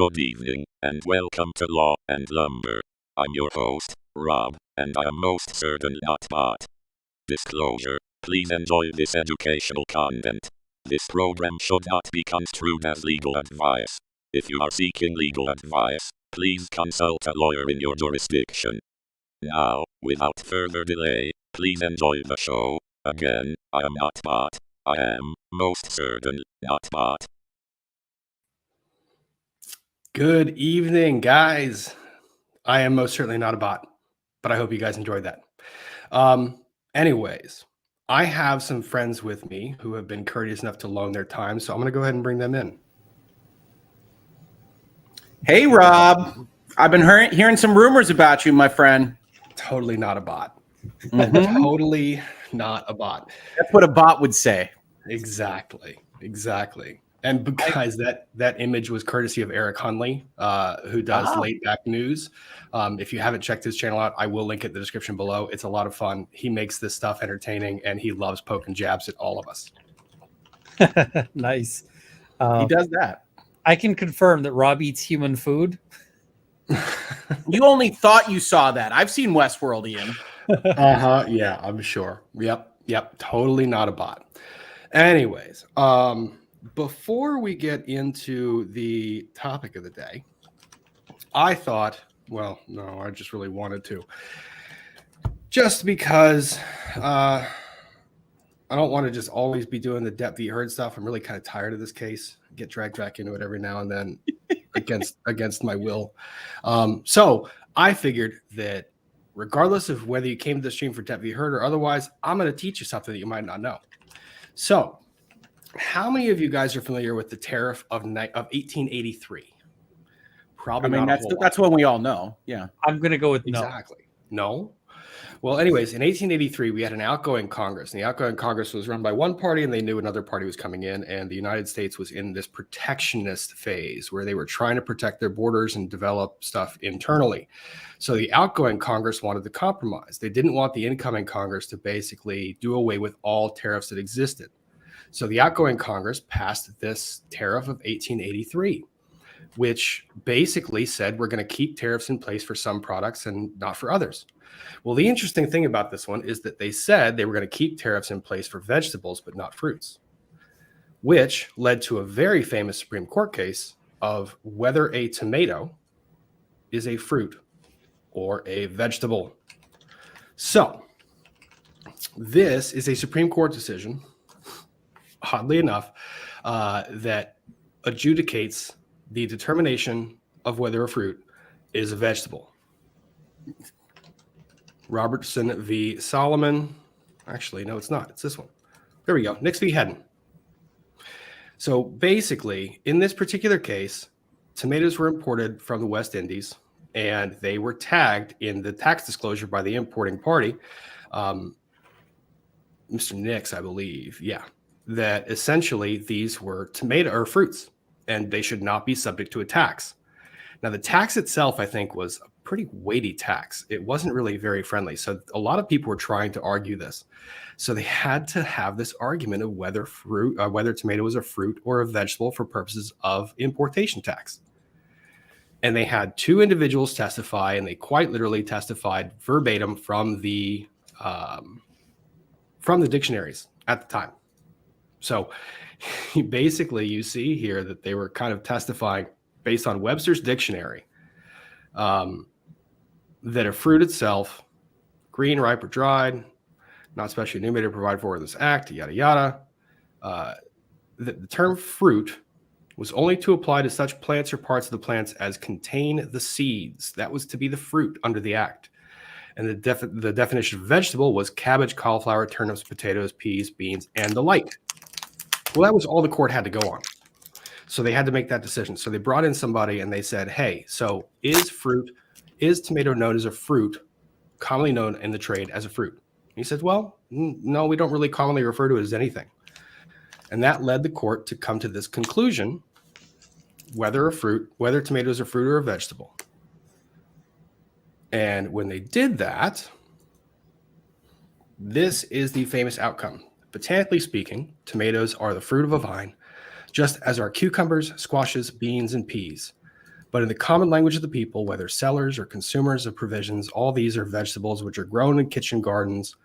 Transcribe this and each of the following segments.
Good evening, and welcome to Law and Lumber. I'm your host, Rob, and I am most certain not Bot. Disclosure: please enjoy this educational content. This program should not be construed as legal advice. If you are seeking legal advice, please consult a lawyer in your jurisdiction. Now, without further delay, please enjoy the show. Again, I am not Bot. I am most certain not Bot. Good evening, guys. I am most certainly not a bot, but I hope you guys enjoyed that. Anyways, I have some friends with me who have been courteous enough to loan their time, so I'm going to go ahead and bring them in. Hey, Rob. I've been hearing some rumors about you, my friend. Totally not a bot. Mm-hmm. Totally not a bot. That's what a bot would say. Exactly. And guys, that image was courtesy of Eric Hunley, who does Late Back News. If you haven't checked his channel out, I will link it in the description below. It's a lot of fun. He makes this stuff entertaining, and he loves poking jabs at all of us. Nice. He does that. I can confirm that Rob eats human food. You only thought you saw that. I've seen Westworld, Ian. Yeah, I'm sure. Yep. Totally not a bot. Anyways, before we get into the topic of the day, I thought, well, no, I just really wanted to. Just because I don't want to just always be doing the depth you heard stuff. I'm really kind of tired of this case. I get dragged back into it every now and then against my will. So I figured that regardless of whether you came to the stream for depth you heard or otherwise, I'm going to teach you something that you might not know. So how many of you guys are familiar with the tariff of 1883? Probably not. That's one we all know. Yeah. I'm going to go with no. Exactly. No. Well, anyways, in 1883, we had an outgoing Congress, and the outgoing Congress was run by one party, and they knew another party was coming in, and the United States was in this protectionist phase where they were trying to protect their borders and develop stuff internally. So the outgoing Congress wanted to compromise. They didn't want the incoming Congress to basically do away with all tariffs that existed. So the outgoing Congress passed this tariff of 1883, which basically said we're going to keep tariffs in place for some products and not for others. Well, the interesting thing about this one is that they said they were going to keep tariffs in place for vegetables, but not fruits, which led to a very famous Supreme Court case of whether a tomato is a fruit or a vegetable. So this is a Supreme Court decision, oddly enough, that adjudicates the determination of whether a fruit is a vegetable. Robertson v. Solomon. Actually, no, it's not. It's this one. There we go. Nix v. Hedden. So basically, in this particular case, tomatoes were imported from the West Indies, and they were tagged in the tax disclosure by the importing party, Mr. Nix, I believe. Yeah, that essentially these were tomato or fruits, and they should not be subject to a tax. Now, the tax itself, I think, was a pretty weighty tax. It wasn't really very friendly. So a lot of people were trying to argue this. So they had to have this argument of whether tomato was a fruit or a vegetable for purposes of importation tax. And they had two individuals testify, and they quite literally testified verbatim from the dictionaries at the time. So basically, you see here that they were kind of testifying based on Webster's dictionary, that a fruit itself, green, ripe, or dried, not specially enumerated, provided for in this act, yada, yada. The term fruit was only to apply to such plants or parts of the plants as contain the seeds. That was to be the fruit under the act. And the definition of vegetable was cabbage, cauliflower, turnips, potatoes, peas, beans, and the like. Well, that was all the court had to go on. So they had to make that decision. So they brought in somebody and they said, hey, so is tomato known as a fruit, commonly known in the trade as a fruit? And he said, well, no, we don't really commonly refer to it as anything. And that led the court to come to this conclusion, whether tomato is a fruit or a vegetable. And when they did that, this is the famous outcome. Botanically speaking, tomatoes are the fruit of a vine, just as are cucumbers, squashes, beans, and peas. But in the common language of the people, whether sellers or consumers of provisions, all these are vegetables which are grown in kitchen gardens,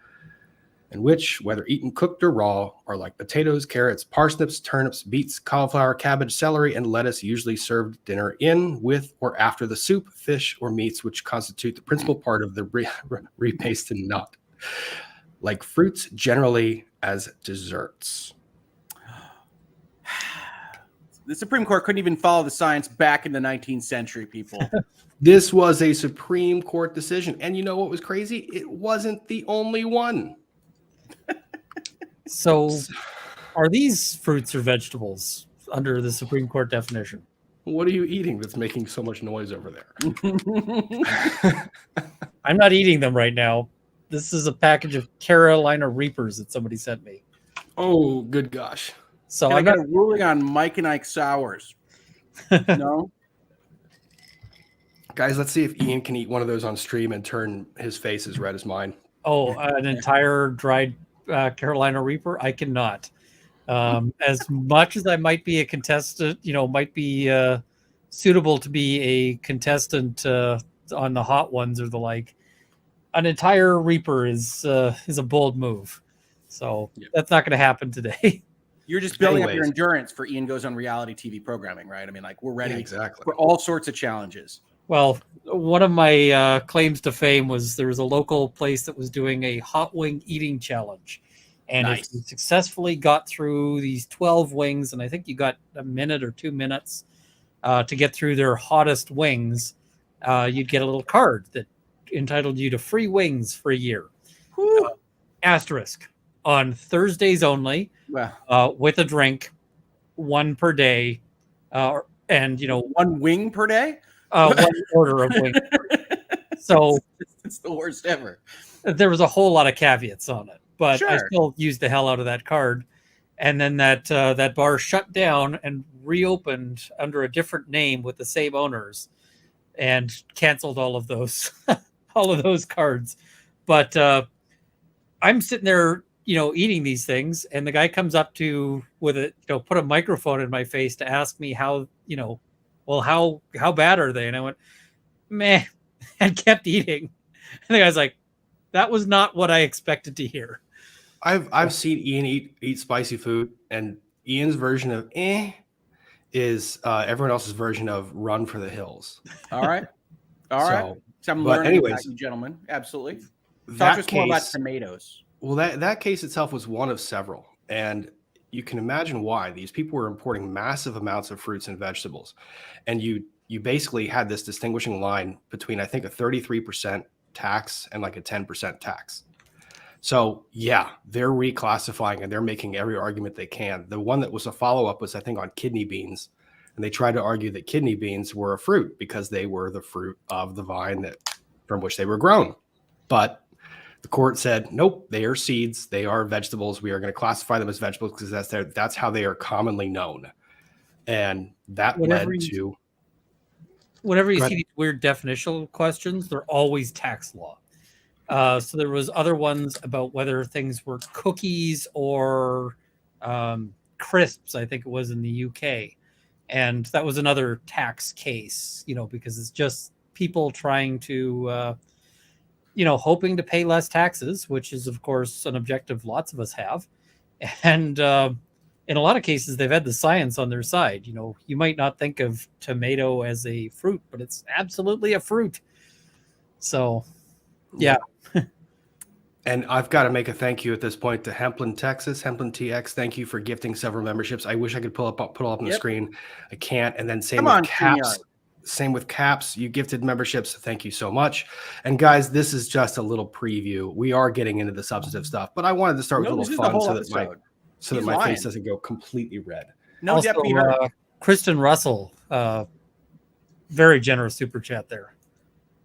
and which, whether eaten cooked or raw, are like potatoes, carrots, parsnips, turnips, beets, cauliflower, cabbage, celery, and lettuce, usually served dinner in, with, or after the soup, fish, or meats, which constitute the principal part of the repast and not, like fruits, generally as desserts. The Supreme Court couldn't even follow the science back in the 19th century, people. This was a Supreme Court decision. And you know what was crazy? It wasn't the only one. So, are these fruits or vegetables under the Supreme Court definition? What are you eating that's making so much noise over there? I'm not eating them right now. This is a package of Carolina Reapers that somebody sent me. Oh, good gosh. So I I'm got not a ruling on Mike and Ike sours. No? Guys, let's see if Ian can eat one of those on stream and turn his face as red as mine. an entire dried Carolina Reaper. I cannot. As much as I might be a contestant, might be suitable to be a contestant on the hot ones or the like. An entire Reaper is a bold move. So that's not going to happen today. You're just building up your endurance for Ian Goes on reality TV programming, right? I mean, like, we're ready for all sorts of challenges. Well, one of my claims to fame was there was a local place that was doing a hot wing eating challenge. And if you successfully got through these 12 wings, and I think you got a minute or 2 minutes to get through their hottest wings, you'd get a little card that entitled you to free wings for a year. Asterisk. On Thursdays only, with a drink, one per day, and one wing per day, one order of wings. So it's the worst ever. There was a whole lot of caveats on it, but Sure. I still used the hell out of that card. And then that bar shut down and reopened under a different name with the same owners, and canceled all of those cards. But I'm sitting there, eating these things, and the guy comes up with it, put a microphone in my face to ask me how bad are they? And I went, meh, and kept eating. And the guy's like, that was not what I expected to hear. I've seen Ian eat spicy food, and Ian's version of is everyone else's version of run for the hills. All right. So I'm learning about you, gentlemen. Absolutely. Talk to us more about tomatoes. Well, that case itself was one of several, and you can imagine why. These people were importing massive amounts of fruits and vegetables, and you basically had this distinguishing line between, I think, a 33% tax and like a 10% tax. So yeah, they're reclassifying and they're making every argument they can. The one that was a follow-up was, I think, on kidney beans, and they tried to argue that kidney beans were a fruit because they were the fruit of the vine from which they were grown. But the court said, nope, they are seeds. They are vegetables. We are going to classify them as vegetables because that's how they are commonly known. And that led to... Whenever you see these weird definitional questions, they're always tax law. So there was other ones about whether things were cookies or crisps, I think it was in the UK. And that was another tax case, because it's just people trying to... hoping to pay less taxes, which is, of course, an objective lots of us have. And in a lot of cases, they've had the science on their side. You might not think of tomato as a fruit, but it's absolutely a fruit. So, yeah. And I've got to make a thank you at this point to Hemplin, Texas. Hemplin TX, thank you for gifting several memberships. I wish I could put it up on the screen. I can't. And then same with Caps. Same with Caps. You gifted memberships. Thank you so much. And guys, this is just a little preview. We are getting into the substantive stuff, but I wanted to start with a little fun so that my face doesn't go completely red. No deputy. Kristen Russell, very generous super chat there.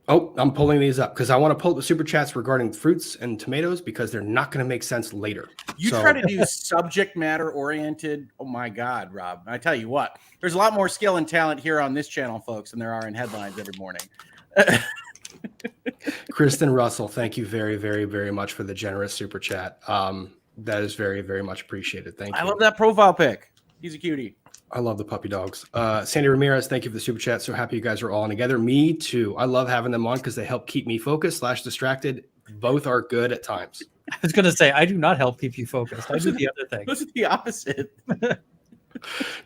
Oh, I'm pulling these up because I want to pull up the super chats regarding fruits and tomatoes because they're not going to make sense later. You try to do subject matter oriented. Oh my God, Rob. I tell you what, there's a lot more skill and talent here on this channel, folks, than there are in headlines every morning. Kristen Russell, thank you very, very, very much for the generous super chat. That is very, very much appreciated. Thank you. I love that profile pic. He's a cutie. I love the puppy dogs. Sandy Ramirez, thank you for the super chat. So happy you guys are all on together. Me too. I love having them on because they help keep me focused / distracted. Both are good at times. I was going to say, I do not help keep you focused. I do the other thing. Those are the opposite.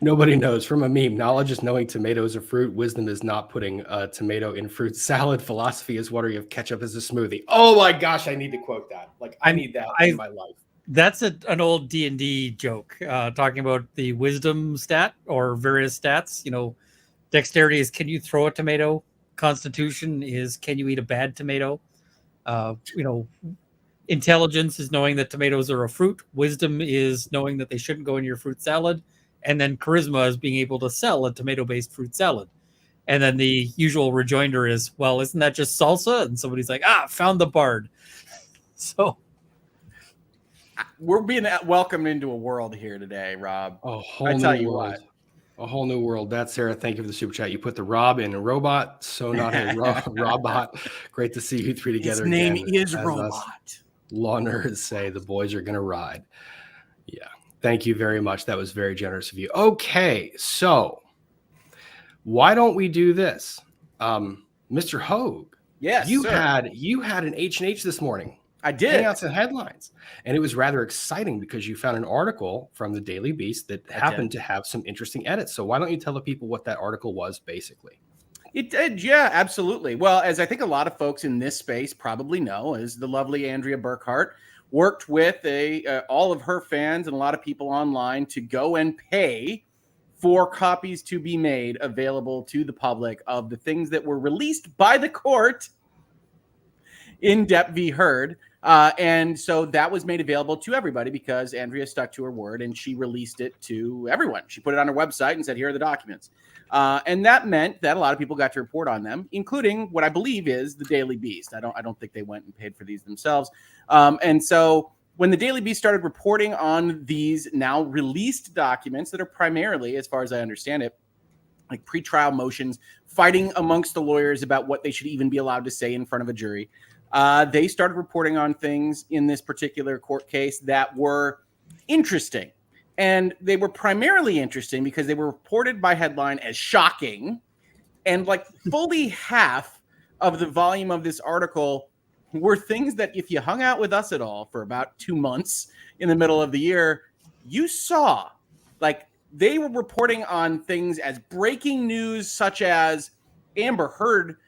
Nobody knows. From a meme, knowledge is knowing tomato is a fruit. Wisdom is not putting a tomato in fruit salad. Philosophy is watering of ketchup as a smoothie. Oh my gosh, I need to quote that. Like, I need that in my life. That's an old D&D joke, talking about the wisdom stat or various stats. You know, dexterity is can you throw a tomato? Constitution is can you eat a bad tomato? You know, intelligence is knowing that tomatoes are a fruit. Wisdom is knowing that they shouldn't go in your fruit salad. And then charisma is being able to sell a tomato-based fruit salad. And then the usual rejoinder is, well, isn't that just salsa? And somebody's like, found the bard. So we're being welcomed into a world here today, Rob. A whole I new tell you world. what. A whole new world. That's Sarah. Thank you for the super chat. You put the Rob in a robot, so not a robot. Great to see you three together. His name again, is as Robot. us law nerds say the boys are going to ride. Yeah. Thank you very much. That was very generous of you. Okay. So why don't we do this? Mr. Hogue. Yes, you sir. had an H&H this morning. I did. Hangouts and headlines. And it was rather exciting because you found an article from the Daily Beast that happened to have some interesting edits. So why don't you tell the people what that article was, basically? It did, yeah, absolutely. Well, as I think a lot of folks in this space probably know, is the lovely Andrea Burkhart worked with all of her fans and a lot of people online to go and pay for copies to be made available to the public of the things that were released by the court in Depp v. Heard. And so that was made available to everybody because Andrea stuck to her word and she released it to everyone. She put it on her website and said, here are the documents. And that meant that a lot of people got to report on them, including what I believe is the Daily Beast. I don't think they went and paid for these themselves. And so when the Daily Beast started reporting on these now released documents that are primarily, as far as I understand it, like pretrial motions, fighting amongst the lawyers about what they should even be allowed to say in front of a jury, they started reporting on things in this particular court case that were interesting. And they were primarily interesting because they were reported by headline as shocking. And like fully half of the volume of this article were things that if you hung out with us at all for about 2 months in the middle of the year, you saw. Like they were reporting on things as breaking news, such as Amber Heard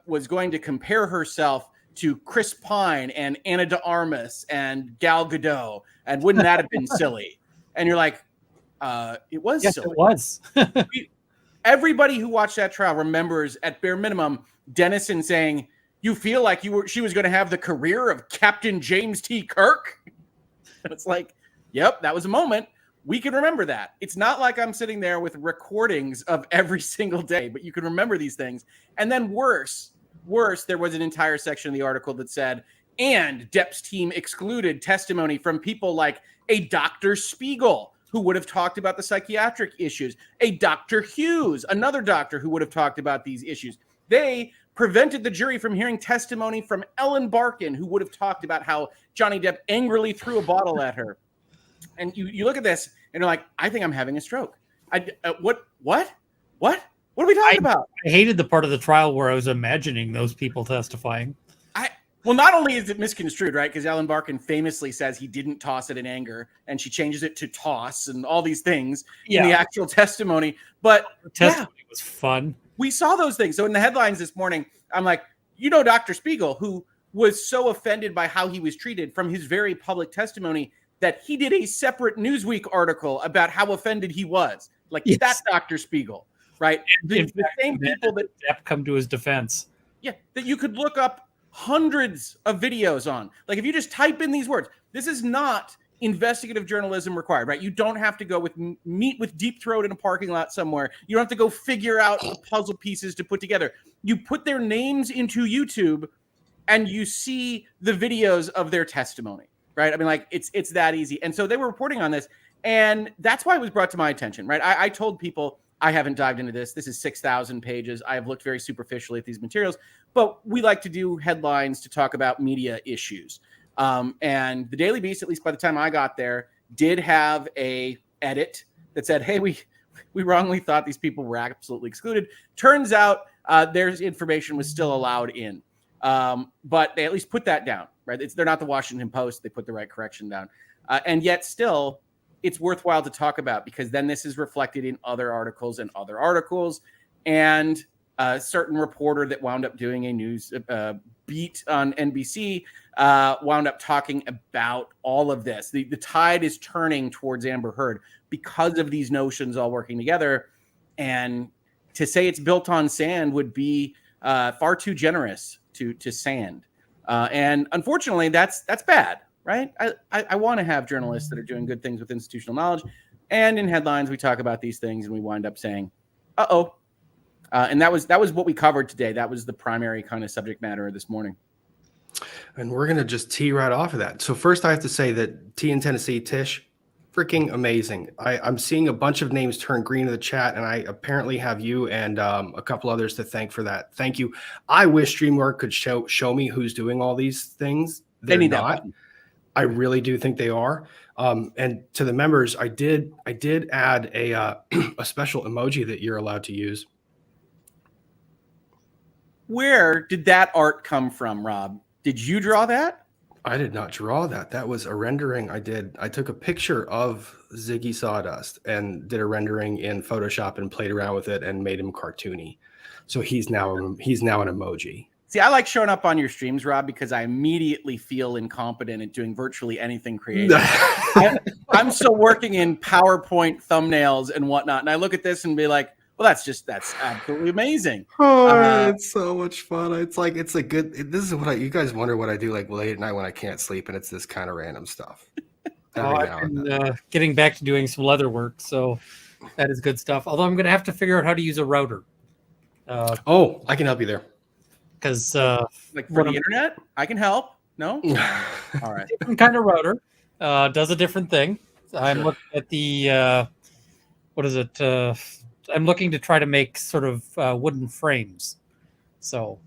was going to compare herself to Chris Pine and Ana de Armas and Gal Gadot. And wouldn't that have been silly? And you're like, it was yes, silly. It was. Everybody who watched that trial remembers, at bare minimum, Dennison saying, you feel like she was going to have the career of Captain James T. Kirk? And it's like, yep, that was a moment. We can remember that. It's not like I'm sitting there with recordings of every single day, but you can remember these things. And then worse, there was an entire section of the article that said, and Depp's team excluded testimony from people like a Dr. Spiegel, who would have talked about the psychiatric issues, a Dr. Hughes, another doctor who would have talked about these issues. They prevented the jury from hearing testimony from Ellen Barkin, who would have talked about how Johnny Depp angrily threw a bottle at her. And you look at this and you're like, I think I'm having a stroke. What are we talking about? I hated the part of the trial where I was imagining those people testifying. Well, not only is it misconstrued, right? Because Ellen Barkin famously says he didn't toss it in anger, and she changes it to toss and all these things in the actual testimony. But the testimony was fun. We saw those things. So in the headlines this morning, I'm like, Dr. Spiegel, who was so offended by how he was treated from his very public testimony that he did a separate Newsweek article about how offended he was. Like, that's Dr. Spiegel, right? The same people that Depp come to his defense. Yeah, that you could look up hundreds of videos on. Like if you just type in these words, this is not investigative journalism required, right? You don't have to go meet with Deep Throat in a parking lot somewhere. You don't have to go figure out the puzzle pieces to put together. You put their names into YouTube and you see the videos of their testimony, right? I mean, like it's that easy. And so they were reporting on this, and that's why it was brought to my attention, right? I told people, I haven't dived into this. This is 6,000 pages. I have looked very superficially at these materials, but we like to do headlines to talk about media issues. And the Daily Beast, at least by the time I got there, did have a edit that said, hey, we wrongly thought these people were absolutely excluded. Turns out their information was still allowed in. But they at least put that down, right? They're not the Washington Post. They put the right correction down. And yet still, it's worthwhile to talk about, because then this is reflected in other articles and other articles. And a certain reporter that wound up doing a news beat on NBC wound up talking about all of this. The tide is turning towards Amber Heard because of these notions all working together. And to say it's built on sand would be far too generous to sand. And unfortunately, that's bad, right? I want to have journalists that are doing good things with institutional knowledge. And in headlines, we talk about these things and we wind up saying, uh-oh. And that was what we covered today. That was the primary kind of subject matter this morning. And we're going to just tee right off of that. So first I have to say that T in Tennessee, Tish, freaking amazing. I'm seeing a bunch of names turn green in the chat, and I apparently have you and a couple others to thank for that. Thank you. I wish StreamYard could show me who's doing all these things. They're not. I really do think they are. And to the members, I did add a special emoji that you're allowed to use. Where did that art come from, Rob? Did you draw that? I did not draw that. That was a rendering I did. I took a picture of Ziggy Sawdust and did a rendering in Photoshop and played around with it and made him cartoony. So he's now an emoji. See, I like showing up on your streams, Rob, because I immediately feel incompetent at doing virtually anything creative. I'm still working in PowerPoint thumbnails and whatnot. And I look at this and be like, well, that's absolutely amazing. Oh, it's so much fun. It's a good, this is what you guys wonder what I do like late at night when I can't sleep, and it's this kind of random stuff. I've been getting back to doing some leather work, so that is good stuff. Although I'm going to have to figure out how to use a router. I can help you there. Because like for the internet, I can help. No, all right. Different kind of router does a different thing. I'm looking at the what is it? I'm looking to try to make sort of wooden frames. So,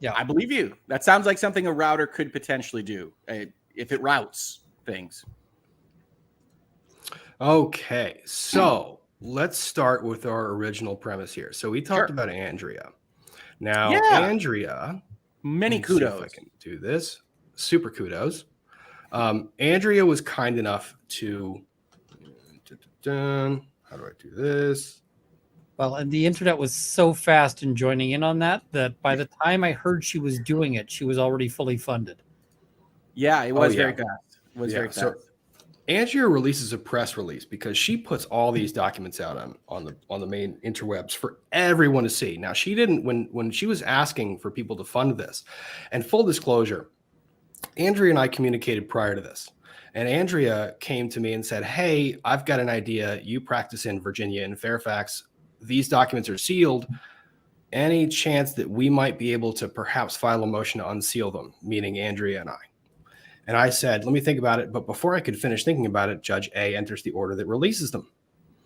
yeah, I believe you. That sounds like something a router could potentially do if it routes things. Okay, so let's start with our original premise here. So we talked about Andrea. Now, Andrea, many kudos. See if I can do this. Super kudos. Andrea was kind enough to. How do I do this? Well, and the internet was so fast in joining in on that by the time I heard she was doing it, she was already fully funded. Yeah, it was very fast. It was very fast. So Andrea releases a press release because she puts all these documents out on the main interwebs for everyone to see. Now, she didn't when she was asking for people to fund this, and full disclosure, Andrea and I communicated prior to this. And Andrea came to me and said, hey, I've got an idea. You practice in Virginia and Fairfax. These documents are sealed. Any chance that we might be able to perhaps file a motion to unseal them, meaning Andrea and I? And I said, let me think about it. But before I could finish thinking about it, Judge A enters the order that releases them.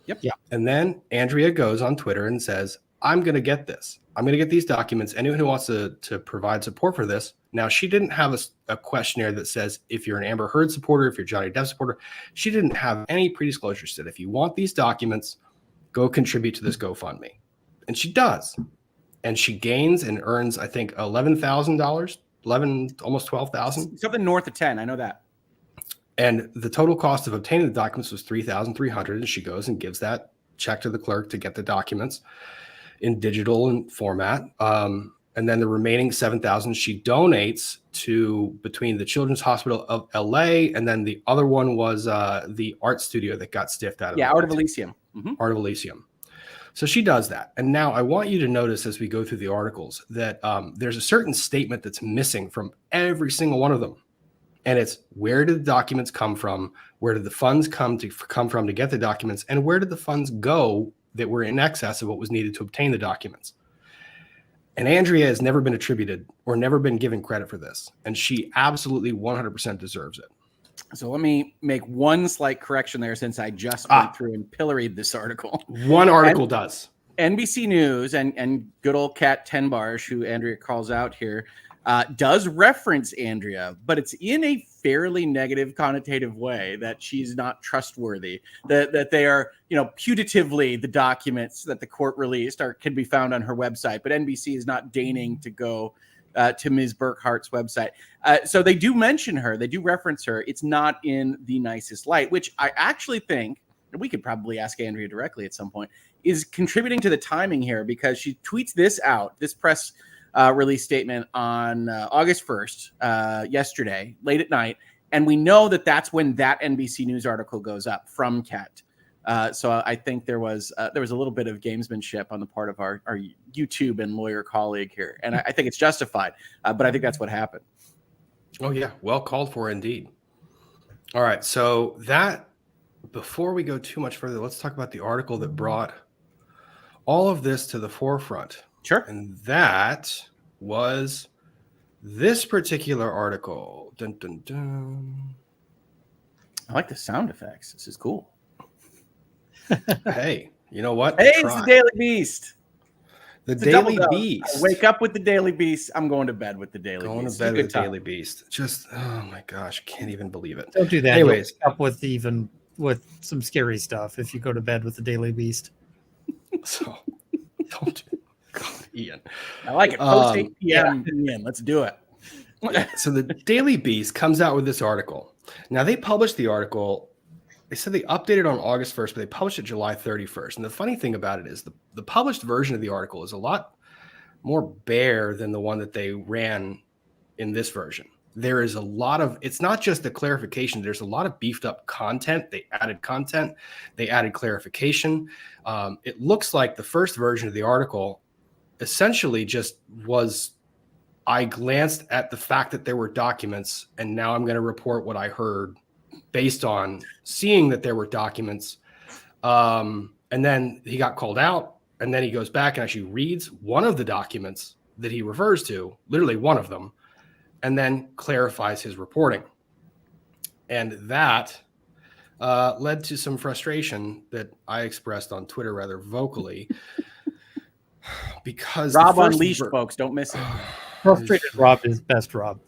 Yep. Yeah. And then Andrea goes on Twitter and says, I'm going to get this. I'm going to get these documents. Anyone who wants to provide support for this. Now, she didn't have a questionnaire that says if you're an Amber Heard supporter, if you're Johnny Depp supporter. She didn't have any pre-disclosure. She said, if you want these documents, go contribute to this GoFundMe. And she does. And she gains and earns, I think, $11,000, almost $12,000. Something north of 10. I know that. And the total cost of obtaining the documents was $3,300. And she goes and gives that check to the clerk to get the documents in digital and format. And then the remaining $7,000 she donates to between the Children's Hospital of LA, and then the other one was the art studio that got stiffed out of Art of Elysium. Mm-hmm. Art of Elysium. So she does that. And now I want you to notice as we go through the articles that there's a certain statement that's missing from every single one of them. And it's where did the documents come from? Where did the funds come from to get the documents? And where did the funds go that were in excess of what was needed to obtain the documents? And Andrea has never been attributed or never been given credit for this. And she absolutely 100% deserves it. So let me make one slight correction there since I just went through and pilloried this article. One article does. NBC News and good old cat Tenbarge, who Andrea calls out here, does reference Andrea, but it's in a fairly negative connotative way, that she's not trustworthy, that they are, putatively the documents that the court released can be found on her website, but NBC is not deigning to go to Ms. Burkhart's website. So they do mention her, they do reference her. It's not in the nicest light, which I actually think, and we could probably ask Andrea directly at some point, is contributing to the timing here, because she tweets this press release statement on August 1st, yesterday, late at night. And we know that that's when that NBC News article goes up from Ket. So I think there was a little bit of gamesmanship on the part of our YouTube and lawyer colleague here. And I think it's justified, but I think that's what happened. Oh, yeah. Well called for indeed. All right. So before we go too much further, let's talk about the article that brought all of this to the forefront. Sure. And that was this particular article. Dun, dun, dun. I like the sound effects. This is cool. Hey, you know what? Hey, it's the Daily Beast. It's Daily Beast. I wake up with the Daily Beast. I'm going to bed with the Daily Beast. Going to bed with the Daily Beast. Just, oh my gosh, can't even believe it. Don't do that. Anyways, you'll wake up with some scary stuff if you go to bed with the Daily Beast. So don't. God, Ian. I like it. Post 8 p.m. Ian. Let's do it. So the Daily Beast comes out with this article. Now, they published the article. They said they updated on August 1st, but they published it July 31st. And the funny thing about it is the published version of the article is a lot more bare than the one that they ran in this version. There is a lot of, it's not just the clarification. There's a lot of beefed up content. They added content. They added clarification. It looks like the first version of the article essentially just was, I glanced at the fact that there were documents, and now I'm going to report what I heard based on seeing that there were documents. And then he got called out, and then he goes back and actually reads one of the documents that he refers to, literally one of them, and then clarifies his reporting. And that led to some frustration that I expressed on Twitter rather vocally. Because Rob Unleashed, folks, don't miss it. Frustrated Rob is best Rob.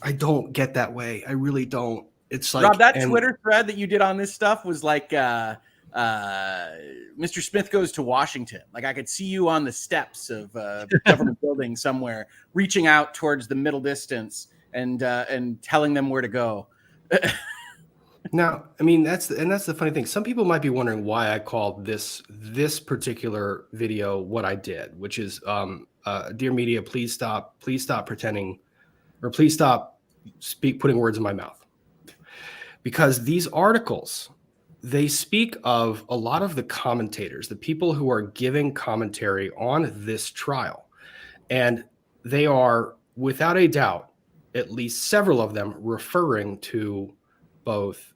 I don't get that way. I really don't. It's like, Rob, that Twitter thread that you did on this stuff was like Mr. Smith Goes to Washington. Like, I could see you on the steps of a government building somewhere, reaching out towards the middle distance and telling them where to go. Now, I mean, that's the funny thing. Some people might be wondering why I called this particular video what I did, which is, dear media, please stop pretending, or please stop putting words in my mouth. Because these articles, they speak of a lot of the commentators, the people who are giving commentary on this trial. And they are, without a doubt, at least several of them referring to both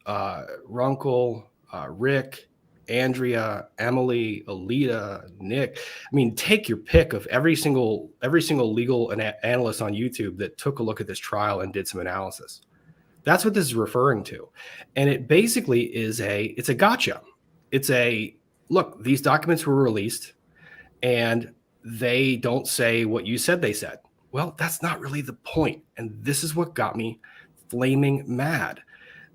Runkle, Rick, Andrea, Emily, Alita, Nick. I mean, take your pick of every single legal analyst on YouTube that took a look at this trial and did some analysis. That's what this is referring to. And it basically is it's a gotcha. It's a, look, these documents were released and they don't say what you said they said. Well, that's not really the point. And this is what got me flaming mad,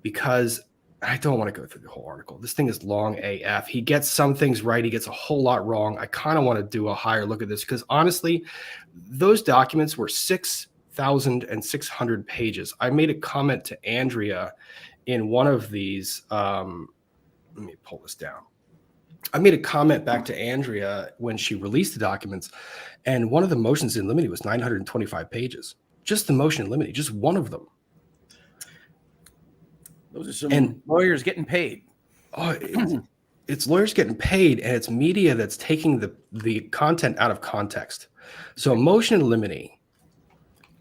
because I don't want to go through the whole article. This thing is long AF. He gets some things right. He gets a whole lot wrong. I kind of want to do a higher look at this because honestly, those documents were 6,600 pages. I made a comment to Andrea in one of these. Let me pull this down. I made a comment back to Andrea when she released the documents, and one of the motions in limine was 925 pages. Just the motion in limine, just one of them. Those are some lawyers getting paid. Oh, it's lawyers getting paid, and it's media that's taking the content out of context. So motion in limine.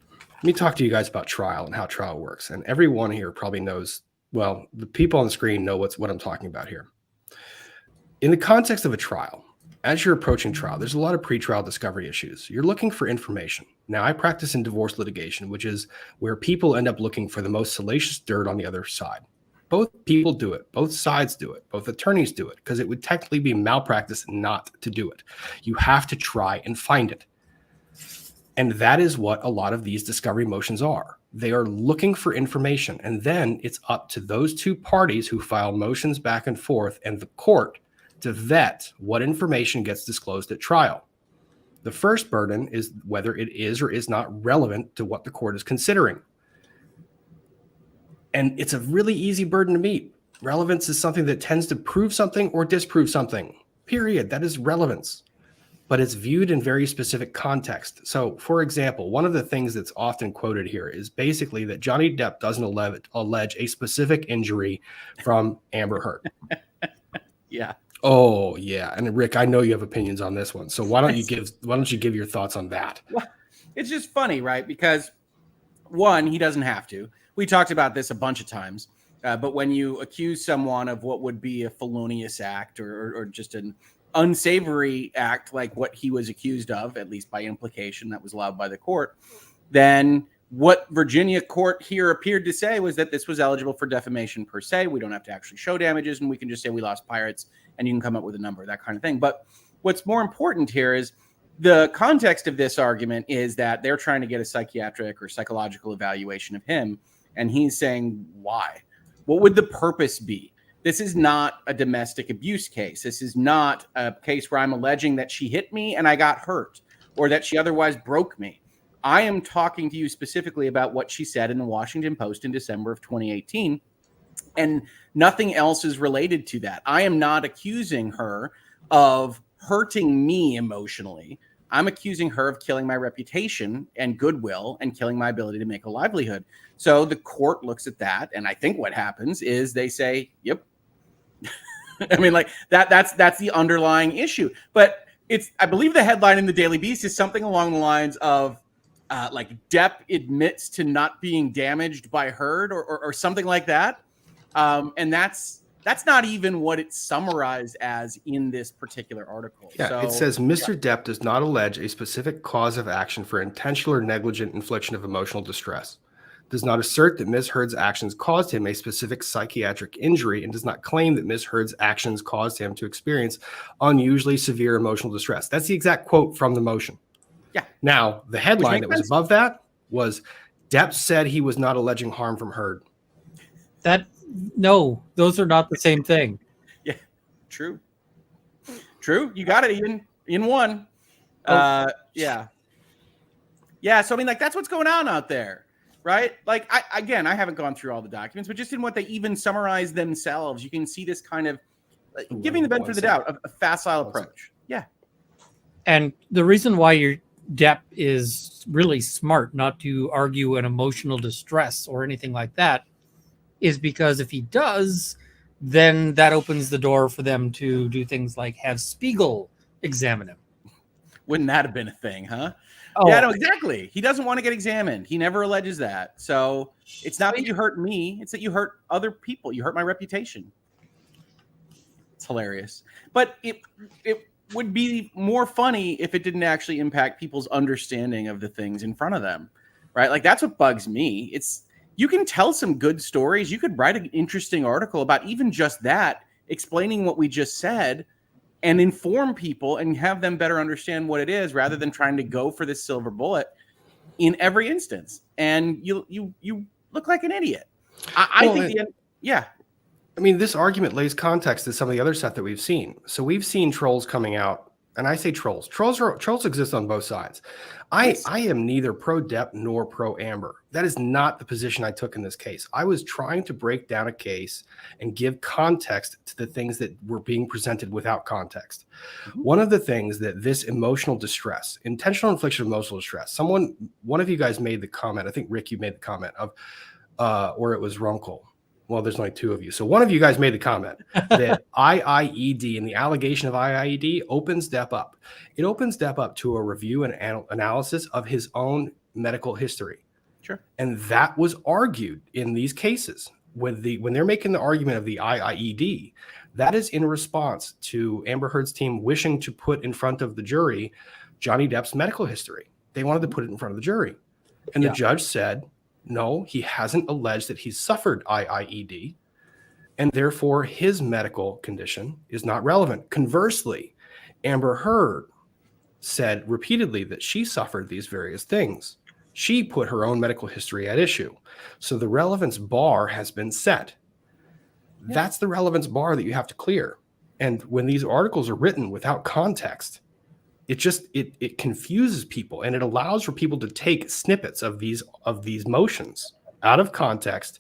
Let me talk to you guys about trial and how trial works. And everyone here probably knows, well, the people on the screen know what I'm talking about here. In the context of a trial, as you're approaching trial, there's a lot of pretrial discovery issues. You're looking for information. Now, I practice in divorce litigation, which is where people end up looking for the most salacious dirt on the other side. Both people do it. Both sides do it. Both attorneys do it, because it would technically be malpractice not to do it. You have to try and find it. And that is what a lot of these discovery motions are. They are looking for information. And then it's up to those two parties who file motions back and forth and the court to vet what information gets disclosed at trial. The first burden is whether it is or is not relevant to what the court is considering. And it's a really easy burden to meet. Relevance is something that tends to prove something or disprove something, period. That is relevance. But it's viewed in very specific context. So, for example, one of the things that's often quoted here is basically that Johnny Depp doesn't allege a specific injury from Amber Heard. Yeah. Oh, yeah. And Rick, I know you have opinions on this one. So why don't you give your thoughts on that? Well, it's just funny, right? Because one, he doesn't have to. We talked about this a bunch of times. But when you accuse someone of what would be a felonious act or just an unsavory act like what he was accused of, at least by implication that was allowed by the court, then what Virginia court here appeared to say was that this was eligible for defamation per se. We don't have to actually show damages, and we can just say we lost pirates, and you can come up with a number, that kind of thing. But what's more important here is the context of this argument is that they're trying to get a psychiatric or psychological evaluation of him, and he's saying, why? What would the purpose be? This is not a domestic abuse case. This is not a case where I'm alleging that she hit me and I got hurt or that she otherwise broke me. I am talking to you specifically about what she said in the Washington Post in December of 2018, and nothing else is related to that. I am not accusing her of hurting me emotionally. I'm accusing her of killing my reputation and goodwill and killing my ability to make a livelihood. So the court looks at that, and I think what happens is they say, yep. I mean, like that's the underlying issue. But I believe the headline in the Daily Beast is something along the lines of like Depp admits to not being damaged by Heard or something like that. And that's not even what it's summarized as in this particular article. Yeah, so, it says Mr. Depp does not allege a specific cause of action for intentional or negligent infliction of emotional distress, does not assert that Ms. Heard's actions caused him a specific psychiatric injury, and does not claim that Ms. Heard's actions caused him to experience unusually severe emotional distress. That's the exact quote from the motion. Yeah. Now, the headline that was above that was Depp said he was not alleging harm from Heard. No, those are not the same thing. Yeah, true. You got it in one. Yeah. So I mean, like that's what's going on out there, right? Like I haven't gone through all the documents, but just in what they even summarize themselves, you can see this kind of giving the benefit of the doubt, a facile approach. Yeah. And the reason why your Depp is really smart not to argue an emotional distress or anything like that is because if he does, then that opens the door for them to do things like have Spiegel examine him. Wouldn't that have been a thing, huh? Oh. Yeah, no, exactly. He doesn't want to get examined. He never alleges that. So it's not that you hurt me. It's that you hurt other people. You hurt my reputation. It's hilarious. But it would be more funny if it didn't actually impact people's understanding of the things in front of them, right? Like that's what bugs me. You can tell some good stories. You could write an interesting article about even just that, explaining what we just said and inform people and have them better understand what it is rather than trying to go for this silver bullet in every instance. And you look like an idiot. I mean, this argument lays context to some of the other stuff that we've seen. So we've seen trolls coming out. And I say trolls. Trolls exist on both sides. I am neither pro Depp nor pro Amber. That is not the position I took in this case. I was trying to break down a case and give context to the things that were being presented without context. Mm-hmm. One of the things that this emotional distress, intentional infliction of emotional distress, one of you guys made the comment, I think Rick, you made the comment of, or it was Runkle. Well, there's only two of you. So one of you guys made the comment that IIED and the allegation of IIED opens Depp up. It opens Depp up to a review and analysis of his own medical history. Sure. And that was argued in these cases. When they're making the argument of the IIED, that is in response to Amber Heard's team wishing to put in front of the jury Johnny Depp's medical history. They wanted to put it in front of the jury. And the judge said, no, he hasn't alleged that he's suffered IIED, and therefore his medical condition is not relevant. Conversely, Amber Heard said repeatedly that she suffered these various things. She put her own medical history at issue. So the relevance bar has been set. Yeah. That's the relevance bar that you have to clear. And when these articles are written without context, it confuses people, and it allows for people to take snippets of these motions out of context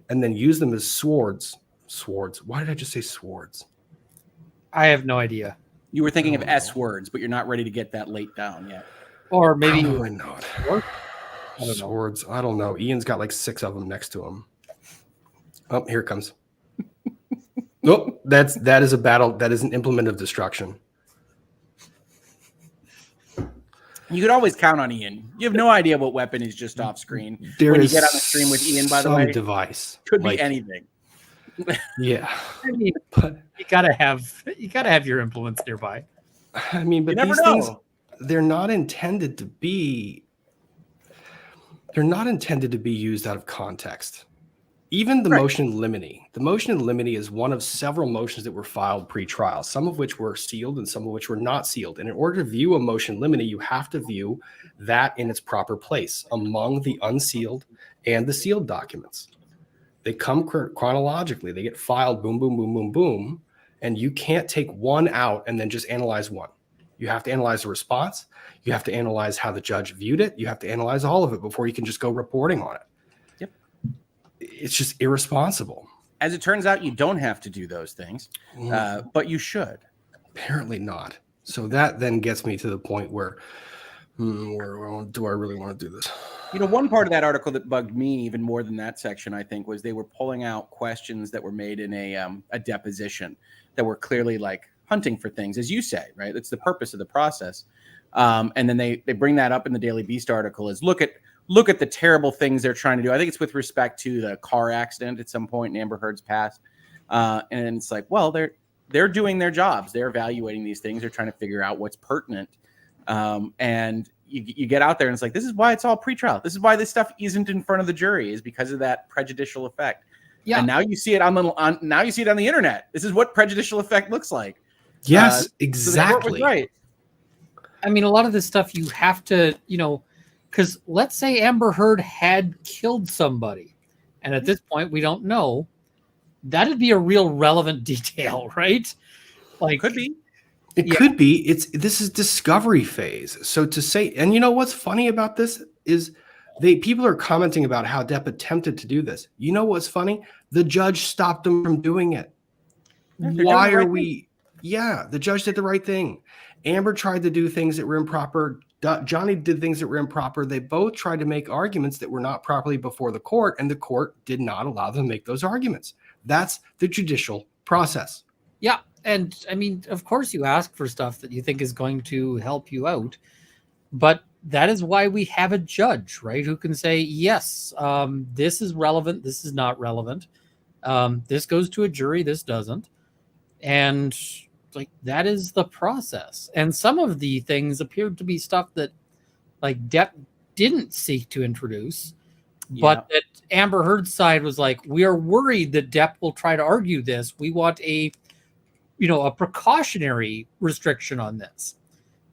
and then use them as swords. Why did I just say swords? I have no idea. You were thinking of S words, but you're not ready to get that late down yet. Or maybe Probably not. I don't know. Swords. I don't know. Ian's got like 6 of them next to him. Oh, here it comes. Nope. That is a battle. That is an implement of destruction. You could always count on Ian. You have no idea what weapon is just off screen. There when you is get on the stream with Ian, by the way, device could like, be anything. Yeah. I mean, But you gotta have your implements nearby. I mean, but You never these things, know. they're not intended to be used out of context. Even the Right. motion in limine. The motion in limine is one of several motions that were filed pre-trial, some of which were sealed and some of which were not sealed. And in order to view a motion in limine, you have to view that in its proper place among the unsealed and the sealed documents. They come chronologically. They get filed, boom, boom, boom, boom, boom. And you can't take one out and then just analyze one. You have to analyze the response. You have to analyze how the judge viewed it. You have to analyze all of it before you can just go reporting on it. Yep. It's just irresponsible. As it turns out, you don't have to do those things, but you should. Apparently not. So that then gets me to the point where do I really want to do this? You know, one part of that article that bugged me even more than that section, I think, was they were pulling out questions that were made in a deposition that were clearly like hunting for things, as you say, right? That's the purpose of the process. And then they bring that up in the Daily Beast article is look at the terrible things they're trying to do. I think it's with respect to the car accident at some point in Amber Heard's past. And it's like, well, they're doing their jobs. They're evaluating these things. They're trying to figure out what's pertinent. And you get out there and it's like, this is why it's all pretrial. This is why this stuff isn't in front of the jury, is because of that prejudicial effect. Yeah. And now you see it on the internet. This is what prejudicial effect looks like. Yes, exactly. So right. I mean, a lot of this stuff you have to, because let's say Amber Heard had killed somebody, and at this point we don't know. That'd be a real relevant detail, right? Like, could be. It could be. This is discovery phase. So to say, and you know what's funny about this is people are commenting about how Depp attempted to do this. You know what's funny? The judge stopped him from doing it. Why are we? Yeah, the judge did the right thing. Amber tried to do things that were improper. Johnny did things that were improper. They both tried to make arguments that were not properly before the court, and the court did not allow them to make those arguments. That's the judicial process. Yeah. And I mean, of course you ask for stuff that you think is going to help you out, but that is why we have a judge, right? Who can say, yes, this is relevant. This is not relevant. This goes to a jury. This doesn't. And like, that is the process. And some of the things appeared to be stuff that like Depp didn't seek to introduce, but that Amber Heard's side was like, we are worried that Depp will try to argue this. We want a precautionary restriction on this.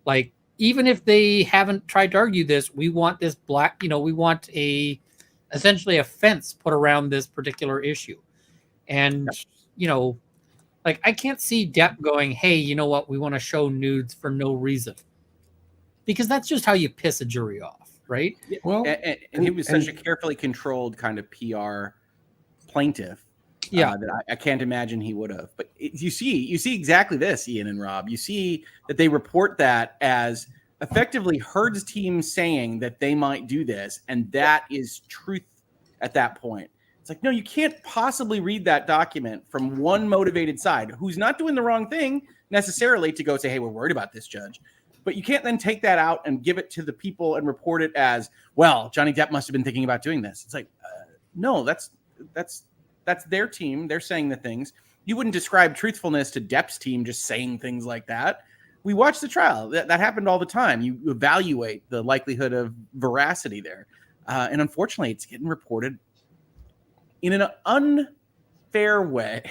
Like, even if they haven't tried to argue this, we want this we want essentially a fence put around this particular issue. And, like, I can't see Depp going, hey, you know what? We want to show nudes for no reason. Because that's just how you piss a jury off, right? Well, and he was such a carefully controlled kind of PR plaintiff. Yeah, that I can't imagine he would have. But you see exactly this, Ian and Rob. You see that they report that as effectively Heard's team saying that they might do this, and that is truth at that point. It's like, no, you can't possibly read that document from one motivated side who's not doing the wrong thing necessarily to go say, hey, we're worried about this, judge. But you can't then take that out and give it to the people and report it as, well, Johnny Depp must have been thinking about doing this. It's like, no, that's their team. They're saying the things. You wouldn't describe truthfulness to Depp's team just saying things like that. We watched the trial. That happened all the time. You evaluate the likelihood of veracity there. And unfortunately, it's getting reported in an unfair way.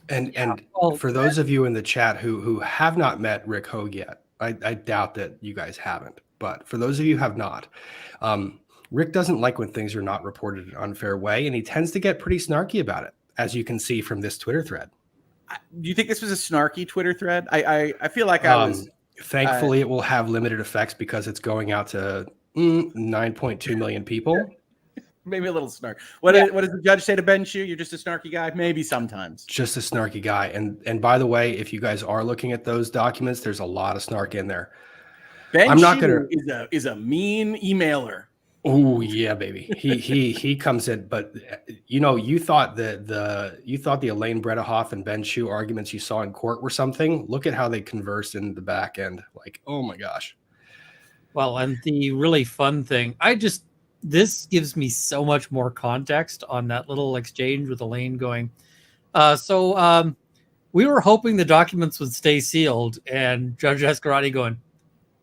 And for those of you in the chat who have not met Rick Hogue yet, I doubt that you guys haven't. But for those of you who have not, Rick doesn't like when things are not reported in an unfair way, and he tends to get pretty snarky about it, as you can see from this Twitter thread. Do you think this was a snarky Twitter thread? I feel like I was. Thankfully, it will have limited effects because it's going out to 9.2 million people. Maybe a little snark. What does the judge say to Ben Shu? You're just a snarky guy? Maybe sometimes. Just a snarky guy. And by the way, if you guys are looking at those documents, there's a lot of snark in there. Ben Shu is a mean emailer. Oh yeah, baby. He comes in, but you thought the Elaine Bredehoff and Ben Shu arguments you saw in court were something. Look at how they conversed in the back end. Like, oh my gosh. Well, and the really fun thing, this gives me so much more context on that little exchange with Elaine going, we were hoping the documents would stay sealed, and Judge Escarati going,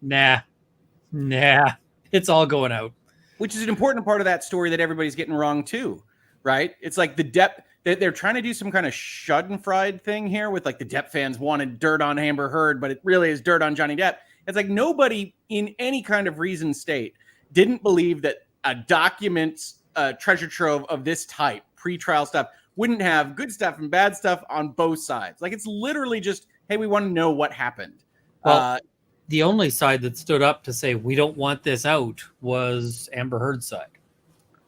nah, it's all going out. Which is an important part of that story that everybody's getting wrong too, right? It's like the Depp, they're trying to do some kind of schadenfreude thing here with like the Depp fans wanted dirt on Amber Heard, but it really is dirt on Johnny Depp. It's like nobody in any kind of reasoned state didn't believe that a documents treasure trove of this type, pre-trial stuff, wouldn't have good stuff and bad stuff on both sides. Like it's literally just, hey, we want to know what happened. Well, the only side that stood up to say we don't want this out was Amber Heard's side.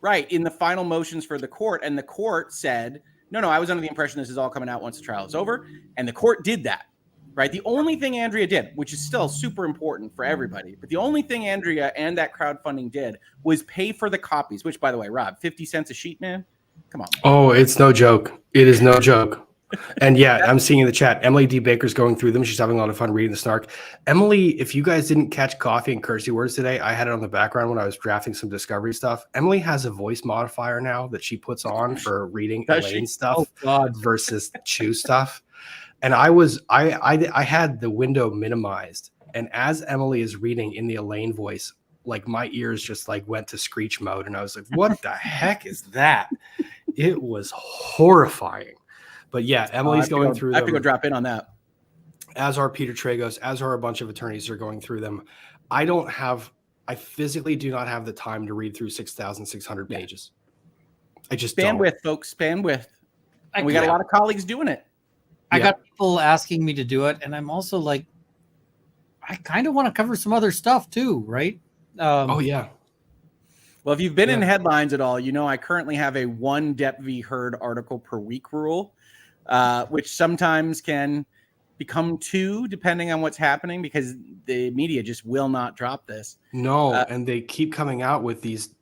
Right, in the final motions for the court. And the court said, no, I was under the impression this is all coming out once the trial is over. And the court did that, right? The only thing Andrea did, which is still super important for everybody, but the only thing Andrea and that crowdfunding did was pay for the copies, which, by the way, Rob, 50 cents a sheet, man? Come on. Man. Oh, it's no joke. It is no joke. And yeah, I'm seeing in the chat, Emily D. Baker's going through them. She's having a lot of fun reading the snark. Emily, if you guys didn't catch Coffee and Cursey Words today, I had it on the background when I was drafting some Discovery stuff. Emily has a voice modifier now that she puts on for reading Elaine stuff versus Chew stuff. And I had the window minimized. And as Emily is reading in the Elaine voice, like my ears just like went to screech mode. And I was like, what the heck is that? It was horrifying. But yeah, Emily's going through them. I have to go drop in on that. As are Peter Tragos, as are a bunch of attorneys who are going through them. I physically do not have the time to read through 6,600 pages. I just bandwidth, folks, bandwidth. And we got a lot of colleagues doing it. I got people asking me to do it, and I'm also like, I kind of want to cover some other stuff too, right? Oh yeah. Well, if you've been in headlines at all, I currently have a 1 Depp v. Heard article per week rule, which sometimes can become 2 depending on what's happening because the media just will not drop this. No, and they keep coming out with these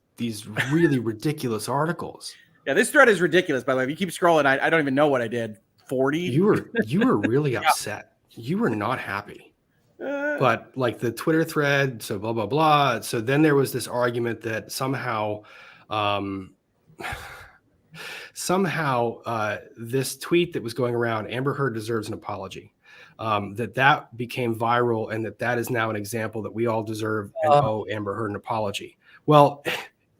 really ridiculous articles. Yeah, this thread is ridiculous, by the way. If you keep scrolling, I don't even know what I did. 40? You were really upset. You were not happy. But like the Twitter thread, so blah, blah, blah. So then there was this argument that somehow this tweet that was going around, Amber Heard deserves an apology, that became viral and that is now an example that we all deserve and owe Amber Heard an apology. Well,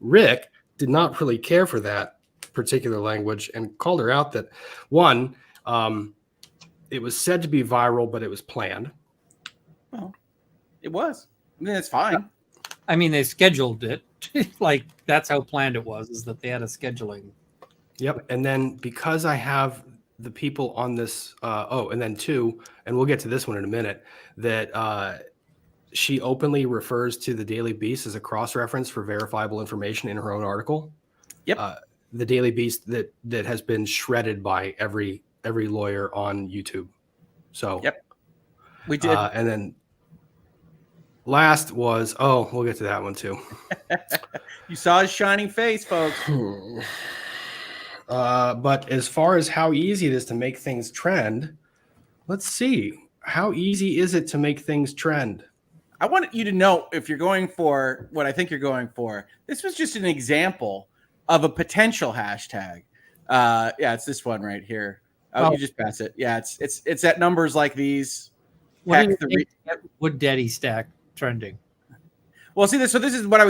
Rick did not really care for that particular language and called her out that, one, it was said to be viral, but it was planned. Well, it was. I mean, it's fine. I mean, they scheduled it. Like, that's how planned it was, is that they had a scheduling. Yep. And then because I have the people on this, and then 2, and we'll get to this one in a minute, that she openly refers to the Daily Beast as a cross-reference for verifiable information in her own article. Yep. The Daily Beast that has been shredded by every lawyer on YouTube. So, yep, we did. And then last was, we'll get to that one too. You saw his shining face, folks. But as far as how easy it is to make things trend, let's see. How easy is it to make things trend? I want you to know, if you're going for what I think you're going for, this was just an example of a potential hashtag. It's this one right here. You just pass it. Yeah, it's at numbers like these. Would Daddy Stack trending? Well, see this. So this is what I'm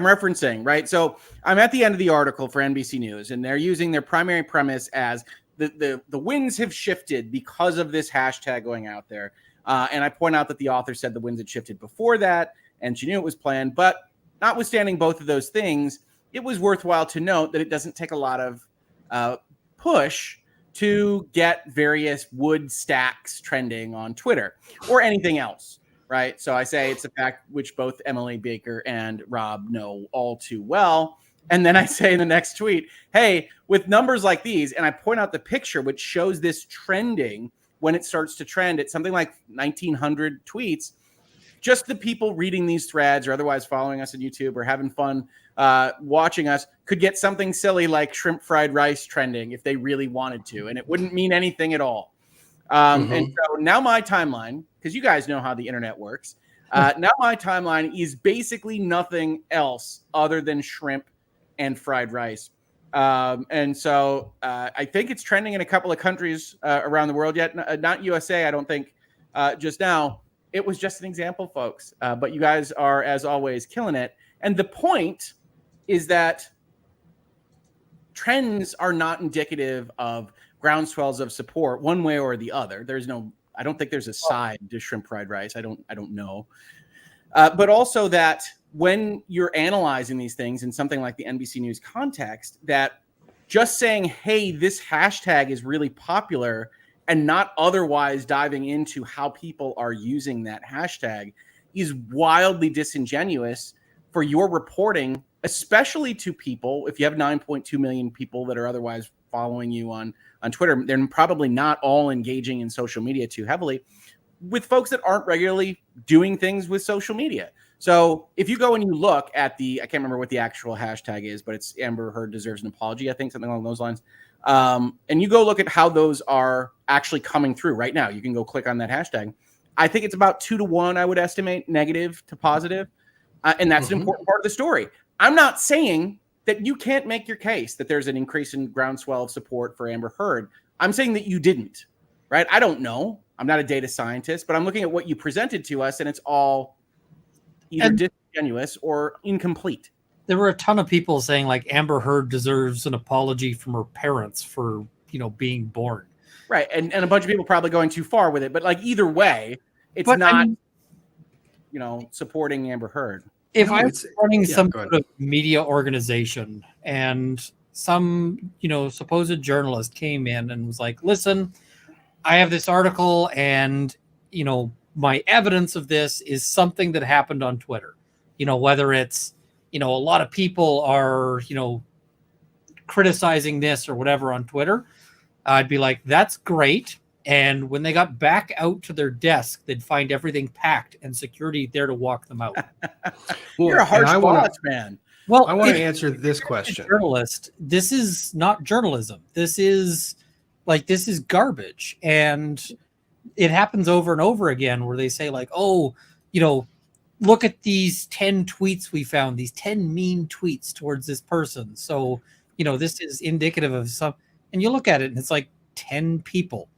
referencing, right? So I'm at the end of the article for NBC News, and they're using their primary premise as the winds have shifted because of this hashtag going out there. And I point out that the author said the winds had shifted before that, and she knew it was planned. But notwithstanding both of those things, it was worthwhile to note that it doesn't take a lot of push to get various wood stacks trending on Twitter or anything else, right? So I say it's a fact which both Emily Baker and Rob know all too well. And then I say in the next tweet, hey, with numbers like these, and I point out the picture which shows this trending when it starts to trend at something like 1,900 tweets, just the people reading these threads or otherwise following us on YouTube or having fun watching us could get something silly like shrimp fried rice trending if they really wanted to, and it wouldn't mean anything at all. And so now my timeline, because you guys know how the internet works, now my timeline is basically nothing else other than shrimp and fried rice. And so I think it's trending in a couple of countries around the world yet. Not USA, I don't think, just now. It was just an example, folks. But you guys are, as always, killing it. And the point is that trends are not indicative of groundswells of support one way or the other. I don't think there's a side to shrimp fried rice. I don't know. But also that when you're analyzing these things in something like the NBC News context, that just saying, hey, this hashtag is really popular and not otherwise diving into how people are using that hashtag is wildly disingenuous for your reporting, especially to people. If you have 9.2 million people that are otherwise following you on Twitter, they're probably not all engaging in social media too heavily with folks that aren't regularly doing things with social media. So if you go and you look at I can't remember what the actual hashtag is, but it's Amber Heard deserves an apology, I think, something along those lines. And you go look at how those are actually coming through right now. You can go click on that hashtag. I think it's about 2 to 1, I would estimate, negative to positive. And that's an important part of the story. I'm not saying that you can't make your case that there's an increase in groundswell of support for Amber Heard. I'm saying that you didn't, right? I don't know. I'm not a data scientist, but I'm looking at what you presented to us, and it's all either disingenuous or incomplete. There were a ton of people saying like Amber Heard deserves an apology from her parents for, being born. Right. And a bunch of people probably going too far with it. But like either way, it's not, supporting Amber Heard. If I was running some sort of media organization and some, supposed journalist came in and was like, listen, I have this article and, my evidence of this is something that happened on Twitter, whether it's, a lot of people are, criticizing this or whatever on Twitter, I'd be like, that's great. And when they got back out to their desk, they'd find everything packed and security there to walk them out. Well, you're a harsh boss, man. Well, I want to answer this question. Journalist, this is not journalism. This is garbage. And it happens over and over again where they say like, oh, look at these 10 tweets we found, these 10 mean tweets towards this person. So, this is indicative of some, and you look at it and it's like 10 people.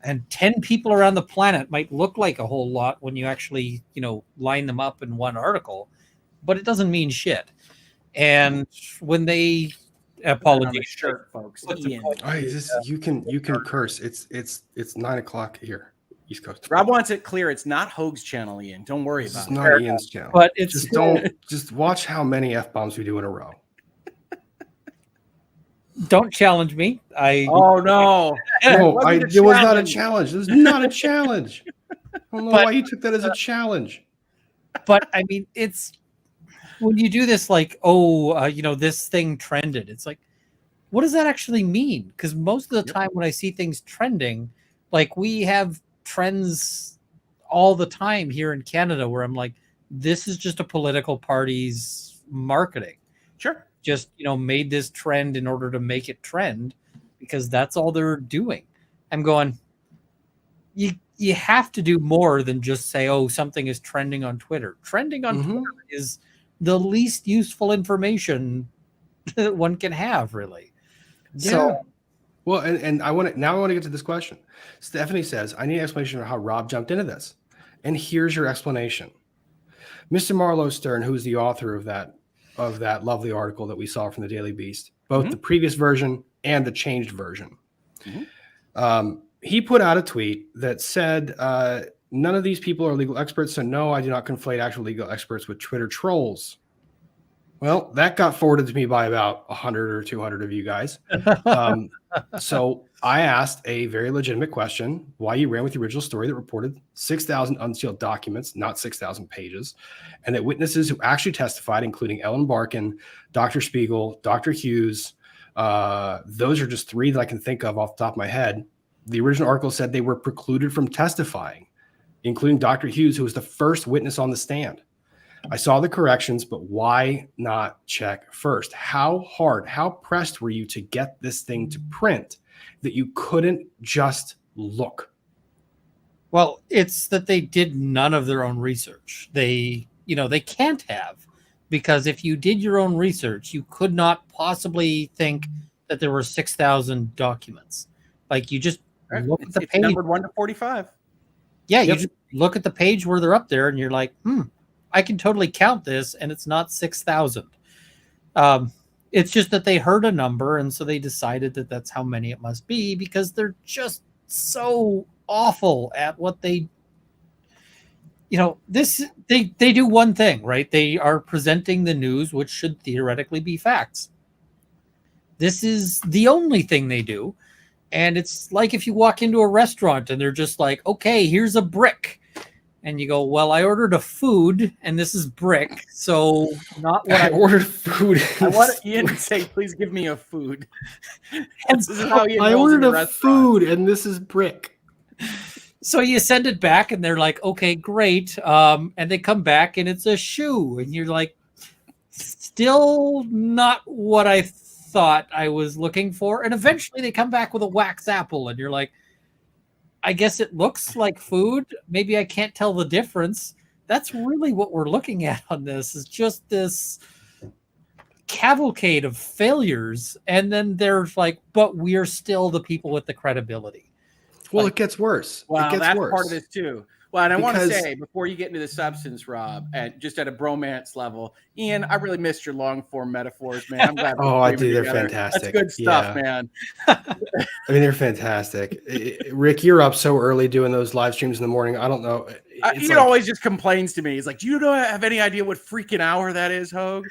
And 10 people around the planet might look like a whole lot when you actually, line them up in one article, but it doesn't mean shit. And when they apologize, shirt, folks. You can curse. It's 9:00 here, East Coast. Rob wants it clear. It's not Hoag's channel, Ian. Don't worry about it. It's not Ian's channel. But it's just watch how many F-bombs we do in a row. Don't challenge me. Oh no! It was not a challenge. This is not a challenge. I don't know why you took that as a challenge. But I mean, it's when you do this, like, this thing trended. It's like, what does that actually mean? Because most of the time when I see things trending, like we have trends all the time here in Canada, where I'm like, this is just a political party's marketing. Sure. Just made this trend in order to make it trend because that's all they're doing. I'm going, you have to do more than just say, oh, something is trending on Twitter. Trending on Twitter is the least useful information that one can have, really. Yeah. So, well, and I want to get to this question. Stephanie says, I need an explanation of how Rob jumped into this. And here's your explanation. Mr. Marlowe Stern, who's the author of that lovely article that we saw from the Daily Beast, both the previous version and the changed version. He put out a tweet that said, None of these people are legal experts, so no, I do not conflate actual legal experts with Twitter trolls. Well, that got forwarded to me by about 100 or 200 of you guys. So I asked a very legitimate question, why you ran with the original story that reported 6,000 unsealed documents, not 6,000 pages, and that witnesses who actually testified, including Ellen Barkin, Dr. Spiegel, Dr. Hughes, those are just 3 that I can think of off the top of my head. The original article said they were precluded from testifying, including Dr. Hughes, who was the first witness on the stand. I saw the corrections, but why not check first? How hard, how pressed were you to get this thing to print that you couldn't just look? Well, it's that they did none of their own research. They can't have, because if you did your own research, you could not possibly think that there were 6,000 documents. Like, you just look at the page. Numbered 1 to 45. Yeah, you just look at the page where they're up there, and you're like, I can totally count this, and it's not 6,000. It's just that they heard a number, and so they decided that that's how many it must be, because they're just so awful at what they, they do one thing, right? They are presenting the news, which should theoretically be facts. This is the only thing they do. And it's like if you walk into a restaurant and they're just like, okay, here's a brick. And you go, well, I ordered a food and this is brick. So not what I ordered food. I want Ian to say, please give me a food. This is how Ian I ordered a food and this is brick. So you send it back and they're like, okay, great. And they come back and it's a shoe. And you're like, still not what I thought I was looking for. And eventually they come back with a wax apple and you're like, I guess it looks like food. Maybe I can't tell the difference. That's really what we're looking at on this, is just this cavalcade of failures. And then there's like, but we're still the people with the credibility. Well, it gets worse. Wow, it gets that's worse. part of this too. Well, and I want to say, before you get into the substance, Rob, and just at a bromance level, Ian, I really missed your long form metaphors, man. I'm glad. I do. They're fantastic. That's good stuff, man. I mean, they're fantastic. Rick, you're up so early doing those live streams in the morning. I don't know. Ian always just complains to me. He's like, "Do you have any idea what freaking hour that is, Hogue?"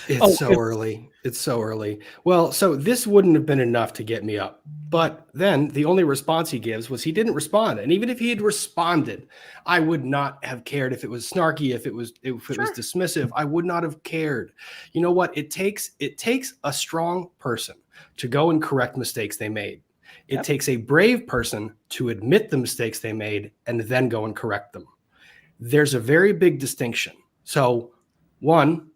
It's so early. It's so early. Well, so this wouldn't have been enough to get me up. But then the only response he gives was he didn't respond. And even if he had responded, I would not have cared if it was snarky, if it was dismissive. I would not have cared. You know what? It takes a strong person to go and correct mistakes they made. It takes a brave person to admit the mistakes they made and then go and correct them. There's a very big distinction. So, one,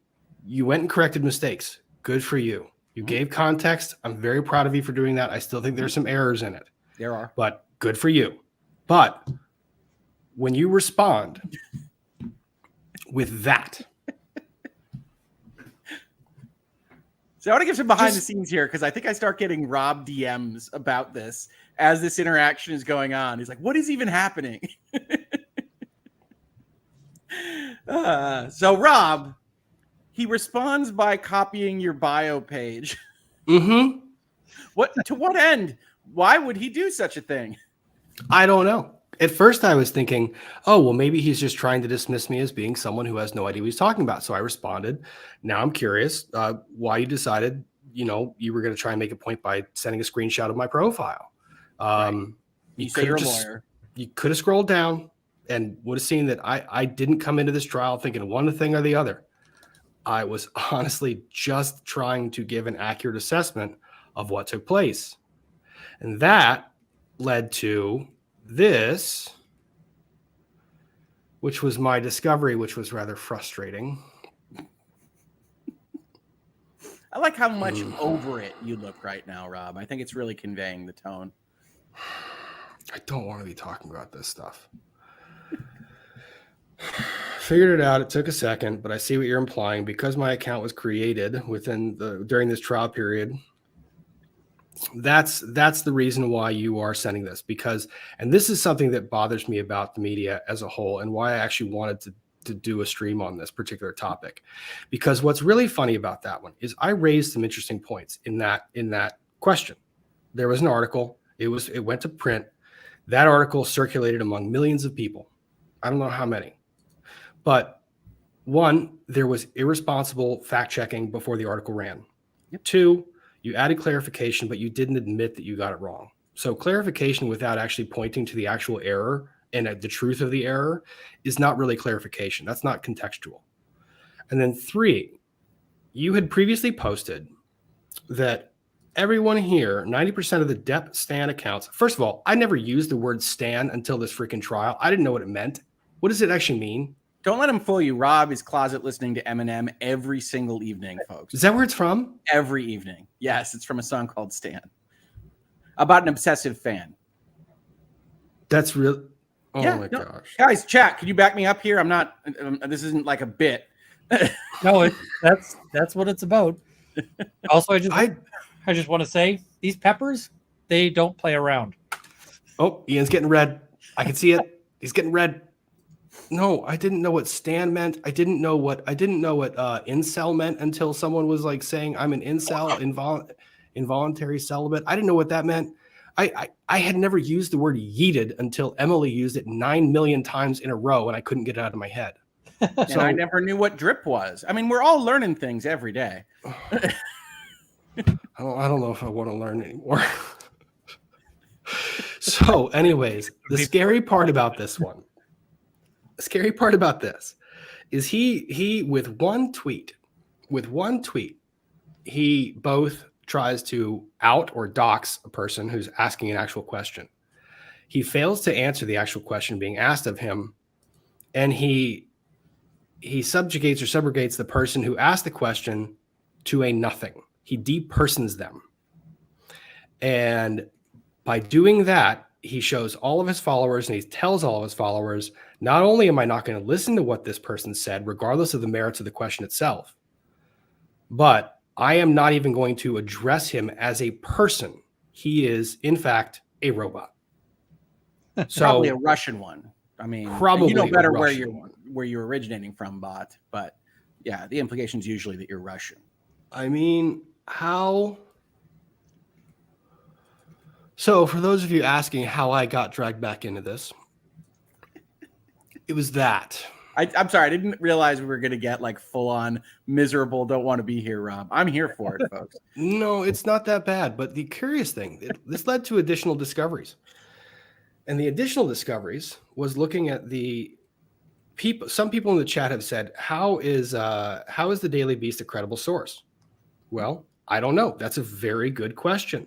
you went and corrected mistakes. Good for you. You gave context. I'm very proud of you for doing that. I still think there's some errors in it. There are. But good for you. But when you respond with that. So I want to give some behind the scenes here, because I think I start getting Rob DMs about this as this interaction is going on. He's like, what is even happening? So Rob, he responds by copying your bio page. Mm-hmm. To what end? Why would he do such a thing? I don't know. At first I was thinking, oh, well, maybe he's just trying to dismiss me as being someone who has no idea what he's talking about. So I responded. Now I'm curious why you decided, you were going to try and make a point by sending a screenshot of my profile. Right. You say you're a lawyer. You could have scrolled down and would have seen that I didn't come into this trial thinking one thing or the other. I was honestly just trying to give an accurate assessment of what took place. And that led to this, which was my discovery, which was rather frustrating. I like how much over it you look right now, Rob. I think it's really conveying the tone. I don't want to be talking about this stuff. Figured it out. It took a second, but I see what you're implying. Because my account was created during this trial period, that's the reason why you are sending this. And this is something that bothers me about the media as a whole, and why I actually wanted to do a stream on this particular topic. Because what's really funny about that one is I raised some interesting points in that question. There was an article. It went to print. That article circulated among millions of people. I don't know how many. But one, there was irresponsible fact checking before the article ran. Yep. Two, you added clarification, but you didn't admit that you got it wrong. So clarification without actually pointing to the actual error and the truth of the error is not really clarification. That's not contextual. And then three, you had previously posted that everyone here, 90% of the Depp Stan accounts. First of all, I never used the word Stan until this freaking trial. I didn't know what it meant. What does it actually mean? Don't let him fool you. Rob is closet listening to Eminem every single evening, folks. Is that where it's from? Every evening. Yes, it's from a song called Stan. About an obsessive fan. That's real. Oh Yeah, my no. gosh. Guys, chat, can you back me up here? I'm not, this isn't like a bit. No, that's what it's about. Also, I just want to say these peppers, they don't play around. Oh, Ian's getting red. I can see it. He's getting red. No, I didn't know what Stan meant. I didn't know what incel meant until someone was like saying I'm an incel, involuntary celibate. I didn't know what that meant. I had never used the word yeeted until Emily used it 9 million times in a row, and I couldn't get it out of my head. And I never knew what drip was. I mean, we're all learning things every day. I don't know if I want to learn anymore. So, anyways, the scary part about this is he with one tweet, he both tries to out or dox a person who's asking an actual question. He fails to answer the actual question being asked of him, and he subjugates or subrogates the person who asked the question to a nothing. He depersons them. And by doing that, he shows all of his followers and he tells all of his followers, not only am I not going to listen to what this person said, regardless of the merits of the question itself, but I am not even going to address him as a person. He is, in fact, a robot. So Probably a Russian one. I mean, probably you know better one. where you're originating from, Bot. But yeah, the implication is usually that you're Russian. I mean, how? So for those of you asking how I got dragged back into this, it was that. I'm sorry, I didn't realize we were going to get like full on miserable, don't want to be here, Rob. I'm here for it, folks. No, it's not that bad. But the curious thing, this led to additional discoveries. And the additional discoveries was looking at the people. Some people in the chat have said, how is the Daily Beast a credible source? Well, I don't know. That's a very good question.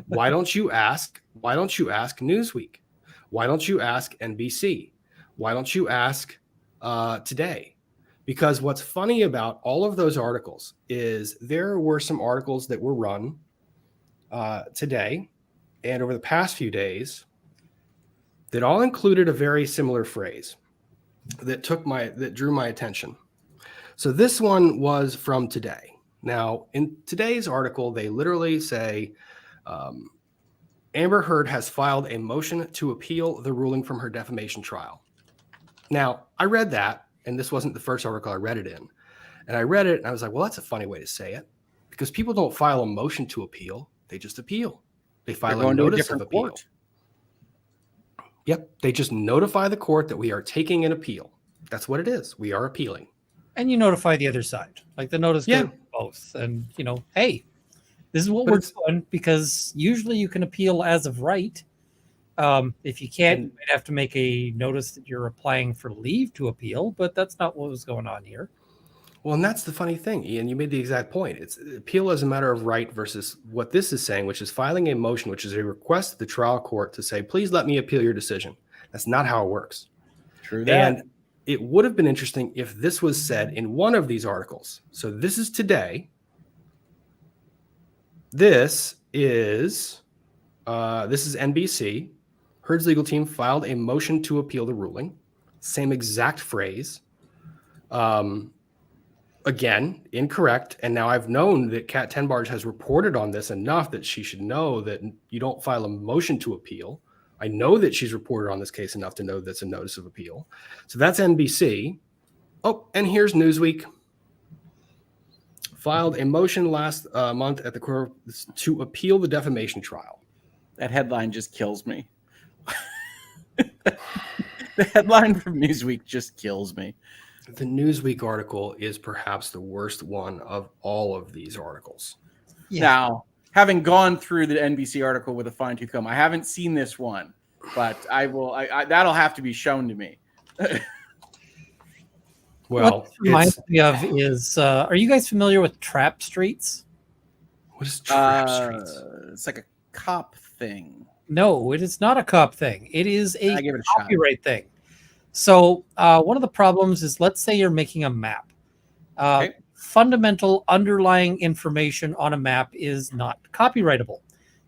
Why don't you ask Newsweek? Why don't you ask NBC? Why don't you ask Today? Because what's funny about all of those articles is there were some articles that were run today and over the past few days that all included a very similar phrase that drew my attention. So this one was from Today. Now, in today's article, they literally say Amber Heard has filed a motion to appeal the ruling from her defamation trial. Now, I read that, and this wasn't the first article I read it in. And I read it, and I was like, well, that's a funny way to say it, because people don't file a motion to appeal. They just appeal. They file a notice of appeal. Court. Yep. They just notify the court that we are taking an appeal. That's what it is. We are appealing. And you notify the other side. Like the notice goes both. And, hey, this is what we're doing, because usually you can appeal as of right. If you can't, you might have to make a notice that you're applying for leave to appeal, but that's not what was going on here. Well, and that's the funny thing, Ian. You made the exact point. It's appeal as a matter of right versus what this is saying, which is filing a motion, which is a request to the trial court to say, please let me appeal your decision. That's not how it works. True that. And it would have been interesting if this was said in one of these articles. So this is Today. This is NBC. Heard's legal team filed a motion to appeal the ruling. Same exact phrase. Again, incorrect. And now I've known that Kat Tenbarge has reported on this enough that she should know that you don't file a motion to appeal. I know that she's reported on this case enough to know that's a notice of appeal. So that's NBC. Oh, and here's Newsweek. Filed a motion last month at the court to appeal the defamation trial. That headline just kills me. The headline from Newsweek just kills me. The Newsweek article is perhaps the worst one of all of these articles. Yeah. Now, having gone through the NBC article with a fine-tooth comb, I haven't seen this one, but I will. That'll have to be shown to me. Well, what this reminds me of is, are you guys familiar with trap streets? what is trap streets? It's like a cop thing. No, it is not a cop thing. It is a I give it a shot. copyright thing. So one of the problems is, let's say you're making a map. Okay. Fundamental underlying information on a map is not copyrightable,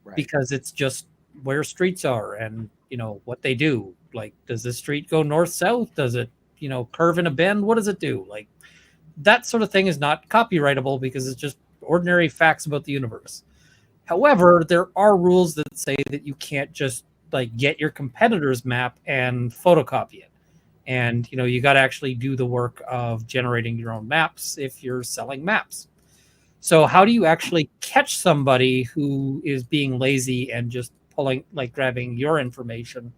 Right. because it's just where streets are and, you know, what they do. Like, does this street go north south? Does it, you know, curve in a bend? What does it do? Like, that sort of thing is not copyrightable because it's just ordinary facts about the universe. However, there are rules that say that you can't just like get your competitor's map and photocopy it. And, you know, you got to actually do the work of generating your own maps if you're selling maps. So how do you actually catch somebody who is being lazy and just grabbing your information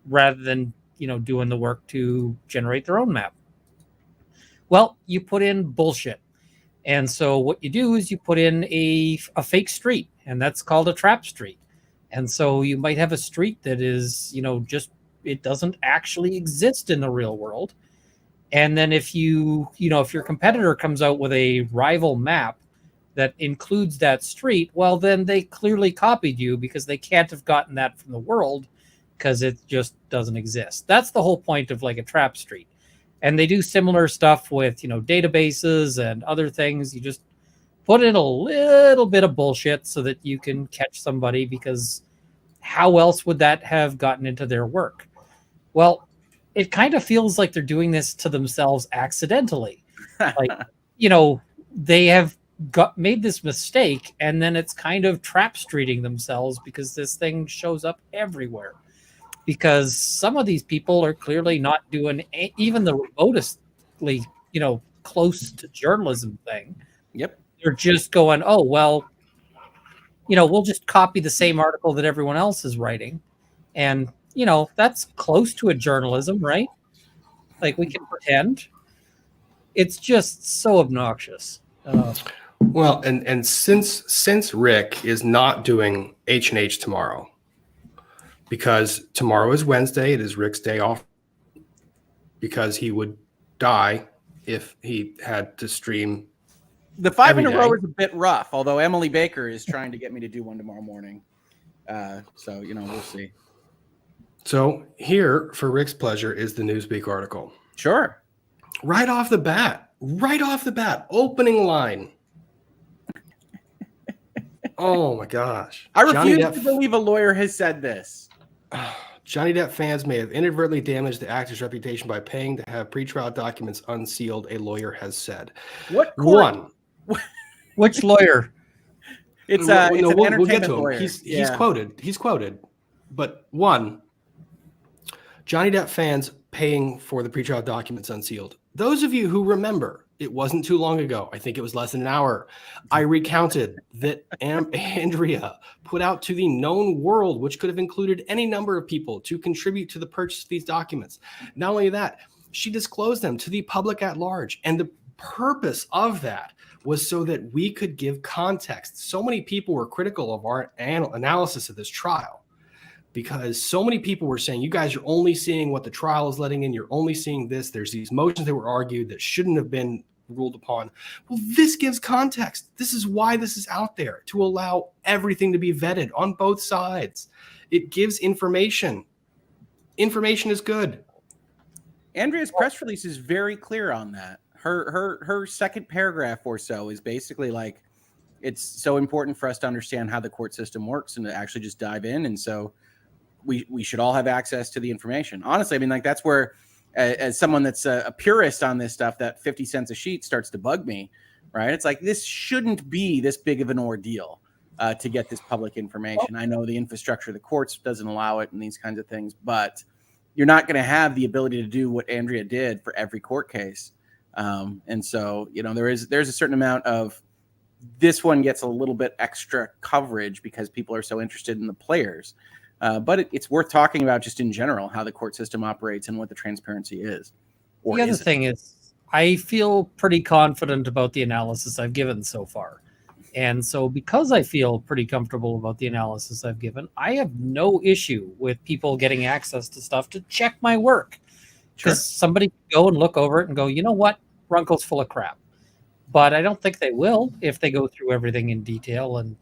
rather than, you know, doing the work to generate their own map? Well, you put in bullshit. And so what you do is you put in a fake street, and that's called a trap street. And so you might have a street that is, you know, just, it doesn't actually exist in the real world. And then if your competitor comes out with a rival map that includes that street, well, then they clearly copied you because they can't have gotten that from the world because it just doesn't exist. That's the whole point of like a trap street. And they do similar stuff with, you know, databases and other things. You just put in a little bit of bullshit so that you can catch somebody, because how else would that have gotten into their work? Well, it kind of feels like they're doing this to themselves accidentally. Like, you know, they have made this mistake, and then it's kind of trap streeting themselves because this thing shows up everywhere. Because some of these people are clearly not doing even the remotestly, you know, close to journalism thing. Yep. They're just going, oh, well, you know, we'll just copy the same article that everyone else is writing. And, you know, that's close to a journalism, right? Like, we can pretend. It's just so obnoxious. Well, and since Rick is not doing H&H tomorrow, because tomorrow is Wednesday, it is Rick's day off, because he would die if he had to stream. The 5 in a every row day. is a bit rough, although Emily Baker is trying to get me to do one tomorrow morning. So, you know, we'll see. So here, for Rick's pleasure, is the Newsweek article. Sure. Right off the bat, opening line. Oh my gosh. I refuse to believe a lawyer has said this. Johnny Depp fans may have inadvertently damaged the actor's reputation by paying to have pretrial documents unsealed, a lawyer has said. What court? Which lawyer? It's an entertainment get to him. lawyer. He's quoted. But one, Johnny Depp fans paying for the pretrial documents unsealed. Those of you who remember, it wasn't too long ago, I think it was less than an hour, I recounted that Andrea put out to the known world, which could have included any number of people, to contribute to the purchase of these documents. Not only that, she disclosed them to the public at large. And the purpose of that was so that we could give context. So many people were critical of our analysis of this trial, because so many people were saying, you guys are only seeing what the trial is letting in. You're only seeing this. There's these motions that were argued that shouldn't have been ruled upon. Well, this gives context. This is why this is out there, to allow everything to be vetted on both sides. It gives information. Information is good. Andrea's press release is very clear on that. Her second paragraph or so is basically like, it's so important for us to understand how the court system works and to actually just dive in. And so we should all have access to the information. Honestly, I mean, like, that's where, as someone that's a purist on this stuff, that 50 cents a sheet starts to bug me, right? It's like, this shouldn't be this big of an ordeal to get this public information. I know the infrastructure of the courts doesn't allow it and these kinds of things, but you're not going to have the ability to do what Andrea did for every court case. And so, you know, there's a certain amount of, this one gets a little bit extra coverage because people are so interested in the players. But it's worth talking about just in general how the court system operates and what the transparency is. The other thing is, I feel pretty confident about the analysis I've given so far. And so because I feel pretty comfortable about the analysis I've given, I have no issue with people getting access to stuff to check my work. Because somebody can go and look over it and go, you know what? Runkle's full of crap. But I don't think they will if they go through everything in detail. And,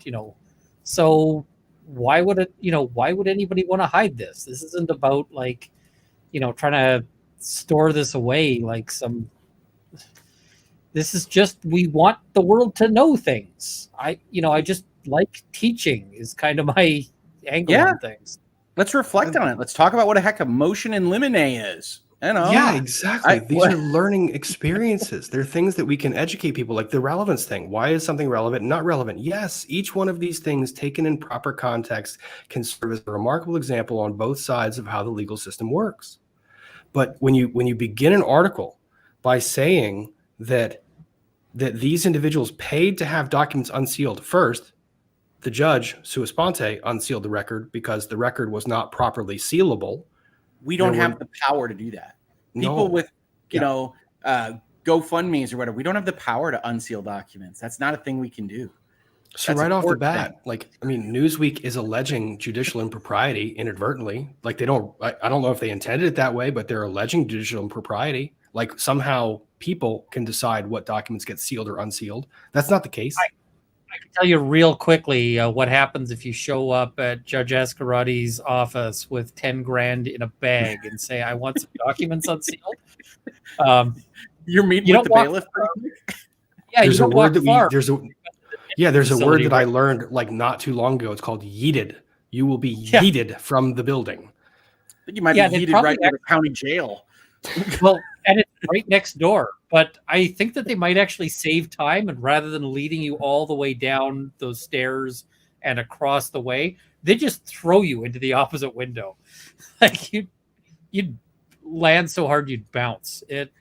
so why would anybody want to hide this? This isn't about trying to store this away like some. This is just, we want the world to know things. I just like teaching is kind of my angle on things. Let's reflect on it. Let's talk about what a heck of motion and limine is. Yeah, exactly. These are learning experiences. They're things that we can educate people, like the relevance thing. Why is something relevant and not relevant? Yes, each one of these things taken in proper context can serve as a remarkable example on both sides of how the legal system works. But when you begin an article by saying that these individuals paid to have documents unsealed, first, the judge, sua sponte, unsealed the record because the record was not properly sealable. We don't have the power to do that. People with, GoFundMe's or whatever, we don't have the power to unseal documents. That's not a thing we can do. So right off the bat, Newsweek is alleging judicial impropriety inadvertently. I don't know if they intended it that way, but they're alleging judicial impropriety. Like somehow people can decide what documents get sealed or unsealed. That's not the case. I can tell you real quickly what happens if you show up at Judge Ascarati's office with 10 grand in a bag and say, I want some documents unsealed. You're meeting with the bailiff? Yeah, there's a word that I learned not too long ago. It's called yeeted. You will be yeeted from the building. I think you might be yeeted right to the county jail. Well, and it's right next door. But I think that they might actually save time, and rather than leading you all the way down those stairs and across the way, they just throw you into the opposite window. You'd land so hard you'd bounce. It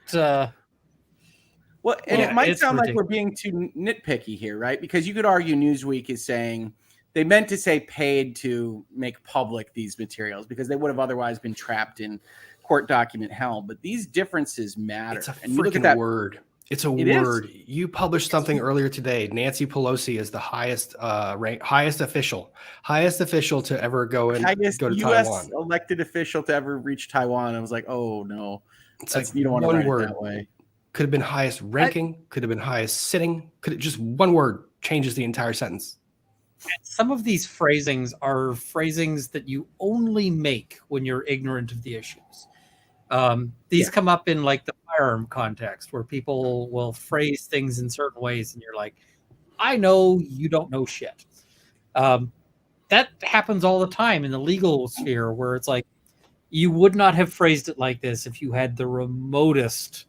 might sound like we're being too nitpicky here, right? Because you could argue Newsweek is saying they meant to say paid to make public these materials because they would have otherwise been trapped in court document hell. But these differences matter. It's a freaking word. It's a word. You published something earlier today. Nancy Pelosi is the highest official to ever go to US Taiwan. Elected official to ever reach Taiwan. I was like, oh no, it's you don't want to write it that way. Could have been highest ranking. Could have been highest sitting. Could have just one word changes the entire sentence. Some of these phrasings are phrasings that you only make when you're ignorant of the issues. These come up in the firearm context where people will phrase things in certain ways and you're like, I know you don't know shit. That happens all the time in the legal sphere where it's like, you would not have phrased it like this if you had the remotest,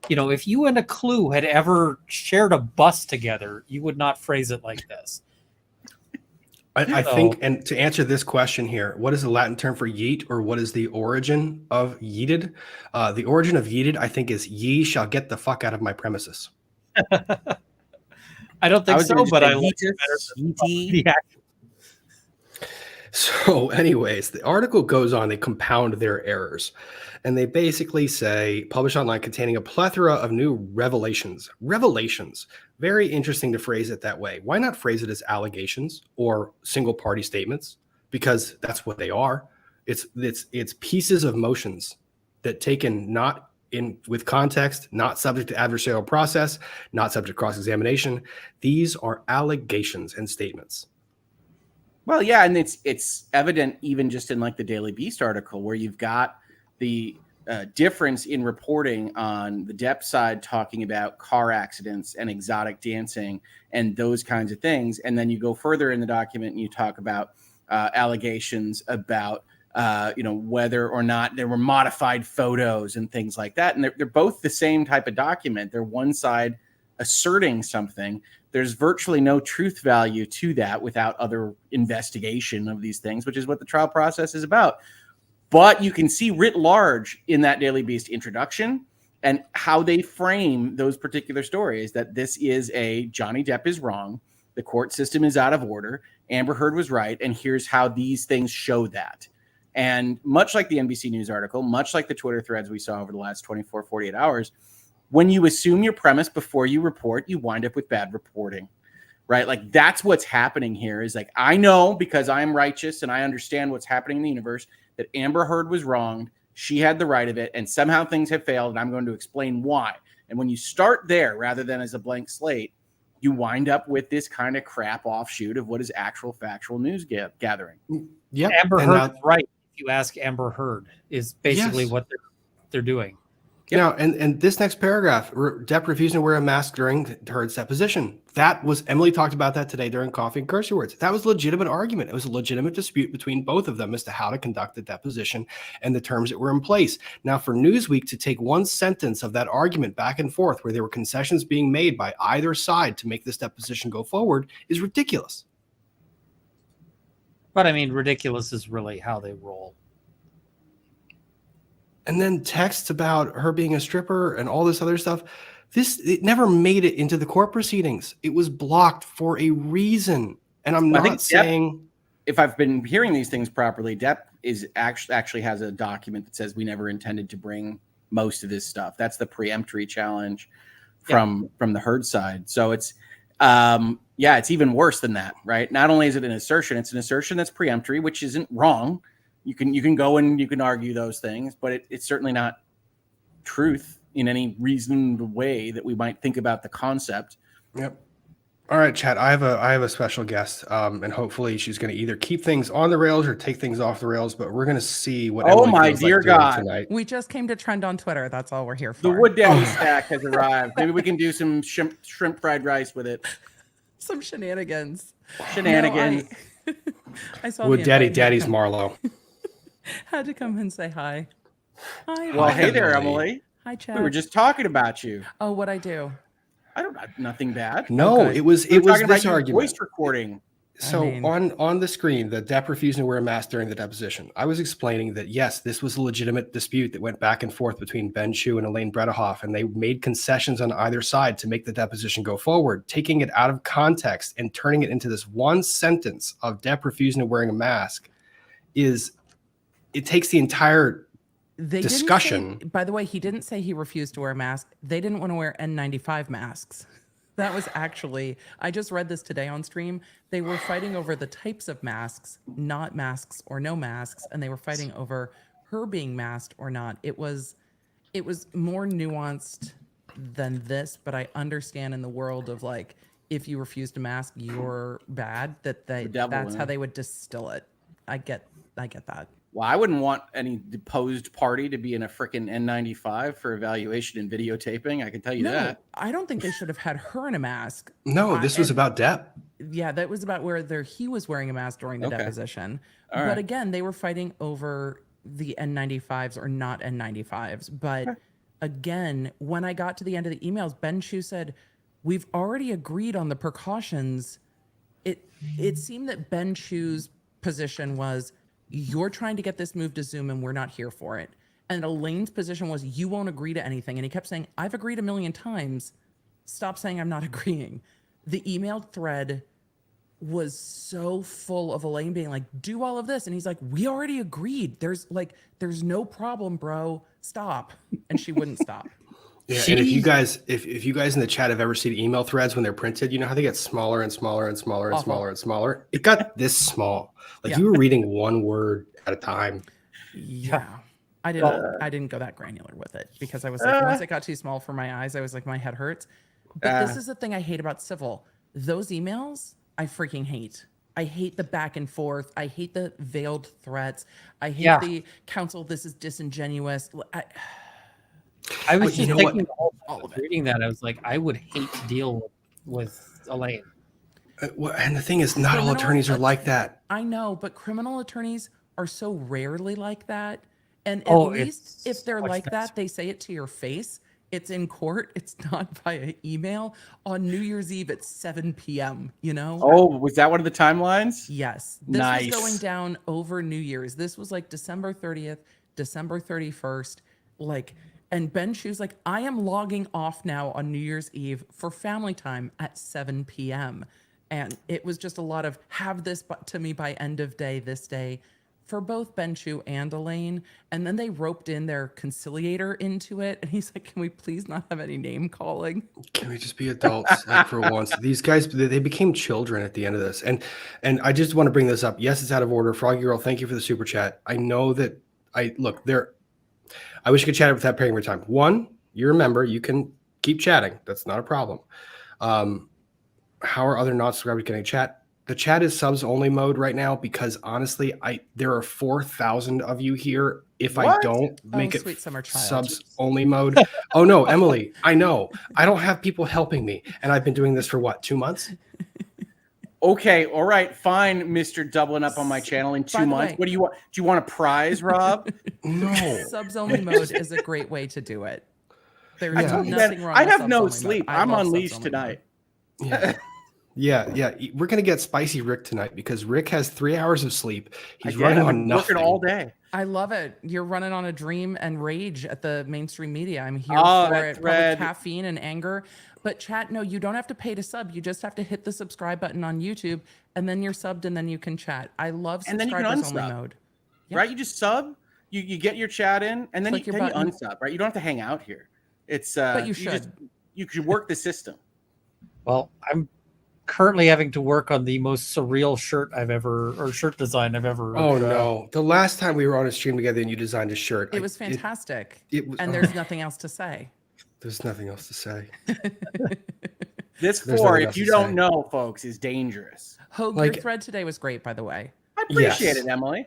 if you and a clue had ever shared a bus together, you would not phrase it like this. I think, and to answer this question here, what is the Latin term for yeet, or what is the origin of yeeted? The origin of yeeted, I think, is ye shall get the fuck out of my premises. I don't think so, but I like it better. So anyways, the article goes on, they compound their errors. And they basically say, published online containing a plethora of new revelations. Revelations. Very interesting to phrase it that way. Why not phrase it as allegations or single party statements? Because that's what they are. It's pieces of motions that taken not in with context, not subject to adversarial process, not subject to cross-examination. These are allegations and statements. Well, yeah, and it's evident even just in the Daily Beast article where you've got the difference in reporting on the Depp side talking about car accidents and exotic dancing and those kinds of things. And then you go further in the document and you talk about allegations about, whether or not there were modified photos and things like that. And they're both the same type of document. They're one side asserting something. There's virtually no truth value to that without other investigation of these things, which is what the trial process is about. But you can see writ large in that Daily Beast introduction and how they frame those particular stories that this is a Johnny Depp is wrong. The court system is out of order. Amber Heard was right. And here's how these things show that. And much like the NBC News article, much like the Twitter threads we saw over the last 24, 48 hours, when you assume your premise before you report, you wind up with bad reporting, right? Like that's what's happening here is like, I know because I am righteous and I understand what's happening in the universe that Amber Heard was wronged. She had the right of it. And somehow things have failed. And I'm going to explain why. And when you start there, rather than as a blank slate, you wind up with this kind of crap offshoot of what is actual factual news gathering. Yep. Amber Heard is right. If you ask Amber Heard, is basically Yes. what they're doing. Yep. Now, and this next paragraph, Depp refusing to wear a mask during Heard's deposition. That was, Emily talked about that today during Coffee and Curse Words. That was a legitimate argument. It was a legitimate dispute between both of them as to how to conduct the deposition and the terms that were in place. Now, for Newsweek to take one sentence of that argument back and forth where there were concessions being made by either side to make this deposition go forward is ridiculous. But I mean, ridiculous is really how they roll. And then texts about her being a stripper and all this other stuff. It never made it into the court proceedings. It was blocked for a reason. And I'm not saying, if I've been hearing these things properly, Depp is actually has a document that says we never intended to bring most of this stuff. That's the preemptory challenge from the Heard side. So it's it's even worse than that, right? Not only is it an assertion, it's an assertion that's preemptory, which isn't wrong. You can go and you can argue those things, but it's certainly not truth in any reasoned way that we might think about the concept. Yep. All right, Chad, I have a special guest, and hopefully she's going to either keep things on the rails or take things off the rails, but we're going to see what Emily my feels dear like doing God tonight. We just came to trend on Twitter. That's all we're here for. The Wood Daddy stack has arrived. Maybe we can do some shrimp fried rice with it. Some shenanigans. Shenanigans. No, I saw Wood Daddy's Daddy's Marlowe. Had to come and say hi. Hi. Well, hi. hey there, Emily. Hi, Chad. We were just talking about you. Oh, what I do? I don't know, nothing bad. No, it was talking this about your argument. voice recording. So on the screen, the Depp refusing to wear a mask during the deposition. I was explaining that, yes, this was a legitimate dispute that went back and forth between Ben Chu and Elaine Bredehoff, and they made concessions on either side to make the deposition go forward. Taking it out of context and turning it into this one sentence of Depp refusing to wearing a mask it takes the entire discussion. By the way, he didn't say he refused to wear a mask. They didn't want to wear N95 masks. That was actually, I just read this today on stream. They were fighting over the types of masks, not masks or no masks. And they were fighting over her being masked or not. It was more nuanced than this, but I understand in the world of like, if you refuse to mask, you're bad, that's how they would distill it. I get that. Well, I wouldn't want any deposed party to be in a frickin' N95 for evaluation and videotaping. I can tell you that. I don't think they should have had her in a mask. No, this was about Depp. Yeah, that was about whether he was wearing a mask during the deposition. But again, they were fighting over the N95s or not N95s. But again, when I got to the end of the emails, Ben Chu said, "We've already agreed on the precautions." It seemed that Ben Chu's position was, you're trying to get this move to Zoom and we're not here for it. And Elaine's position was, you won't agree to anything. And he kept saying, I've agreed a million times. Stop saying I'm not agreeing. The email thread was so full of Elaine being like, do all of this. And he's like, we already agreed. There's no problem, bro. Stop. And she wouldn't stop. Yeah, and if you guys in the chat have ever seen email threads when they're printed, you know how they get smaller and smaller and smaller and smaller and smaller? It got this small. Like you were reading one word at a time. Yeah. I didn't go that granular with it because I was like, once it got too small for my eyes, I was like, my head hurts. But this is the thing I hate about civil. Those emails, I freaking hate. I hate the back and forth. I hate the veiled threats. I hate the counsel, this is disingenuous. I was just thinking all of reading that. I was like, I would hate to deal with Elaine. And the thing is, not all attorneys are like that. I know, but criminal attorneys are so rarely like that. And at least if they're like that, they say it to your face. It's in court. It's not via email on New Year's Eve at 7 p.m., you know? Oh, was that one of the timelines? Yes. This was going down over New Year's. This was like December 30th, December 31st. And Ben Chu's like, I am logging off now on New Year's Eve for family time at 7 p.m. And it was just a lot of have this to me by end of day this day for both Ben Chu and Elaine. And then they roped in their conciliator into it. And he's like, can we please not have any name calling? Can we just be adults like, for once? These guys, they became children at the end of this. And I just want to bring this up. Yes, it's out of order. Froggy Girl, thank you for the super chat. I know that I wish I could chat without paying for time. One, you remember, you can keep chatting. That's not a problem. How are other non-subscribers getting chat? The chat is subs only mode right now because honestly, there are 4,000 of you here. If I don't make it subs only mode. Oh no, Emily, I know. I don't have people helping me. And I've been doing this for what, 2 months? Okay, all right, fine, Mr. Doubling up on my channel in 2 months. What do you want? Do you want a prize, Rob? No. Subs only mode is a great way to do it. There's nothing wrong. I have no sleep. I'm unleashed tonight. Yeah. We're gonna get spicy Rick tonight because Rick has 3 hours of sleep. He's running on nothing. Working all day. I love it. You're running on a dream and rage at the mainstream media. I'm here for it. Probably caffeine and anger. But chat, no, you don't have to pay to sub. You just have to hit the subscribe button on YouTube, and then you're subbed, and then you can chat. I love subscribers only mode. Yeah. Right? You just sub. You get your chat in, and then you unsub. Right? You don't have to hang out here. It's but you should. You could work the system. Well, I'm currently having to work on the most surreal shirt design I've ever. Oh no! The last time we were on a stream together and you designed a shirt, it was fantastic. It was, and there's nothing else to say. There's nothing else to say. This if you don't know, folks, is dangerous. Hogue, your thread today was great, by the way. I appreciate it, Emily.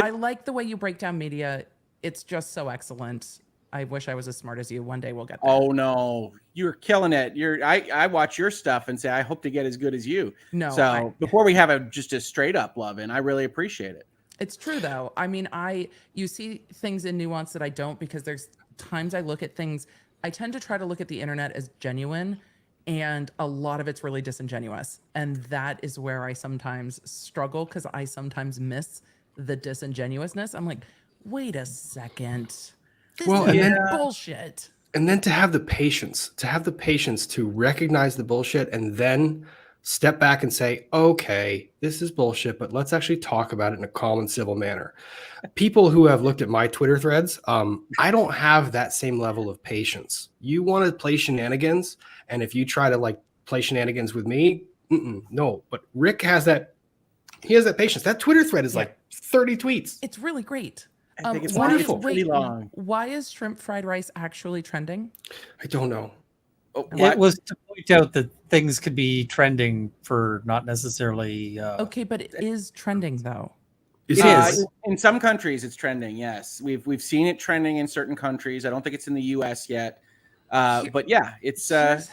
I like the way you break down media. It's just so excellent. I wish I was as smart as you. One day we'll get there. Oh no, you're killing it. I watch your stuff and say I hope to get as good as you. No. So before we have just a straight up love in, I really appreciate it. It's true though. I mean, you see things in Nuance that I don't, because there's times I look at things. I tend to try to look at the internet as genuine, and a lot of it's really disingenuous. And that is where I sometimes struggle, because I sometimes miss the disingenuousness. I'm like, wait a second. This is bullshit. And then to have the patience to recognize the bullshit and then step back and say, okay, this is bullshit, but let's actually talk about it in a calm and civil manner. People who have looked at my Twitter threads, I don't have that same level of patience. You want to play shenanigans, and if you try to play shenanigans with me, no. But Rick has that. He has that patience. That Twitter thread is like 30 tweets. It's really great. I think it's wonderful. Long. Why is shrimp fried rice actually trending? I don't know. It was to point out that things could be trending for not necessarily. Okay, but it is trending though. It is. In some countries, it's trending. Yes, we've seen it trending in certain countries. I don't think it's in the U.S. yet, but yeah, it's. The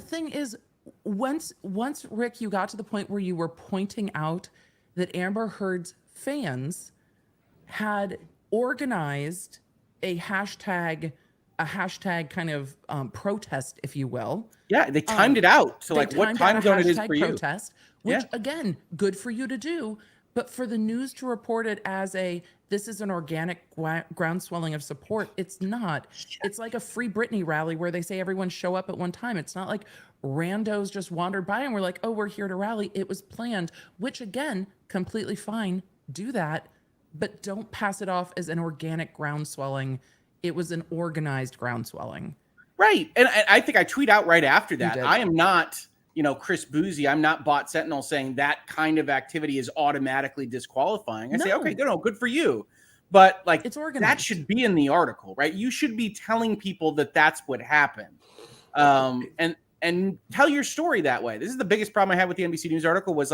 thing is, once Rick, you got to the point where you were pointing out that Amber Heard's fans had organized a hashtag kind of protest, if you will. Yeah, they timed it out. So what time zone it is for you. Protest, which again, good for you to do. But for the news to report it as this is an organic groundswelling of support, it's not. It's like a Free Britney rally where they say everyone show up at one time. It's not like randos just wandered by and we're like, oh, we're here to rally. It was planned, which again, completely fine. Do that. But don't pass it off as an organic groundswelling. It was an organized groundswelling. Right. And I think I tweet out right after that. I am not, Chris Boozy. I'm not Bot Sentinel saying that kind of activity is automatically disqualifying. I say, okay, good for you. But it's organized. That should be in the article, right? You should be telling people that that's what happened. And tell your story that way. This is the biggest problem I had with the NBC News article was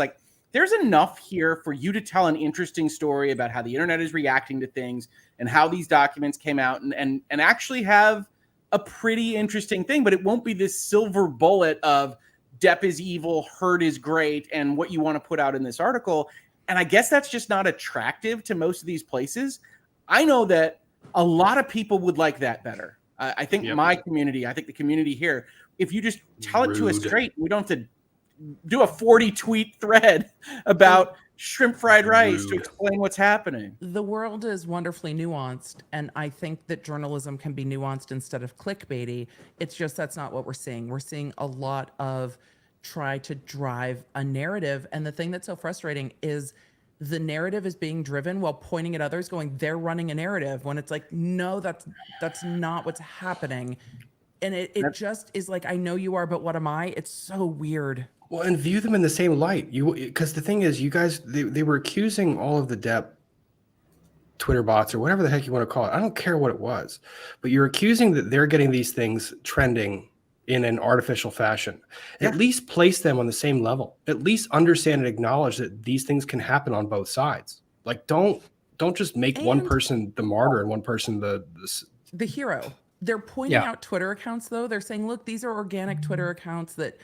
there's enough here for you to tell an interesting story about how the internet is reacting to things and how these documents came out and actually have a pretty interesting thing, but it won't be this silver bullet of Depp is evil, Heard is great, and what you want to put out in this article. And I guess that's just not attractive to most of these places. I know that a lot of people would like that better. I think my community, I think the community here, if you just tell it to us straight, we don't have to do a 40 tweet thread about shrimp fried rice to explain what's happening. The world is wonderfully nuanced, and I think that journalism can be nuanced instead of clickbaity. It's just that's not what we're seeing. We're seeing a lot of try to drive a narrative. And the thing that's so frustrating is the narrative is being driven while pointing at others going, they're running a narrative, when it's like, no, that's not what's happening. And it just is like, I know you are, but what am I? It's so weird. Well, and view them in the same light. Because the thing is, you guys, they were accusing all of the Depp Twitter bots or whatever the heck you want to call it. I don't care what it was, but you're accusing that they're getting these things trending in an artificial fashion. Yeah. At least place them on the same level. At least understand and acknowledge that these things can happen on both sides. Like, don't just make one person the martyr and one person the hero. They're pointing out Twitter accounts, though. They're saying, look, these are organic Twitter accounts that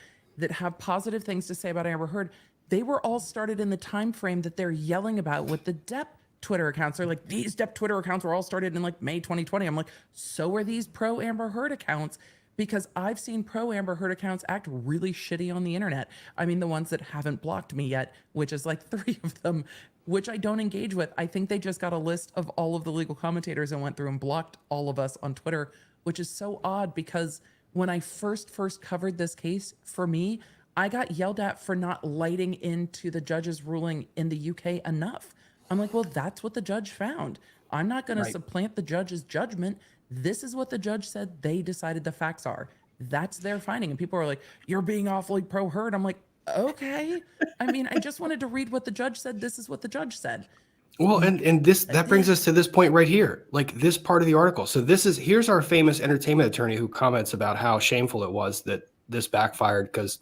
have positive things to say about Amber Heard. They were all started in the time frame that they're yelling about with the Depp Twitter accounts. They're like, these Depp Twitter accounts were all started in like May 2020. I'm like, so are these pro Amber Heard accounts, because I've seen pro Amber Heard accounts act really shitty on the internet. I mean, the ones that haven't blocked me yet, which is like 3 of them, which I don't engage with. I think they just got a list of all of the legal commentators and went through and blocked all of us on Twitter, which is so odd, because when I first covered this case, for me, I got yelled at for not lighting into the judge's ruling in the UK enough. I'm like, well, that's what the judge found. I'm not going to supplant the judge's judgment. This is what the judge said they decided the facts are. That's their finding. And people are like, you're being awfully pro-Heard. I'm like, okay. I mean, I just wanted to read what the judge said. This is what the judge said. Well, and that brings us to this point right here, like this part of the article. So here's our famous entertainment attorney who comments about how shameful it was that this backfired because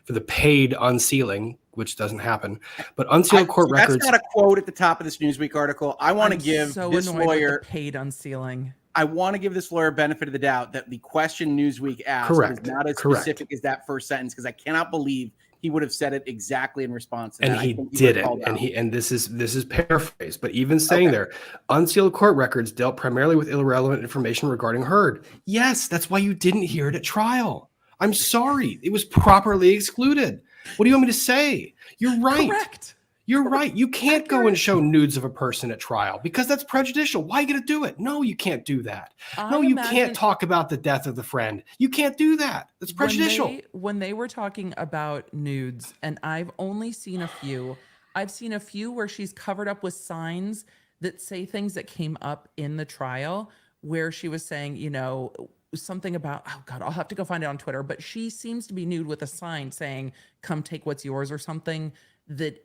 for the paid unsealing, which doesn't happen, but unsealed court records. That's not a quote at the top of this Newsweek article. I want to give this lawyer paid unsealing. I want to give this lawyer benefit of the doubt that the question Newsweek asked is not as specific as that first sentence, because I cannot believe he would have said it exactly in response to that. And he didn't. And this is paraphrased, but even saying there, unsealed court records dealt primarily with irrelevant information regarding Heard. Yes, that's why you didn't hear it at trial. I'm sorry. It was properly excluded. What do you want me to say? You're right. Correct. You're right. You can't go and show nudes of a person at trial because that's prejudicial. Why are you going to do it? No, you can't do that. No, you can't talk about the death of the friend. You can't do that. That's prejudicial. When they were talking about nudes, and I've only seen a few. I've seen a few where she's covered up with signs that say things that came up in the trial, where she was saying, you know, something about, oh God, I'll have to go find it on Twitter, but she seems to be nude with a sign saying, come take what's yours, or something that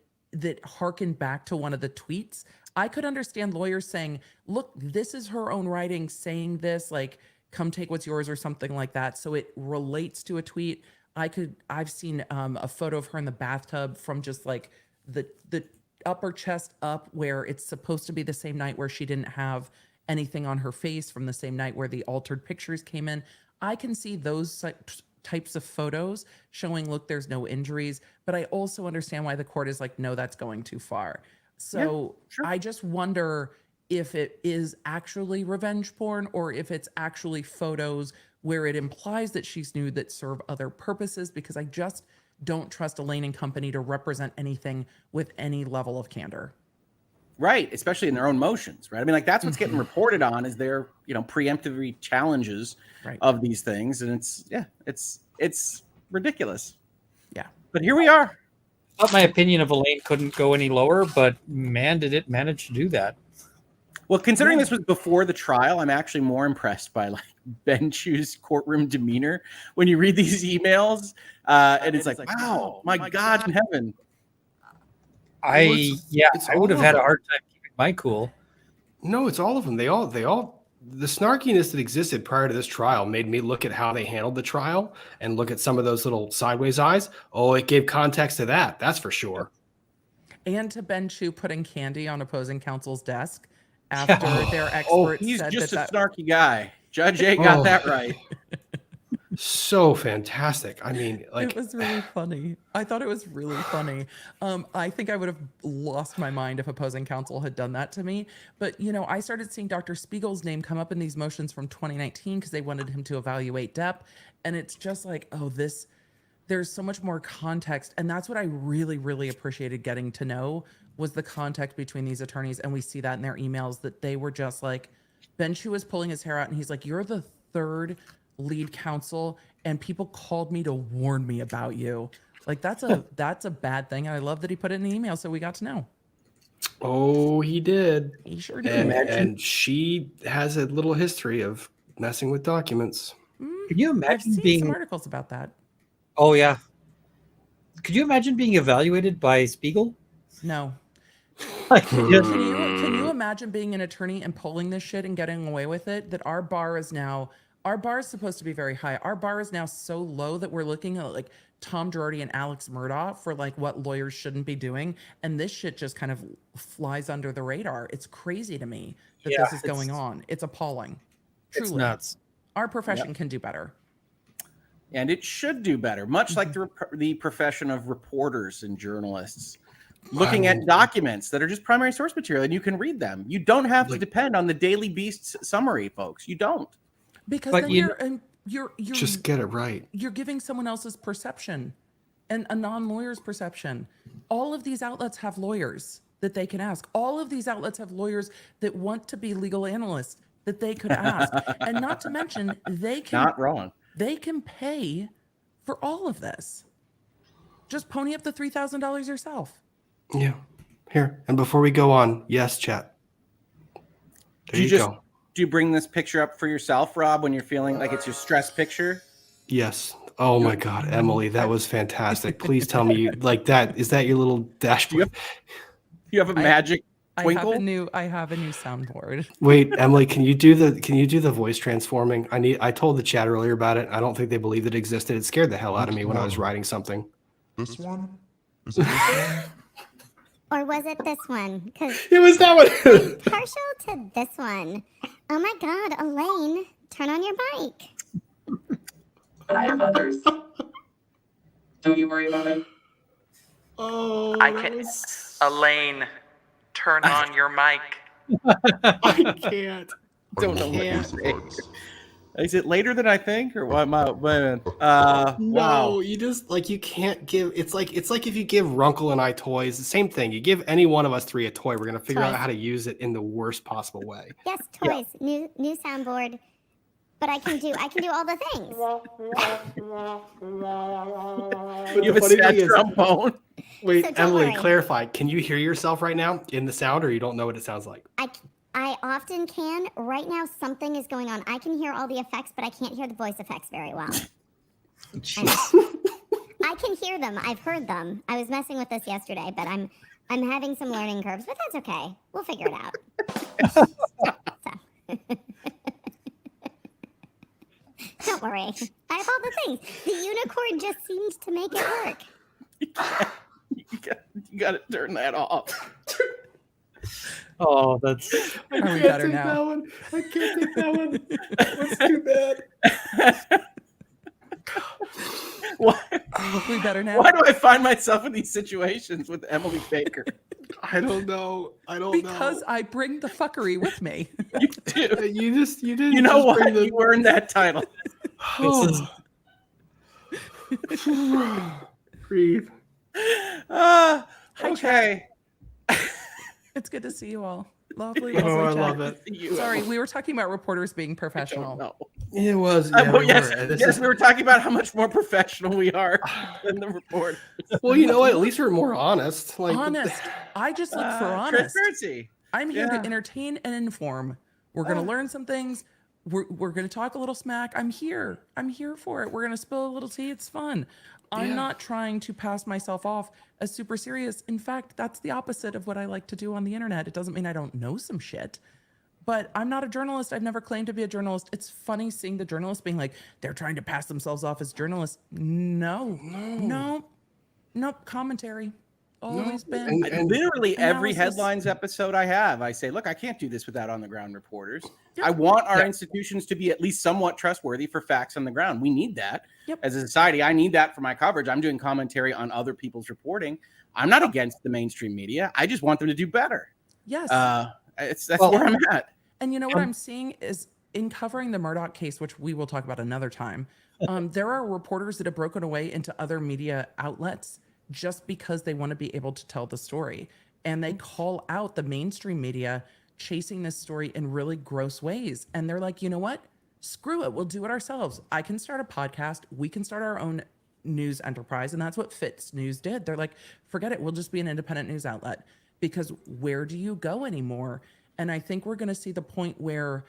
harkened back to one of the tweets. I could understand lawyers saying, look, this is her own writing saying this, like, come take what's yours or something like that. So it relates to a tweet. I've seen a photo of her in the bathtub from just like the upper chest up, where it's supposed to be the same night where she didn't have anything on her face, from the same night where the altered pictures came in. I can see those types of photos showing, look, there's no injuries, but I also understand why the court is like, no, that's going too far. So yeah, sure. I just wonder if it is actually revenge porn, or if it's actually photos where it implies that she's nude that serve other purposes, because I just don't trust Elaine & Company to represent anything with any level of candor. Right, especially in their own motions, right? I mean, like, that's what's getting reported on, is their, you know, preemptive challenges of these things, and it's ridiculous. Yeah, but here we are. I thought my opinion of Elaine couldn't go any lower, but man, did it manage to do that. Well, considering this was before the trial, I'm actually more impressed by like Ben Chu's courtroom demeanor when you read these emails, and it's like, wow, my God in heaven. I would have had a hard time keeping my cool. No, it's all of them. They all the snarkiness that existed prior to this trial made me look at how they handled the trial and look at some of those little sideways eyes. Oh, it gave context to that. That's for sure. And to Ben Chu putting candy on opposing counsel's desk after their experts he's said just that a snarky guy. Judge A got that right. So fantastic. I mean, like, it was really funny. I thought it was really funny. I think I would have lost my mind if opposing counsel had done that to me. But, you know, I started seeing Dr. Spiegel's name come up in these motions from 2019 because they wanted him to evaluate Depp. And it's just like, there's so much more context. And that's what I really, really appreciated getting to know, was the context between these attorneys. And we see that in their emails, that they were just like, Ben Chu was pulling his hair out and he's like, you're the third lead counsel, and people called me to warn me about you. Like that's a bad thing. And I love that he put it in the email so we got to know. Oh, he did. He sure did. And she has a little history of messing with documents. Can you imagine I've seen some articles about that. Oh yeah. Could you imagine being evaluated by Spiegel? No. Like, Can you imagine being an attorney and pulling this shit and getting away with it? That our bar is supposed to be very high. Our bar is now so low that we're looking at like Tom Girardi and Alex Murdaugh for like what lawyers shouldn't be doing. And this shit just kind of flies under the radar. It's crazy to me that this is going on. It's appalling. Truly. It's nuts. Our profession can do better. And it should do better, much like the profession of reporters and journalists. Looking at documents that are just primary source material, and you can read them. You don't have to depend on the Daily Beast's summary, folks. You don't. Because then you're just get it right. You're giving someone else's perception and a non-lawyer's perception. All of these outlets have lawyers that they can ask. All of these outlets have lawyers that want to be legal analysts that they could ask. And not to mention, Not wrong. They can pay for all of this. Just pony up the $3,000 yourself. Yeah. Here. And before we go on, yes, chat. There you go. Do you bring this picture up for yourself, Rob, when you're feeling like it's your stress picture? Yes. Oh my God, Emily, that was fantastic. Please tell me, like that. Is that your little dashboard? You have a magic twinkle? I have a new soundboard. Wait, Emily, can you do the voice transforming? I told the chat earlier about it. I don't think they believed it existed. It scared the hell out of me when I was writing something. This one? Is it this one? Or was it this one? Because it was that one. partial to this one. Oh my God, Elaine, turn on your mic. I have others. Don't you worry about it. Oh, I can. Elaine, turn on your mic. I can't. Don't know what you're saying. Is it later than I think, or what? No, Wow. you just you can't give. It's like if you give Runkle and I toys, the same thing. You give any one of us three a toy, we're gonna figure out how to use it in the worst possible way. Yes, toys. Yeah. New soundboard. But I can do all the things. You have a sad trombone. Wait, So Emily, clarify. Can you hear yourself right now in the sound, or you don't know what it sounds like? I often can. Right now, something is going on. I can hear all the effects, but I can't hear the voice effects very well. I can hear them. I've heard them. I was messing with this yesterday, but I'm having some learning curves, but that's okay. We'll figure it out. Don't worry. I have all the things. The unicorn just seemed to make it work. You got to turn that off. Oh, that's. I can't better take now? that one. I can't take that one. That's too bad. Why? We better now. Why do I find myself in these situations with Emily Baker? I don't know. Because I bring the fuckery with me. You do. You didn't. You know what? You earned that title. Breathe. Okay. It's good to see you all. Lovely. Oh, I chat. love it. Sorry, we were talking about reporters being professional. No. It was. Yes, we were talking about how much more professional we are than the reporters. Well, you know what? At least we're more honest. Honest. I just look for honest. Transparency. I'm here to entertain and inform. We're going to learn some things. We're going to talk a little smack. I'm here for it. We're going to spill a little tea. It's fun. I'm not trying to pass myself off as super serious. In fact, that's the opposite of what I like to do on the internet. It doesn't mean I don't know some shit, but I'm not a journalist. I've never claimed to be a journalist. It's funny seeing the journalists being like, they're trying to pass themselves off as journalists. Nope. Commentary. Always been. And literally every headlines episode I have, I say, look, I can't do this without on-the-ground reporters. Yep. I want our institutions to be at least somewhat trustworthy for facts on the ground. We need that. Yep. As a society. I need that for my coverage. I'm doing commentary on other people's reporting. I'm not against the mainstream media. I just want them to do better. Yes. That's where I'm at. And you know what I'm seeing is in covering the Murdaugh case, which we will talk about another time, there are reporters that have broken away into other media outlets just because they want to be able to tell the story. And they call out the mainstream media chasing this story in really gross ways. And they're like, you know what? Screw it. We'll do it ourselves. I can start a podcast. We can start our own news enterprise. And that's what Fitz News did. They're like, forget it. We'll just be an independent news outlet, because where do you go anymore? And I think we're going to see the point where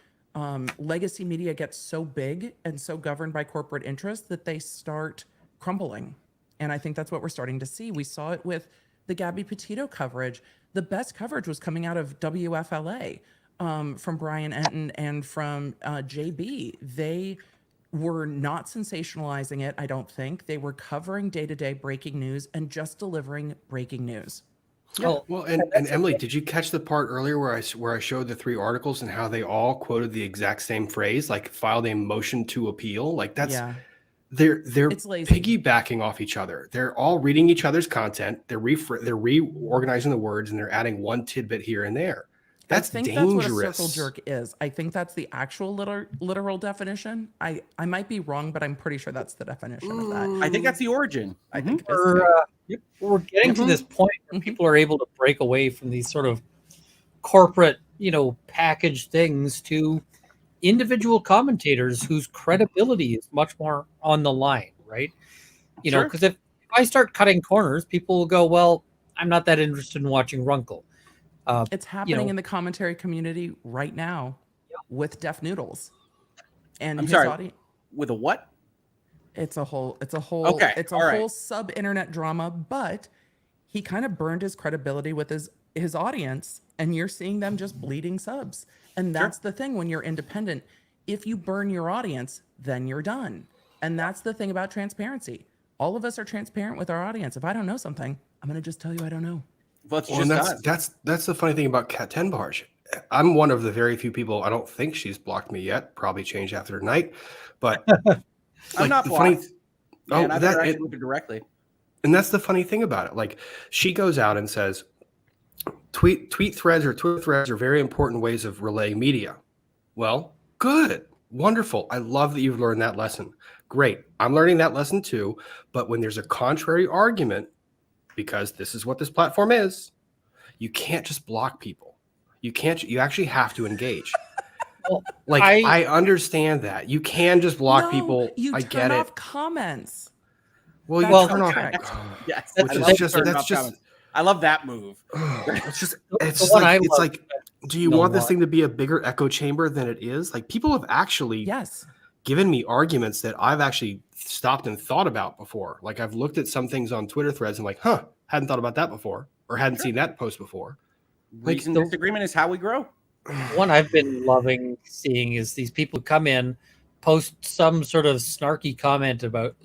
legacy media gets so big and so governed by corporate interests that they start crumbling. And I think that's what we're starting to see. We saw it with the Gabby Petito coverage. The best coverage was coming out of WFLA from Brian Enton and from JB. They were not sensationalizing it, I don't think. They were covering day-to-day breaking news and just delivering breaking news. Yeah. Well, and Emily, did you catch the part earlier where I showed the 3 articles and how they all quoted the exact same phrase, like filed a motion to appeal? Like that's they're piggybacking off each other. They're all reading each other's content. They're reorganizing the words and they're adding one tidbit here and there. That's dangerous. That's what a circle jerk is. I think that's the actual literal definition. I might be wrong, but I'm pretty sure that's the definition of that. I think that's the origin. I think we're getting to this point where people are able to break away from these sort of corporate, packaged things to individual commentators whose credibility is much more on the line, right? Because if I start cutting corners, people will go, well, I'm not that interested in watching Runkle. It's happening in the commentary community right now with Deaf Noodles. And I'm sorry, with a what? It's a whole sub-internet drama, but he kind of burned his credibility with his audience, and you're seeing them just bleeding subs. And that's the thing when you're independent. If you burn your audience, then you're done. And that's the thing about transparency. All of us are transparent with our audience. If I don't know something, I'm going to just tell you I don't know. That's the funny thing about Kat Tenbarge. I'm one of the very few people. I don't think she's blocked me yet. Probably change after tonight, but I'm not blocked. I've interacted directly. And that's the funny thing about it. Like she goes out and says, tweet threads or Twitter threads are very important ways of relaying media. Well, good, wonderful. I love that you've learned that lesson. Great. I'm learning that lesson too. But when there's a contrary argument, because this is what this platform is, you can't just block people. You actually have to engage. I understand that. You can just block people. You I turn get off it. comments. Well, you turn off. Yes. I love that move. It's like, do you want this thing to be a bigger echo chamber than it is? Like people have actually given me arguments that I've actually stopped and thought about before. Like I've looked at some things on Twitter threads and like, hadn't thought about that before, or hadn't seen that post before. Reason disagreement is how we grow. One I've been loving seeing is these people who come in, post some sort of snarky comment about,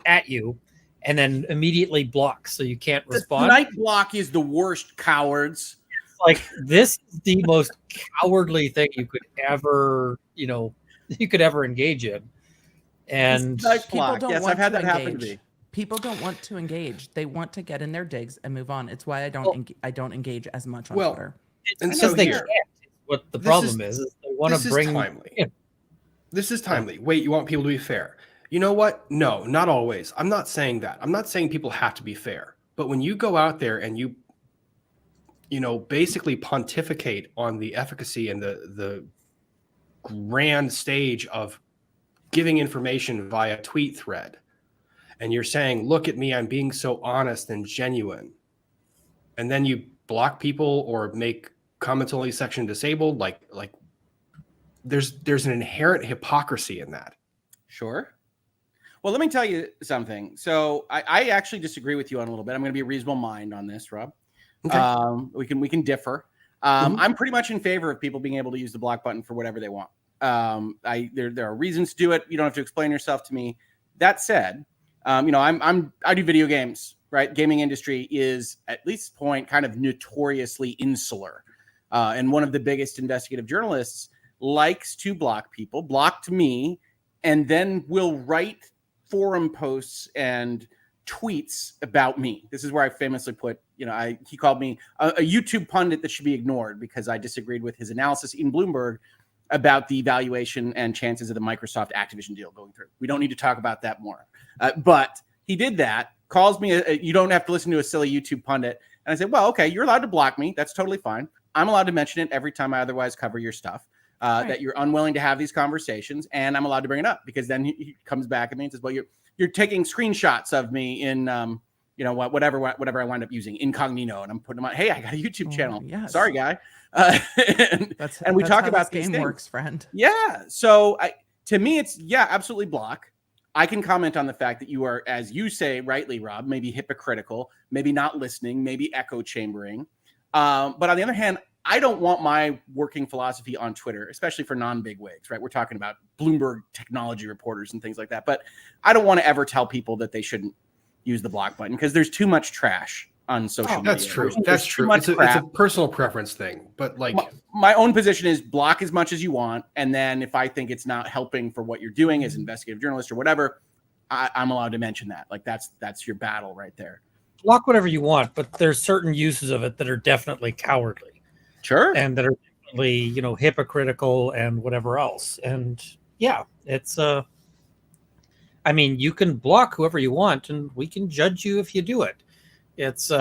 at you, and then immediately block so you can't respond. Night block is the worst, cowards. Like this is the most cowardly thing you could ever engage in. And people don't want I've had that happen to me. People don't want to engage. They want to get in their digs and move on. It's why I don't engage as much on Twitter. And so they can't. What the problem is they want to bring timely. This is timely. Wait, you want people to be fair? You know what? No, not always. I'm not saying that. I'm not saying people have to be fair. But when you go out there and you basically pontificate on the efficacy and the grand stage of giving information via tweet thread, and you're saying, look at me, I'm being so honest and genuine, and then you block people or make comments only section disabled, like there's an inherent hypocrisy in that. Sure. Well, let me tell you something. So I actually disagree with you on a little bit. I'm going to be a reasonable mind on this, Rob. Okay. We can differ. I'm pretty much in favor of people being able to use the block button for whatever they want. There are reasons to do it. You don't have to explain yourself to me. That said, I do video games, right? Gaming industry is at least point kind of notoriously insular. And one of the biggest investigative journalists likes to block people, blocked me, and then will write forum posts and tweets about me. This is where I famously put, he called me a YouTube pundit that should be ignored because I disagreed with his analysis in Bloomberg about the valuation and chances of the Microsoft Activision deal going through. We don't need to talk about that more. But he did that, calls me, you don't have to listen to a silly YouTube pundit. And I said, well, okay, you're allowed to block me. That's totally fine. I'm allowed to mention it every time I otherwise cover your stuff. that you're unwilling to have these conversations, and I'm allowed to bring it up because then he comes back at me and says, well, you're taking screenshots of me in, whatever I wind up using incognito, and I'm putting them on. Hey, I got a YouTube channel. Yes. Sorry, guy. And we talk how about this these game things. works, friend. Yeah. So to me, it's absolutely block. I can comment on the fact that you are, as you say rightly, Rob, maybe hypocritical, maybe not listening, maybe echo chambering. But on the other hand, I don't want my working philosophy on Twitter, especially for non-bigwigs, right? We're talking about Bloomberg technology reporters and things like that. But I don't want to ever tell people that they shouldn't use the block button because there's too much trash on social media. That's true. There's That's too true. much It's crap. a personal preference thing. But like my own position is block as much as you want. And then if I think it's not helping for what you're doing as an investigative journalist or whatever, I'm allowed to mention that. Like that's your battle right there. Block whatever you want, but there's certain uses of it that are definitely cowardly. Sure. And that are definitely, hypocritical and whatever else. And yeah, it's I mean, you can block whoever you want and we can judge you if you do it. It's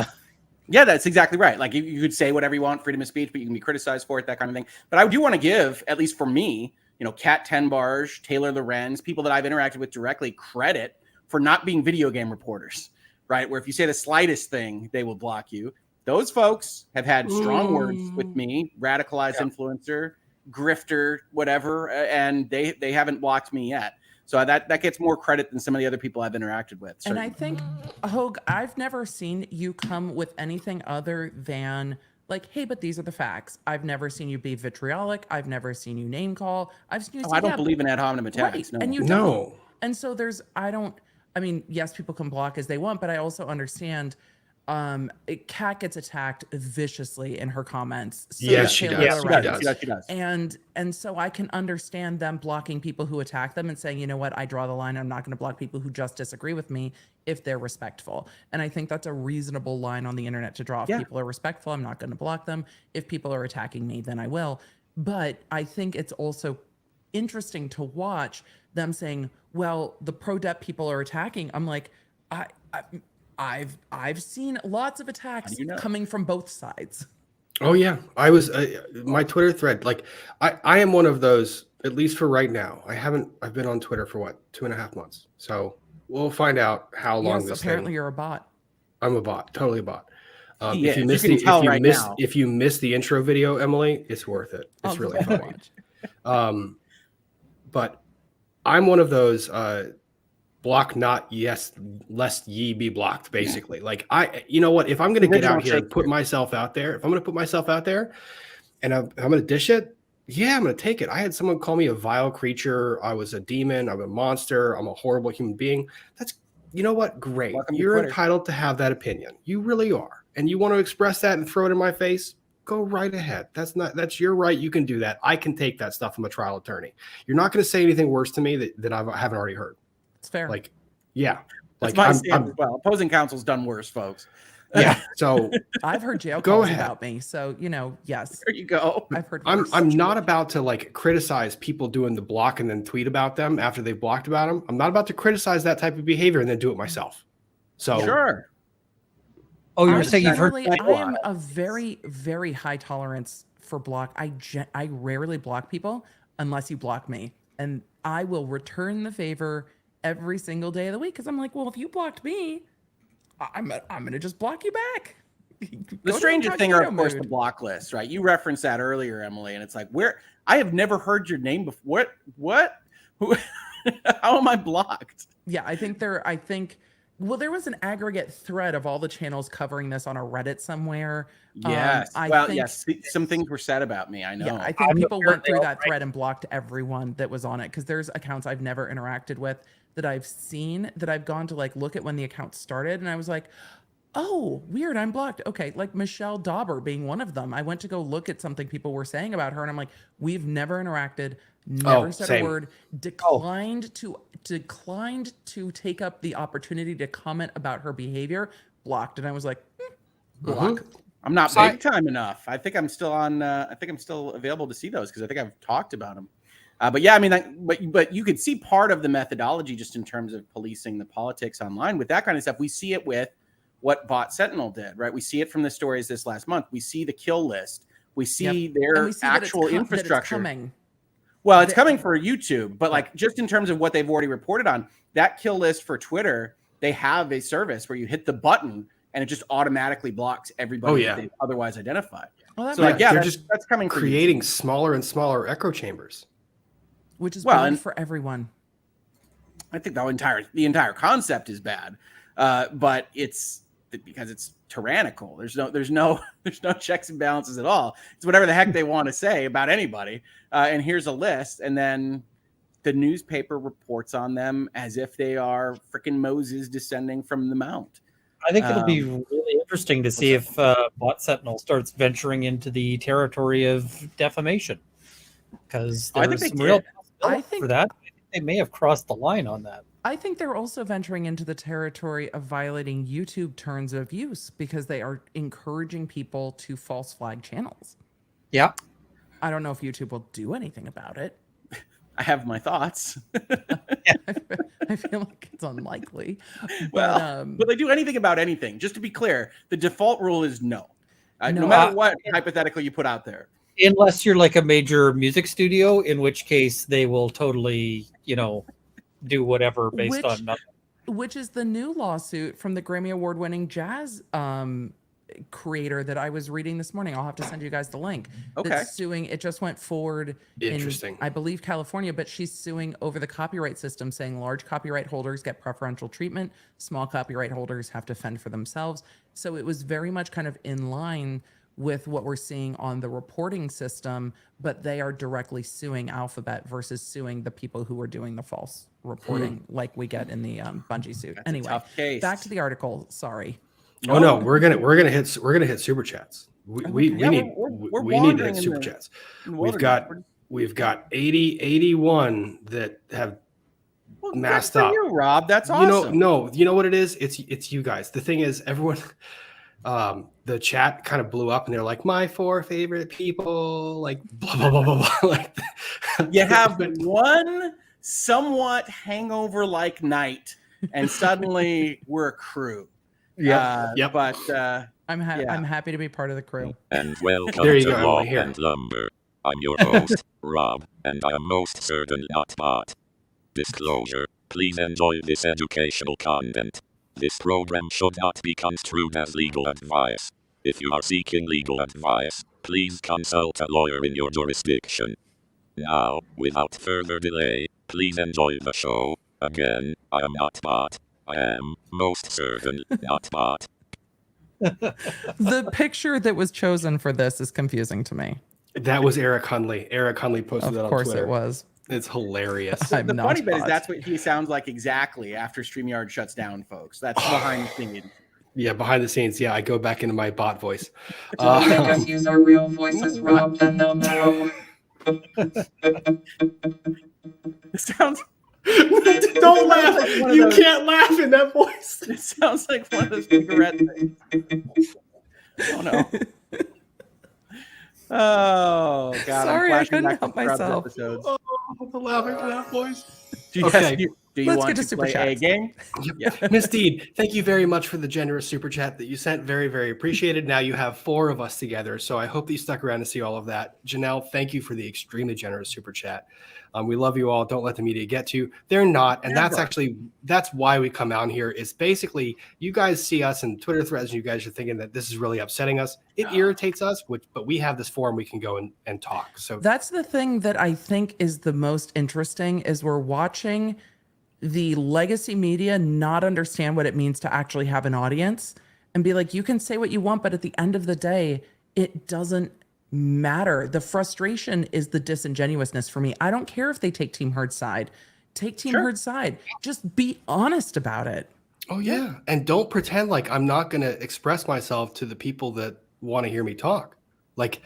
yeah, that's exactly right. Like you could say whatever you want, freedom of speech, but you can be criticized for it, that kind of thing. But I do want to give, at least for me, Kat Tenbarge, Taylor Lorenz, people that I've interacted with directly, credit for not being video game reporters, right? Where if you say the slightest thing, they will block you. Those folks have had strong words with me, radicalized influencer, grifter, whatever, and they haven't blocked me yet. So that gets more credit than some of the other people I've interacted with. Certainly. And I think, Hogue, I've never seen you come with anything other than like, hey, but these are the facts. I've never seen you be vitriolic. I've never seen you name call. I've seen you. I don't believe in ad hominem attacks. Right. No. And you don't. And so yes, people can block as they want, but I also understand Kat gets attacked viciously in her comments. So yes, she does. She does. And so I can understand them blocking people who attack them and saying, you know what, I draw the line. I'm not going to block people who just disagree with me if they're respectful. And I think that's a reasonable line on the internet to draw. If people are respectful, I'm not going to block them. If people are attacking me, then I will. But I think it's also interesting to watch them saying, well, the pro-dep people are attacking. I'm like, I've seen lots of attacks coming from both sides. Oh yeah, I was my Twitter thread. Like I am one of those, at least for right now. I've been on Twitter for 2.5 months. So we'll find out how long this. Apparently you're a bot. I'm a bot, totally a bot. If you miss the intro video, Emily, it's worth it. It's really funny. But I'm one of those block not, yes, lest ye be blocked, basically. Like you know what, if I'm going to get out here and put myself out there, if I'm going to put myself out there and I'm going to dish it, yeah, I'm going to take it. I had someone call me a vile creature. I was a demon. I'm a monster. I'm a horrible human being. That's, you know what? Great. Welcome You're entitled to have that opinion. You really are. And you want to express that and throw it in my face? Go right ahead. That's your right. You can do that. I can take that stuff from a trial attorney. You're not going to say anything worse to me that I haven't already heard. It's fair. Like, yeah. Like well, opposing counsel's done worse, folks. Yeah. So I've heard jail calls about me. So, yes. There you go. I've heard worse. I'm not about to criticize people doing the block and then tweet about them after they've blocked about them. I'm not about to criticize that type of behavior and then do it myself. So sure. Oh, you're saying you've heard? I am a very, very high tolerance for block. I rarely block people unless you block me, and I will return the favor every single day of the week because I'm like, well, if you blocked me, I'm gonna just block you back. The strangest thing are, of course, the block list, right? You referenced that earlier, Emily, and it's like, I have never heard your name before. What? Who? How am I blocked? Yeah, I think well, there was an aggregate thread of all the channels covering this on a Reddit somewhere. Yes. Yes. Some things were said about me. I know. Yeah, I think people went through that thread and blocked everyone that was on it because there's accounts I've never interacted with that I've seen that I've gone to look at when the account started. And I was like, oh, weird, I'm blocked. Okay, like Michelle Dauber being one of them. I went to go look at something people were saying about her. And I'm like, we've never interacted. Never said a word, declined to take up the opportunity to comment about her behavior, blocked. And I was like, block. I'm not big time enough. I think I'm still on. I think I'm still available to see those because I think I've talked about them. But yeah, I mean, but you could see part of the methodology just in terms of policing the politics online with that kind of stuff. We see it with what Bot Sentinel did, right? We see it from the stories this last month. We see the kill list. We see their actual infrastructure. Well, it's coming for YouTube, but like just in terms of what they've already reported on, that kill list for Twitter, they have a service where you hit the button and it just automatically blocks everybody that they've otherwise identified. Well, so like, they're just that's coming for creating smaller and smaller echo chambers, which is bad for everyone. I think the entire concept is bad, but it's because it's tyrannical. There's no checks and balances at all. It's whatever the heck they want to say about anybody. And here's a list, and then the newspaper reports on them as if they are freaking Moses descending from the mount. I think it'll be really interesting to see if Bot Sentinel starts venturing into the territory of defamation, because there's some real possibility for that. I think they may have crossed the line on that. I think they're also venturing into the territory of violating YouTube terms of use because they are encouraging people to false flag channels. Yeah. I don't know if YouTube will do anything about it. I have my thoughts. I feel like it's unlikely. Well, will they do anything about anything? Just to be clear, the default rule is no. No matter what hypothetical you put out there. Unless you're like a major music studio, in which case they will totally, do whatever based on nothing. Which is the new lawsuit from the Grammy Award-winning jazz creator that I was reading this morning. I'll have to send you guys the link. Okay. That's suing. It just went forward in, I believe, California, but she's suing over the copyright system, saying large copyright holders get preferential treatment. Small copyright holders have to fend for themselves. So it was very much kind of in line with what we're seeing on the reporting system, but they are directly suing Alphabet versus suing the people who are doing the false reporting like we get in the Bungie suit. That's anyway, a tough case. Back to the article. Sorry. Oh no, we're gonna hit super chats. We need to hit super chats. We've got 81 that have masked up. You, Rob, that's awesome. You know what it is? It's you guys. The thing is, everyone, the chat kind of blew up, and they're like, my 4 favorite people, like blah blah blah blah blah. Like, you have one somewhat hangover-like night, and suddenly we're a crew. But I'm happy to be part of the crew. And welcome to Law and Lumber. I'm your host, Rob, and I am most certain not Bot. Disclosure: please enjoy this educational content. This program should not be construed as legal advice. If you are seeking legal advice, please consult a lawyer in your jurisdiction. Now, without further delay, please enjoy the show. Again, I am not Bot. I am most certain not Bot. The picture that was chosen for this is confusing to me. That was Eric Hundley. Eric Hundley posted that on Twitter. Of course it was. It's hilarious. The funny bit is that's what he sounds like exactly after StreamYard shuts down, folks. That's behind the scenes. Yeah, behind the scenes. Yeah, I go back into my bot voice. Don't make us use our real voices, Rob, then they'll know. It sounds... Don't laugh. You can't laugh in that voice. It sounds like one of those cigarette things. Oh no. Oh God. Sorry, I couldn't help myself. Oh, I'm laughing for that voice. Do you want to play a game? Yeah. Miss Deed, thank you very much for the generous super chat that you sent. Very, very appreciated. Now you have 4 of us together, so I hope that you stuck around to see all of that. Janelle, thank you for the extremely generous super chat. We love you all. Don't let the media get to you. They're not, and that's why we come out here. Is basically you guys see us in Twitter threads, and you guys are thinking that this is really upsetting us. It irritates us, but we have this forum we can go and talk. So that's the thing that I think is the most interesting is we're watching the legacy media not understand what it means to actually have an audience and be like, you can say what you want, but at the end of the day, it doesn't matter. The frustration is the disingenuousness for me. I don't care if they take Team Herd's side. Take Team Herd's side. Just be honest about it. Oh, yeah. And don't pretend like I'm not going to express myself to the people that want to hear me talk. Like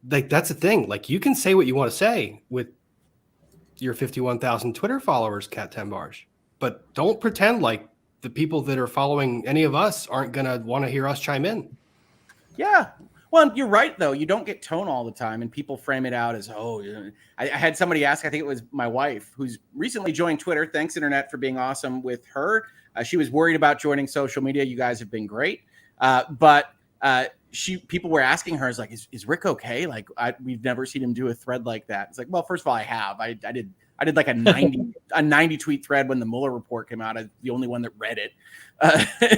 that's the thing. Like, you can say what you want to say with your 51,000 Twitter followers, Cat 10 Bars. But don't pretend like the people that are following any of us aren't going to want to hear us chime in. Yeah. Well, you're right, though. You don't get tone all the time, and people frame it out as, I had somebody ask, I think it was my wife, who's recently joined Twitter. Thanks, Internet, for being awesome with her. She was worried about joining social media. You guys have been great. But people were asking her, is Rick okay? Like, we've never seen him do a thread like that. It's like, well, first of all, I have. I did like a 90 tweet thread when the Mueller report came out. I'm the only one that read it.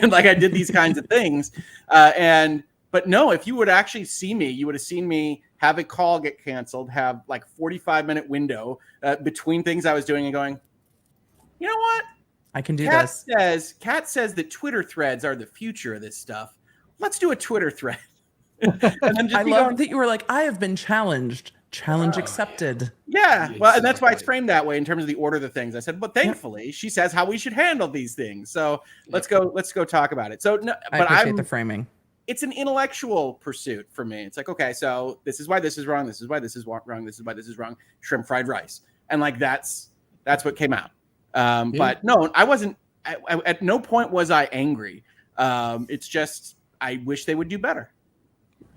And like, I did these kinds of things. But no, if you would actually see me, you would have seen me have a call get canceled, have like 45-minute window between things I was doing and going, you know what? I can do this. Kat says that Twitter threads are the future of this stuff. Let's do a Twitter thread. And then I love that you were like, I have been challenged. Challenge accepted. Yeah. Well, and that's why it's framed that way in terms of the order of the things. I said, but thankfully, she says how we should handle these things. So let's go talk about it. So, no, I appreciate the framing. It's an intellectual pursuit for me. It's like, okay, so this is why this is wrong. This is why this is wrong. This is why this is wrong. Shrimp fried rice. And like, that's what came out. But no, I wasn't, at no point was I angry. It's just, I wish they would do better.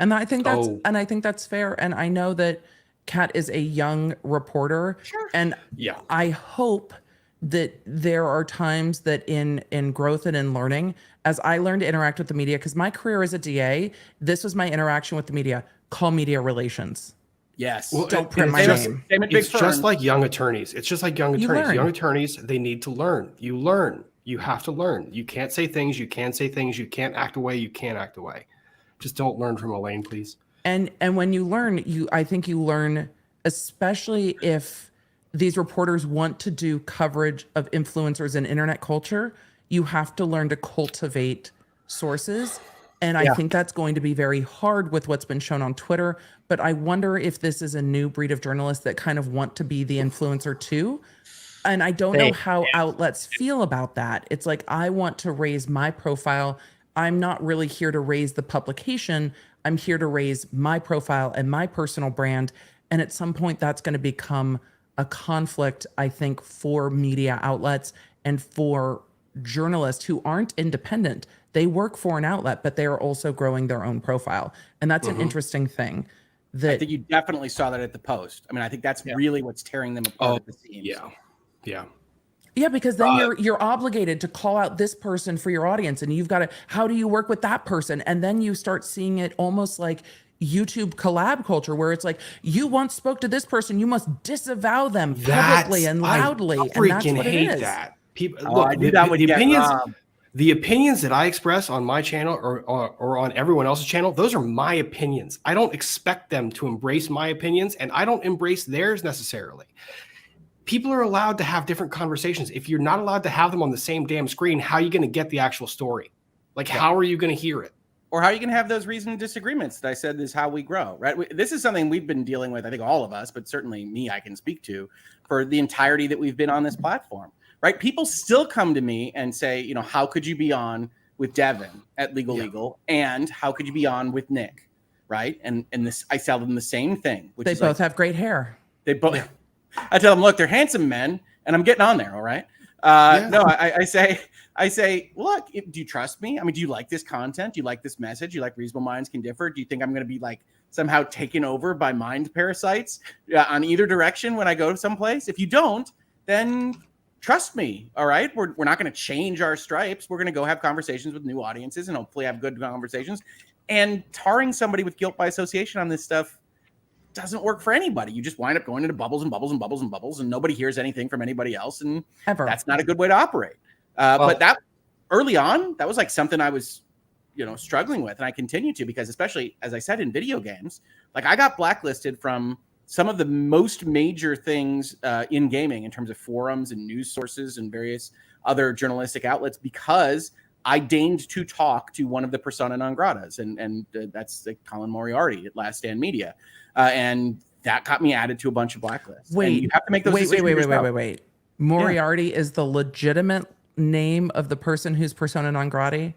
And I think that's fair. And I know that Kat is a young reporter. Sure. And I hope that there are times that in growth and in learning, as I learn to interact with the media, because my career as a DA, this was my interaction with the media, call media relations. Yes. Well, don't print my name. It's just like young attorneys. It's just like young attorneys. Young attorneys, they need to learn. You learn. You have to learn. You can't say things. You can say things. You can't act away. You can't act away. Just don't learn from Elaine, please. And when you learn, I think you learn, especially if these reporters want to do coverage of influencers in internet culture, you have to learn to cultivate sources. And I think that's going to be very hard with what's been shown on Twitter. But I wonder if this is a new breed of journalists that kind of want to be the influencer too. And I don't know how outlets feel about that. It's like, I want to raise my profile. I'm not really here to raise the publication. I'm here to raise my profile and my personal brand. And at some point, that's going to become a conflict, I think, for media outlets and for journalists who aren't independent. They work for an outlet, but they are also growing their own profile. And that's an interesting thing. I think you definitely saw that at the Post. I mean, I think that's really what's tearing them apart at the seams. Yeah, because then you're obligated to call out this person for your audience, and you've got to, how do you work with that person? And then you start seeing it almost like YouTube collab culture, where it's like, you once spoke to this person, you must disavow them publicly and loudly. I freaking hate that. People, look, I do that with the opinions that I express on my channel or on everyone else's channel, those are my opinions. I don't expect them to embrace my opinions, and I don't embrace theirs necessarily. People are allowed to have different conversations. If you're not allowed to have them on the same damn screen, how are you going to get the actual story? Like, how are you going to hear it? Or how are you going to have those reasoned disagreements that I said is how we grow, right? This is something we've been dealing with, I think all of us, but certainly me, I can speak to, for the entirety that we've been on this platform, right? People still come to me and say, you know, how could you be on with Devin at Legal, and how could you be on with Nick, right? And this, I tell them the same thing. Which they both have great hair. They both. I tell them, look, they're handsome men, and I'm getting on there. All right. No, I say, look, do you trust me? I mean, do you like this content? Do you like this message? Do you like Reasonable Minds Can Differ? Do you think I'm going to be like somehow taken over by mind parasites on either direction when I go someplace? If you don't, then trust me. All right. We're not going to change our stripes. We're going to go have conversations with new audiences and hopefully have good conversations. And tarring somebody with guilt by association on this stuff doesn't work for anybody. You just wind up going into bubbles and bubbles and bubbles and bubbles, and nobody hears anything from anybody else. And that's not a good way to operate. But that early on, that was like something I was, struggling with. And I continue to, because especially, as I said, in video games, like I got blacklisted from some of the most major things in gaming in terms of forums and news sources and various other journalistic outlets, because I deigned to talk to one of the persona non gratas, and that's Colin Moriarty at Last Stand Media. And that got me added to a bunch of blacklists. Wait, and you have to make those decisions. Wait. Moriarty is the legitimate name of the person who's persona non grata?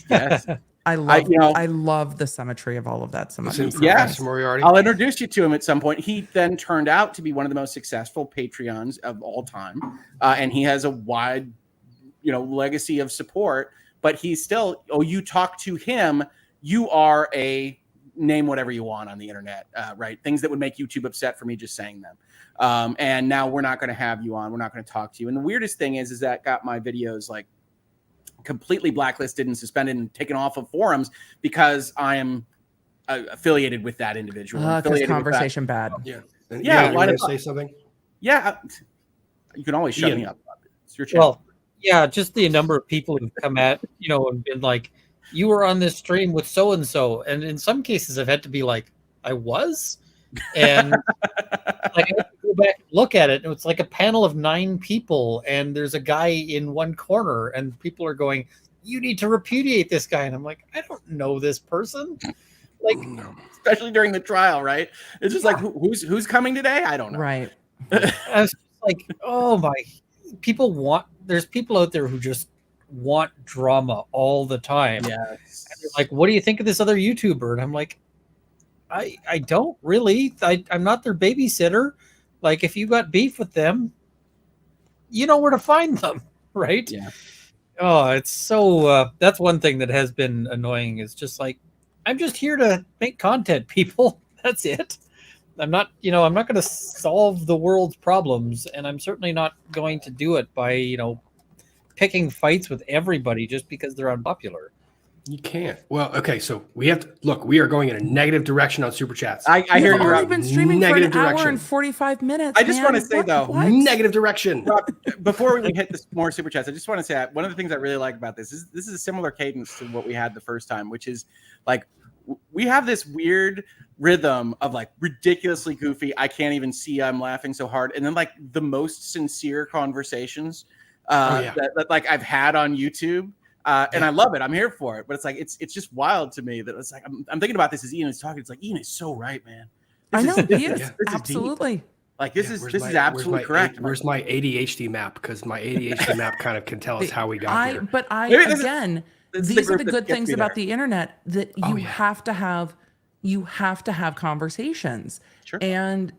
Yes. I love the symmetry of all of that. Yes, Moriarty. I'll introduce you to him at some point. He then turned out to be one of the most successful Patreons of all time. And he has a wide, legacy of support, but he's still, you talk to him, you are a name whatever you want on the internet, right? Things that would make YouTube upset for me just saying them. And now we're not going to have you on. We're not going to talk to you. And the weirdest thing is that got my videos like completely blacklisted and suspended and taken off of forums because I am affiliated with that individual. Because conversation bad. Yeah. Yeah. You want to say something? Yeah. You can always shut Ian. me up. It's your channel. Well, yeah, just the number of people who've come at, and been like, you were on this stream with so-and-so. And in some cases, I've had to be like, I was? And like, I have to go back and look at it. And it's like a panel of 9 people. And there's a guy in one corner. And people are going, you need to repudiate this guy. And I'm like, I don't know this person. Like, especially during the trial, right? It's just like, who's coming today? I don't know. Right. I was just like, oh my, there's people out there who just want drama all the time. Yeah. Like, what do you think of this other YouTuber? And I'm like, I don't really. I'm not their babysitter. Like, if you got beef with them, you know where to find them, right? Yeah. Oh, it's so. That's one thing that has been annoying. Is just like, I'm just here to make content, people. That's it. I'm not going to solve the world's problems, and I'm certainly not going to do it by, picking fights with everybody just because they're unpopular. You can't. Well, okay, so we have to look. We are going in a negative direction on super chats. I hear You've you. already been streaming for Negative an hour direction. and 45 minutes. I just want to say though, Negative direction. Rob, before we hit this more super chats, I just want to say one of the things I really like about this is a similar cadence to what we had the first time, which is like we have this weird rhythm of like ridiculously goofy. I can't even see. I'm laughing so hard, and then like the most sincere conversations that like I've had on YouTube. And I love it. I'm here for it. But it's like it's just wild to me that it's like I'm thinking about this as Ian is talking. It's like Ian is so right, man. I know he is absolutely. Like this is absolutely correct. Where's my ADHD map? Because my ADHD map kind of can tell us how we got here. But these are the good things about the internet that you have to have. You have to have conversations, sure. and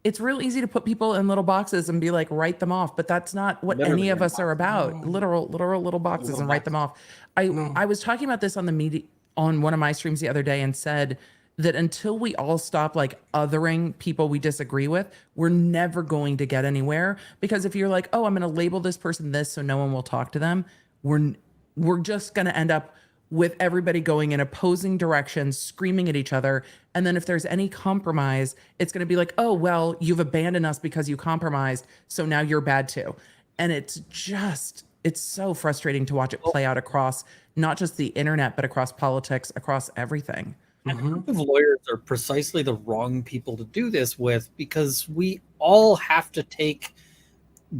it's real easy to put people in little boxes and be like, write them off. But that's not what any of us are about. No. Literal little boxes and write them off. I was talking about this on the media on one of my streams the other day and said that until we all stop like othering people we disagree with, we're never going to get anywhere. Because if you're like, oh, I'm going to label this person this so no one will talk to them, we're just going to end up with everybody going in opposing directions, screaming at each other. And then if there's any compromise, it's going to be like, oh, well, you've abandoned us because you compromised, so now you're bad too. And it's so frustrating to watch it play out across not just the internet, but across politics, across everything. And a group of lawyers are precisely the wrong people to do this with, because we all have to take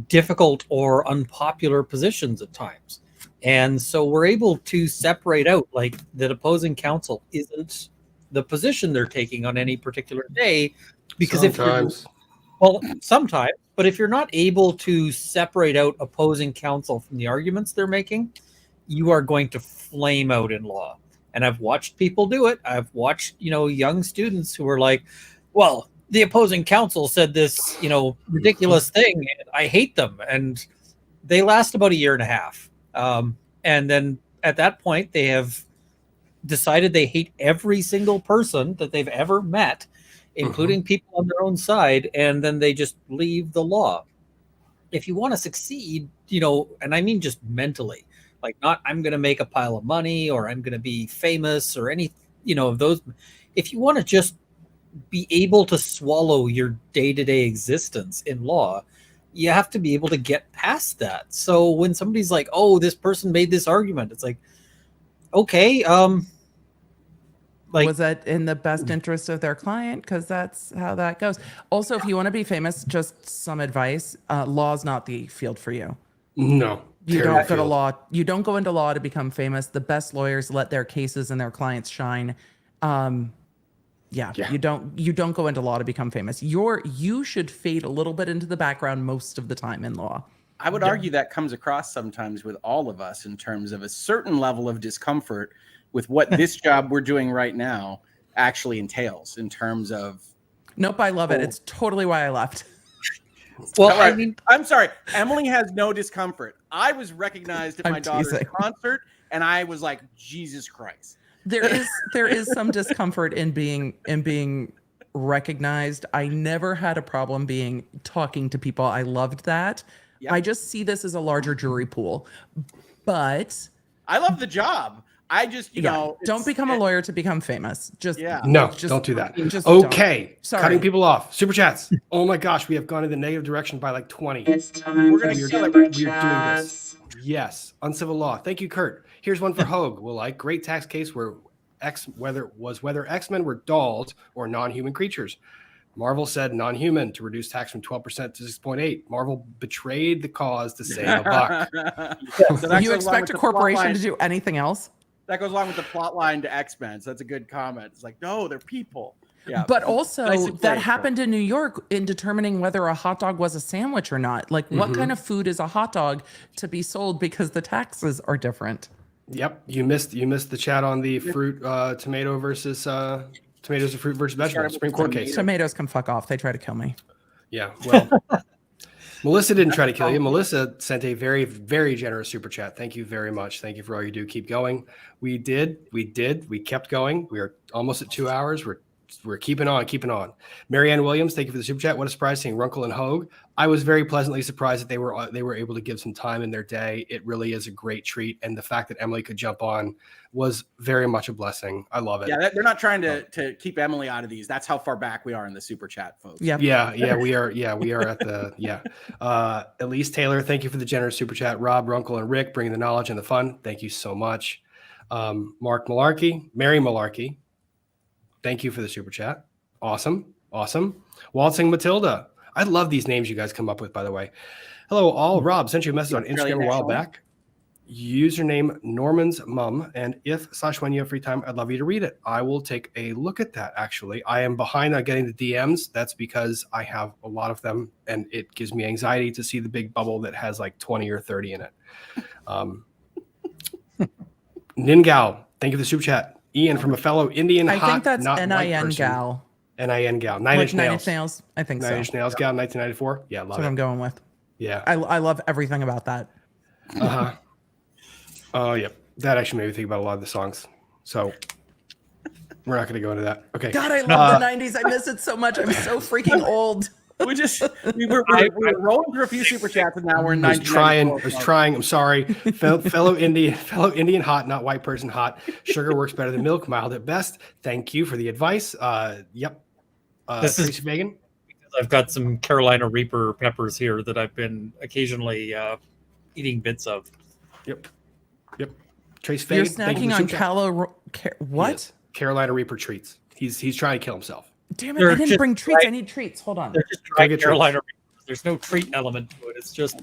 difficult or unpopular positions at times. And so we're able to separate out like that opposing counsel isn't the position they're taking on any particular day, because sometimes, but if you're not able to separate out opposing counsel from the arguments they're making, you are going to flame out in law. And I've watched people do it. I've watched, young students who are like, well, the opposing counsel said this, ridiculous thing. And I hate them. And they last about a year and a half. And then at that point, they have decided they hate every single person that they've ever met, including people on their own side, and then they just leave the law. If you want to succeed, and I mean just mentally, like not I'm going to make a pile of money or I'm going to be famous or any, of those. If you want to just be able to swallow your day-to-day existence in law, you have to be able to get past that. So when somebody's like, oh, this person made this argument, it's like, okay, was that in the best interest of their client? Because that's how that goes. Also, if you want to be famous, just some advice, law is not the field for you. No. You don't go to law. You don't go into law to become famous. The best lawyers let their cases and their clients shine. You don't go into law to become famous. You should fade a little bit into the background most of the time in law. I would argue that comes across sometimes with all of us in terms of a certain level of discomfort with what this job we're doing right now actually entails in terms of. Nope, I love it. It's totally why I left. Well, I mean, I'm sorry. Emily has no discomfort. I was recognized at my daughter's concert, and I was like, Jesus Christ. There is some discomfort in being recognized. I never had a problem talking to people. I loved that. Yep. I just see this as a larger jury pool. But I love the job. I just, you know, don't become a lawyer to become famous. Just no, just don't do that. Just Okay, Sorry. cutting people off. Super chats. Oh my gosh, we have gone in the negative direction by like 20. It's time We're for gonna super celebrate. We are doing this. chats. Yes, uncivil law. Thank you, Kurt. Here's one for Hogue. Well, like great tax case where whether X-Men were dolls or non-human creatures. Marvel said non-human to reduce tax from 12% to 6.8. Marvel betrayed the cause to save a buck. So that You goes along expect with a the corporation plot line- to do anything else? That goes along with the plot line to X-Men. So that's a good comment. It's like, no, they're people. Yeah. But also Nicely that played, happened in New York in determining whether a hot dog was a sandwich or not. Like what kind of food is a hot dog to be sold because the taxes are different. Yep, you missed the chat on the fruit tomato versus tomatoes and fruit versus vegetable Supreme Court case. Tomatoes can fuck off. They try to kill me. Yeah, well, Melissa didn't try to kill you. Melissa sent a very, very generous super chat. Thank you very much. Thank you for all you do. Keep going. We kept going. We are almost at 2 hours. We're keeping on. Marianne Williams, thank you for the super chat. What a surprise seeing Runkle and Hogue. I was very pleasantly surprised that they were able to give some time in their day. It really is a great treat, and the fact that Emily could jump on was very much a blessing. I love it. Yeah, they're not trying to keep Emily out of these. That's how far back we are in the super chat, folks. Yeah, we are at the Elise Taylor, thank you for the generous super chat. Rob, Runkle, and Rick bringing the knowledge and the fun. Thank you so much. Mark Malarkey, Mary Malarkey, thank you for the super chat. Awesome. Waltzing Matilda. I love these names you guys come up with, by the way. Hello, all. Rob sent you a message on Instagram a while back. Username Norman's Mum. And if/when you have free time, I'd love you to read it. I will take a look at that, actually. I am behind on getting the DMs. That's because I have a lot of them, and it gives me anxiety to see the big bubble that has like 20 or 30 in it. Ningao, thank you for the super chat. Ian, from a fellow Indian I hot, think that's not white NIN person. gal. NIN gal. Nine Inch Inch Nails. I think so. 9 Inch Nails gal, 1994. Yeah, That's love what it. I'm going with. Yeah. I love everything about that. Oh, yeah. That actually made me think about a lot of the songs. So we're not going to go into that. Okay. God, I love the 90s. I miss it so much. I'm so freaking old. We were rolling through a few super chats, and now we're in I was trying. I'm sorry. fellow Indian hot, not white person hot. Sugar works better than milk, mild at best. Thank you for the advice. Yep. This is Tracy Fagan. I've got some Carolina Reaper peppers here that I've been occasionally eating bits of. Yep. Trace You're Fagan. Thank you snacking for on super chat. what? Yes. Carolina Reaper treats. He's trying to kill himself. Damn it! They're I didn't just bring treats. right. I need treats. Hold on. They're just Go dry get Carolina Reapers. There's no treat element to it. It's just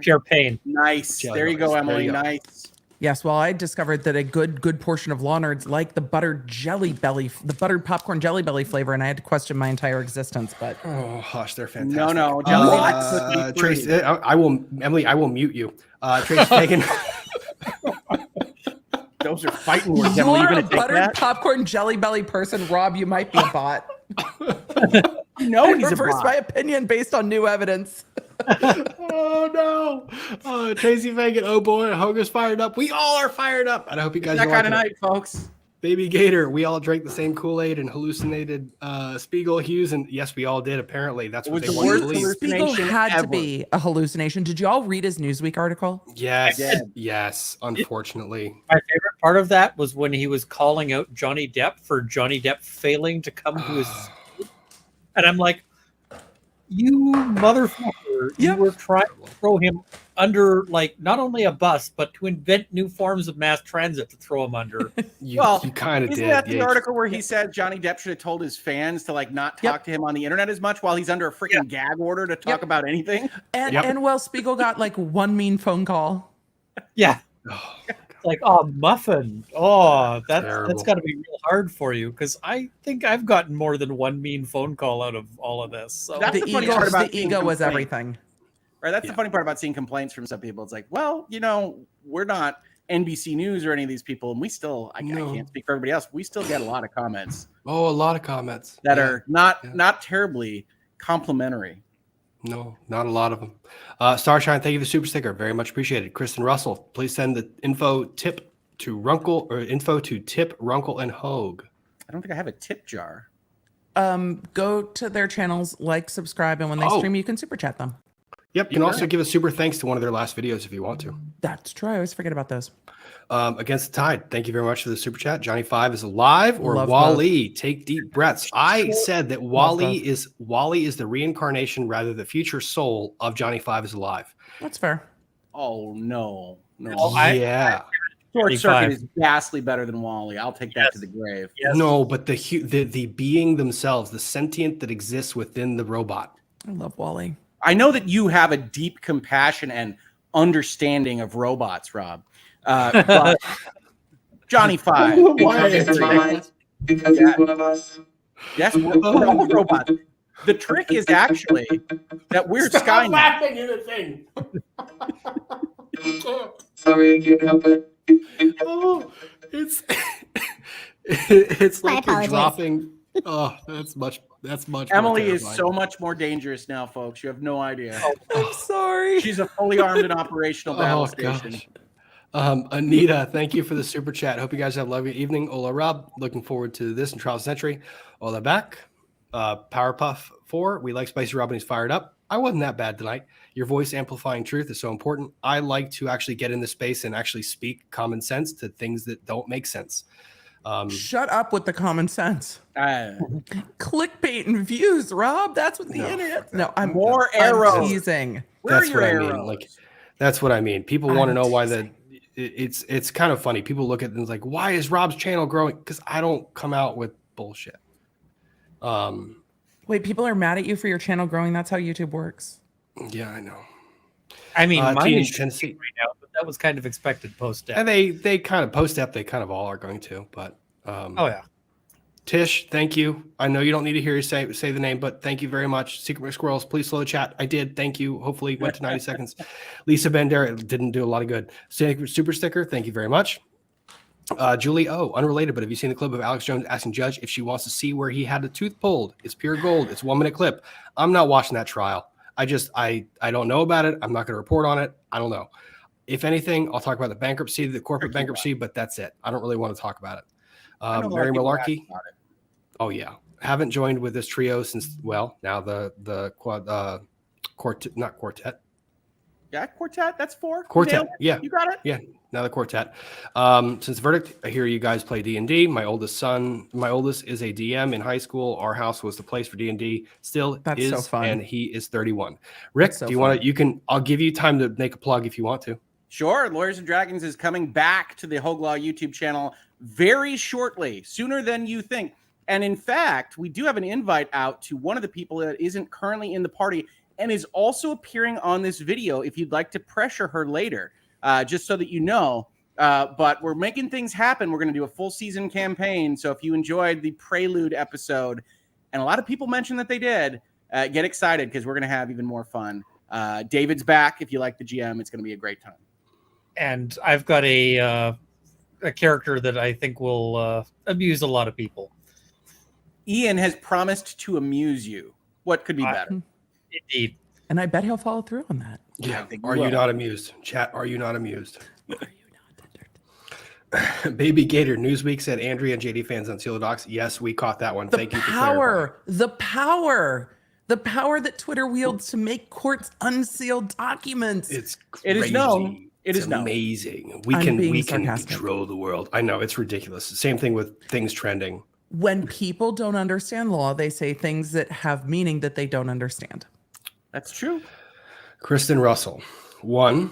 pure pain. Nice. Jelly There you go, bars. Emily. There you go. Nice. Yes, well, I discovered that a good portion of law nerds like the buttered popcorn jelly belly flavor, and I had to question my entire existence. But Oh, hush, they're fantastic. No, jelly Trace, I will mute you. Trace Fagan. Those are fighting words. Emily, you you're gonna a take buttered that? popcorn jelly belly person, Rob. You might be a bot. No, I he's a reverse bot. my opinion based on new evidence. Oh no! Tracy Fagan. Oh boy, Hogar's fired up. We all are fired up, and I hope you guys That are kind of liking it. night, folks. Baby Gator. We all drank the same Kool-Aid and hallucinated Spiegel hues, and yes, we all did. Apparently, that's what It they was want the you to worst believe. Spiegel hallucination had ever. to be a hallucination. Did you all read his Newsweek article? Yes, I did. yes. Unfortunately, My favorite part of that was when he was calling out Johnny Depp for Johnny Depp failing to come to his suit. And I'm like, you motherfucker, you were trying to throw him under, like, not only a bus, but to invent new forms of mass transit to throw him under. you kind of Isn't did. that the yeah. article where he said Johnny Depp should have told his fans to like not talk to him on the internet as much while he's under a freaking gag order to talk about anything? And well, Spiegel got like one mean phone call. Yeah. Oh, Like, oh, muffin. Oh, that's Terrible. got to be real hard for you, because I think I've gotten more than one mean phone call out of all of this. So That's The the funny ego, part about the ego was being everything. Right. That's the funny part about seeing complaints from some people. It's like, well, you know, we're not NBC News or any of these people, and we still, I can't speak for everybody else. We still get a lot of comments Oh, a lot of comments that are not terribly complimentary. No, not a lot of them. Starshine, thank you for the super sticker. Very much appreciated. Kristen Russell, please send the info tip to Runkle or info to tip Runkle and Hogue. I don't think I have a tip jar. Go to their channels, like, subscribe, and when they stream, you can super chat them. Yep. You can also give a super thanks to one of their last videos if you want to. That's true. I always forget about those. Against the Tide. Thank you very much for the super chat. Johnny 5 is alive, or Love Wally. Take deep breaths. I said that Wally is the reincarnation, rather the future soul of Johnny 5 is alive. That's fair. Oh no. Yeah. Short Circuit is vastly better than Wally. I'll take that to the grave. Yes. No, but the being themselves, the sentient that exists within the robot. I love Wally. I know that you have a deep compassion and understanding of robots, Rob. But Johnny 5. Because he's one of us. Yes, we're all robots. The trick is actually that we're Skynet. Laughing at the thing. Sorry, I can't help it. Oh, it's My like you're apologies. dropping. Oh, that's much. Emily more is so much more dangerous now, folks. You have no idea. I'm sorry. She's a fully armed and operational battle station. Anita, thank you for the super chat. Hope you guys have a lovely evening. Ola Rob, looking forward to this in Trial Century. Ola back. Powerpuff 4. We like Spicy Rob and he's fired up. I wasn't that bad tonight. Your voice amplifying truth is so important. I like to actually get in the space and actually speak common sense to things that don't make sense. Shut up with the common sense. Clickbait and views, Rob. That's what the internet. No, I'm more arrows. I'm teasing. That's what I mean. Like, that's what I mean. People want to know why it's kind of funny. People look at things like, why is Rob's channel growing? Because I don't come out with bullshit. Wait, people are mad at you for your channel growing. That's how YouTube works. Yeah, I know. I mean, mine is Tennessee right now, but that was kind of expected post-step. And they kind of post-step, they kind of all are going to, but oh yeah. Tish, thank you. I know you don't need to hear you say the name, but thank you very much. Secret Squirrels, please slow the chat. I did. Thank you. Hopefully it went to 90 seconds. Lisa Bender, it didn't do a lot of good. Super sticker, thank you very much. Julie O, unrelated, but have you seen the clip of Alex Jones asking Judge if she wants to see where he had the tooth pulled? It's pure gold. It's a 1 minute clip. I'm not watching that trial. I don't know about it. I'm not going to report on it. I don't know. If anything, I'll talk about the bankruptcy, the corporate bankruptcy, but that's it. I don't really want to talk about it. Mary Malarkey. Oh yeah. Haven't joined with this trio since, well, now the quartet, not quartet. Yeah, quartet. That's 4. Quartet. Yeah. You got it. Yeah. Now the quartet. Since Verdict, I hear you guys play D&D. My oldest is a DM in high school. Our house was the place for D&D. Still That's is, so fun. and he is 31. Rick, So do you want to? I'll give you time to make a plug if you want to. Sure. Lawyers and Dragons is coming back to the Hoglaw YouTube channel very shortly, sooner than you think. And in fact, we do have an invite out to one of the people that isn't currently in the party and is also appearing on this video if you'd like to pressure her later, just so that you know. But we're making things happen. We're going to do a full season campaign. So if you enjoyed the Prelude episode, and a lot of people mentioned that they did, get excited because we're going to have even more fun. David's back. If you like the GM, it's going to be a great time. And I've got a character that I think will amuse a lot of people. Ian has promised to amuse you. What could be better? Indeed. And I bet he'll follow through on that. Yeah. Are you not amused? Chat, are you not amused? Baby Gator, Newsweek said Andrea and JD fans on Seal Docs. Yes, we caught that one. Thank you for clarifying. The power that Twitter wields to make courts unseal documents. It is known. It is amazing. We can control the world. I know, it's ridiculous. Same thing with things trending. When people don't understand law, they say things that have meaning that they don't understand. That's true. Kristen Russell. 1,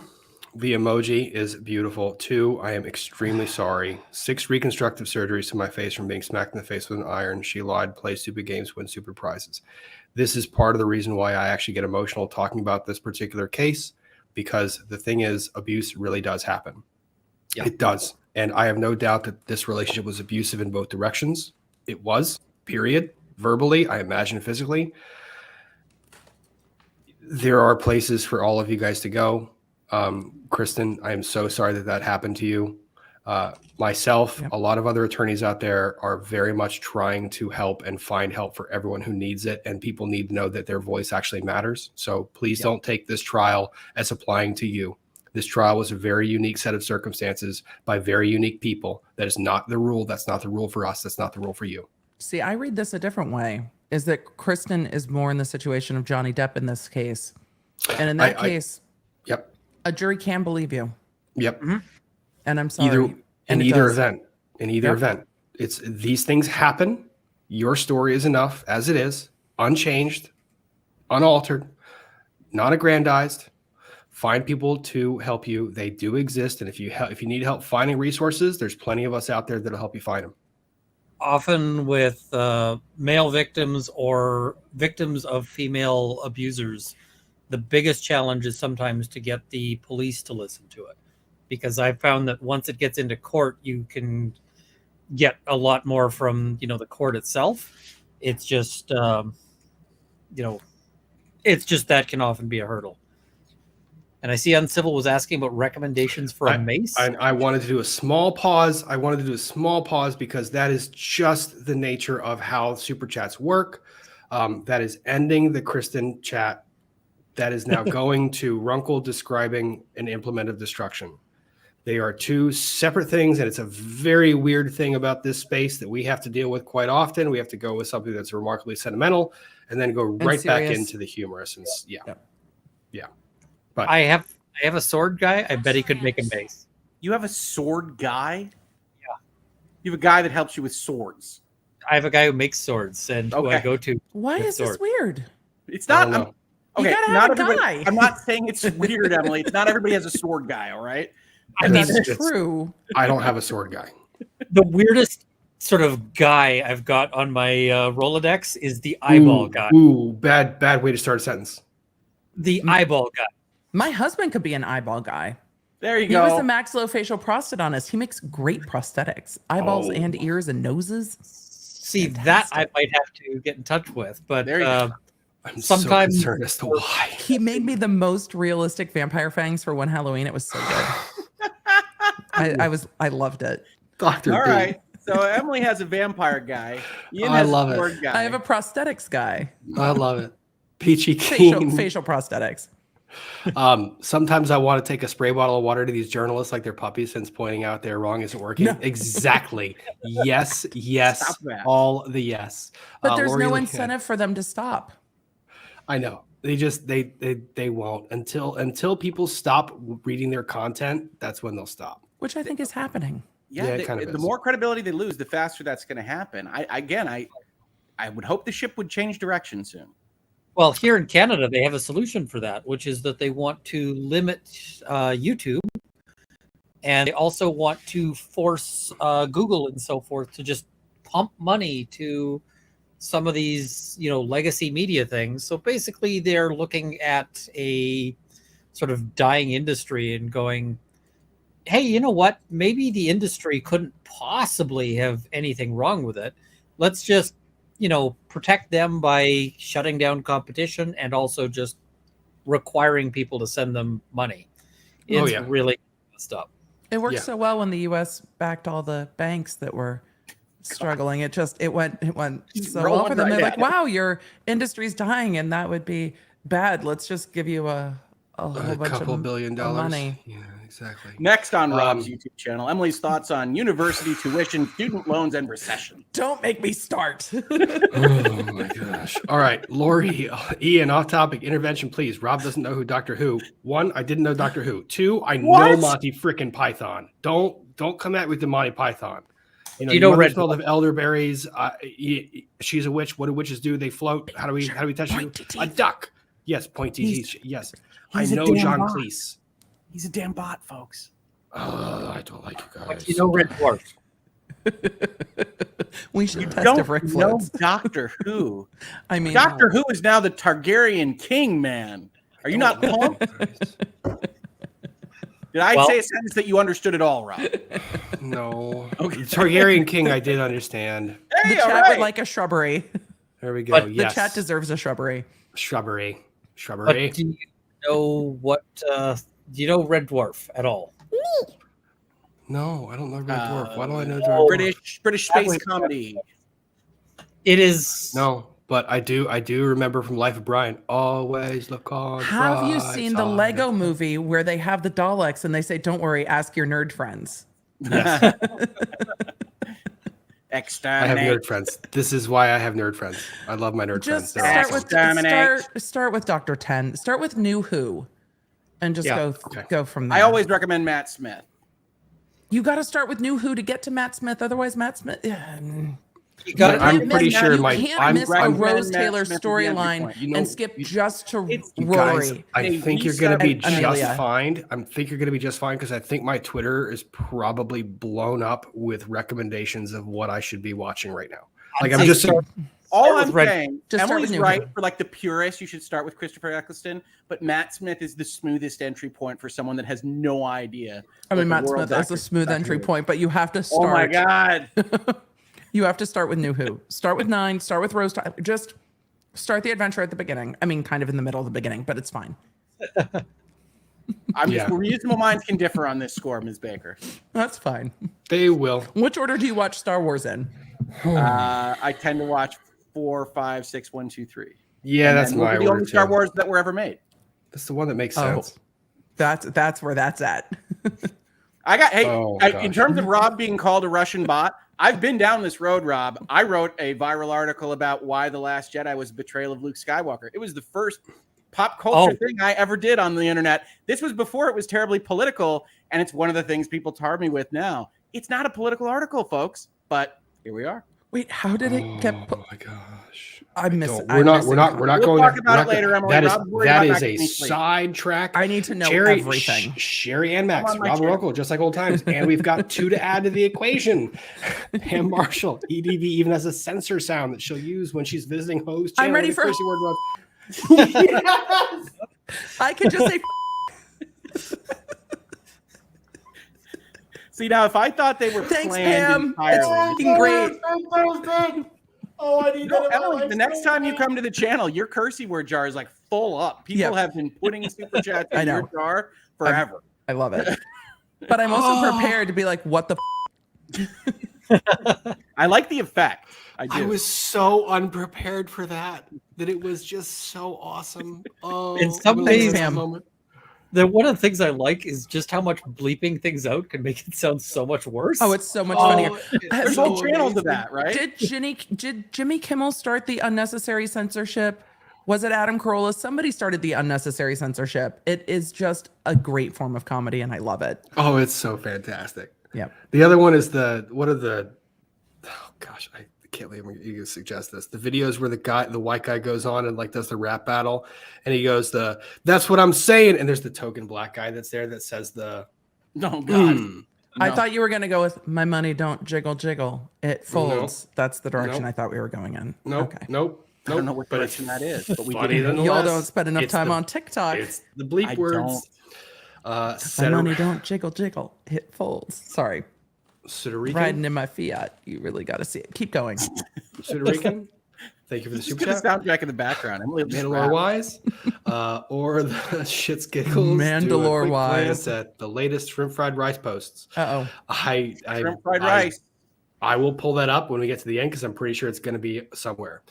the emoji is beautiful. 2, I am extremely sorry. 6 reconstructive surgeries to my face from being smacked in the face with an iron. She lied, play stupid games, win stupid prizes. This is part of the reason why I actually get emotional talking about this particular case, because the thing is, abuse really does happen. Yeah. It does. And I have no doubt that this relationship was abusive in both directions. It was, period. Verbally, I imagine physically. There are places for all of you guys to go. Kristen, I am so sorry that happened to you. Myself, a lot of other attorneys out there are very much trying to help and find help for everyone who needs it. And people need to know that their voice actually matters. So please don't take this trial as applying to you. This trial was a very unique set of circumstances by very unique people. That is not the rule. That's not the rule for us. That's not the rule for you. See, I read this a different way, is that Kristen is more in the situation of Johnny Depp in this case. And in that case, yep, a jury can believe you. Yep. Mm-hmm. And I'm sorry. In either event, it's these things happen. Your story is enough as it is, unchanged, unaltered, non-aggrandized. Find people to help you. They do exist, and if you need help finding resources, there's plenty of us out there that'll help you find them. Often with male victims or victims of female abusers, the biggest challenge is sometimes to get the police to listen to it, because I've found that once it gets into court, you can get a lot more from the court itself. It's just it's just that can often be a hurdle. And I see Uncivil was asking about recommendations for a mace. I wanted to do a small pause. Because that is just the nature of how super chats work. That is ending the Kristen chat. That is now going to Runkle describing an implement of destruction. They are two separate things, and it's a very weird thing about this space that we have to deal with quite often. We have to go with something that's remarkably sentimental and then go right back into the humorous. And yeah. But I have a sword guy. I bet he could make a mace. You have a sword guy? Yeah. You have a guy that helps you with swords. I have a guy who makes swords and who I go to. Why is this weird? It's not. You gotta have a guy. I'm not saying it's weird, Emily. It's not everybody has a sword guy, all right? That's true. I don't have a sword guy. The weirdest sort of guy I've got on my Rolodex is the eyeball guy. Ooh, bad way to start a sentence. The eyeball guy. My husband could be an eyeball guy. There you go. He was a maxillofacial prosthodontist. He makes great prosthetics, eyeballs and ears and noses. See, that I might have to get in touch with, but there you go. I'm sometimes so concerned as to why. He made me the most realistic vampire fangs for one Halloween. It was so good. I loved it. Dr. All B. right. So Emily has a vampire guy. Ian I has love a it. sword guy. I have a prosthetics guy. I love it. Peachy Keen. Facial prosthetics. Sometimes I want to take a spray bottle of water to these journalists like they're puppies, since pointing out they're wrong isn't working. No. Exactly. Yes. Stop that. All the yes. But there's Lori, no incentive for them to stop. I know. They just they won't until people stop reading their content. That's when they'll stop. Which I think is happening. Yeah, it kind of the is. more credibility they lose, the faster that's going to happen. I would hope the ship would change direction soon. well, here in Canada, they have a solution for that, which is that they want to limit YouTube, and they also want to force Google and so forth to just pump money to some of these, legacy media things. So basically, they're looking at a sort of dying industry and going, hey, you know what? Maybe the industry couldn't possibly have anything wrong with it. Let's just, protect them by shutting down competition and also just requiring people to send them money. It's really messed up. It worked so well when the U.S. backed all the banks that were struggling. It went so well for them. They're like, wow, your industry's dying, and that would be bad. Let's just give you a whole bunch couple of $billion money. Yeah, exactly. Next on Rob's YouTube channel, Emily's thoughts on university tuition, student loans, and recession. Don't make me start. Oh my gosh. All right, Lori, Ian, off topic intervention, please. Rob doesn't know who Doctor Who. 1, I didn't know Doctor Who. 2, I know Monty frickin' Python. Don't come at me with the Monty Python. You know Red smell of elderberries. She's a witch. What do witches do? They float. How do we touch you? A duck. Yes, pointy teeth. Yes. I know John Cleese. He's a damn bot, folks. I don't like you guys. Red Dwarf. We should test Don't if Rick know floats. Doctor Who. I mean, Doctor Who is now the Targaryen king, man. Are you not pumped? Did I say a sentence that you understood at all, Rob? No. Okay. Targaryen king, I did understand. The chat would like a shrubbery. There we go. But yes. the chat deserves a shrubbery. Shrubbery. But do you know what? Do you know Red Dwarf at all? No, I don't know Red Dwarf. Why do I know Red British space comedy? It is no, but I do remember from Life of Brian. Always look on. Have you seen the Lego movie where they have the Daleks and they say, "Don't worry, ask your nerd friends"? Yes. I have Exterminate. nerd friends. This is why I have nerd friends. I love my nerd Just friends. They're start awesome. with start with Dr. 10. Start with New Who, and just go from there. I always recommend Matt Smith. You got to start with New Who to get to Matt Smith. Otherwise, Matt Smith. You got I'm pretty sure you can't miss a Rose Taylor storyline and skip just to Rory. I think you're going to be just fine. I think you're going to be just fine because I think my Twitter is probably blown up with recommendations of what I should be watching right now. Like I'm just all I'm saying, just Emily's right for like the purist. You should start with Christopher Eccleston, but Matt Smith is the smoothest entry point for someone that has no idea. I mean, Matt Smith is a smooth entry point, but you have to start. Oh my god. You have to start with New Who. Start with 9. Start with Rose. Just start the adventure at the beginning. I mean, kind of in the middle of the beginning, but it's fine. Reasonable minds can differ on this score, Ms. Baker. That's fine. They will. Which order do you watch Star Wars in? I tend to watch 4, 5, 6, 1, 2, 3. Yeah, and that's my the only Star Wars that were ever made. That's the one that makes sense. That's where that's at. In terms of Rob being called a Russian bot, I've been down this road, Rob. I wrote a viral article about why The Last Jedi was a betrayal of Luke Skywalker. It was the first pop culture thing I ever did on the internet. This was before it was terribly political, and it's one of the things people tar me with now. It's not a political article, folks, but here we are. Wait, how did it get? Oh my gosh! I miss. We're not going. We'll talk about it later, Emily. That is a sidetrack. I need to know everything. Sherry and Max, Rob Oracle, just like old times, and we've got 2 to add to the equation. Pam Marshall, EDV even has a censor sound that she'll use when she's visiting host. I'm ready for. Yes! I could just say. See, now if I thought they were thanks, planned Pam. It's fucking great. I need that. Emily, the next time you come to the channel, your cursey word jar is like full up. People have been putting super chats in your jar forever. I love it. But I'm also prepared to be like, what the I like the effect. I was so unprepared for that it was just so awesome. Oh, in some ways, one of the things I like is just how much bleeping things out can make it sound so much worse. Oh, it's so much funnier. There's whole channels of that, right? Did Jimmy Kimmel start the unnecessary censorship? Was it Adam Carolla? Somebody started the unnecessary censorship. It is just a great form of comedy, and I love it. Oh, it's so fantastic. Yeah. The other one is I can't believe you suggest this. The videos where the white guy goes on and like does the rap battle, and he goes that's what I'm saying, and there's the token black guy that's there that says the no god. I thought you were gonna go with my money don't jiggle jiggle, it folds. That's the direction I thought we were going in. Nope. Okay. Nope. I don't know what direction that is, but we y'all don't spend enough time on TikTok. It's the bleep words. My money don't jiggle jiggle, it folds. Sorry. Riding in my Fiat. You really got to see it. Keep going. Sudarican, thank you for the super chat. Soundtrack in the background. Mandalore Wise, or the Shits Giggles. Mandalore Wise at the latest shrimp fried rice posts. Shrimp fried rice. I will pull that up when we get to the end because I'm pretty sure it's going to be somewhere.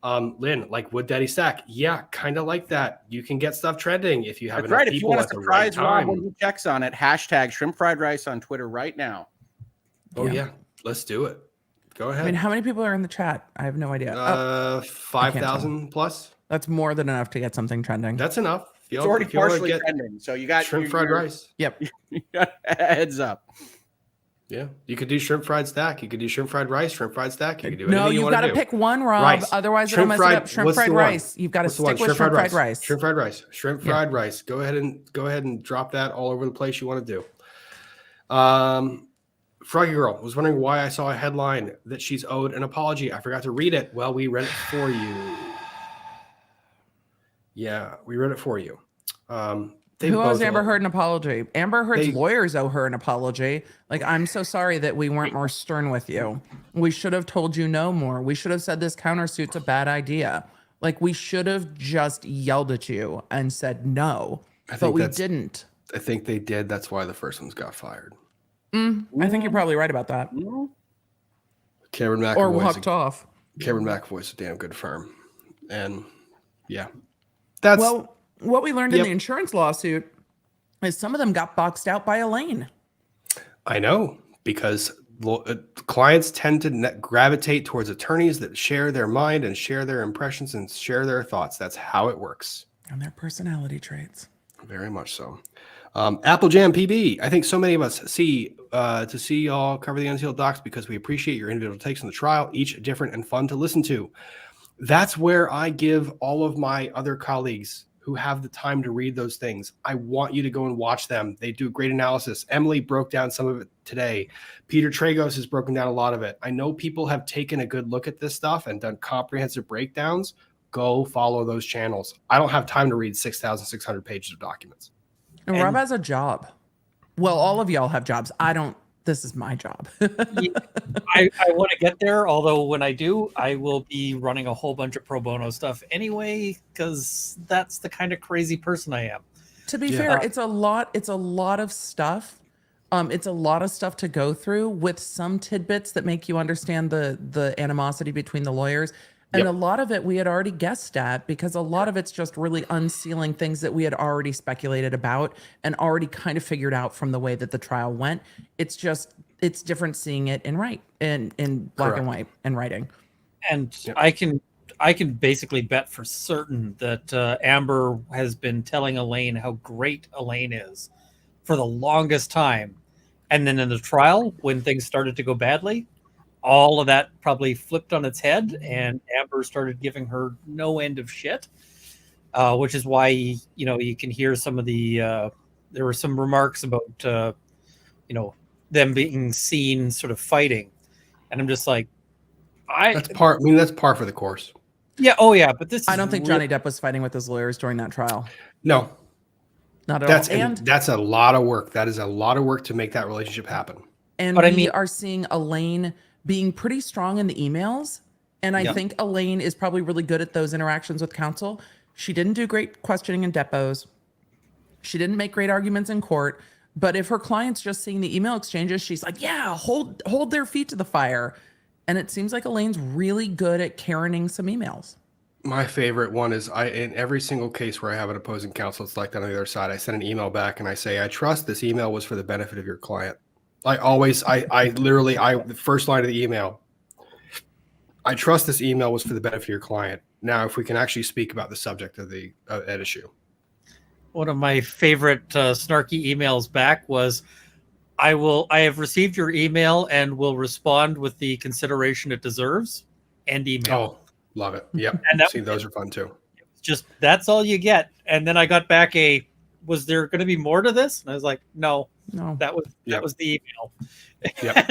Lynn, like Wood Daddy Stack, yeah, kind of like that. You can get stuff trending if you have enough people. If you want to surprise Rob when he checks on it, hashtag shrimp fried rice on Twitter right now. Oh yeah, let's do it. Go ahead. I mean, how many people are in the chat? I have no idea. 5,000 plus. That's more than enough to get something trending. That's enough. It's already partially trending, so you got shrimp fried rice. Yep. You got heads up. Yeah, you could do shrimp fried stack. You could do shrimp fried rice, shrimp fried stack. You could do anything you've got to pick one, Rob. Rice. Otherwise, it'll mess it up. Shrimp fried rice. You've got to stick with shrimp fried rice. Shrimp fried rice. Shrimp fried rice. Go ahead and drop that all over the place you want to do. Froggy Girl was wondering why I saw a headline that she's owed an apology. I forgot to read it. Well, we read it for you. Yeah, we read it for you. Who owes Amber Heard an apology? Amber Heard's lawyers owe her an apology. Like, I'm so sorry that we weren't more stern with you. We should have told you no more. We should have said this countersuit's a bad idea. Like, we should have just yelled at you and said no, but we didn't. I think they did. That's why the first ones got fired. I think you're probably right about that. Cameron McAvoy or walked off. Cameron McAvoy's a damn good firm, and yeah, that's what we learned in the insurance lawsuit is some of them got boxed out by Elaine. I know, because Clients tend to gravitate towards attorneys that share their mind and share their impressions and share their thoughts. That's how it works. And their personality traits. Very much so. Apple Jam PB. I think so many of us see y'all cover the unsealed docs because we appreciate your individual takes on the trial, each different and fun to listen to. That's where I give all of my other colleagues who have the time to read those things. I want you to go and watch them. They do great analysis. Emily broke down some of it today. Peter Tragos has broken down a lot of it. I know people have taken a good look at this stuff and done comprehensive breakdowns. Go follow those channels. I don't have time to read 6,600 pages of documents. And Rob has a job. Well, all of y'all have jobs. I don't. This is my job. I want to get there, although when I do, I will be running a whole bunch of pro bono stuff anyway, because that's the kind of crazy person I am. To be fair, it's a lot of stuff. It's a lot of stuff to go through with some tidbits that make you understand the animosity between the lawyers. And a lot of it we had already guessed at, because a lot of it's just really unsealing things that we had already speculated about and already kind of figured out from the way that the trial went. It's different seeing it in black and white and writing. And I can basically bet for certain that Amber has been telling Elaine how great Elaine is for the longest time. And then in the trial, when things started to go badly, all of that probably flipped on its head, and Amber started giving her no end of shit, which is why, you can hear some of the, there were some remarks about, them being seen sort of fighting. And I'm just like, that's par for the course. Yeah. Oh yeah. But I don't think Johnny Depp was fighting with his lawyers during that trial. No, not at all. And that's a lot of work. That is a lot of work to make that relationship happen. And we are seeing Elaine being pretty strong in the emails. And I think Elaine is probably really good at those interactions with counsel. She didn't do great questioning in depots. She didn't make great arguments in court. But if her client's just seeing the email exchanges, she's like, yeah, hold their feet to the fire. And it seems like Elaine's really good at Karening some emails. My favorite one is in every single case where I have an opposing counsel, it's like that on the other side. I send an email back and I say, I trust this email was for the benefit of your client. The first line of the email, I trust this email was for the benefit of your client. Now, if we can actually speak about the subject of the at issue. One of my favorite snarky emails back was, I have received your email and will respond with the consideration it deserves, and email. Oh, love it. Yep. And those are fun too. Just, that's all you get. And then I got back was there going to be more to this? And I was like, no, that was the email. Yep.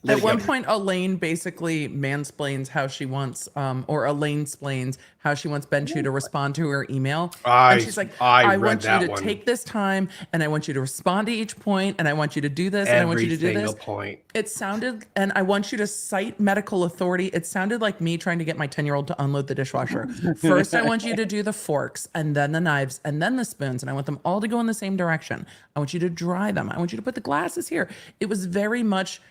At one point, Elaine basically mansplains how she wants, or Elaine splains how she wants BenQ to respond to her email. And she's like, I want you to take this time, and I want you to respond to each point, and I want you to do this, and I want you to do this. Point. It sounded, and I want you to cite medical authority. It sounded like me trying to get my 10-year-old to unload the dishwasher. First, I want you to do the forks, and then the knives, and then the spoons, and I want them all to go in the same direction. I want you to dry them. I want you to put the glasses here. It was very much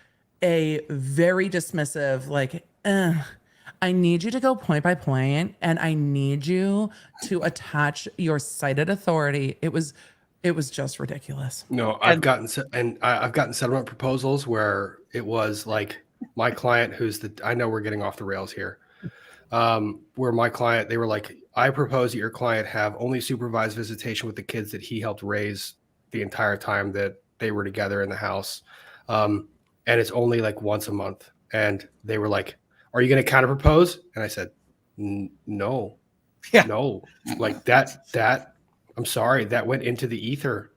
a very dismissive, like, I need you to go point by point, and I need you to attach your cited authority. It was just ridiculous. No, I've gotten settlement proposals where it was like my client, I know we're getting off the rails here, where my client, they were like, I propose that your client have only supervised visitation with the kids that he helped raise the entire time that they were together in the house. And it's only like once a month. And they were like, are you going to counter propose? And I said, no, like that, I'm sorry, that went into the ether,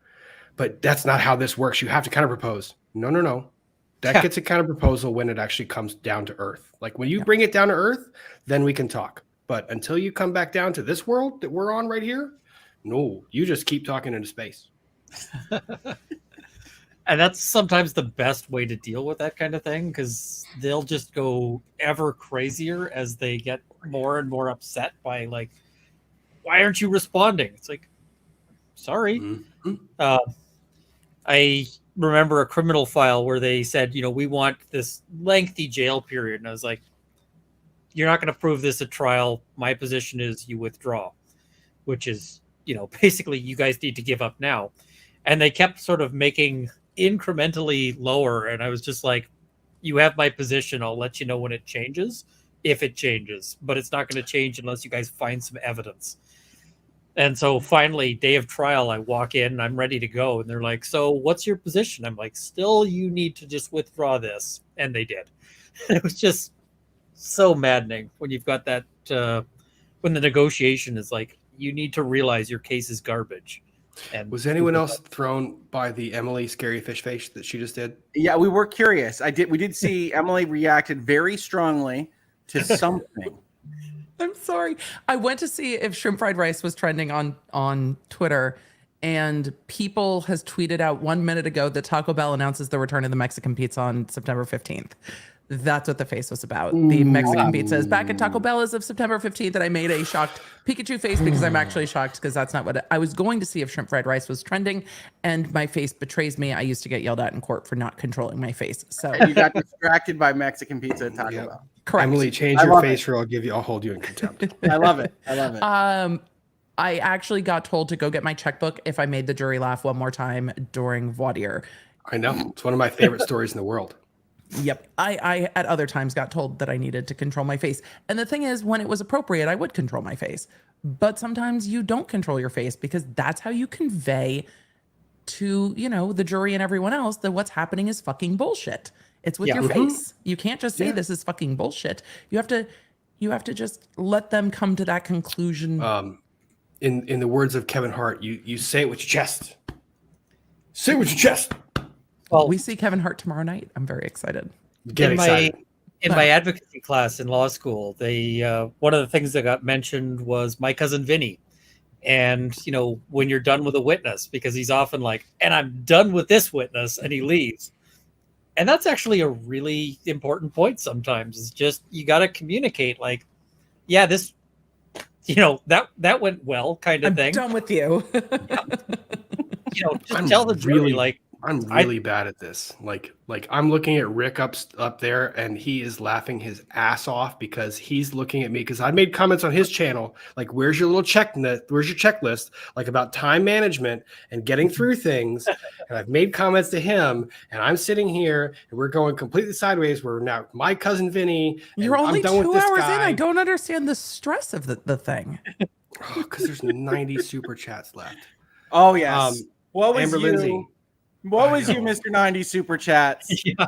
but that's not how this works. You have to counter propose. No. That gets a counter proposal when it actually comes down to earth. Like when you bring it down to earth, then we can talk. But until you come back down to this world that we're on right here, no, you just keep talking into space. And that's sometimes the best way to deal with that kind of thing, because they'll just go ever crazier as they get more and more upset by, like, why aren't you responding? It's like, sorry. Mm-hmm. I remember a criminal file where they said, we want this lengthy jail period. And I was like, you're not going to prove this at trial. My position is you withdraw, which is, basically you guys need to give up now. And they kept sort of making incrementally lower. And I was just like, you have my position. I'll let you know when it changes, if it changes, but it's not going to change unless you guys find some evidence. And so finally, day of trial, I walk in and I'm ready to go. And they're like, so what's your position? I'm like, still, you need to just withdraw this. And they did. It was just so maddening when you've got that, when the negotiation is like, you need to realize your case is garbage. And was anyone else thrown by the Emily scary fish face that she just did? Yeah, we were curious. We did see Emily reacted very strongly to something. I'm sorry. I went to see if shrimp fried rice was trending on Twitter, and People has tweeted out 1 minute ago that Taco Bell announces the return of the Mexican pizza on September 15th. That's what the face was about. The Mexican pizza is back at Taco Bell as of September 15th, and I made a shocked Pikachu face because I'm actually shocked because that's not what I was going to see if shrimp fried rice was trending, and my face betrays me. I used to get yelled at in court for not controlling my face. So you got distracted by Mexican pizza at Taco Bell. Correct. Emily, change your face or I'll hold you in contempt. I love it. I love it. I actually got told to go get my checkbook if I made the jury laugh one more time during voir dire. I know. It's one of my favorite stories in the world. Yep. I at other times got told that I needed to control my face. And the thing is, when it was appropriate, I would control my face. But sometimes you don't control your face because that's how you convey to, the jury and everyone else that what's happening is fucking bullshit. It's with your face. You can't just say this is fucking bullshit. You have to just let them come to that conclusion. In the words of Kevin Hart, you say it with your chest. Say it with your chest. Well, we see Kevin Hart tomorrow night. I'm very excited. Get excited. In my advocacy class in law school, they one of the things that got mentioned was my cousin Vinny. And, when you're done with a witness, because he's often like, and I'm done with this witness, and he leaves. And that's actually a really important point sometimes. It's just, you got to communicate like, yeah, this, that went well kind of thing. I'm done with you. Just tell the jury, like, I'm really bad at this. Like I'm looking at Rick up there, and he is laughing his ass off because he's looking at me because I made comments on his channel like, "Where's your little where's your checklist?" Like about time management and getting through things. And I've made comments to him, and I'm sitting here, and we're going completely sideways. We're now my cousin Vinny. You're only I'm done 2 with this hours guy. in. I don't understand the stress of the thing. Because there's 90 super chats left. Oh yes. What was Amber you? Lindsay. What was you, Mr. 90 super chats? Yeah.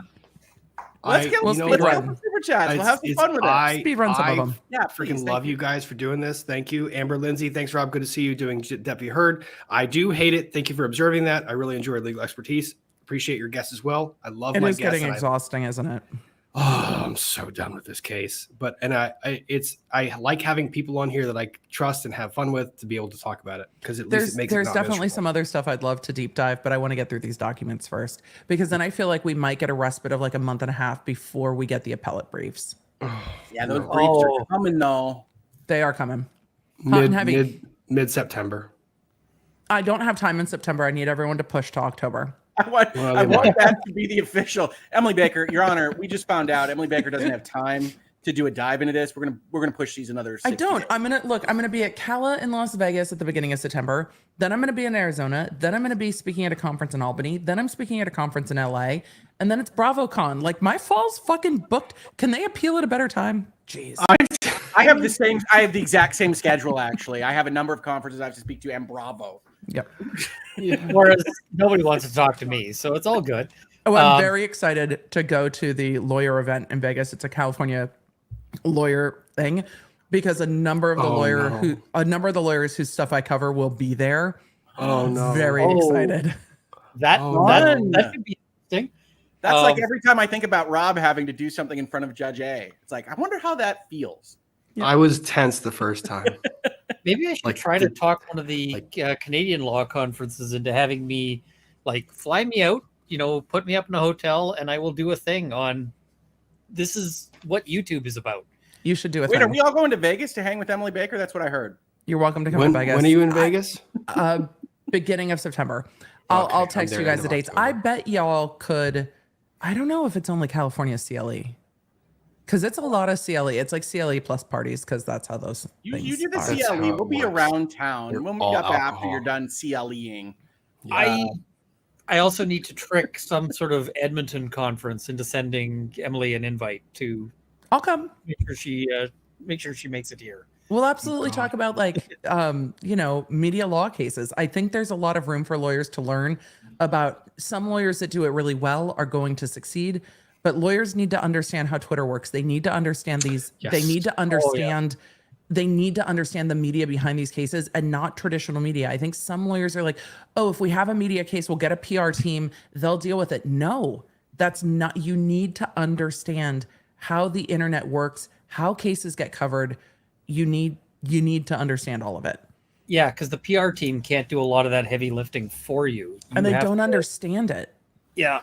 Let's go for super chats. We'll have some fun with it. Speed run some of them. Yeah, freaking love you guys for doing this. Thank you, Amber Lindsay. Thanks, Rob. Good to see you doing Deputy Heard. I do hate it. Thank you for observing that. I really enjoy legal expertise. Appreciate your guests as well. I love my guests. It is getting exhausting, isn't it? Oh, I'm so done with this case. But I like having people on here that I trust and have fun with to be able to talk about it because at least it makes there's it not definitely miserable. some other stuff I'd love to deep dive, but I want to get through these documents first because then I feel like we might get a respite of like a month and a half before we get the appellate briefs. Yeah, those briefs are coming though. They are coming. Hot and heavy. Mid-September. I don't have time in September. I need everyone to push to October. I want that to be the official. Emily Baker, Your Honor, we just found out Emily Baker doesn't have time to do a dive into this. We're gonna push these another 60 days. I'm gonna be at Cala in Las Vegas at the beginning of September. Then I'm gonna be in Arizona. Then I'm gonna be speaking at a conference in Albany. Then I'm speaking at a conference in LA. And then it's BravoCon. Like my fall's fucking booked. Can they appeal at a better time? Jeez. I have the exact same schedule actually. I have a number of conferences I have to speak to and Bravo. Yep. Whereas nobody wants to talk to me, so it's all good. Oh, I'm very excited to go to the lawyer event in Vegas. It's a California lawyer thing because a number of the lawyers whose stuff I cover will be there. Oh no! Very excited. That could be interesting. That's like every time I think about Rob having to do something in front of Judge A, it's like I wonder how that feels. Yeah. I was tense the first time. Maybe I should try to talk one of the Canadian law conferences into having me fly me out, put me up in a hotel, and I will do a thing on this is what YouTube is about. You should do a thing. Wait, are we all going to Vegas to hang with Emily Baker? That's what I heard. You're welcome to come to Vegas. When are you in Vegas? Beginning of September. I'll text you guys the dates. I bet y'all could. I don't know if it's only California CLE. Because it's a lot of CLE. It's like CLE plus parties because that's how those things You do the are. CLE. We'll be around town. We'll meet up after you're done CLEing. Yeah. I also need to trick some sort of Edmonton conference into sending Emily an invite to. I'll come. Make sure she makes it here. We'll absolutely talk about media law cases. I think there's a lot of room for lawyers to learn about. Some lawyers that do it really well are going to succeed, but lawyers need to understand how Twitter works. They need to understand these. Yes. They need to understand. They need to understand the media behind these cases and not traditional media. I think some lawyers are like, oh, if we have a media case, we'll get a PR team. They'll deal with it. No, that's not. You need to understand how the internet works, how cases get covered. You need to understand all of it. Yeah, because the PR team can't do a lot of that heavy lifting for you. And they don't understand it. Yeah.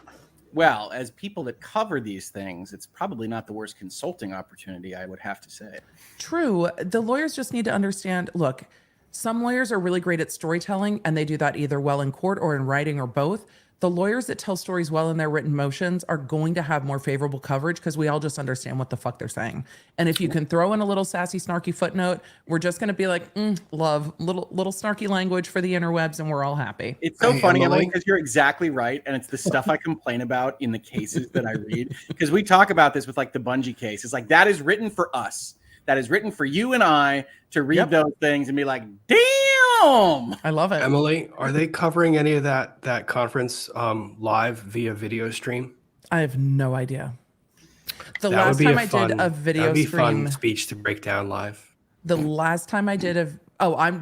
Well, as people that cover these things, it's probably not the worst consulting opportunity, I would have to say. True. The lawyers just need to understand, look, some lawyers are really great at storytelling, and they do that either well in court or in writing or both. The lawyers that tell stories well in their written motions are going to have more favorable coverage because we all just understand what the fuck they're saying. And if you can throw in a little sassy, snarky footnote, we're just going to be like, love, little snarky language for the interwebs, and we're all happy. It's so funny, Emily, because you're exactly right. And it's the stuff I complain about in the cases that I read. Because we talk about this with like the Bungie case. It's like, that is written for us. That is written for you and I to read those things and be like, damn. I love it. Emily, are they covering any of that conference live via video stream? I have no idea. The last time I did a video that'd be stream, fun speech to break down live. The last time I did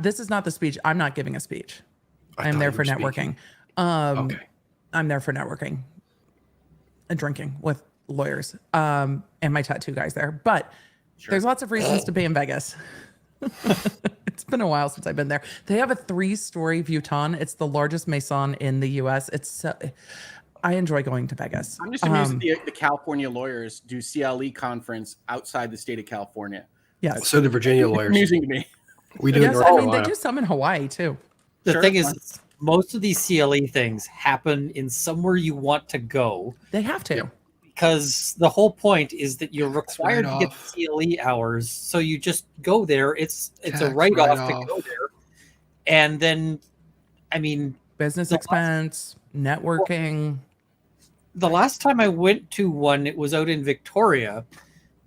this is not the speech. I'm not giving a speech. I'm there for networking. Okay. I'm there for networking and drinking with lawyers and my tattoo guys there. But there's lots of reasons to be in Vegas. It's been a while since I've been there. They have a 3-story Vuitton. It's the largest maison in the U.S. I enjoy going to Vegas. I'm just amused that the California lawyers do CLE conference outside the state of California. Yes. So the Virginia lawyers. Amusing to me. We do. Yes, I mean, they do some in Hawaii too. The thing is, most of these CLE things happen in somewhere you want to go. They have to. Because the whole point is that you're required to get CLE hours, so you just go there. It's a write-off to go there, and then, I mean, business expense, networking. The last time I went to one, it was out in Victoria,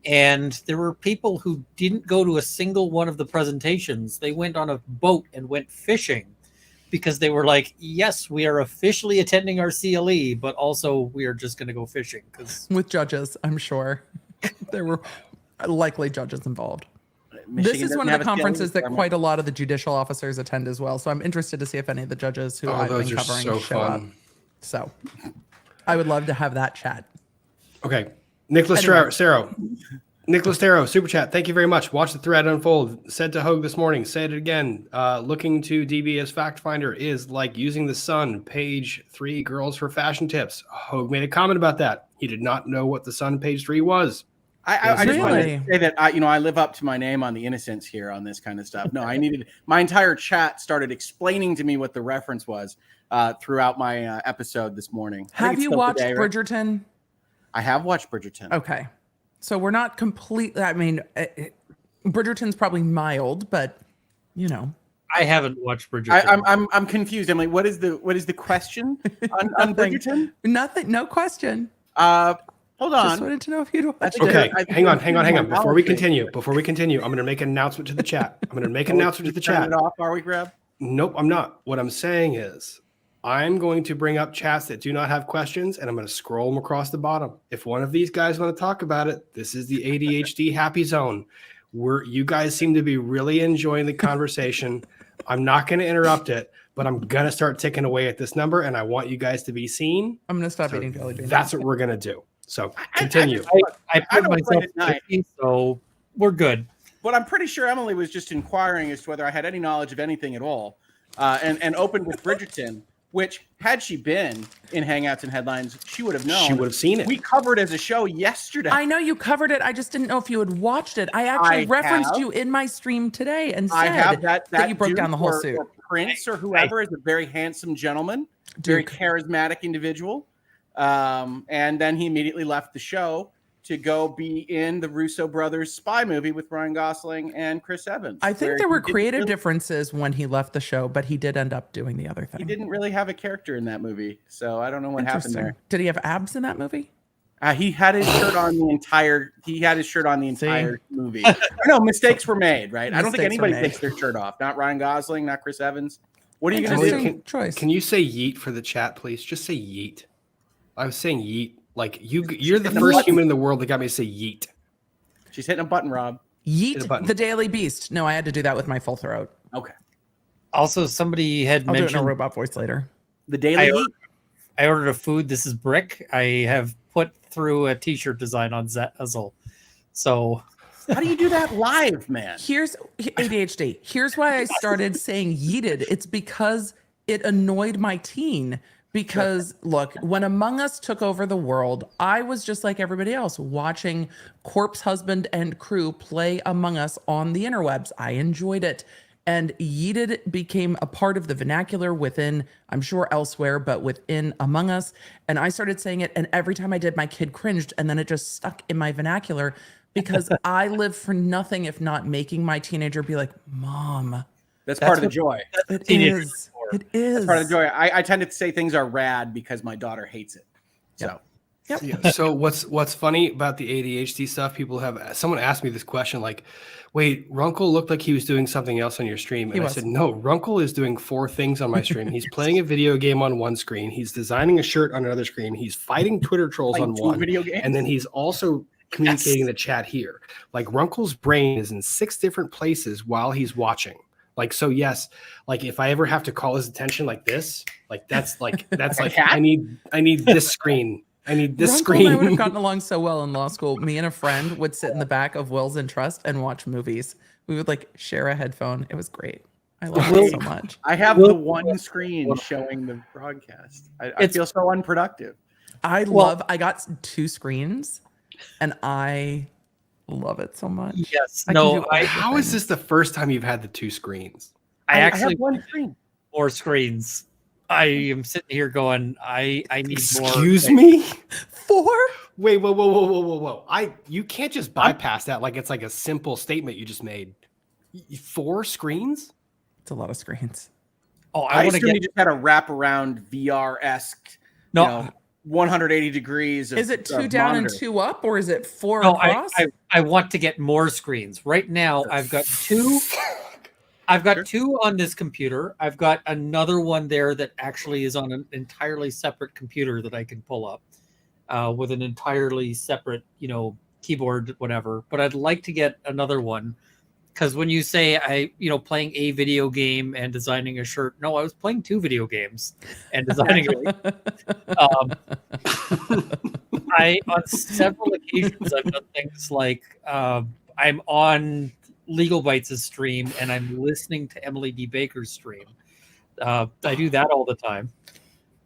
and there were people who didn't go to a single one of the presentations. They went on a boat and went fishing. Because they were like, yes, we are officially attending our CLE, but also we are just going to go fishing. With judges, I'm sure. There were likely judges involved. This is one of the conferences that quite a lot of the judicial officers attend as well. So I'm interested to see if any of the judges who I've been covering show up. So I would love to have that chat. Okay. Nicholas Taro, super chat. Thank you very much. Watch the thread unfold. Said to Hogue this morning, said it again. Looking to DB as fact finder is like using the Sun. Page 3, girls for fashion tips. Hogue made a comment about that. He did not know what the Sun page 3 was. I just wanted to say that I live up to my name on the innocence here on this kind of stuff. No, my entire chat started explaining to me what the reference was throughout my episode this morning. Have you watched Bridgerton? I have watched Bridgerton. Okay. So we're not completely, I mean, Bridgerton's probably mild, but I haven't watched Bridgerton. I'm confused. Emily, what is the question on Bridgerton? Nothing, no question. Hold on. Just wanted to know if you'd watched it. Hang on. Before we continue, I'm going to make an announcement to the chat. Turn it off, are we, Grab? Nope, I'm not. What I'm saying is, I'm going to bring up chats that do not have questions, and I'm going to scroll them across the bottom. If one of these guys want to talk about it, this is the ADHD happy zone. You guys seem to be really enjoying the conversation. I'm not going to interrupt it, but I'm going to start ticking away at this number, and I want you guys to be seen. I'm going to stop eating jelly beans. That's what we're going to do. So continue. I put myself 50, so we're good. But I'm pretty sure Emily was just inquiring as to whether I had any knowledge of anything at all, and opened with Bridgerton. Which, had she been in Hangouts and Headlines, she would have known. She would have seen it. We covered as a show yesterday. I know you covered it. I just didn't know if you had watched it. I actually referenced you in my stream today and said that you broke down the whole suit. Or Prince or whoever is a very handsome gentleman, very charismatic individual. And then he immediately left the show to go be in the Russo brothers spy movie with Ryan Gosling and Chris Evans. I think there were creative differences when he left the show, but he did end up doing the other thing. He didn't really have a character in that movie, so I don't know what happened there. Did he have abs in that movie? He had his shirt on the entire. He had his shirt on the entire movie. No, mistakes were made, right? I don't think anybody takes their shirt off. Not Ryan Gosling, not Chris Evans. What are you going to do? Can you say yeet for the chat, please? Just say yeet. I was saying yeet. Like you're the first human in the world that got me to say yeet. She's hitting a button, Rob. Yeet the Daily Beast. No, I had to do that with my full throat. Okay. Also, somebody had mentioned do it in a robot voice later. The Daily Beast. I ordered a food. This is Brick. I have put through a T-shirt design on Zazzle. So how do you do that live, man? Here's ADHD. Here's why I started saying yeeted. It's because it annoyed my teen. Because look, when Among Us took over the world, I was just like everybody else watching Corpse Husband and crew play Among Us on the interwebs. I enjoyed it. And yeeted became a part of the vernacular within, I'm sure elsewhere, but within Among Us. And I started saying it, and every time I did, my kid cringed, and then it just stuck in my vernacular because I live for nothing if not making my teenager be like, Mom. That's part of the joy. It is. It is. That's part of the joy. I tend to say things are rad because my daughter hates it. So. Yep. Yeah. So what's funny about the ADHD stuff? Someone asked me this question, like, "Wait, Runkle looked like he was doing something else on your stream," and I said, "No, Runkle is doing 4 things on my stream. He's playing a video game on one screen. He's designing a shirt on another screen. He's fighting Twitter trolls on one, and then he's also communicating in the chat here. Like Runkle's brain is in 6 different places while he's watching." Like, so yes, like if I ever have to call his attention like this, that's like I need this screen. I need this screen. And I would have gotten along so well in law school. Me and a friend would sit in the back of Wills and Trust and watch movies. We would like share a headphone. It was great. I love it so much. I have the one screen showing the broadcast. I feel so unproductive. I got 2 screens and I love it so much. Yes. How is this the first time you've had the 2 screens? I actually have one screen. 4 screens. I am sitting here going, I need more. Excuse me? 4? Wait, whoa. You can't just bypass that like it's like a simple statement you just made. 4 screens? It's a lot of screens. Oh, I assume you just had a wraparound VR-esque, 180 degrees. Is it 2 down monitor. and 2 up, or is it 4 across? I want to get more screens. Right now, I've got 2. I've got 2 on this computer. I've got another one there that actually is on an entirely separate computer that I can pull up with an entirely separate, keyboard, whatever. But I'd like to get another one because when you say playing a video game and designing a shirt, no, I was playing 2 video games and designing it. On several occasions, I've done things like I'm on Legal Bites' stream and I'm listening to Emily D. Baker's stream. I do that all the time.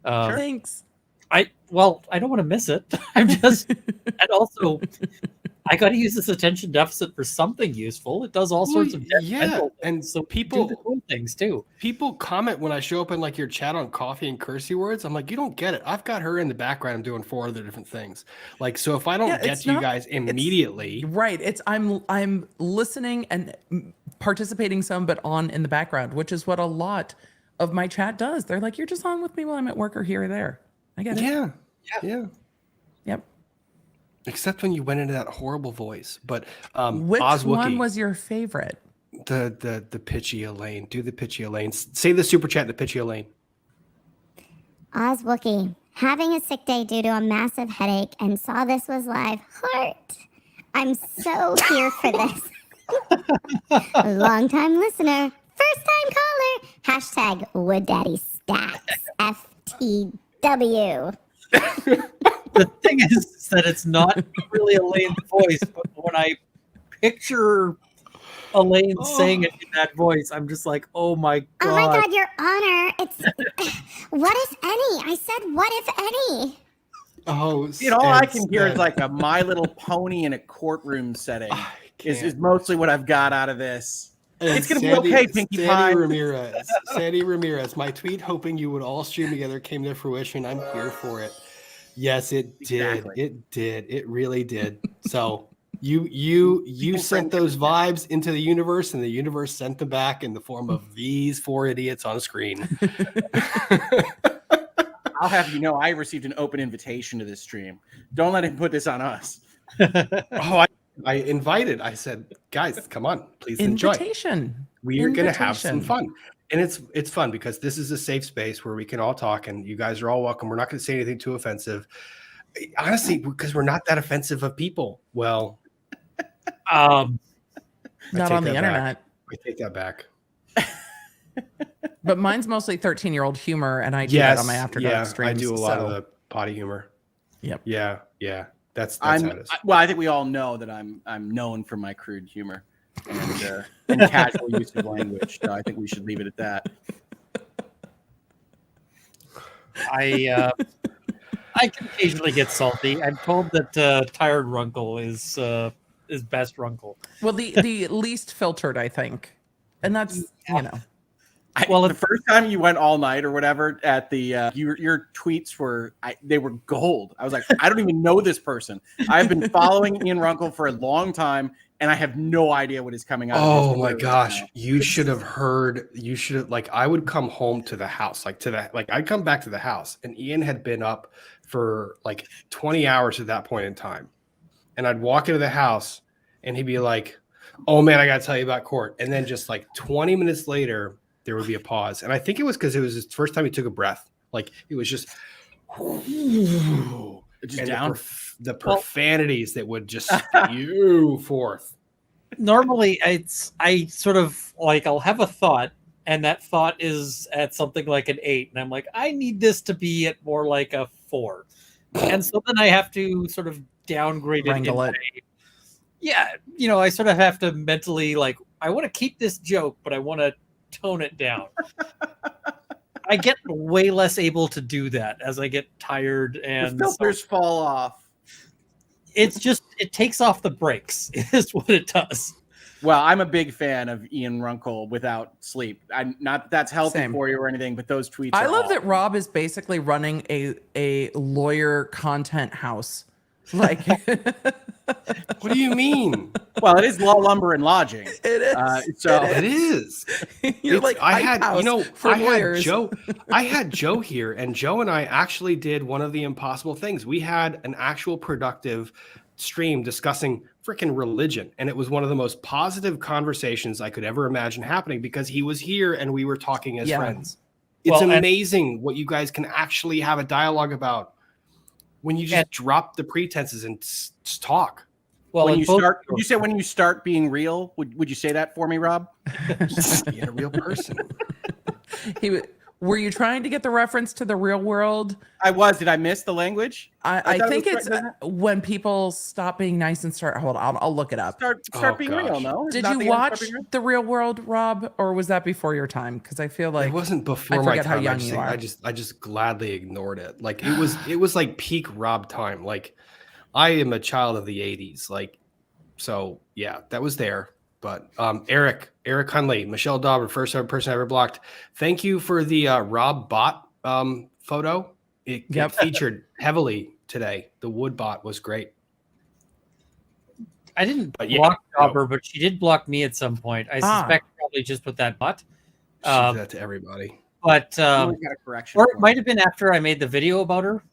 Thanks. I don't want to miss it. I'm just, and also, I got to use this attention deficit for something useful. It does all sorts of mental things. And so people do the cool things too. People comment when I show up in like your chat on coffee and cursey words. I'm like, you don't get it. I've got her in the background. I'm doing 4 other different things. Like, so if I don't get to you guys immediately, right? It's I'm listening and participating some, but on in the background, which is what a lot of my chat does. They're like, you're just on with me while I'm at work or here or there. I get it. Yeah. Yep. Except when you went into that horrible voice. But which one was your favorite? The pitchy Elaine. Do the pitchy Elaine. Say the super chat, the pitchy Elaine. Oz Wookie, having a sick day due to a massive headache and saw this was live. Heart. I'm so here for this. Long time listener, first time caller. Hashtag Wood Daddy Stacks. FTW. The thing is that it's not really Elaine's voice, but when I picture Elaine saying it in that voice, I'm just like, oh my god. Oh my god, Your Honor. It's what if any? I said what if any? Oh, all I can hear is like a My Little Pony in a courtroom setting. Is mostly what I've got out of this. It's gonna be okay, Pinkie Pie. Sandy Ramirez. My tweet hoping you would all stream together came to fruition. I'm here for it. Yes, it Exactly. did. It did. It really did. So you sent those vibes into the universe, and the universe sent them back in the form of these 4 idiots on screen. I'll have you know, I received an open invitation to this stream. Don't let him put this on us. Oh, I invited. I said, guys, come on, please enjoy. We are going to have some fun. And it's fun because this is a safe space where we can all talk, and you guys are all welcome. We're not going to say anything too offensive. Honestly, because we're not that offensive of people. Well, not on the internet. I take that back. But mine's mostly 13-year-old humor, and I do that on my After Dark streams. I do a lot of the potty humor. Yep. Yeah. That's how it is. Well, I think we all know that I'm known for my crude humor and casual use of language. So I think we should leave it at that. I can occasionally get salty. I'm told that tired Runkle is best Runkle. Well, the least filtered, I think, and that's The first time you went all night or whatever at the your tweets were they were gold. I was like, I don't even know this person. I've been following Ian Runkle for a long time, and I have no idea what is coming out. Oh my gosh, you should have heard. You should have I would come home to the house, I'd come back to the house, and Ian had been up for 20 hours at that point in time, and I'd walk into the house, and he'd be like, "Oh man, I got to tell you about court," and then just 20 minutes later, there would be a pause. And I think it was because it was his first time he took a breath. It was just down. The profanities that would just spew forth. Normally, I sort of I'll have a thought, and that thought is at something like an 8. And I'm like, I need this to be at more like a 4. And so then I have to sort of downgrade it. Yeah. I sort of have to mentally, I want to keep this joke, but I want to tone it down. I get way less able to do that as I get tired, and the filters fall off. It's just it takes off the brakes is what it does. Well, I'm a big fan of Ian Runkle without sleep. I'm not that's healthy for you or anything, but those tweets. I love that Rob is basically running a lawyer content house. What do you mean? Well, it is law, lumber, and lodging. It is. It is. I had Joe here, and Joe and I actually did one of the impossible things. We had an actual productive stream discussing freaking religion, and it was one of the most positive conversations I could ever imagine happening because he was here and we were talking as friends. It's amazing what you guys can actually have a dialogue about when you just drop the pretenses and just talk. Well, when you start being real, would you say that for me, Rob? Be a real person. Were you trying to get the reference to the real world? I was. Did I miss the language? I think it's when people stop being nice and start. Hold on, I'll look it up. Start being real. No. Did you watch The Real World, Rob, or was that before your time? Because I feel like it wasn't before my time. How young you are. I just gladly ignored it. It was like peak Rob time. I am a child of the 80s. So yeah, that was there. But Eric Hunley, Michelle Dauber, first ever person I ever blocked. Thank you for the Rob bot photo. It featured heavily today. The wood bot was great. I didn't block Dauber, but she did block me at some point. I suspect probably just with that bot. She did that to everybody. But or it might have been after I made the video about her.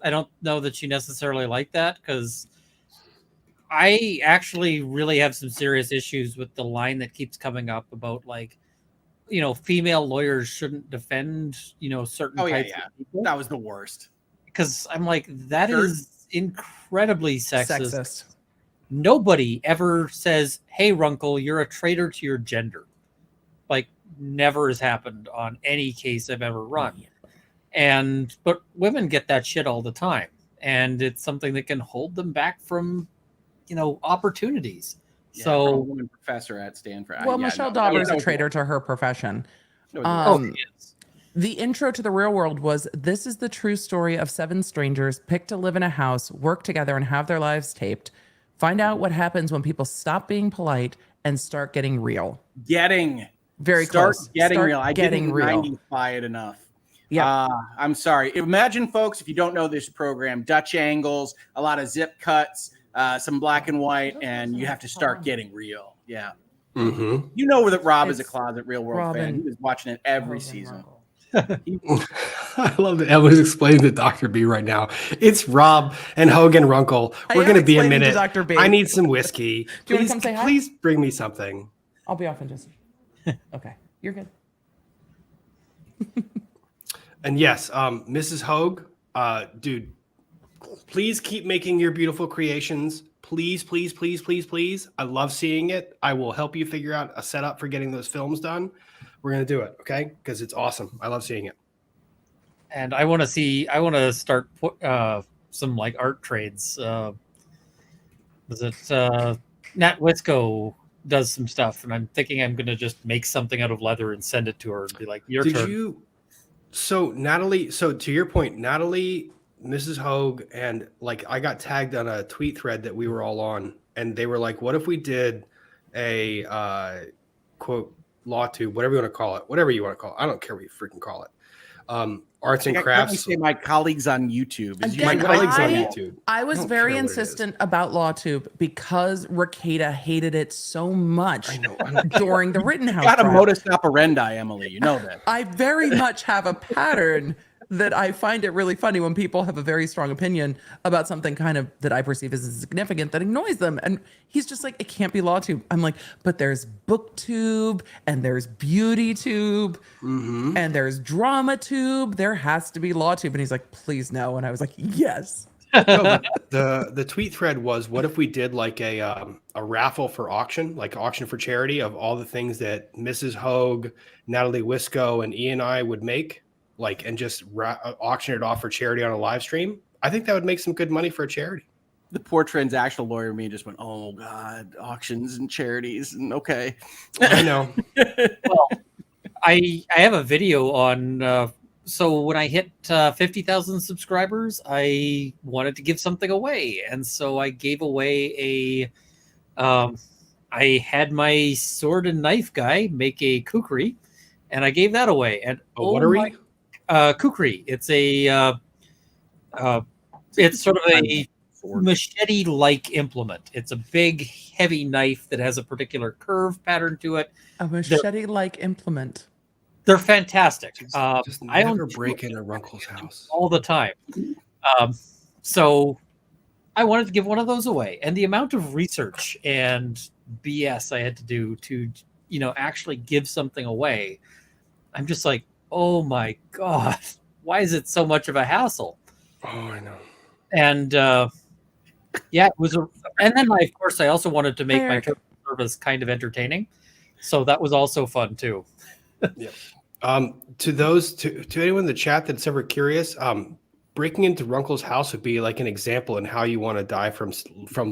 I don't know that she necessarily liked that because I actually really have some serious issues with the line that keeps coming up about female lawyers shouldn't defend, certain types of people. That was the worst. Because I'm like, that is incredibly sexist. Nobody ever says, hey, Runkle, you're a traitor to your gender. Never has happened on any case I've ever run. But women get that shit all the time. And it's something that can hold them back from opportunities. Yeah, so woman professor at Stanford. Well, Michelle Dauber is a traitor to her profession. The intro to The Real World was, this is the true story of 7 strangers picked to live in a house, work together, and have their lives taped. Find out what happens when people stop being polite and start getting real. Getting real. I didn't 90-fy it enough. Yeah. I'm sorry. Imagine, folks, if you don't know this program, Dutch angles, a lot of zip cuts, some black and white, and you have to start getting real. Yeah. Mm-hmm. You know that Rob is a It's closet real world Robin. fan. He was watching it every Hogan season. Runkle. I love that Emma's explaining to Dr. B right now. It's Rob and Hogan Runkle. I We're am going to be a explaining to minute. Dr. B. I need some whiskey. Do you wanna Please, come say hi? please bring me something. I'll be off in just. Okay, you're good. And yes, Mrs. Hogue, dude, please keep making your beautiful creations. Please, please, please, please, please. I love seeing it. I will help you figure out a setup for getting those films done. We're going to do it, okay? Because it's awesome. I love seeing it. And I want to start some like art trades. Was it Nat Wisco does some stuff, and I'm thinking I'm going to just make something out of leather and send it to her and be like, your turn. So Natalie, so to your point, Natalie, Mrs. Hogue, and like I got tagged on a tweet thread that we were all on, and they were like, what if we did a quote law tube, whatever you want to call it, I don't care what you freaking call it. Arts and crafts. Say my colleagues on YouTube. Again, my colleagues on I- YouTube. I was don't very care what it is. insistent about LawTube because Rakeda hated it so much I know. during the Rittenhouse Got a trial. modus operandi, Emily. You know that. I very much have a pattern that I find it really funny when people have a very strong opinion about something kind of that I perceive as insignificant that annoys them. And he's just like, it can't be LawTube. I'm like, but there's BookTube and there's BeautyTube and there's DramaTube. There has to be LawTube. And he's like, please no. And I was like, yes. No, but the tweet thread was, what if we did like a raffle for auction, like auction for charity of all the things that Mrs. Hogue, Natalie Wisco, and Ian and I would make, like, and just auction it off for charity on a live stream. I think that would make some good money for a charity. The poor transactional lawyer me just went, oh God, auctions and charities. And okay. I know. Well, I have a video on. So when I hit 50,000 subscribers, I wanted to give something away, and so I gave away a. I had my sword and knife guy make a kukri, and I gave that away. And What are we? Kukri. It's a. It's sort of a machete-like implement. It's a big, heavy knife that has a particular curve pattern to it. A machete-like implement. They're fantastic. Just I never own break into Runkle's house. all the time. So I wanted to give one of those away. And the amount of research and BS I had to do to, actually give something away, I'm just like, oh my God, why is it so much of a hassle? Oh, I know. And it was and then of course I also wanted to make my service kind of entertaining. So that was also fun too. Yeah. To anyone in the chat that's ever curious, breaking into Runkle's house would be like an example in how you want to die from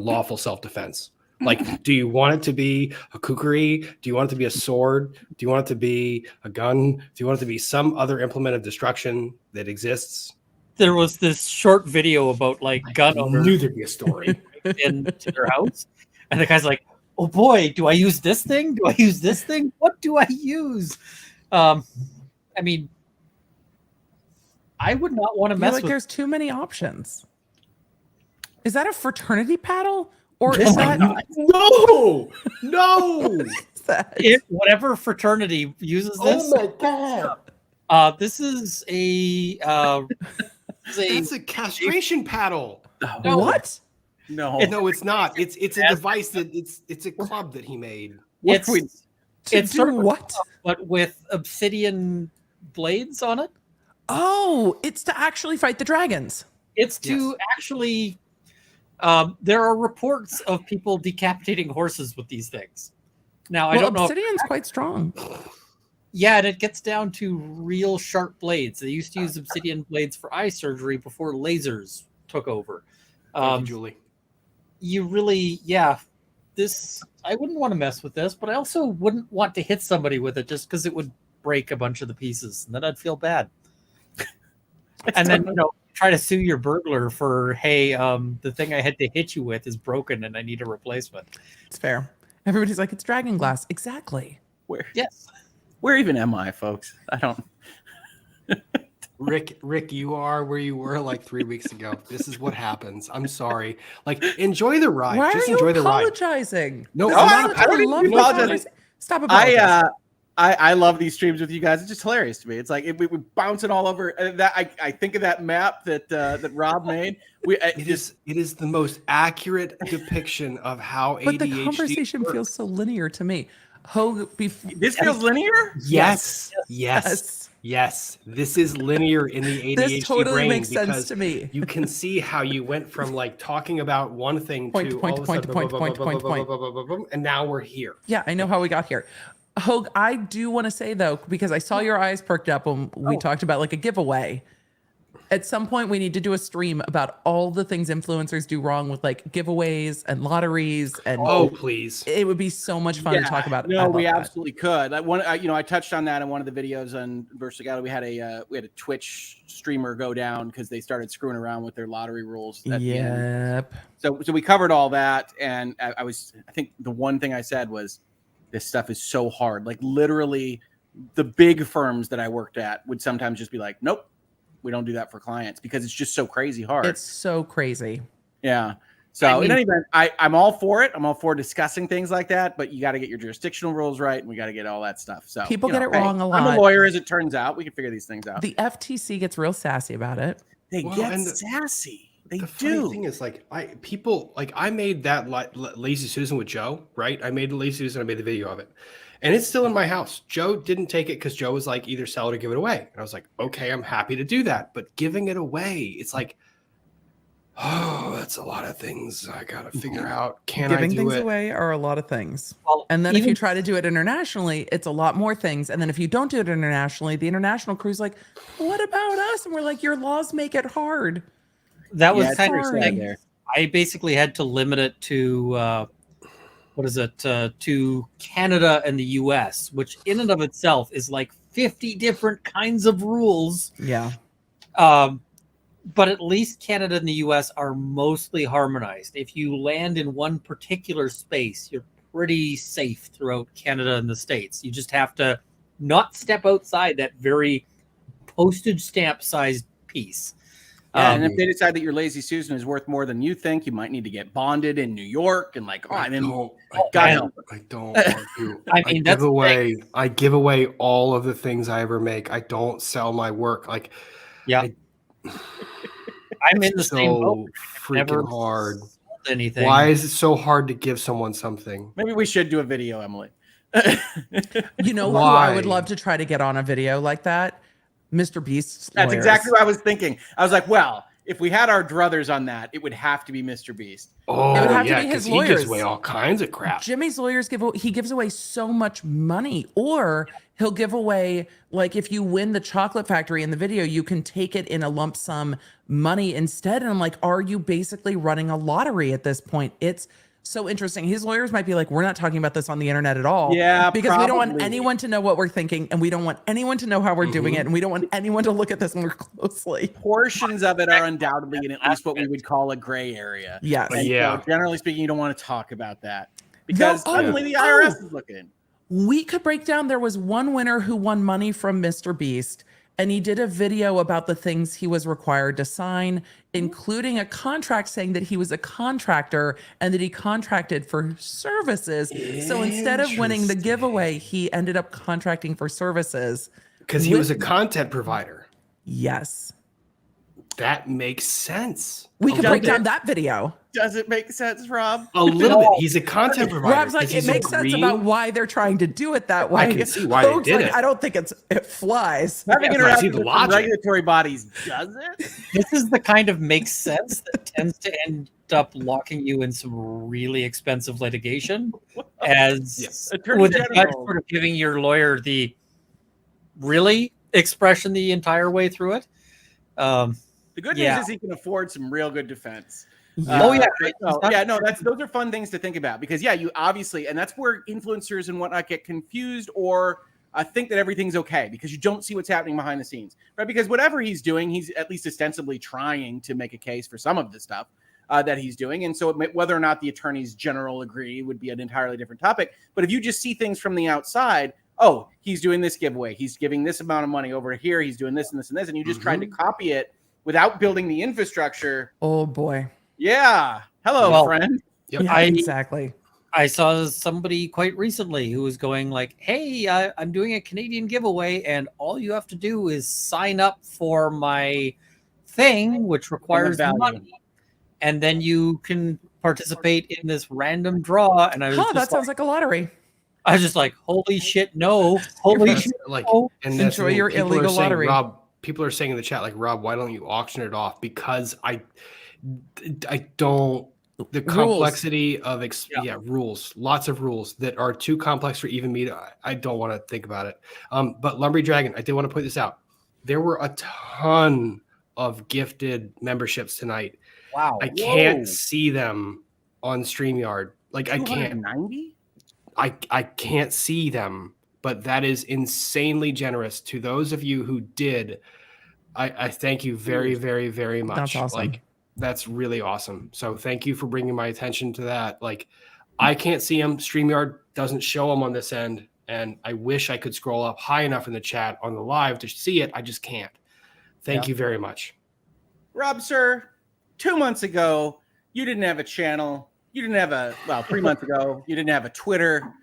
lawful self-defense. Like, do you want it to be a kukri? Do you want it to be a sword? Do you want it to be a gun? Do you want it to be some other implement of destruction that exists? There was this short video about like gun owners Knew there'd be a story. into their house, and the guy's like, oh boy, do I use this thing? Do I use this thing? What do I use? I mean, I would not want to mess with. There's too many options. Is that a fraternity paddle, or is that No. is that? Whatever fraternity uses this? Oh my God! This is a. It's a castration paddle. No. What? No. No, it's not. It's a device that it's a club that he made. It's To sort do of what? but with obsidian blades on it. Oh, it's to actually fight the dragons. It's to actually. There are reports of people decapitating horses with these things. Now I don't know. Obsidian's quite strong. Yeah, and it gets down to real sharp blades. They used to use obsidian blades for eye surgery before lasers took over. Thank you, Julie. You really, this, I wouldn't want to mess with this, but I also wouldn't want to hit somebody with it just because it would break a bunch of the pieces, and then I'd feel bad. And then, try to sue your burglar for, hey, the thing I had to hit you with is broken and I need a replacement. It's fair. Everybody's like, it's dragon glass. Exactly. Where? Yes. Where even am I, folks? I don't. Rick, you are where you were like 3 weeks ago. This is what happens. I'm sorry. Like, enjoy the ride. Why Just are you enjoy the ride. apologizing? No, No, I'm not I don't even apologize. Stop apologizing. I love these streams with you guys. It's just hilarious to me. It's like we're bouncing all over. That I think of that map that Rob made. It is the most accurate depiction of how ADHD. But the conversation feels so linear to me. This feels linear? Yes. This is linear in the ADHD This totally brain makes sense because to me. you can see how you went from like talking about one thing Point, to point, all of a point, sudden, point, blah, point, blah, point, blah, point. blah, blah, blah, blah, blah, and now we're here. Yeah, I know how we got here. Hogue, I do want to say though, because I saw your eyes perked up when we talked about like a giveaway. At some point, we need to do a stream about all the things influencers do wrong with like giveaveys and lotteries. And please, it would be so much fun to talk about. No, we absolutely could. I touched on that in one of the videos on Versatility. We had a Twitch streamer go down because they started screwing around with their lottery rules. Yep. So we covered all that, and I think the one thing I said was, this stuff is so hard. Like literally, the big firms that I worked at would sometimes just be like, nope. We don't do that for clients because it's just so crazy hard. It's so crazy. Yeah. So in any event, I'm all for it. I'm all for discussing things like that, but you got to get your jurisdictional rules right, and we got to get all that stuff. So people get it wrong a lot. I'm a lawyer, as it turns out. We can figure these things out. The FTC gets real sassy about it. They get sassy. They do. Funny thing is, like, I made that Lazy Susan with Joe, right? I made the Lazy Susan. I made the video of it. And it's still in my house. Joe didn't take it because Joe was like, either sell it or give it away. And I was like, okay, I'm happy to do that. But giving it away, it's like, oh, that's a lot of things I got to figure out. Giving things away are a lot of things. Well, and then if you try to do it internationally, it's a lot more things. And then if you don't do it internationally, the international crew's like, what about us? And we're like, your laws make it hard. That was kind of like, I basically had to limit it to to Canada and the US, which in and of itself is like 50 different kinds of rules. Yeah. But at least Canada and the US are mostly harmonized. If you land in one particular space, you're pretty safe throughout Canada and the States. You just have to not step outside that very postage stamp sized piece. And if they decide that your Lazy Susan is worth more than you think, you might need to get bonded in New York and like, I don't want to. I mean, I give away all of the things I ever make. I don't sell my work. Like, yeah, I'm in the same boat. Freaking hard. Anything? Why is it so hard to give someone something? Maybe we should do a video, Emily. You know who I would love to try to get on a video like that? Mr. Beast's lawyers. That's exactly what I was thinking. I was like, well, if we had our druthers on that, it would have to be Mr. Beast. Oh, it would have to be his lawyers. He gives away all kinds of crap. Jimmy's lawyers gives away so much money, or he'll give away, like, if you win the chocolate factory in the video, you can take it in a lump sum money instead. And I'm like, are you basically running a lottery at this point? It's so interesting. His lawyers might be like, we're not talking about this on the internet at all. Yeah, because we don't want anyone to know what we're thinking, and we don't want anyone to know how we're doing it, and we don't want anyone to look at this more closely. Portions of it are undoubtedly in at least what we would call a gray area. Yes. And so generally speaking, you don't want to talk about that because suddenly the IRS is looking. We could break down. There was one winner who won money from Mr. Beast, and he did a video about the things he was required to sign, including a contract saying that he was a contractor and that he contracted for services. So instead of winning the giveaway, he ended up contracting for services. Because he was a content provider. Yes. That makes sense. We could break down that video. Does it make sense, Rob? A little bit. He's a content provider. Rob's like, it makes sense about why they're trying to do it that way. I can see why they did it. I don't think it flies. Having interacted with regulatory bodies, does it? This is the kind of makes sense that tends to end up locking you in some really expensive litigation, as with the judge sort of giving your lawyer the really expression the entire way through it. The good news is he can afford some real good defense. Those are fun things to think about because you obviously, and that's where influencers and whatnot get confused or think that everything's okay because you don't see what's happening behind the scenes, right? Because whatever he's doing, he's at least ostensibly trying to make a case for some of the stuff that he's doing. And so whether or not the attorneys general agree would be an entirely different topic. But if you just see things from the outside, oh, he's doing this giveaway. He's giving this amount of money over here. He's doing this and this and this. And you just trying to copy it without building the infrastructure. Oh, boy. Yeah. Hello, friend. Yep. Yeah, exactly. I saw somebody quite recently who was going like, hey, I'm doing a Canadian giveaway, and all you have to do is sign up for my thing, which requires money. And then you can participate in this random draw. And I was that sounds like a lottery. I was just like, holy shit, no. Holy shit, like, no. And enjoy your illegal lottery. Rob, people are saying in the chat, like, Rob, why don't you auction it off? Because I don't. The complexity of rules, lots of rules that are too complex for even me to. I don't want to think about it. But Lumbry Dragon, I did want to point this out. There were a ton of gifted memberships tonight. Wow, I can't see them on StreamYard. Like I can't. 90? I can't see them, but that is insanely generous to those of you who did. I thank you very, very, very much. That's awesome. Like. That's really awesome. So thank you for bringing my attention to that. Like, I can't see them. StreamYard doesn't show them on this end. And I wish I could scroll up high enough in the chat on the live to see it. I just can't. Thank you very much. Rob, sir, 2 months ago, you didn't have a channel. You didn't have 3 months ago, you didn't have a Twitter.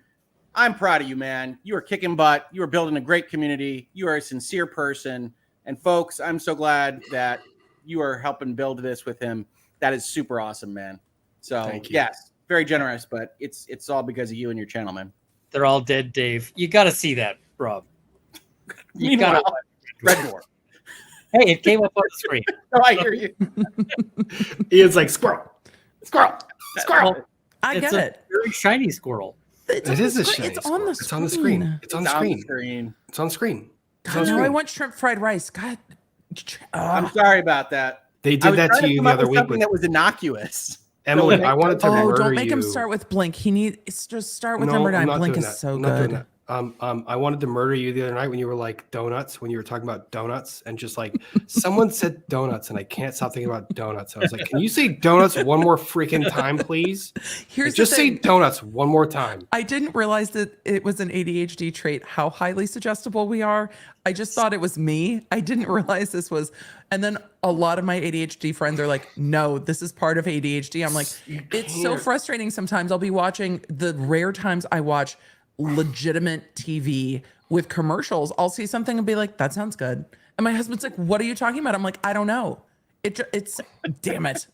I'm proud of you, man. You are kicking butt. You are building a great community. You are a sincere person. And folks, I'm so glad that you are helping build this with him. That is super awesome, man. So yes, very generous, but it's all because of you and your channel, man. They're all dead, Dave. You got to see that, Rob. You got Red Dwarf. Hey, it came up on the screen. Oh, I hear you. Ian's like squirrel. Well, I get it. Very shiny squirrel. It is a shiny. It's on the screen. It's on the screen. It's on the screen. It's on the screen. God, no, I want shrimp fried rice. God. I'm sorry about that. They did that to you the other week. Something that was innocuous. Emily, I wanted to murder you. Don't make him start with Blink. He needs just start with number 9. Blink is so good. I wanted to murder you the other night when you were like donuts, when you were talking about donuts, and just like someone said donuts, and I can't stop thinking about donuts. I was like, can you say donuts one more freaking time, please? Just say donuts one more time. I didn't realize that it was an ADHD trait, how highly suggestible we are. I just thought it was me. I didn't realize this was, and then a lot of my ADHD friends are like, no, this is part of ADHD. I'm like, it's so frustrating sometimes. I'll be watching, the rare times I watch legitimate TV with commercials, I'll see something and be like, that sounds good. And my husband's like, what are you talking about? I'm like, I don't know. It's damn it.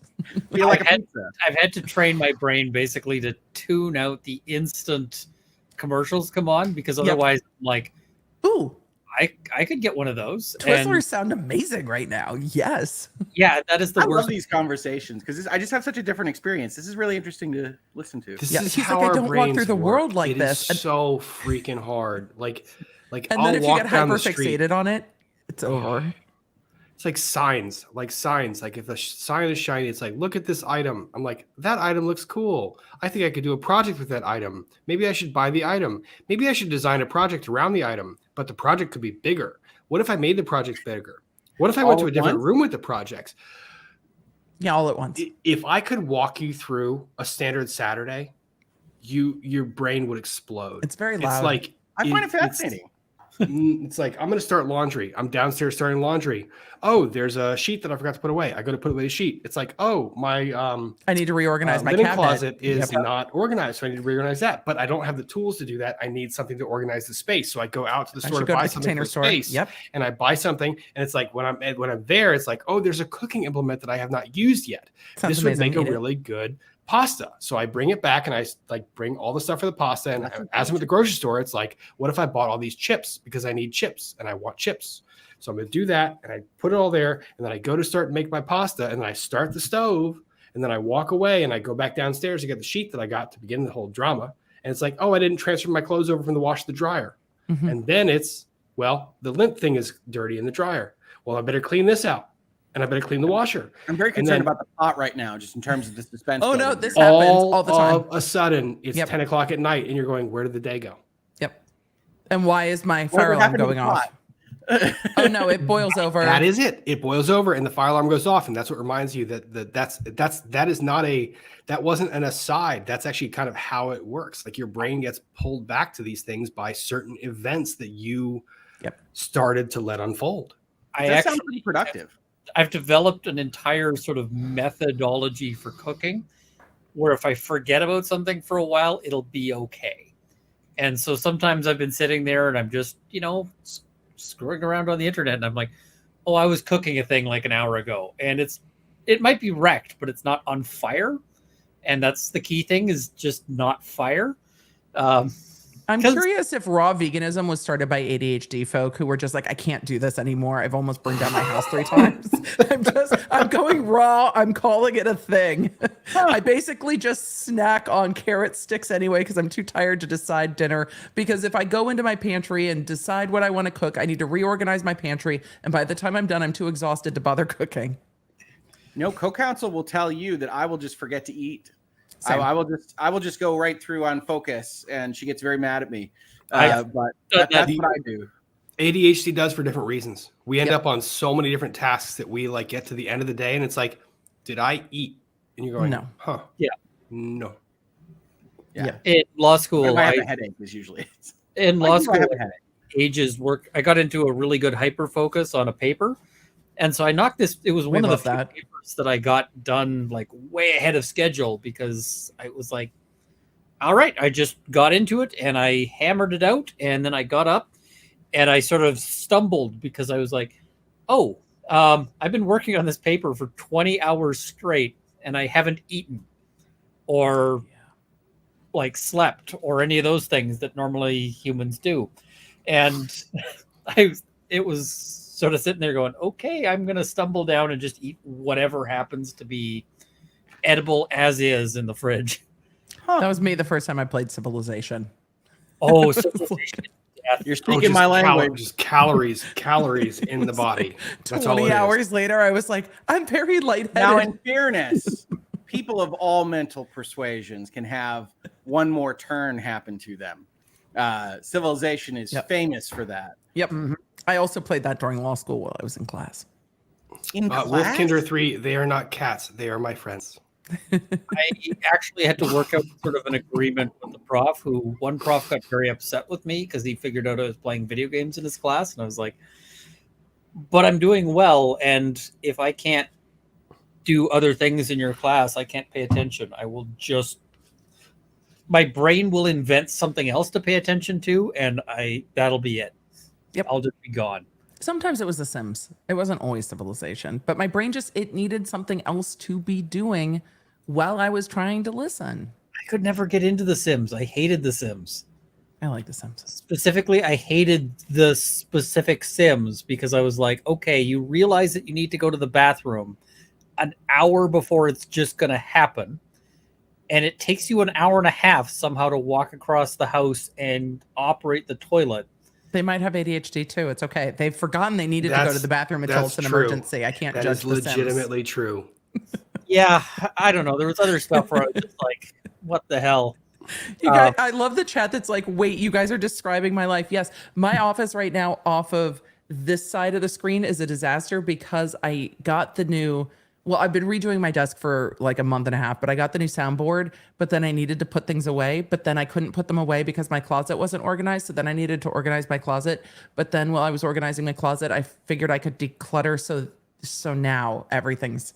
I've had to train my brain basically to tune out the instant commercials come on, because otherwise I'm like, ooh, I could get one of those. Twizzlers sound amazing right now. Yes. Yeah, that is the worst. worst. I love these conversations because I just have such a different experience. This is really interesting to listen to. This is he's how like, I our don't walk brains through the work. world like it this. Is so freaking hard. Like and I'll then if you walk get down hyper the street. fixated on it, it's over. It's like signs. Like if the sign is shiny, it's like, look at this item. I'm like, that item looks cool. I think I could do a project with that item. Maybe I should buy the item. Maybe I should design a project around the item, but the project could be bigger. What if I made the projects bigger? What if I went to a different room with the projects? Yeah, all at once. If I could walk you through a standard Saturday, your brain would explode. It's very loud. It's like I find it fascinating. It's like, I'm going to start laundry. I'm downstairs starting laundry. Oh, there's a sheet that I forgot to put away. I go to put away a sheet. It's like, oh, my I need to reorganize my linen cabinet. closet is not organized, so I need to reorganize that. But I don't have the tools to do that. I need something to organize the space. So I go out to the store to buy something for space. And I buy something, and it's like when I'm there, it's like, oh, there's a cooking implement that I have not used yet. This would make a really good pasta. So I bring it back and I like bring all the stuff for the pasta. And as I'm at the grocery store, it's like, what if I bought all these chips because I need chips and I want chips? So I'm going to do that. And I put it all there. And then I go to start and make my pasta. And then I start the stove. And then I walk away and I go back downstairs to get the sheet that I got to begin the whole drama. And it's like, oh, I didn't transfer my clothes over from the wash to the dryer. Mm-hmm. And then it's, well, the lint thing is dirty in the dryer. Well, I better clean this out. And I better clean the washer. I'm very concerned about the pot right now, just in terms of the suspense. Oh, no, this happens all the time. All of a sudden, it's 10 o'clock at night, and you're going, where did the day go? Yep. And why is my fire alarm going off? Oh no, it boils over. That is it. It boils over, and the fire alarm goes off, and that's what reminds you that wasn't an aside. That's actually kind of how it works. Like your brain gets pulled back to these things by certain events that you started to let unfold. That sounds pretty productive. I've developed an entire sort of methodology for cooking, where if I forget about something for a while, it'll be okay. And so sometimes I've been sitting there and I'm just, screwing around on the internet, and I'm like, oh, I was cooking a thing like an hour ago, and it might be wrecked, but it's not on fire. And that's the key thing, is just not fire. I'm curious if raw veganism was started by ADHD folk who were just like, I can't do this anymore. I've almost burned down my house 3 times. I'm going raw. I'm calling it a thing. I basically just snack on carrot sticks anyway because I'm too tired to decide dinner. Because if I go into my pantry and decide what I want to cook, I need to reorganize my pantry. And by the time I'm done, I'm too exhausted to bother cooking. No, co-counsel will tell you that I will just forget to eat. I will just go right through on focus, and she gets very mad at me. But that's what I do. ADHD does for different reasons. We end up on so many different tasks that we like get to the end of the day, and it's like, did I eat? And you're going, no, no. Yeah. In law school, I have a headache. Is usually in law school. Ages work. I got into a really good hyper focus on a paper. And so I knocked this. It was one of the few papers that I got done like way ahead of schedule, because I was like, all right, I just got into it and I hammered it out. And then I got up and I sort of stumbled because I was like, I've been working on this paper for 20 hours straight and I haven't eaten or like slept or any of those things that normally humans do. And it was sort of sitting there going, okay, I'm going to stumble down and just eat whatever happens to be edible as is in the fridge. That was me the first time I played Civilization. Oh, Civilization. You're speaking my language. Just calories in the body. That's 20 hours later, I was like, I'm very lightheaded. Now, in fairness, people of all mental persuasions can have one more turn happen to them. Civilization is famous for that. Yep. Mm-hmm. I also played that during law school while I was in class. Wolfkinder 3, they are not cats. They are my friends. I actually had to work out sort of an agreement with the prof. One prof got very upset with me because he figured out I was playing video games in his class. And I was like, but I'm doing well. And if I can't do other things in your class, I can't pay attention. My brain will invent something else to pay attention to. And that'll be it. Yep. I'll just be gone. Sometimes it was The Sims. It wasn't always Civilization, but my brain it needed something else to be doing while I was trying to listen. I could never get into The Sims. I hated The Sims. I like The Sims. Specifically, I hated the specific Sims because I was like, okay, you realize that you need to go to the bathroom an hour before it's just going to happen. And it takes you an hour and a half somehow to walk across the house and operate the toilet. They might have ADHD too. It's okay. They've forgotten they needed to go to the bathroom until it's an emergency. I can't judge the Sims. That is legitimately true. Yeah, I don't know. There was other stuff where I was just like, what the hell? You guys, I love the chat that's like, wait, you guys are describing my life. Yes, my office right now off of this side of the screen is a disaster because I got the new... Well, I've been redoing my desk for like a month and a half, but I got the new soundboard, but then I needed to put things away, but then I couldn't put them away because my closet wasn't organized. So then I needed to organize my closet. But then while I was organizing my closet, I figured I could declutter. So now everything's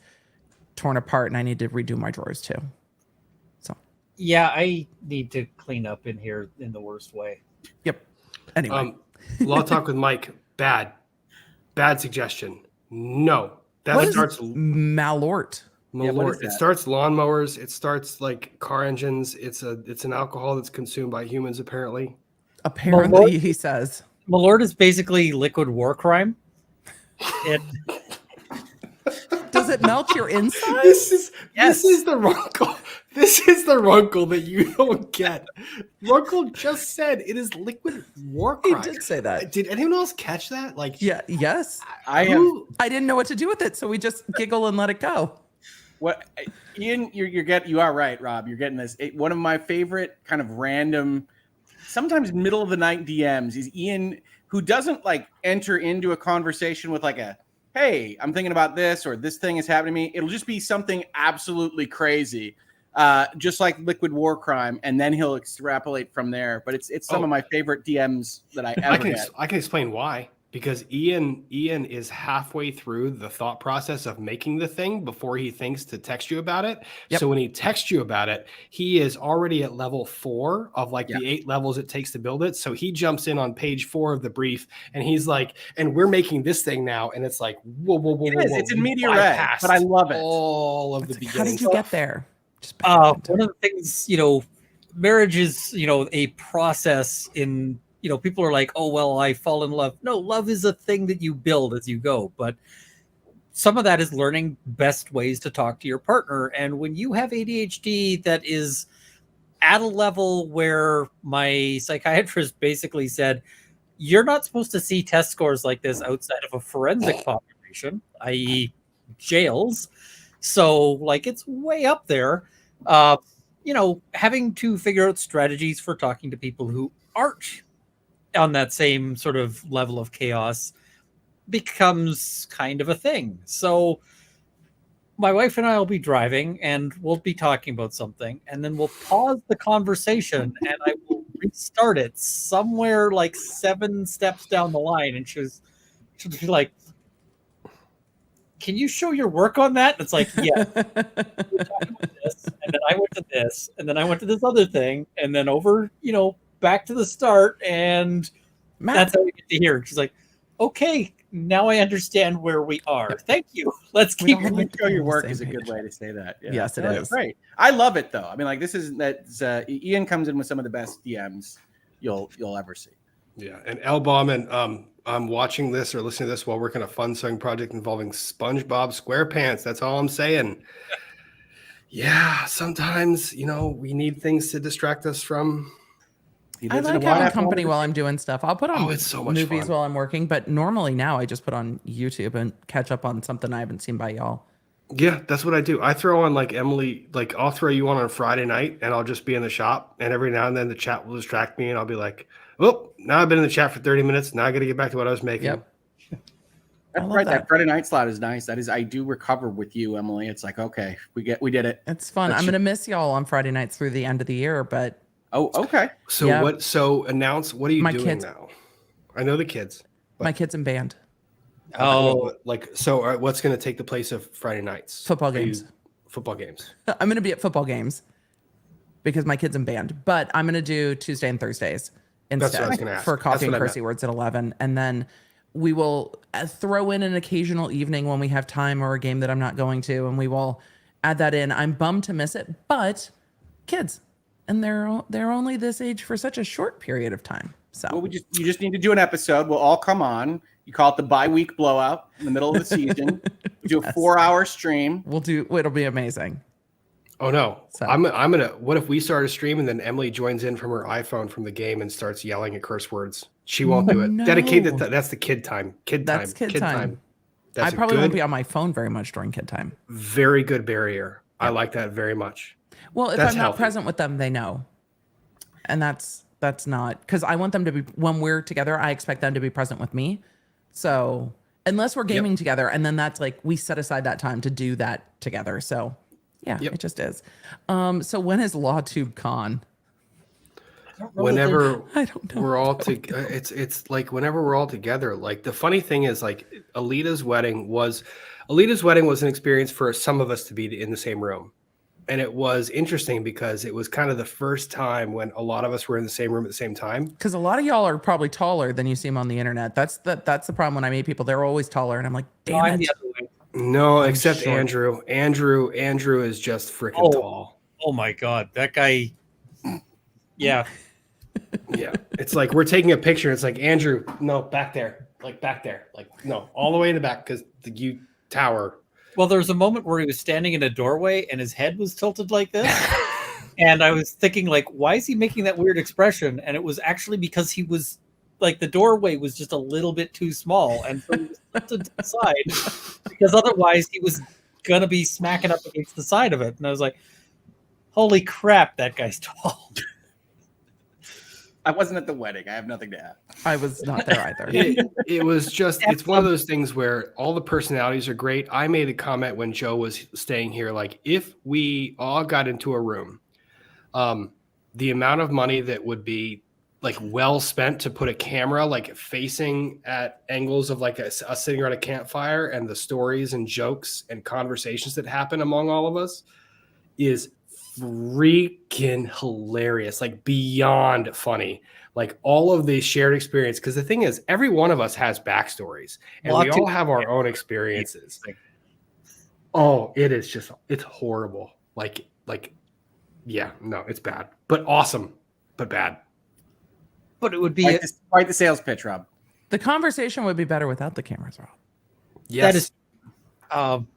torn apart and I need to redo my drawers too. So. Yeah, I need to clean up in here in the worst way. Yep. Anyway. Law Talk with Mike. Bad suggestion. No. That starts Malort. Malort. It starts lawnmowers. It starts like car engines. It's an alcohol that's consumed by humans, apparently. Apparently, he says. Malort is basically liquid war crime. Does it melt your inside? This is the Runkle. This is the Runkle that you don't get. Runkle just said it is liquid war crime. He did say that. Did anyone else catch that? Like, yeah, yes. I didn't know what to do with it, so we just giggle and let it go. What, Ian? You are right, Rob. You're getting this. One of my favorite kind of random sometimes middle of the night DMs is Ian, who doesn't like enter into a conversation with like a, hey, I'm thinking about this, or this thing is happening to me. It'll just be something absolutely crazy, just like Liquid War Crime, and then he'll extrapolate from there. But it's some of my favorite DMs that I ever get. I can explain why. Because Ian is halfway through the thought process of making the thing before he thinks to text you about it. Yep. So when he texts you about it, he is already at level 4 of like the 8 levels it takes to build it. So he jumps in on page 4 of the brief and he's like, and we're making this thing now. And it's like, whoa. It's in media red, but I love it. All of the beginning. How did you get there? One of the things, marriage is, a process in, people are like, oh, well, I fall in love. No, love is a thing that you build as you go. But some of that is learning best ways to talk to your partner. And when you have ADHD that is at a level where my psychiatrist basically said, you're not supposed to see test scores like this outside of a forensic population, i.e. jails. So like it's way up there. Having to figure out strategies for talking to people who aren't on that same sort of level of chaos becomes kind of a thing. So my wife and I will be driving and we'll be talking about something, and then we'll pause the conversation and I will restart it somewhere like 7 steps down the line. And she'll be like, can you show your work on that? And it's like, yeah, we're talking about this, and then I went to this, and then I went to this other thing, and then over, back to the start, and that's how we get to hear. She's like, okay, now I understand where we are. Thank you. Let's keep going. Show your work is a good way to say that. Yeah. Yes, it is. Great. I love it though. I mean, like Ian comes in with some of the best DMs you'll ever see. Yeah, and Elbaum, and I'm watching this or listening to this while working a fun sewing project involving SpongeBob SquarePants. That's all I'm saying. Yeah, sometimes we need things to distract us from. I like having company while I'm doing stuff. I'll put on it's so much movies fun while I'm working, but normally now I just put on YouTube and catch up on something I haven't seen by y'all. Yeah, that's what I do. I throw on like Emily, like I'll throw you on a Friday night and I'll just be in the shop, and every now and then the chat will distract me and I'll be like, oh, now I've been in the chat for 30 minutes. Now I got to get back to what I was making. Yep. That's right. That Friday night slot is nice. That is, I do recover with you, Emily. It's like, okay, we did it. It's fun. I'm going to miss y'all on Friday nights through the end of the year, but. Oh, okay. So announce, what are you doing kids, now? I know the kids. My kids in band. Oh, what's going to take the place of Friday nights? Football games. Football games. I'm going to be at football games because my kid's in band, but I'm going to do Tuesday and Thursdays instead for Coffee and Cursey Words at 11. And then we will throw in an occasional evening when we have time or a game that I'm not going to, and we will add that in. I'm bummed to miss it, but kids. And they're only this age for such a short period of time. So you just need to do an episode. We'll all come on. You call it the bi-week blowout in the middle of the season. We do a 4-hour stream. It'll be amazing. Oh no. So. I'm gonna. What if we start a stream and then Emily joins in from her iPhone from the game and starts yelling at curse words? She won't do it. No. Dedicated. That's the kid time. Kid time. I probably won't be on my phone very much during kid time. Very good barrier. Yeah. I like that very much. Well, if I'm not present with them, they know. And that's not, because I want them to be, when we're together, I expect them to be present with me. So unless we're gaming together, and then that's like, we set aside that time to do that together. So yeah, it just is. So when is LawTubeCon? Whenever I don't know. We're all it's like whenever we're all together. Like the funny thing is, like Alita's wedding was an experience for some of us to be in the same room. And it was interesting because it was kind of the first time when a lot of us were in the same room at the same time. Because a lot of y'all are probably taller than you seem on the internet. That's the problem when I meet people. They're always taller, and I'm like, damn it. No, except short. Andrew. Andrew is just freaking tall. Oh my God, that guy. Yeah. Yeah. It's like we're taking a picture. It's like, Andrew, no, back there. Like no, all the way in the back because you tower. Well, there was a moment where he was standing in a doorway and his head was tilted like this. And I was thinking, like, why is he making that weird expression? And it was actually because he was, like, the doorway was just a little bit too small. And so he was tilted to the side because otherwise he was going to be smacking up against the side of it. And I was like, holy crap, that guy's tall. I wasn't at the wedding. I have nothing to add. I was not there either. It was just, it's one of those things where all the personalities are great. I made a comment when Joe was staying here, like if we all got into a room, the amount of money that would be like well spent to put a camera like facing at angles of like us sitting around a campfire, and the stories and jokes and conversations that happen among all of us is freaking hilarious, like beyond funny. Like all of the shared experience, because the thing is, every one of us has backstories, and we all have our own experiences. Oh, it is just, it's horrible. Like, yeah, no, it's bad, but awesome, but bad. But it would be quite the sales pitch, Rob. The conversation would be better without the cameras, Rob. Yes. That is,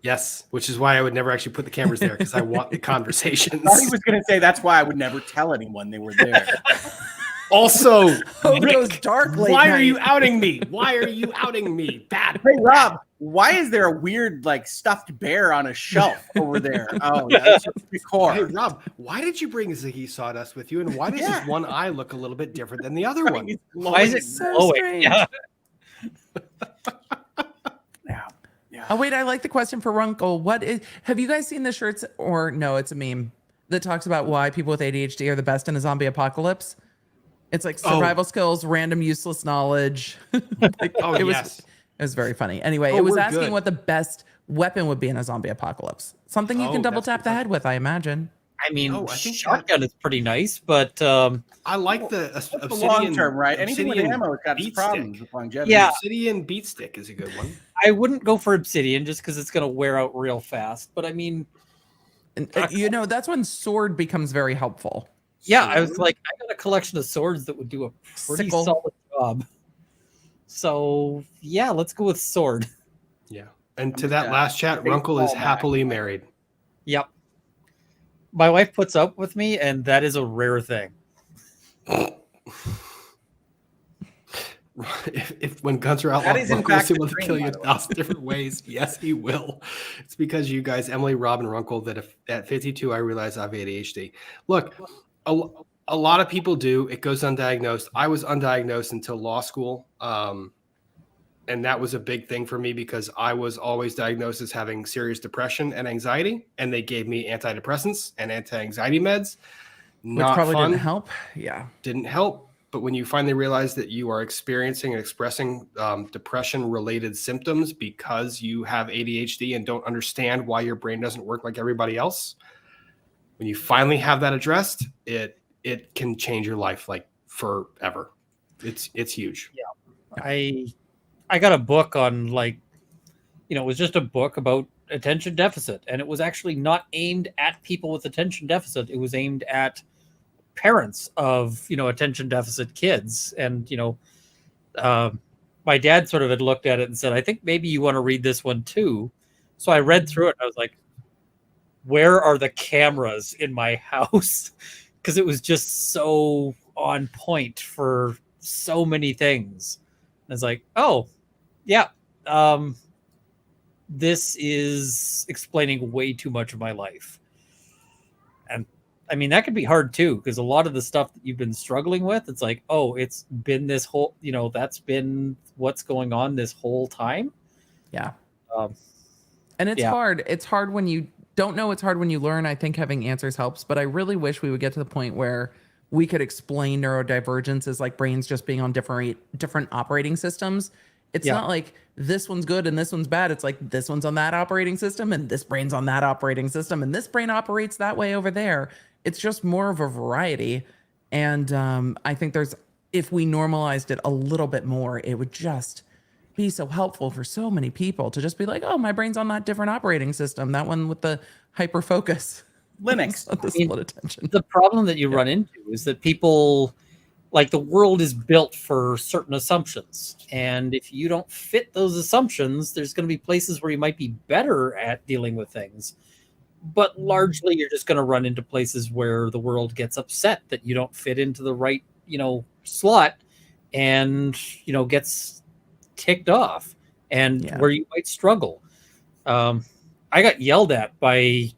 yes, which is why I would never actually put the cameras there, because I want the conversations. I thought he was going to say that's why I would never tell anyone they were there. Also, Nick, dark late why night. are you outing me? Why are you outing me? Bad. Hey, Rob, why is there a weird like stuffed bear on a shelf over there? Oh, yeah, that's just decor. Hey, Rob, why did you bring Ziggy Sawdust with you? And why does his one eye look a little bit different than the other one? why is it So glowing? strange. Yeah. Yeah. Oh wait, I like the question for Runkle. Have you guys seen the shirts, or no, it's a meme that talks about why people with ADHD are the best in a zombie apocalypse? It's like survival skills, random useless knowledge. It was very funny. Anyway, it was asking what the best weapon would be in a zombie apocalypse. Something you can double tap the head with, I imagine. I mean, I think shotgun is pretty nice, but I like the long term, right? Anything with Obsidian ammo has got its beat problems stick. with longevity. Yeah. Obsidian beat stick is a good one. I wouldn't go for obsidian just because it's going to wear out real fast. But I mean, That's when sword becomes very helpful. yeah, I was like, I got a collection of swords that would do a pretty Sickle. solid job. So yeah, let's go with sword. Yeah. And to that last chat, Runkle is happily married. Yep. My wife puts up with me, and that is a rare thing. If when guns are outlawed, Runkle is able to kill you in 1,000 different ways. Yes, he will. It's because you guys, Emily, Rob, and Runkle, that if at 52 I realize I have ADHD. Look, a lot of people do. It goes undiagnosed. I was undiagnosed until law school. And that was a big thing for me because I was always diagnosed as having serious depression and anxiety. And they gave me antidepressants and anti-anxiety meds. Which probably fun. didn't help. Yeah. Didn't help. But when you finally realize that you are experiencing and expressing depression-related symptoms because you have ADHD and don't understand why your brain doesn't work like everybody else, when you finally have that addressed, it can change your life like forever. It's huge. Yeah. I got a book on it was just a book about attention deficit, and it was actually not aimed at people with attention deficit. It was aimed at parents of attention deficit kids. And my dad sort of had looked at it and said, I think maybe you want to read this one too. So I read through it and I was like, where are the cameras in my house? Because it was just so on point for so many things. And it's like, oh yeah, this is explaining way too much of my life. And I mean, that could be hard too, because a lot of the stuff that you've been struggling with, it's like, oh, it's been this whole, that's been what's going on this whole time. Yeah. And it's hard. It's hard when you don't know. It's hard when you learn. I think having answers helps, but I really wish we would get to the point where we could explain neurodivergence as like brains just being on different operating systems. It's not like this one's good and this one's bad. It's like this one's on that operating system and this brain's on that operating system and this brain operates that way over there. It's just more of a variety. And I think if we normalized it a little bit more, it would just be so helpful for so many people to just be like, oh, my brain's on that different operating system. That one with the hyper focus. Linux. The split attention. The problem that you run into is that people, like, the world is built for certain assumptions. And if you don't fit those assumptions, there's going to be places where you might be better at dealing with things. But largely, you're just going to run into places where the world gets upset that you don't fit into the right, slot and, gets ticked off and where you might struggle. I got yelled at by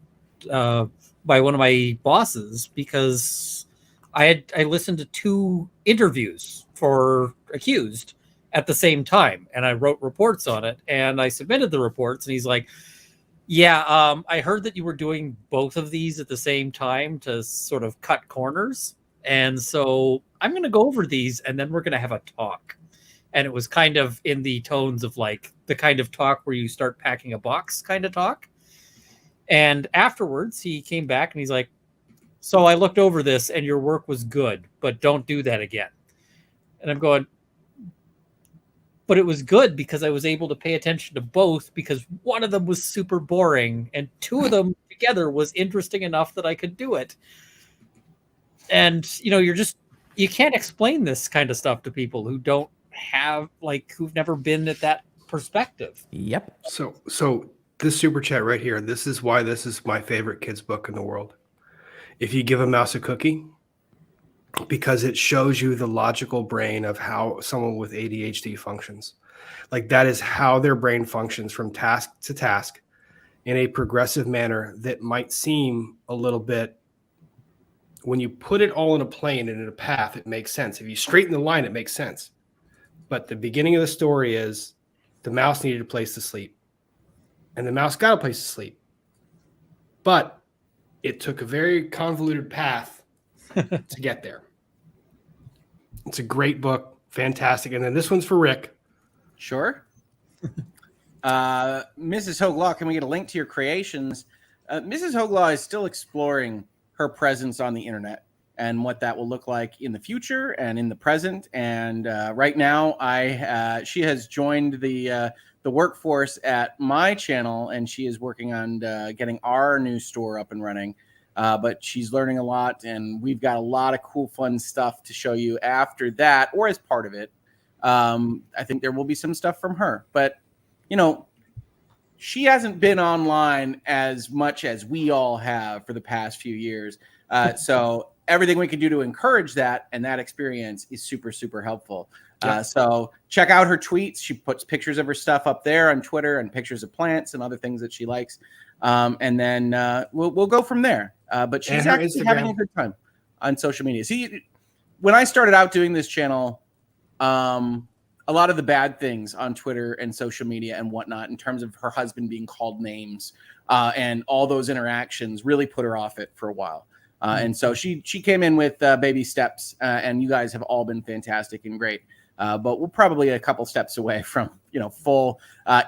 one of my bosses because I listened to 2 interviews for accused at the same time, and I wrote reports on it, and I submitted the reports, and he's like, yeah, I heard that you were doing both of these at the same time to sort of cut corners, and so I'm going to go over these, and then we're going to have a talk. And it was kind of in the tones of like the kind of talk where you start packing a box kind of talk. And afterwards he came back and he's like, so I looked over this and your work was good, but don't do that again. And I'm going, but it was good because I was able to pay attention to both, because one of them was super boring and 2 of them together was interesting enough that I could do it. And, you know, you can't explain this kind of stuff to people who don't have, like, who've never been at that perspective. Yep. So this super chat right here, this is why this is my favorite kids book in the world. If you give a mouse a cookie, because it shows you the logical brain of how someone with ADHD functions. Like, that is how their brain functions from task to task in a progressive manner that might seem a little bit, when you put it all in a plane and in a path, it makes sense. If you straighten the line, it makes sense. But the beginning of the story is the mouse needed a place to sleep, and the mouse got a place to sleep. But it took a very convoluted path to get there. It's a great book. Fantastic. And then this one's for Rick. Sure. Mrs. Hoglaw, can we get a link to your creations? Mrs. Hoglaw is still exploring her presence on the internet and what that will look like in the future and in the present. And right now, she has joined the workforce at my channel, and she is working on getting our new store up and running. But she's learning a lot, and we've got a lot of cool, fun stuff to show you after that, or as part of it. I think there will be some stuff from her, but you know, she hasn't been online as much as we all have for the past few years. So everything we can do to encourage that and that experience is super, super helpful. So check out her tweets. She puts pictures of her stuff up there on Twitter and pictures of plants and other things that she likes. And then we'll go from there. But she's actually having a good time on social media. See, when I started out doing this channel, a lot of the bad things on Twitter and social media and whatnot, in terms of her husband being called names and all those interactions, really put her off it for a while. And so she came in with baby steps, and you guys have all been fantastic and great. But we're probably a couple steps away from, full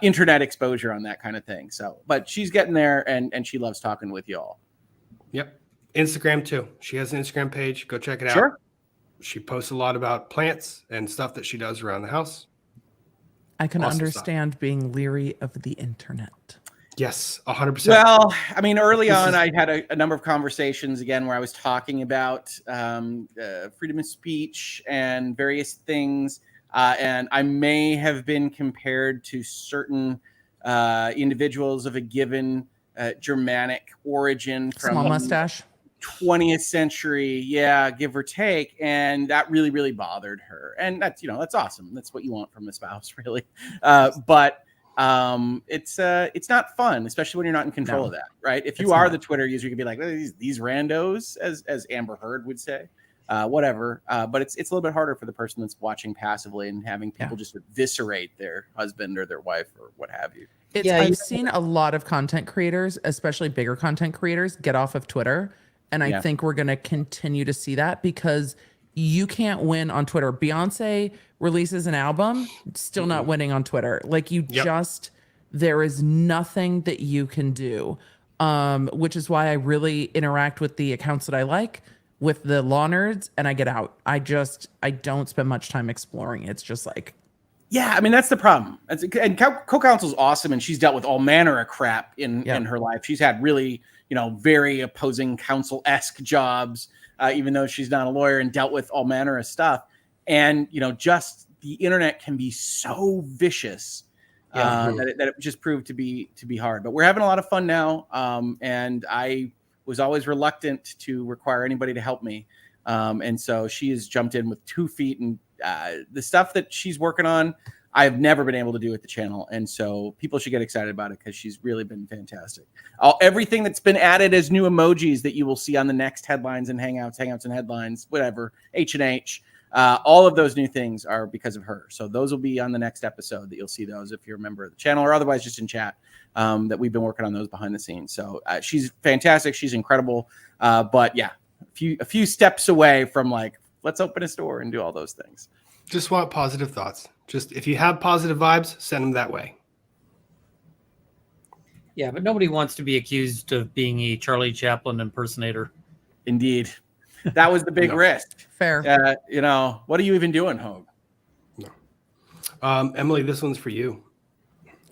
internet exposure on that kind of thing. So, but she's getting there, and she loves talking with you all. Yep. Instagram too. She has an Instagram page. Go check it out. Sure. She posts a lot about plants and stuff that she does around the house. I can understand being leery of the internet. Yes, 100%. Well, I mean, early on, I had a number of conversations again where I was talking about freedom of speech and various things. And I may have been compared to certain individuals of a given Germanic origin from small mustache. 20th century, give or take, and that really, really bothered her. And that's awesome. That's what you want from a spouse, really. But it's not fun, especially when you're not in control of that, right? If you are the Twitter user, you can be like, these randos, as Amber Heard would say, whatever. But it's a little bit harder for the person that's watching passively and having people just eviscerate their husband or their wife or what have you. I've seen a lot of content creators, especially bigger content creators, get off of Twitter. And I think we're going to continue to see that, because you can't win on Twitter. Beyonce releases an album, still not winning on Twitter. Like there is nothing that you can do, which is why I really interact with the accounts that I like, with the law nerds, and I get out. I don't spend much time exploring. It's just like, yeah, I mean, that's the problem. And co-counsel's awesome, and she's dealt with all manner of crap in her life. She's had really, very opposing counsel-esque jobs, even though she's not a lawyer, and dealt with all manner of stuff. And, just the internet can be so vicious that it just proved to be hard. But we're having a lot of fun now. And I was always reluctant to require anybody to help me. And so she has jumped in with 2 feet, and the stuff that she's working on, I've never been able to do with the channel. And so people should get excited about it because she's really been fantastic. Everything that's been added as new emojis that you will see on the next headlines and hangouts and headlines, whatever, H&H, all of those new things are because of her. So those will be on the next episode that you'll see those if you're a member of the channel or otherwise just in chat, that we've been working on those behind the scenes. So she's fantastic. She's incredible. But yeah, a few steps away from like, let's open a store and do all those things. Just want positive thoughts. Just if you have positive vibes, send them that way. Yeah, but nobody wants to be accused of being a Charlie Chaplin impersonator. Indeed. That was the big risk. Fair. You know, what are you even doing, Hogue? No. Emily, this one's for you.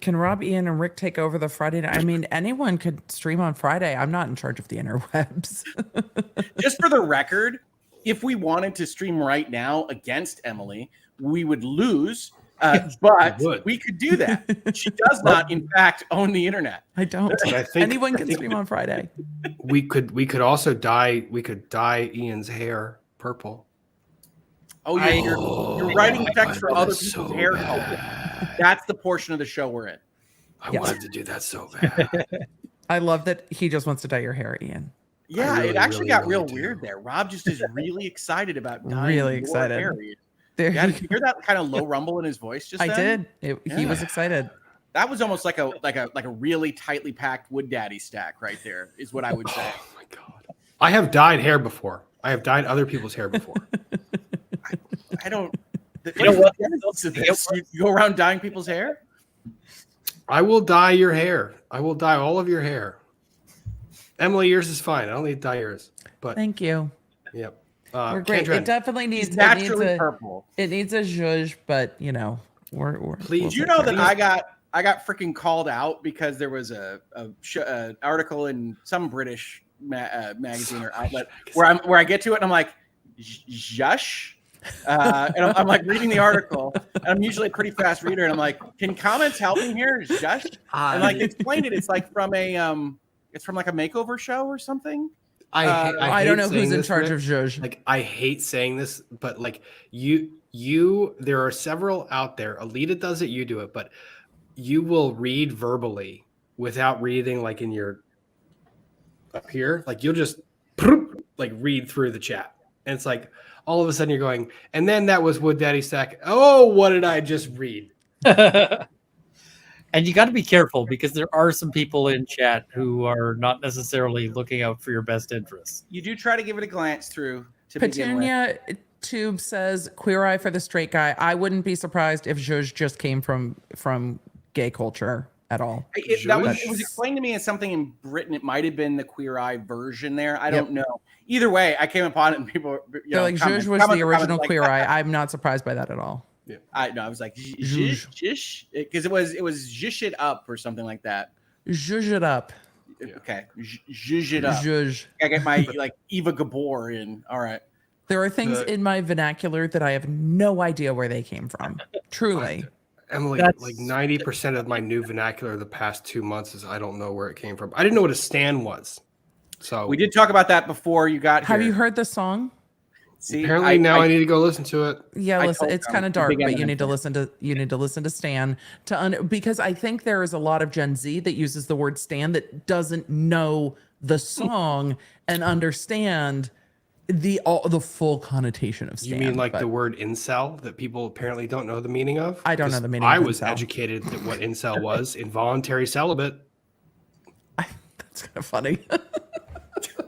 Can Rob, Ian, and Rick take over the Friday night? I mean, anyone could stream on Friday. I'm not in charge of the interwebs. Just for the record, if we wanted to stream right now against Emily, we would lose, but we could do that. She does not, in fact, own the internet. I don't. Anyone can stream on Friday. We could also dye. We could dye Ian's hair purple. Oh, you're writing checks for other people's hair color. That's the portion of the show we're in. I wanted to do that so bad. I love that he just wants to dye your hair, Ian. Yeah, it actually got real weird there. Rob just is really excited about dyeing really excited. Hair. Yeah, did you hear that kind of low rumble in his voice just then? I did. He was excited. That was almost like a really tightly packed Wood Daddy stack right there, is what I would say. Oh my god! I have dyed hair before. I have dyed other people's hair before. I don't. You know what? You go around dyeing people's hair? I will dye your hair. I will dye all of your hair. Emily, yours is fine. I don't need to dye yours. But thank you. Yep. We're great. It definitely needs naturally purple. It needs a zhuzh, but you know, we're please. Did you know that I got freaking called out because there was a article in some British magazine or outlet where I get to it and I'm like, zhush. And I'm like reading the article, and I'm usually a pretty fast reader, and I'm like, "Can comments help me here?" Zhush. And like explain it. It's like from it's from like a makeover show or something. I don't know who's in charge of zhuzh. Like I hate saying this, but like you, there are several out there. Alita does it, you do it, but you will read verbally without reading like in your up here. Like you'll just like read through the chat, and it's like. All of a sudden you're going, and then that was Wood Daddy Stack. Oh, what did I just read? And you got to be careful because there are some people in chat who are not necessarily looking out for your best interests. You do try to give it a glance through. Petunia Tube says, "Queer eye for the straight guy." I wouldn't be surprised if zhuzh just came from gay culture at all. It was explained to me as something in Britain. It might have been the Queer Eye version there. I don't know. Either way, I came upon it and people they're like, zhuzh was the original Queer Eye. I'm not surprised by that at all. Yeah. I was like, zhuzh, because it was zhuzh it up or something like that. Zhuzh it up. Okay, zhuzh it up. Zhuzh. I get my like Eva Gabor in. All right. There are things in my vernacular that I have no idea where they came from. Truly. Emily, like 90% of my new vernacular the past 2 months is I don't know where it came from. I didn't know what a stan was. So we did talk about that before you got here. Have you heard the song? See, apparently now I need to go listen to it. Yeah, listen, it's kind of dark, but you need to listen to Stan because I think there is a lot of Gen Z that uses the word Stan that doesn't know the song and understand the full connotation of Stan. You mean like the word incel that people apparently don't know the meaning of? I don't know the meaning I of was incel. educated that what incel was, involuntary celibate. That's kind of funny.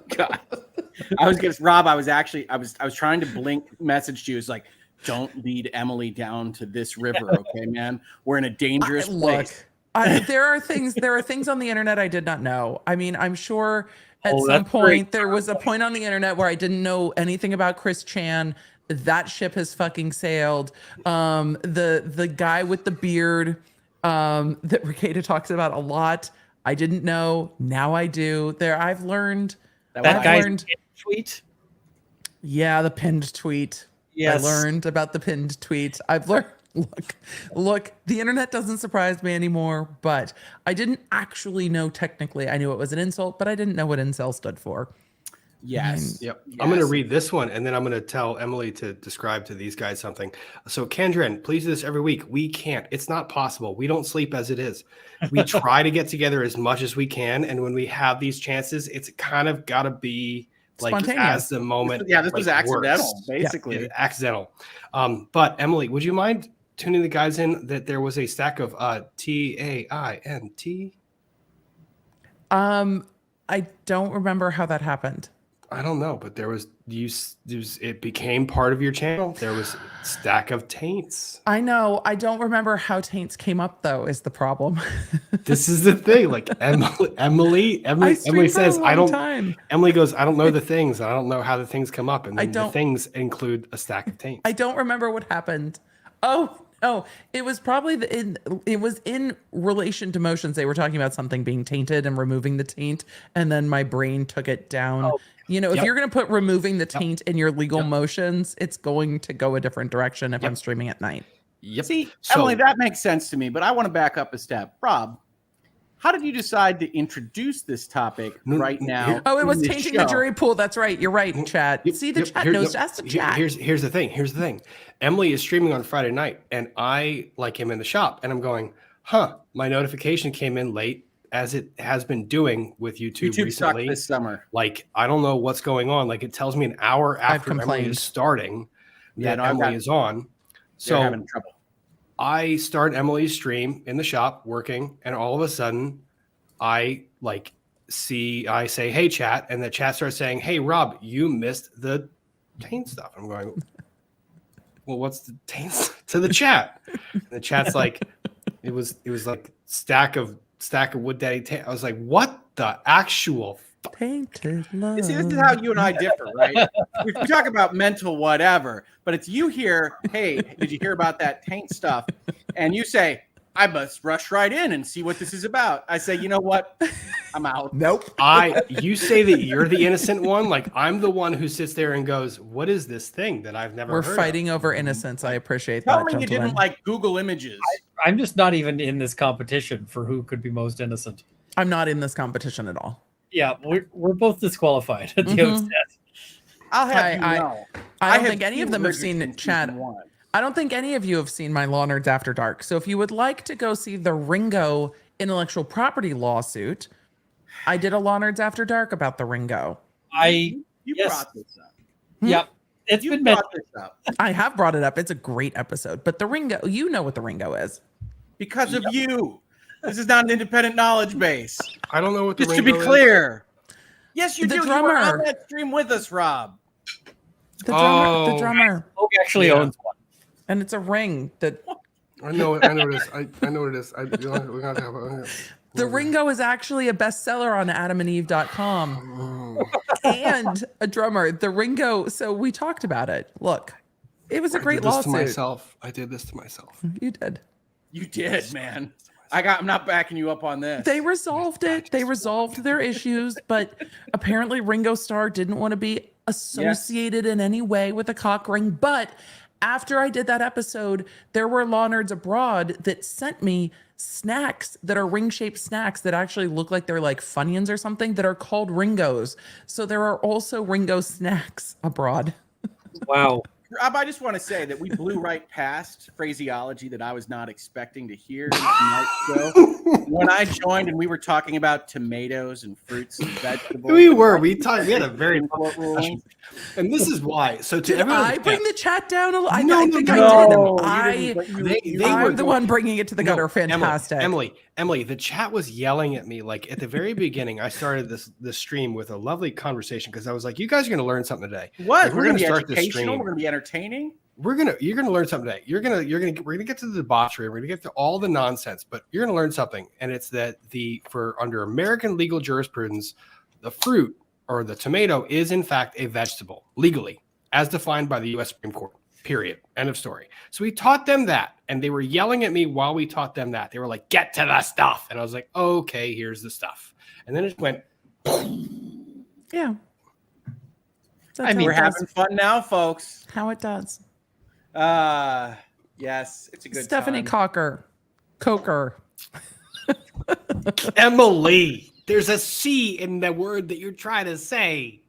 God. I was trying to blink message to you. It's like, don't lead Emily down to this river, okay, man? We're in a dangerous place. There are things on the internet I did not know. I mean, I'm sure at some point there was a point on the internet where I didn't know anything about Chris Chan. That ship has fucking sailed. The guy with the beard that Ricada talks about a lot. I didn't know. Now I do. I've learned. That guy's tweet. Yeah, the pinned tweet. Yes. I learned about the pinned tweet. I've learned. Look, the internet doesn't surprise me anymore, but I didn't actually know technically. I knew it was an insult, but I didn't know what incel stood for. Yes. Yep. Yes. I'm going to read this one, and then I'm going to tell Emily to describe to these guys something. So, Kendrin, please do this every week. We can't. It's not possible. We don't sleep as it is. We try to get together as much as we can, and when we have these chances, it's kind of got to be like Spontaneous. as the moment. This was accidental, works. basically. Yeah, accidental. But Emily, would you mind tuning the guys in that there was a stack of TAINT? I don't remember how that happened. I don't know, but there was it became part of your channel. There was a stack of taints. I know. I don't remember how taints came up though, is the problem. This is the thing. Like Emily says, I don't. Time. Emily goes, I don't know the things. I don't know how the things come up, and then the things include a stack of taints. I don't remember what happened. Oh, it was probably it was in relation to motions. They were talking about something being tainted and removing the taint, and then my brain took it down. Oh. If you're going to put removing the taint in your legal motions, it's going to go a different direction if I'm streaming at night. Yep. See, Emily, that makes sense to me, but I want to back up a step. Rob, how did you decide to introduce this topic right now? Oh, it was tainting the jury pool. That's right. You're right, chat. See, the chat knows. Ask the chat. Here's the thing. Emily is streaming on Friday night, and I like him in the shop, and I'm going, my notification came in late, as it has been doing with YouTube recently. Sucked this summer. Like, I don't know what's going on. Like, it tells me an hour after Emily is starting that Emily is on. So they're having trouble. I start Emily's stream in the shop working, and all of a sudden I say, hey, chat, and the chat starts saying, hey, Rob, you missed the taint stuff. I'm going, well, what's the taint to the chat? And the chat's like, it was like stack of Wood Daddy taint. I was like, what the actual tainted love? See, this is how you and I differ, right? we talk about mental whatever, but it's you here. Hey, did you hear about that taint stuff? And you say, I must rush right in and see what this is about. I say, you know what? I'm out. Nope. You say that you're the innocent one. Like, I'm the one who sits there and goes, what is this thing that I've never heard We're fighting over innocence. I appreciate Tell that. me you didn't like Google Images. I'm just not even in this competition for who could be most innocent. I'm not in this competition at all. Yeah, we're both disqualified at the outset. I'll have you know. I don't think any of them have seen chat. I don't think any of you have seen my Law Nerds After Dark. So if you would like to go see the Ringo intellectual property lawsuit, I did a Law Nerds After Dark about the Ringo. You brought this up. Yep. It's been brought this up. I have brought it up. It's a great episode. But the Ringo, you know what the Ringo is. Because of you. This is not an independent knowledge base. I don't know what the Just Ringo to be clear. is. Yes, you The do. drummer. You were on that stream with us, Rob. The drummer. Oak actually owns one. And it's a ring that I know it is. I know what it is. We're gonna have the Ringo is actually a bestseller on adamandeve.com. And a drummer. The Ringo, so we talked about it. Look, it was a great lawsuit. I did this to myself. You did. You did, man. I'm not backing you up on this. They resolved it. They resolved their issues, but apparently Ringo Starr didn't want to be associated in any way with a cock ring. But after I did that episode, there were Law Nerds abroad that sent me snacks that are ring-shaped snacks that actually look like they're like Funyuns or something that are called Ringos. So there are also Ringo snacks abroad. Wow. Rob, I just want to say that we blew right past phraseology that I was not expecting to hear in tonight's show. When I joined and we were talking about tomatoes and fruits and vegetables. We had a very discussion. And this is why. So to everyone, I bring the chat down a little. I did. I'm the one bringing it to the gutter. Fantastic. Emily, the chat was yelling at me. Like at the very beginning, I started this stream with a lovely conversation because I was like, you guys are going to learn something today. What? Like, we're going to be start this educational. stream. We're going to be entertaining. You're gonna learn something today. We're gonna get to the debauchery. We're gonna get to all the nonsense, but you're gonna learn something, and it's that under American legal jurisprudence, the fruit or the tomato is in fact a vegetable legally, as defined by the U.S. Supreme Court. Period. End of story. So we taught them that, and they were yelling at me while we taught them that. They were like, "Get to the stuff," and I was like, "Okay, here's the stuff," and then it went. Yeah. We're having fun now, folks. How it does. Yes, it's a good Stephanie time. Coker. Emily, there's a C in the word that you're trying to say.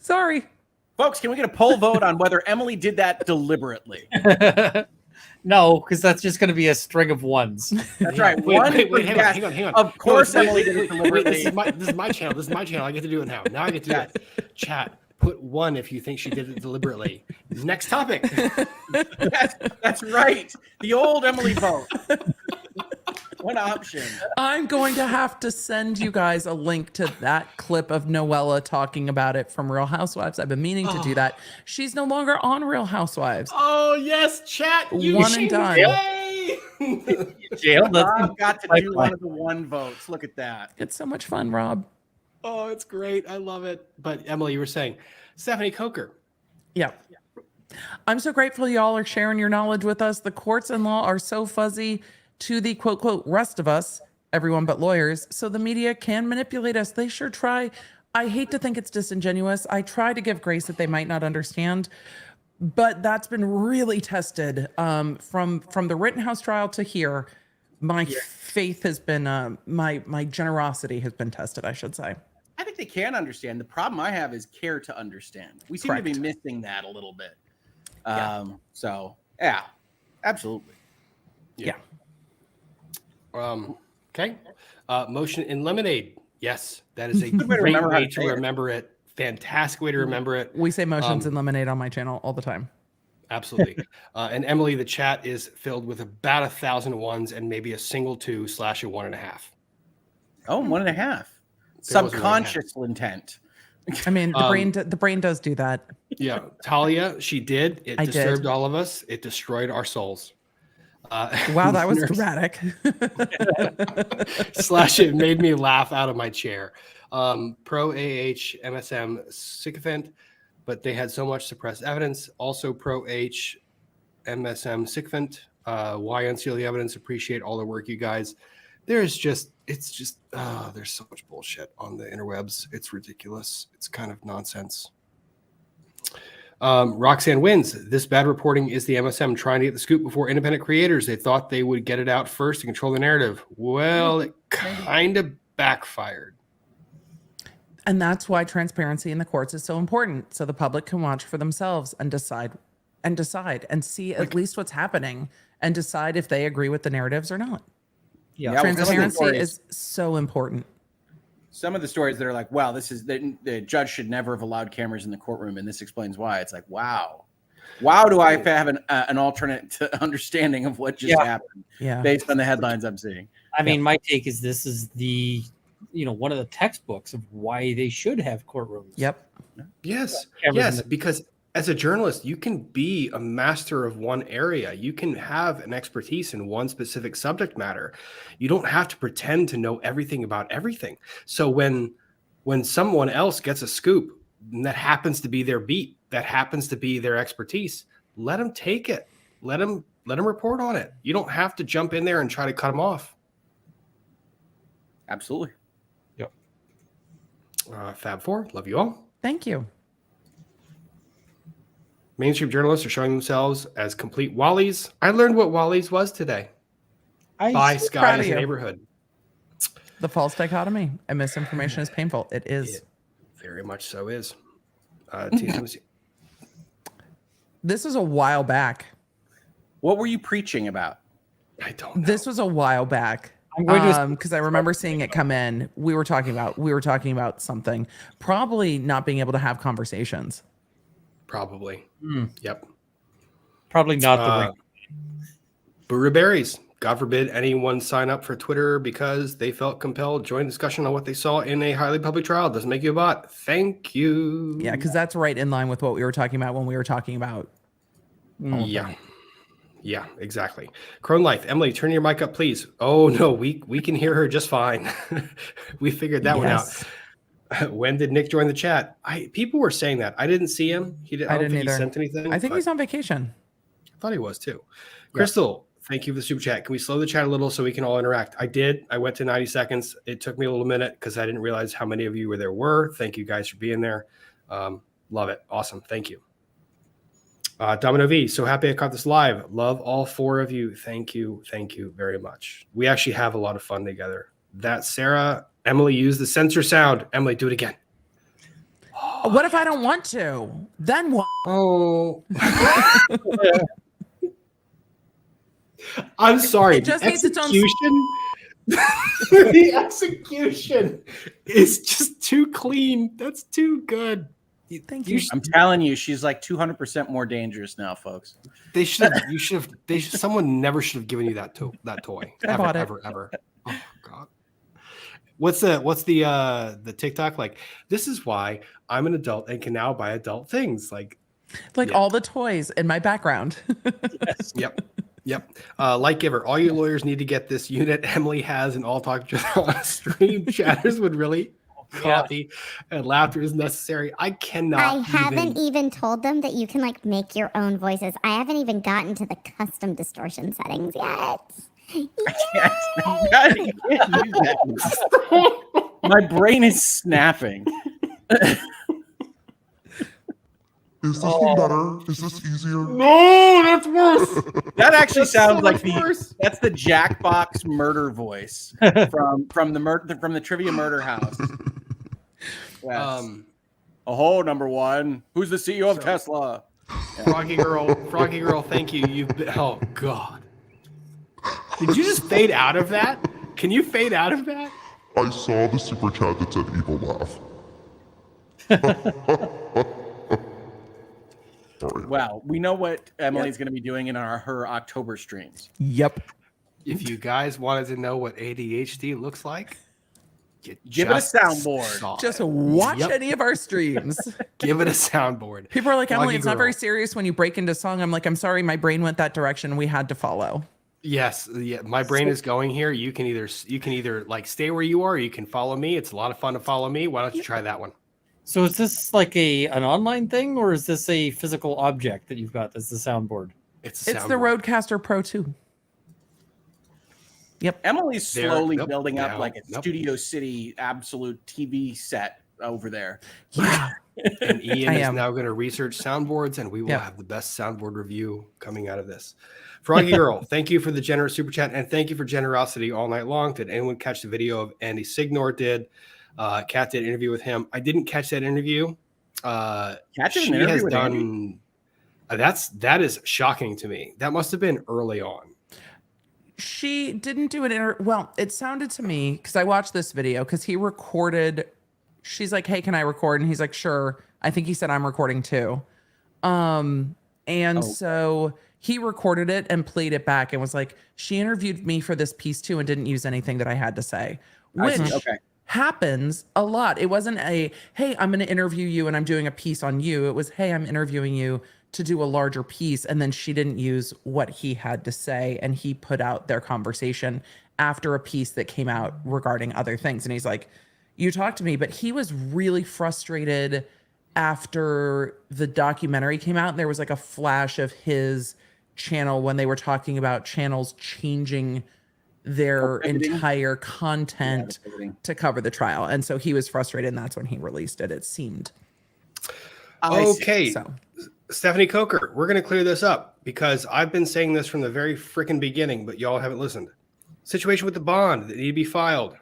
Sorry. Folks, can we get a poll vote on whether Emily did that deliberately? No, because that's just going to be a string of ones. That's right. Wait, hang on. Of course, Emily did it deliberately. This is my channel. This is my channel. I get to do it now. Now I get to do it. Chat, put 1 if you think she did it deliberately. Next topic. That's right. The old Emily vote. One option. I'm going to have to send you guys a link to that clip of Noella talking about it from Real Housewives. I've been meaning to do that. She's no longer on Real Housewives. Oh, yes, chat. One and done. Jail. Rob got to do one of the 1 votes. Look at that. It's so much fun, Rob. Oh, it's great. I love it. But Emily, you were saying, Stephanie Coker. Yeah. I'm so grateful y'all are sharing your knowledge with us. The courts and law are so fuzzy to the quote, quote, rest of us, everyone but lawyers, so the media can manipulate us. They sure try. I hate to think it's disingenuous. I try to give grace that they might not understand, but that's been really tested from the Rittenhouse trial to here. My faith has been, my generosity has been tested, I should say. I think they can understand. The problem I have is care to understand. We seem to be missing that a little bit. So, yeah, absolutely. Yeah. Okay. Motion in lemonade. Yes, that is a Good way to great remember how way to to say it. remember it. Fantastic way to remember it. We say motions and lemonade on my channel all the time. Absolutely. And Emily, the chat is filled with about 1,000 ones and maybe a single 2 / a 1.5. Oh, 1.5. There was Subconscious intent. I mean, the brain does do that. Yeah. Talia, she did. It I disturbed did. all of us. It destroyed our souls. Wow, that was dramatic. / it made me laugh out of my chair. Pro AH MSM sycophant, but they had so much suppressed evidence. Also pro H MSM sycophant. Why unseal the evidence? Appreciate all the work, you guys. There's so much bullshit on the interwebs. It's ridiculous. It's kind of nonsense. Roxanne wins. This bad reporting is the MSM trying to get the scoop before independent creators. They thought they would get it out first to control the narrative. Well, it kind of backfired. And that's why transparency in the courts is so important. So the public can watch for themselves and decide and see at least what's happening and decide if they agree with the narratives or not. Yeah. Transparency is so important. Some of the stories that are like, wow, this is the judge should never have allowed cameras in the courtroom, and this explains why. It's like, wow, do I have an alternate understanding of what just happened based on the headlines I'm seeing? I mean, my take is this is the, one of the textbooks of why they should have courtrooms. Yep. Yes, because as a journalist, you can be a master of one area. You can have an expertise in one specific subject matter. You don't have to pretend to know everything about everything. So when someone else gets a scoop and that happens to be their beat, that happens to be their expertise, let them take it. Let them report on it. You don't have to jump in there and try to cut them off. Absolutely. Yep. Fab4, love you all. Thank you. Mainstream journalists are showing themselves as complete Wallies. I learned what Wallies was today. By Sky's neighborhood. The false dichotomy and misinformation is painful. It is. It very much so is. This was a while back. What were you preaching about? I don't know. This was a while back. Because I remember seeing it come in. We were talking about something. Probably not being able to have conversations. Probably. Yep. Probably not the ring. Buru Berries. God forbid anyone sign up for Twitter because they felt compelled to join discussion on what they saw in a highly public trial. Doesn't make you a bot. Thank you. Yeah, because that's right in line with what we were talking about when we were talking about. Yeah, exactly. Crone Life. Emily, turn your mic up, please. Oh, no, we can hear her just fine. We figured that one out. When did Nick join the chat? People were saying that. I didn't see him. I don't think he sent anything. I think he's on vacation. I thought he was too. Crystal, thank you for the super chat. Can we slow the chat a little so we can all interact? I did. I went to 90 seconds. It took me a little minute because I didn't realize how many of you there were. Thank you guys for being there. Love it. Awesome. Thank you. Domino V, so happy I caught this live. Love all 4 of you. Thank you. Thank you very much. We actually have a lot of fun together. That Sarah, Emily used the censor sound. Emily, do it again. Oh. What if I don't want to? Then what? Oh. I'm sorry. It just the needs its own- execution. The execution is just too clean. That's too good. Thank you. I'm telling you, she's like 200% more dangerous now, folks. They should. You should have. They should. Someone never should have given you that toy. I bought it. Ever. Oh God. What's the TikTok like? This is why I'm an adult and can now buy adult things like all the toys in my background. Yes. Yep. Light giver. All you lawyers need to get this unit. Emily has and all talk just on stream. Chatters would really. Coffee and laughter is necessary. I cannot. I haven't even told them that you can like make your own voices. I haven't even gotten to the custom distortion settings yet. My brain is snapping. Is this one better? Is this easier? No, that's worse. That actually sounds so like worse. that's the Jackbox murder voice from the Trivia Murder House. Yes. Number one. Who's the CEO of Tesla? Froggy girl, thank you. You've been, oh God. Did you just fade out of that? Can you fade out of that? I saw the super chat that said evil laugh. Sorry. Well, we know what Emily's going to be doing in her October streams. Yep. If you guys wanted to know what ADHD looks like, give it a soundboard. Just watch any of our streams. Give it a soundboard. People are like, Froggy Emily, it's not girl. very serious when you break into song. I'm like, I'm sorry, my brain went that direction. We had to follow. Yes, yeah, my brain is going here. You can either like stay where you are, or you can follow me. It's a lot of fun to follow me. Why don't you try that one? So is this like an online thing, or is this a physical object that you've got that's the soundboard? It's the Rodecaster Pro 2. Yep. Emily's slowly Nope, building up down, like a nope. Studio City absolute TV set over there. Yeah. And Ian I is am. now going to research soundboards, and we will Yep. have the best soundboard review coming out of this. Froggy Girl, thank you for the generous super chat, and thank you for generosity all night long. Did anyone catch the video of Andy Signor did? Kat did an interview with him. I didn't catch that interview. Kat did She an interview has with done. That is shocking to me. That must have been early on. She didn't do an well, it sounded to me, because I watched this video, because he recorded, she's like, hey, can I record? And he's like, sure. I think he said I'm recording too. So he recorded it and played it back and was like, she interviewed me for this piece too and didn't use anything that I had to say, which happens a lot. It wasn't a, hey, I'm going to interview you and I'm doing a piece on you. It was, hey, I'm interviewing you to do a larger piece. And then she didn't use what he had to say. And he put out their conversation after a piece that came out regarding other things. And he's like, you talked to me, but he was really frustrated after the documentary came out. There was like a flash of his channel when they were talking about channels changing their entire content to cover the trial. And so he was frustrated, and that's when he released it, it seemed. Okay. So Stephanie Coker, we're going to clear this up because I've been saying this from the very freaking beginning, but y'all haven't listened. Situation with the bond that need to be filed.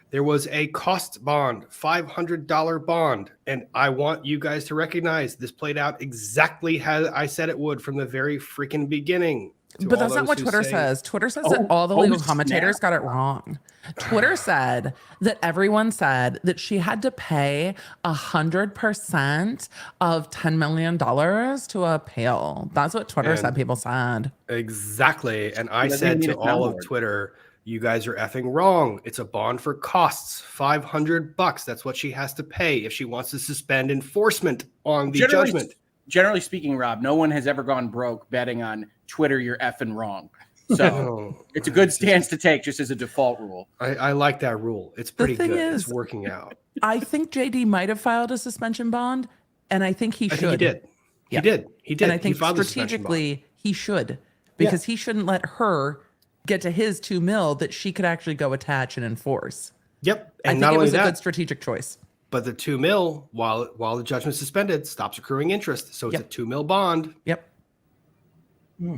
There was a cost bond, $500 bond, and I want you guys to recognize this played out exactly how I said it would from the very freaking beginning. But that's not what Twitter says. Twitter says that all the legal commentators got it wrong. Twitter said that everyone said that she had to pay 100% of $10 million to appeal. That's what Twitter said. People said. Exactly. And I said to all of Twitter, you guys are effing wrong. It's a bond for costs, $500. That's what she has to pay if she wants to suspend enforcement on the judgment. Generally speaking, Rob, no one has ever gone broke betting on Twitter, you're effing wrong. So it's a good stance to take just as a default rule. I like that rule. It's pretty good. It's working out. I think JD might have filed a suspension bond, and I think he should. I think he did. Yeah. He did. And I think strategically he should, because he shouldn't let her get to his $2 million that she could actually go attach and enforce. Yep. And I think not it was only a good strategic choice. But the $2 million, while the judgment's suspended, stops accruing interest. So it's a $2 million bond. Yep.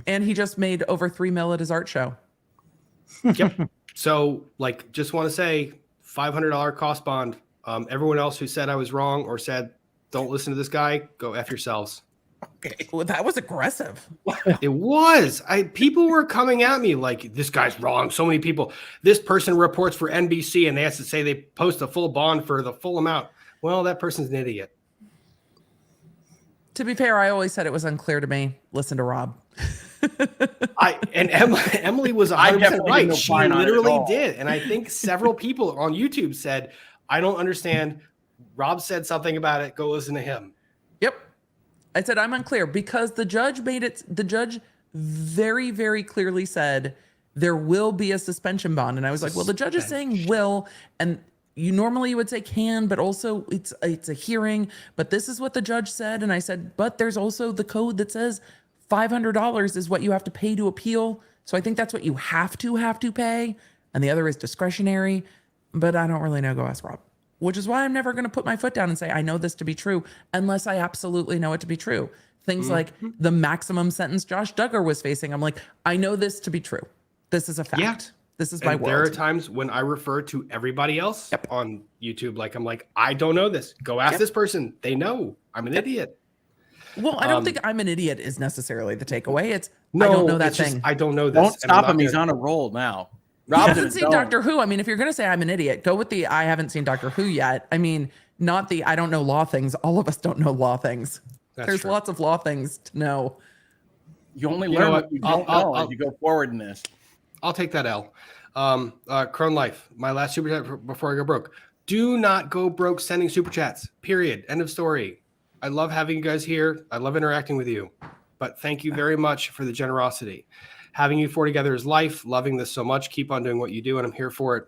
And he just made over $3 million at his art show. Yep. So, just want to say, $500 cost bond, Everyone else who said I was wrong or said don't listen to this guy, go F yourselves. Okay. Well, that was aggressive. It was. People were coming at me like, this guy's wrong. So many people. This person reports for NBC and they have to say they post a full bond for the full amount. Well, that person's an idiot. To be fair, I always said it was unclear to me. Listen to Rob. Emily was 100% right. She literally did. And I think several people on YouTube said, I don't understand. Rob said something about it. Go listen to him. Yep. I said, I'm unclear because the judge very, very clearly said there will be a suspension bond. And I was like, well, the judge is saying will, and you normally would say can, but also it's a hearing, but this is what the judge said. And I said, but there's also the code that says $500 is what you have to pay to appeal. So I think that's what you have to pay. And the other is discretionary, but I don't really know. Go ask Rob. Which is why I'm never going to put my foot down and say, I know this to be true, unless I absolutely know it to be true. Things like the maximum sentence Josh Duggar was facing. I'm like, I know this to be true. This is a fact. Yeah. This is my world. There are times when I refer to everybody else on YouTube. Like, I'm like, I don't know this. Go ask this person. They know. I'm an idiot. Well, I don't think I'm an idiot is necessarily the takeaway. It's I don't know that thing. I don't know this. Don't stop him. He's on a roll now. Rob hasn't seen Doctor Who. I mean, if you're going to say I'm an idiot, go with the I haven't seen Doctor Who yet. I mean, not the I don't know law things. All of us don't know law things. There's lots of law things to know. You only learn what you don't know as you go forward in this. I'll take that L. Crone Life, my last super chat before I go broke. Do not go broke sending super chats. Period. End of story. I love having you guys here. I love interacting with you. But thank you very much for the generosity. Having you four together is life. Loving this so much. Keep on doing what you do, and I'm here for it.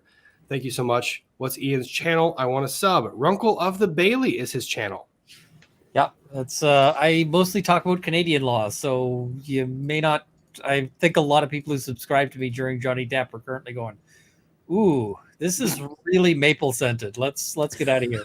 Thank you so much. What's Ian's channel? I want to sub. Runkle of the Bailey is his channel. Yeah, that's. I mostly talk about Canadian law, so you may not. I think a lot of people who subscribe to me during Johnny Depp are currently going, "Ooh, this is really maple scented. Let's get out of here."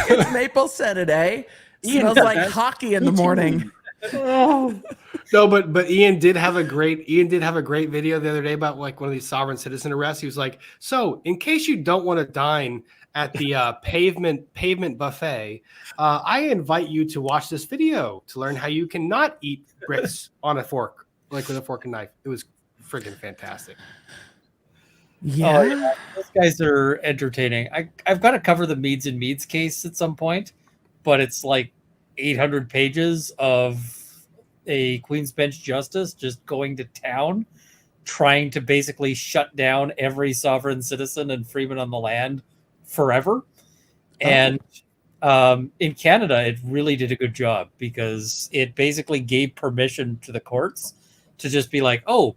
It's maple scented, eh? Smells like hockey in the morning. No, but Ian did have a great video the other day about like one of these sovereign citizen arrests. He was like, so in case you don't want to dine at the pavement buffet, I invite you to watch this video to learn how you cannot eat bricks on a fork, like with a fork and knife. It was freaking fantastic. Yeah. Oh, yeah. Those guys are entertaining. I've got to cover the Meads and Meads case at some point, but it's like 800 pages of a Queen's Bench justice just going to town, trying to basically shut down every sovereign citizen and freeman on the land forever. And in Canada, it really did a good job because it basically gave permission to the courts to just be like, oh,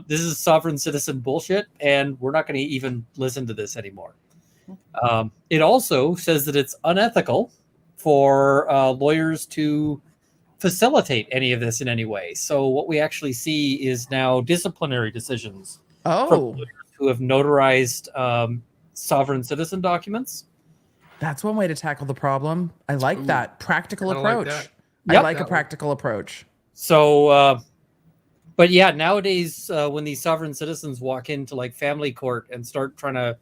this is sovereign citizen bullshit, and we're not going to even listen to this anymore. It also says that it's unethical for lawyers to facilitate any of this in any way. So what we actually see is now disciplinary decisions from lawyers who have notarized sovereign citizen documents. That's one way to tackle the problem. I like that practical approach. I like a practical approach. So, but yeah, nowadays when these sovereign citizens walk into like family court and start trying to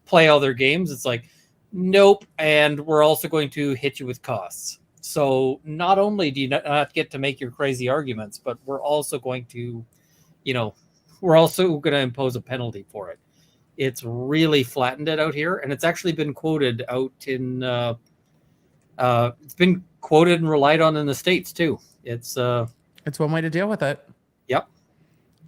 play all their games, it's like, nope. And we're also going to hit you with costs. So not only do you not get to make your crazy arguments, but we're also going to, impose a penalty for it. It's really flattened it out here. And it's actually been quoted out in, it's been quoted and relied on in the States too. It's one way to deal with it. Yep.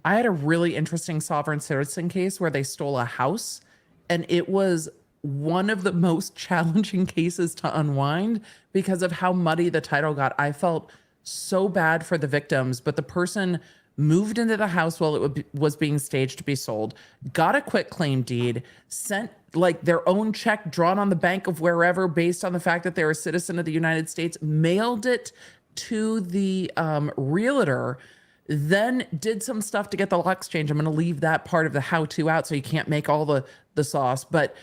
I had a really interesting sovereign citizen case where they stole a house, and it was one of the most challenging cases to unwind because of how muddy the title got. I felt so bad for the victims, but the person moved into the house while it was being staged to be sold, got a quit claim deed, sent like their own check drawn on the bank of wherever based on the fact that they're a citizen of the United States, mailed it to the realtor, then did some stuff to get the locks changed. I'm going to leave that part of the how-to out so you can't make all the sauce, but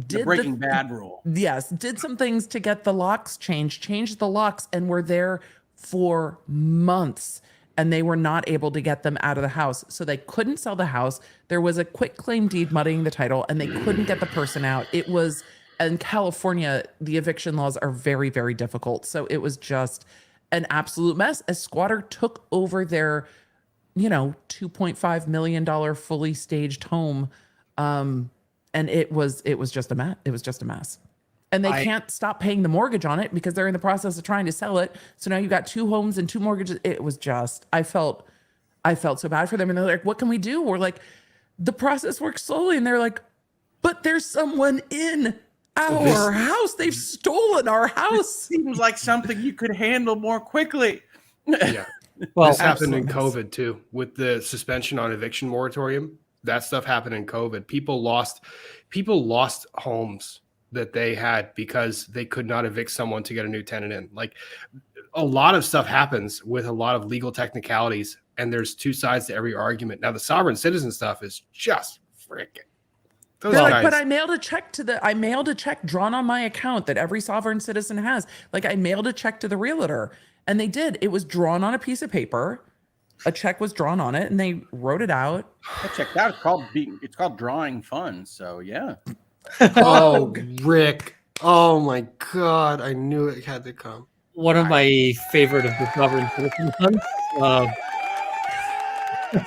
did the Breaking Bad rule. Yes, did some things to get the locks changed the locks, and were there for months. and they were not able to get them out of the house. So they couldn't sell the house. There was a quit claim deed muddying the title, and they couldn't get the person out. It was, in California, the eviction laws are very, very difficult. So it was just an absolute mess. A squatter took over their, $2.5 million fully staged home. And it was just a mess. It was just a mess. And they can't stop paying the mortgage on it because they're in the process of trying to sell it. So now you got 2 homes and 2 mortgages. It was just, I felt so bad for them. And they're like, what can we do? We're like, the process works slowly. And they're like, but there's someone in our house. They've stolen our house. Seems like something you could handle more quickly. Yeah. Well, this happened in COVID too, with the suspension on eviction moratorium. That stuff happened in COVID. People lost homes that they had because they could not evict someone to get a new tenant in. Like, a lot of stuff happens with a lot of legal technicalities, and there's 2 sides to every argument. Now, the sovereign citizen stuff is just freaking. But I mailed a check drawn on my account that every sovereign citizen has. Like, I mailed a check to the realtor, and they did. It was drawn on a piece of paper. A check was drawn on it, and they wrote it out. I checked out. It's called drawing funds. So yeah. Oh, Rick. Oh my God. I knew it had to come. One of my favorite of the sovereign citizen funds.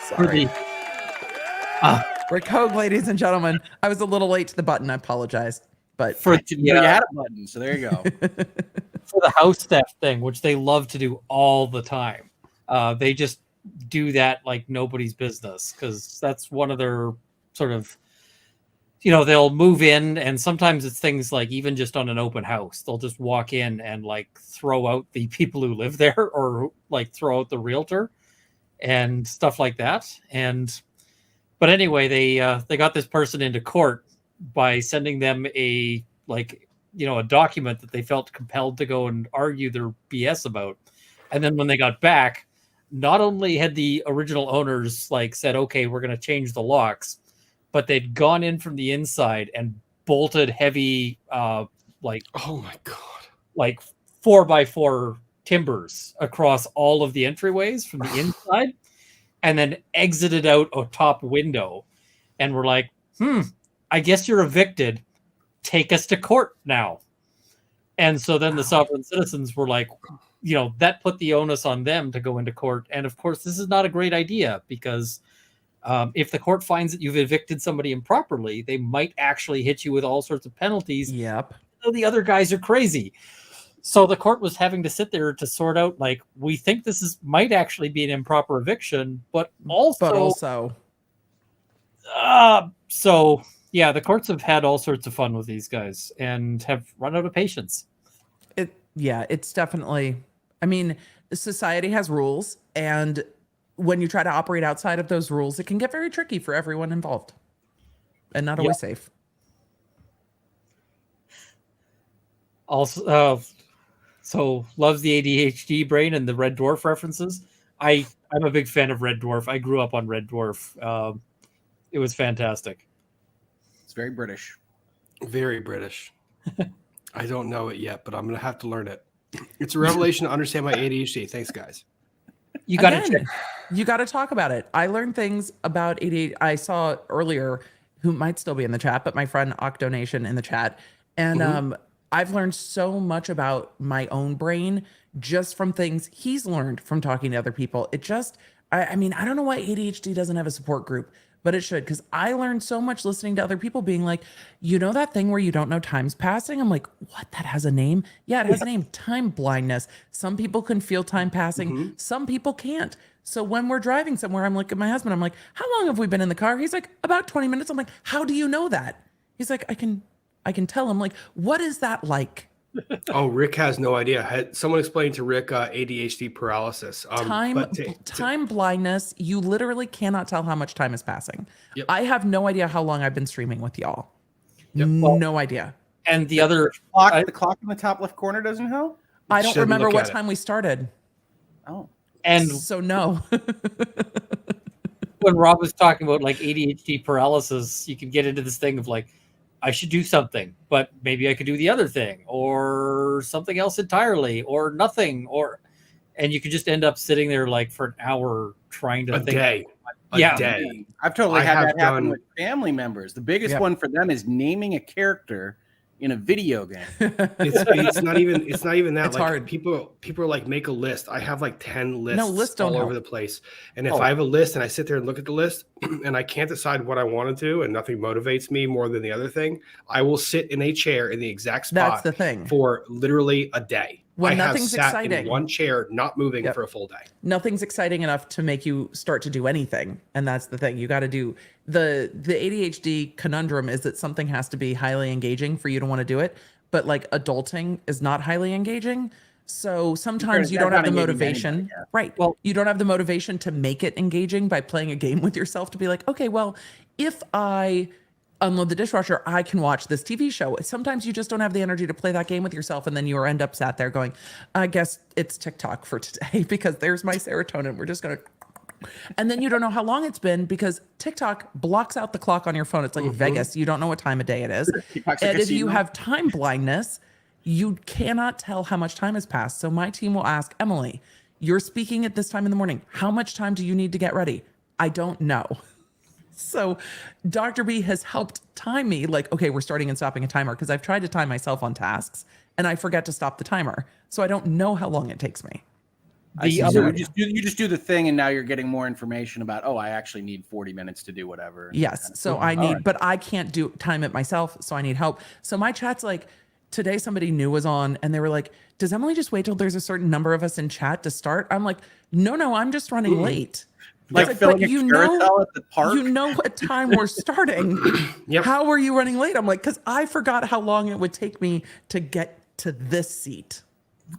Sorry. Rick Hogue, ladies and gentlemen. I was a little late to the button. I apologize. But you had a button, so there you go. For the house theft thing, which they love to do all the time. They just do that like nobody's business, because that's one of their sort of, they'll move in, and sometimes it's things like, even just on an open house, they'll just walk in and like throw out the people who live there, or like throw out the realtor and stuff like that. But anyway, they got this person into court by sending them a document that they felt compelled to go and argue their BS about. And then when they got back, not only had the original owners said, okay, we're going to change the locks, but they'd gone in from the inside and bolted heavy, oh my God, 4x4 timbers across all of the entryways from the inside, and then exited out a top window. And we're like, I guess you're evicted. Take us to court now. And so then the sovereign citizens were like, that put the onus on them to go into court. And of course, this is not a great idea, because if the court finds that you've evicted somebody improperly, they might actually hit you with all sorts of penalties. Yep. So the other guys are crazy. So the court was having to sit there to sort out, we think this might actually be an improper eviction, but also. So yeah, the courts have had all sorts of fun with these guys and have run out of patience. It's definitely, society has rules, and when you try to operate outside of those rules, it can get very tricky for everyone involved, and not always safe. Also, so loves the ADHD brain and the Red Dwarf references. I'm a big fan of Red Dwarf. I grew up on Red Dwarf. It was fantastic. It's very British. Very British. I don't know it yet, but I'm going to have to learn it. It's a revelation to understand my ADHD. Thanks, guys. You got to talk about it. I learned things about ADHD. I saw earlier, who might still be in the chat, but my friend Octonation in the chat. And I've learned so much about my own brain just from things he's learned from talking to other people. It just, I don't know why ADHD doesn't have a support group, but it should, because I learned so much listening to other people being like, that thing where you don't know time's passing? I'm like, what? That has a name? Yeah, it has a name. Time blindness. Some people can feel time passing. Some people can't. So when we're driving somewhere, I'm like, at my husband, I'm like, how long have we been in the car? He's like, about 20 minutes. I'm like, how do you know that? He's like, I can tell. I'm like, what is that like? Oh, Rick has no idea. Someone explained to Rick ADHD paralysis. Time blindness. You literally cannot tell how much time is passing. Yep. I have no idea how long I've been streaming with y'all. Yep. No idea. And the other the clock in the top left corner doesn't help. I don't remember what time we started. Oh, and so no. When Rob was talking about ADHD paralysis, you could get into this thing of I should do something, but maybe I could do the other thing, or something else entirely, or nothing, and you could just end up sitting there like for an hour trying to think. Day. Yeah. A day. I've totally I had have that happen done- with family members. The biggest Yep. one for them is naming a character in a video game. It's not even that. It's like hard. People are like, make a list. I have like 10 lists lists don't all over help. the place. And if I have a list and I sit there and look at the list and I can't decide what I want to do and nothing motivates me more than the other thing, I will sit in a chair in the exact spot That's the thing. for literally a day. When I have nothing's sat exciting. in one chair, not moving Yep. for a full day. Nothing's exciting enough to make you start to do anything, and that's the thing. You got to do the ADHD conundrum is that something has to be highly engaging for you to want to do it, but like adulting is not highly engaging. So sometimes you don't have the motivation, right? Well, you don't have the motivation to make it engaging by playing a game with yourself to be like, okay, well, if I unload the dishwasher, I can watch this TV show. Sometimes you just don't have the energy to play that game with yourself, and then you end up sat there going, I guess it's TikTok for today because there's my serotonin. We're just gonna, and then you don't know how long it's been because TikTok blocks out the clock on your phone. It's like Vegas. You don't know what time of day it is. And if you have time blindness, you cannot tell how much time has passed. So my team will ask, Emily, you're speaking at this time in the morning. How much time do you need to get ready? I don't know. So Dr. B has helped time me like, okay, we're starting and stopping a timer because I've tried to time myself on tasks and I forget to stop the timer. So I don't know how long it takes me. You just do the thing, and now you're getting more information about, I actually need 40 minutes to do whatever. Yes. So I need, but I can't do time it myself. So I need help. So my chat's like, today somebody new was on and they were like, does Emily just wait till there's a certain number of us in chat to start? I'm like, no, I'm just running late. Like filling a carousel at the park? You know what time we're starting. Yep. How are you running late? I'm like, because I forgot how long it would take me to get to this seat.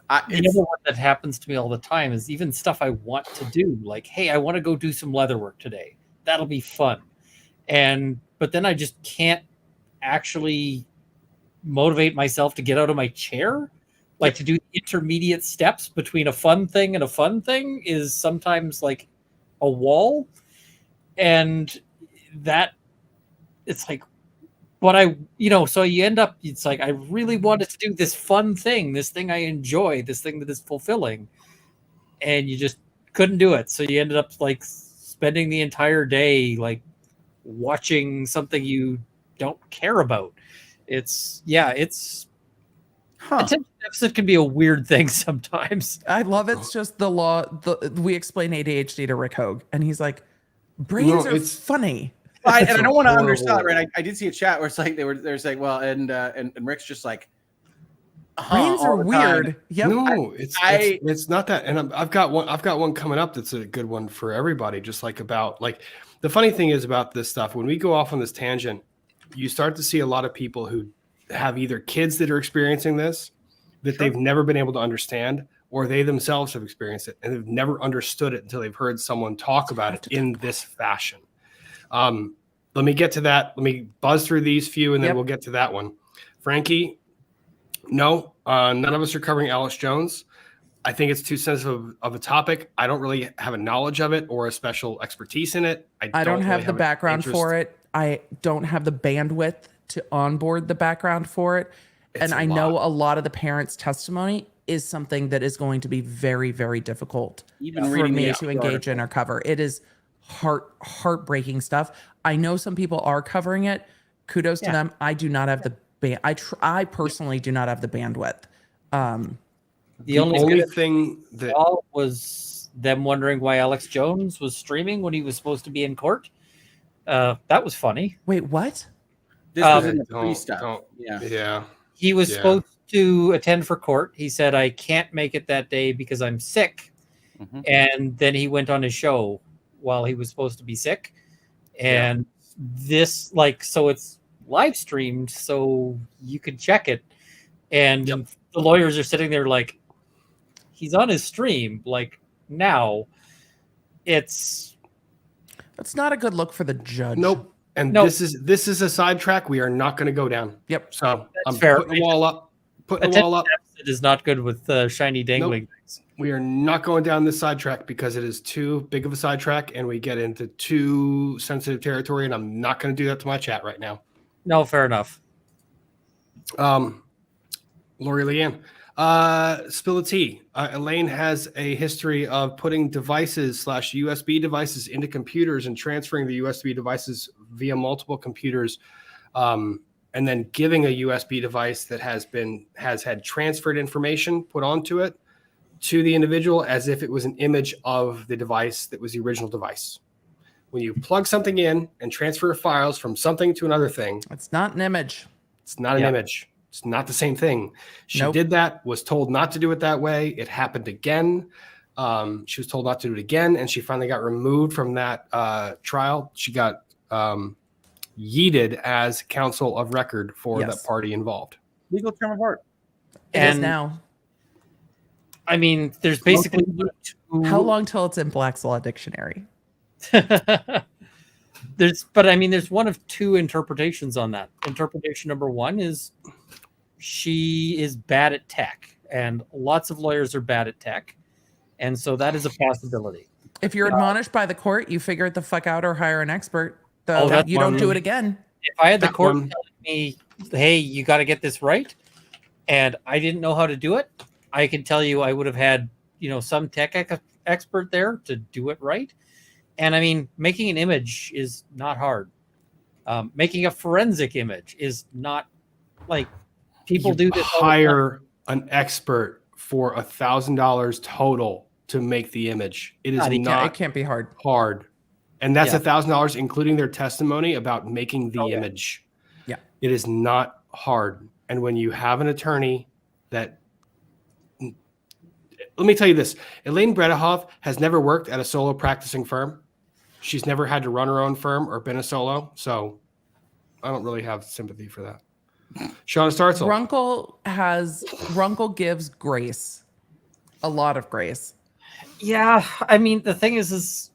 The other one that happens to me all the time is even stuff I want to do. Like, hey, I want to go do some leather work today. That'll be fun. But then I just can't actually motivate myself to get out of my chair. Like to do intermediate steps between a fun thing and a fun thing is sometimes like a wall. And that it's like, but so you end up, it's like, I really wanted to do this fun thing, this thing I enjoy, this thing that is fulfilling. And you just couldn't do it. So you ended up like spending the entire day, like watching something you don't care about. Attention deficit can be a weird thing sometimes. I love it's just the law. We explain ADHD to Rick Hogue, and he's like, brains are funny. I don't want to undersell it, right? I did see a chat where it's like they're saying, well, and Rick's just like, brains are weird. Yep. No, it's not that. And I've got one coming up that's a good one for everybody. Just like about like the funny thing is about this stuff. When we go off on this tangent, you start to see a lot of people who have either kids that are experiencing this that they've never been able to understand, or they themselves have experienced it and they've never understood it until they've heard someone talk about it in this fashion. Let me get to that. Let me buzz through these few and then we'll get to that one. Frankie, no, none of us are covering Alex Jones. I think it's too sensitive of a topic. I don't really have a knowledge of it or a special expertise in it. I don't have the background for it. I don't have the bandwidth to onboard the background for it. And I know a lot of the parents' testimony is something that is going to be very, very difficult for me to engage in or cover. It is heartbreaking stuff. I know some people are covering it. Kudos to them. I do not have the I personally do not have the bandwidth. The only thing that was them wondering why Alex Jones was streaming when he was supposed to be in court. That was funny. Wait, what? This was in the pre-stuff. Yeah. He was supposed to attend for court. He said, I can't make it that day because I'm sick. Mm-hmm. And then he went on his show while he was supposed to be sick. And this, so it's live streamed, so you could check it. And the lawyers are sitting there like, he's on his stream. Like, now it's not a good look for the judge. Nope. And this is a sidetrack we are not going to go down. Yep. So I'm putting the wall up. It is not good with shiny dangling things. We are not going down this sidetrack because it is too big of a sidetrack and we get into too sensitive territory, and I'm not going to do that to my chat right now. No, fair enough. Lori Leanne, Spill the tea. Elaine has a history of putting devices / USB devices into computers and transferring the USB devices via multiple computers, and then giving a USB device that has had transferred information put onto it to the individual as if it was an image of the device that was the original device. When you plug something in and transfer files from something to another thing, it's not an image. It's not an image. It's not the same thing. She did that, was told not to do it that way. It happened again. She was told not to do it again, and she finally got removed from that trial. She got yeeted as counsel of record for that party involved. Legal term of art. It is now. I mean, there's basically how long till it's in Black's Law Dictionary? There's one of two interpretations on that. Interpretation number one is she is bad at tech, and lots of lawyers are bad at tech, and so that is a possibility. If you're admonished by the court, you figure it the fuck out or hire an expert. You don't do it again. If I had the court telling me, "Hey, you got to get this right," and I didn't know how to do it, I can tell you I would have had some tech expert there to do it right. And I mean, making an image is not hard. Making a forensic image is not like people do this. Hire an expert for $1,000 total to make the image. It is not. It can't be hard. And that's $1,000, including their testimony about making the image. Yeah, it is not hard. And when you have an attorney that, let me tell you this: Elaine Bredehoff has never worked at a solo practicing firm. She's never had to run her own firm or been a solo, so I don't really have sympathy for that. Shauna Startzel. Runkle gives grace, a lot of grace. Yeah, I mean, the thing is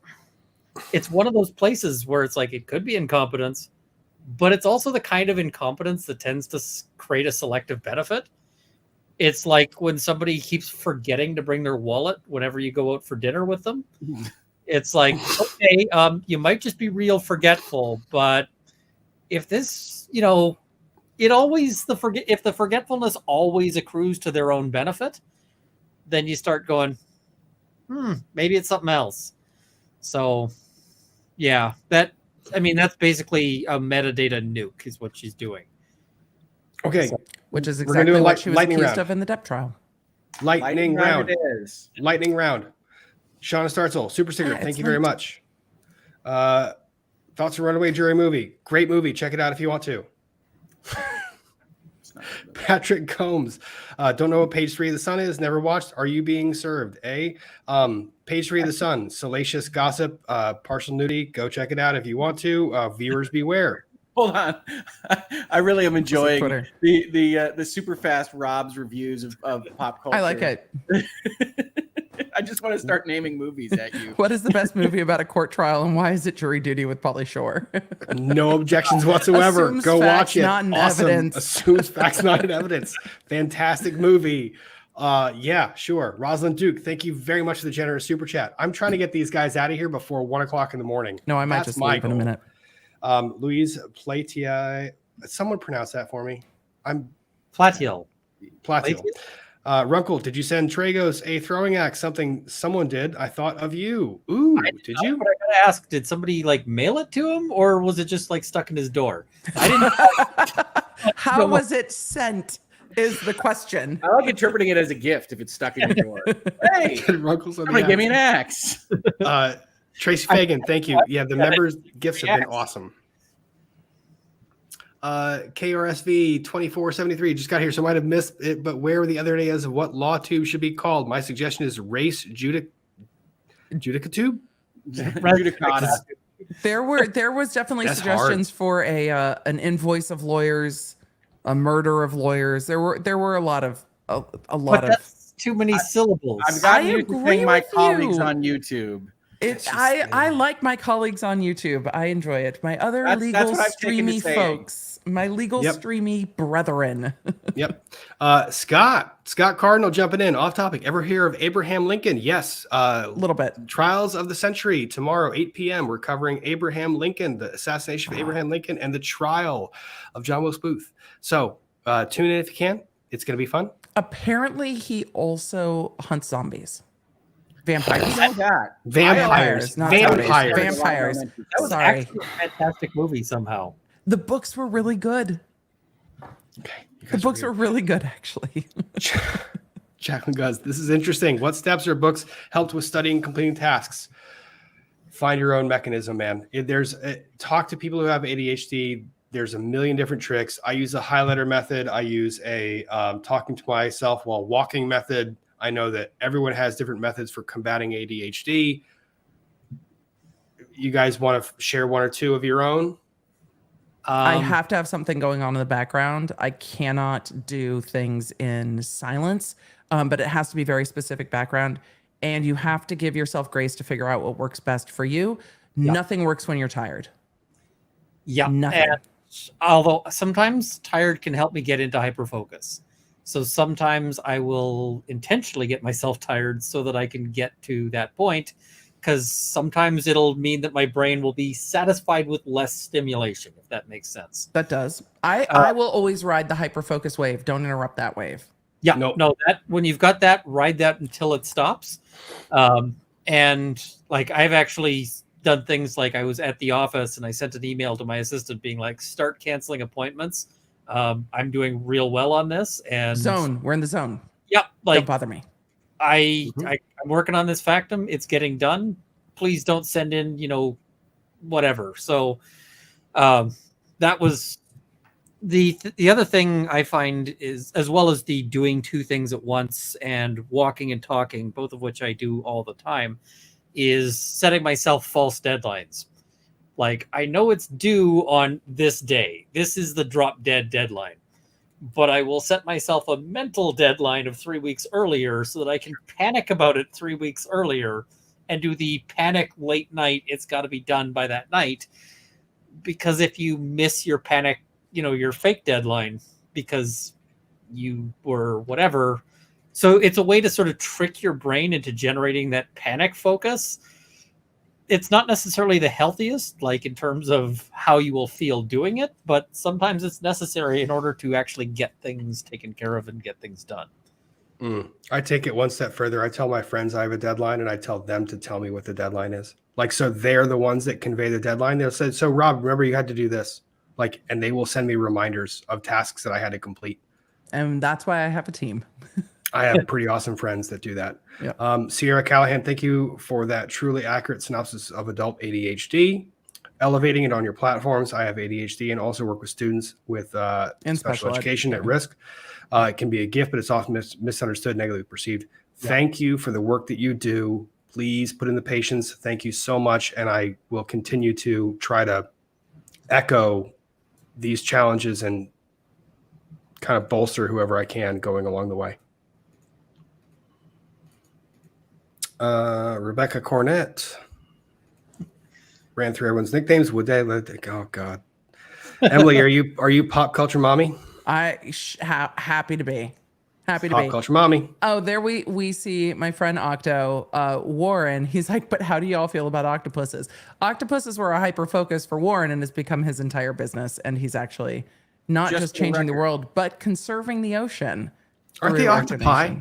it's one of those places where it's like it could be incompetence, but it's also the kind of incompetence that tends to create a selective benefit. It's like when somebody keeps forgetting to bring their wallet whenever you go out for dinner with them. It's like, okay, you might just be real forgetful, but if this, if the forgetfulness always accrues to their own benefit, then you start going, maybe it's something else. So, yeah, that's basically a metadata nuke is what she's doing. Okay. Which is exactly what she was accused of in the Depp trial. Lightning round. It is. Lightning round. Shauna Startzel, super sticker. Thank you very much. Thoughts on Runaway Jury movie? Great movie. Check it out if you want to. Patrick Combs. Don't know what page 3 of the Sun is. Never watched. Are you being served? Page 3 of the Sun. Salacious gossip, partial nudity. Go check it out if you want to. Viewers beware. Hold on. I really am enjoying the super fast Rob's reviews of pop culture. I like it. I just want to start naming movies at you. What is the best movie about a court trial, and why is it Jury Duty with Pauly Shore? No objections whatsoever. Assumes Go watch it. Not in awesome. evidence. Assumes facts not in evidence. Fantastic movie. Yeah, sure. Rosalind Duke, thank you very much for the generous super chat. I'm trying to get these guys out of here before 1 o'clock in the morning. No, I might just leave in a minute. Louise Platier. Someone pronounce that for me. I'm Platiel. Runkle, did you send Tragos a throwing axe? Someone did. I thought of you. Ooh, did you? But I gotta ask, did somebody mail it to him, or was it just stuck in his door? I didn't. How was it sent? Is the question. I like interpreting it as a gift if it's stuck in your door. Hey, Runkle's on somebody give me an axe. Tracy Fagan, thank you. Yeah, the members' gifts have been awesome. KRSV 2473 just got here, so I might have missed it, but where were the other ideas of what law tube should be called? My suggestion is race judicatube. There was definitely suggestions for an invoice of lawyers, a murder of lawyers. There were a lot of that's too many syllables. I've gotten used to saying my colleagues on YouTube. I like my colleagues on YouTube. I enjoy it. My other legal streamy folks, my legal streamy brethren. Yep. Scott Cardinal jumping in off topic. Ever hear of Abraham Lincoln? Yes. A little bit. Trials of the Century tomorrow, 8 p.m. We're covering Abraham Lincoln, the assassination of Abraham Lincoln, and the trial of John Wilkes Booth. So tune in if you can. it's going to be fun. Apparently, he also hunts zombies. Vampires. I know that. Vampires. Not Vampires. zombies. Vampires. That was Sorry. actually a fantastic movie somehow. The books were really good. Okay. The books were really good, actually. Jacqueline Guz, this is interesting. What steps or books helped with studying and completing tasks? Find your own mechanism, man. Talk to people who have ADHD. There's a million different tricks. I use a highlighter method. I use a talking to myself while walking method. I know that everyone has different methods for combating ADHD. You guys want to share one or two of your own? I have to have something going on in the background. I cannot do things in silence, but it has to be very specific background. And you have to give yourself grace to figure out what works best for you. Yep. Nothing works when you're tired. Yeah. Nothing. And although sometimes tired can help me get into hyperfocus. So sometimes I will intentionally get myself tired so that I can get to that point, because sometimes it'll mean that my brain will be satisfied with less stimulation, if that makes sense. That does. I will always ride the hyperfocus wave. Don't interrupt that wave. Yeah, no, that when you've got that, ride that until it stops. And like I've actually done things like I was at the office and I sent an email to my assistant being like, start canceling appointments. I'm doing real well on this. And we're in the zone. Yeah, like don't bother me. I'm working on this factum. It's getting done. Please don't send in, whatever. So that was the other thing I find is, as well as the doing two things at once and walking and talking, both of which I do all the time, is setting myself false deadlines. Like, I know it's due on this day. This is the drop dead deadline. But I will set myself a mental deadline of 3 weeks earlier so that I can panic about it 3 weeks earlier and do the panic late night. It's got to be done by that night. Because if you miss your panic, your fake deadline because you were whatever. So it's a way to sort of trick your brain into generating that panic focus. It's not necessarily the healthiest, like in terms of how you will feel doing it, but sometimes it's necessary in order to actually get things taken care of and get things done. I take it one step further. I tell my friends I have a deadline and I tell them to tell me what the deadline is. Like, so they're the ones that convey the deadline. They'll say, so Rob, remember you had to do this. Like, and they will send me reminders of tasks that I had to complete. And that's why I have a team. I have pretty awesome friends that do that. Yep. Sierra Callahan, thank you for that truly accurate synopsis of adult ADHD. Elevating it on your platforms. I have ADHD and also work with students with special education at risk. It can be a gift, but it's often misunderstood, negatively perceived. Yep. Thank you for the work that you do. Please put in the patience. Thank you so much. And I will continue to try to echo these challenges and kind of bolster whoever I can going along the way. Rebecca Cornett ran through everyone's nicknames. Would they? Oh God, Emily, are you pop culture mommy? Happy to be. Happy to pop be. Culture mommy. Oh, there we see my friend Octo, Warren. He's like, but how do y'all feel about octopuses? Octopuses were a hyper focus for Warren and has become his entire business. And he's actually not just changing the world, but conserving the ocean. Aren't they octopi?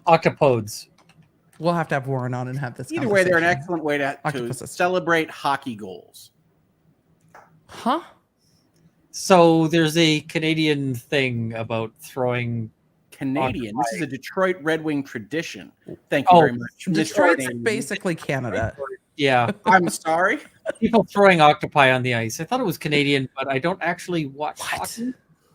Octopodes. We'll have to have Warren on and have this. Either way, they're an excellent way to celebrate hockey goals. Huh? So there's a Canadian thing about throwing. Canadian. This is a Detroit Red Wing tradition. Thank you very much. Detroit's basically Canada. Yeah. I'm sorry. People throwing octopi on the ice. I thought it was Canadian, but I don't actually watch hockey.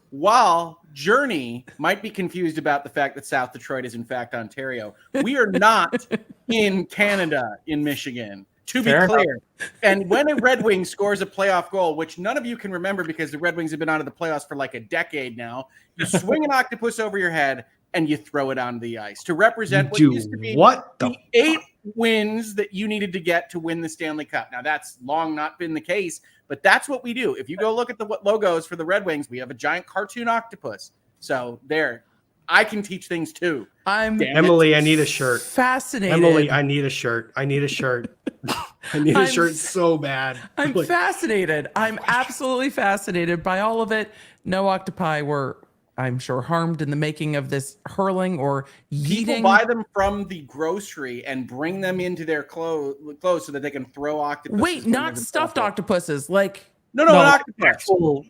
While Journey might be confused about the fact that South Detroit is in fact Ontario, we are not in Canada, in Michigan, to be clear. And when a Red Wing scores a playoff goal, which none of you can remember because the Red Wings have been out of the playoffs for like a decade now, you swing an octopus over your head and you throw it onto the ice to represent what used to be the 8 wins that you needed to get to win the Stanley Cup. Now, that's long not been the case, but that's what we do. If you go look at the logos for the Red Wings, we have a giant cartoon octopus. So there, I can teach things too. Emily, I need a shirt. Fascinated. Emily, I need a shirt. I need a shirt. I need a shirt so bad. I'm fascinated. I'm absolutely fascinated by all of it. No octopi were I'm sure, harmed in the making of this hurling or yeeting. People buy them from the grocery and bring them into their clothes so that they can throw octopuses. Wait, not stuffed octopuses. Like no, an octopus. Actual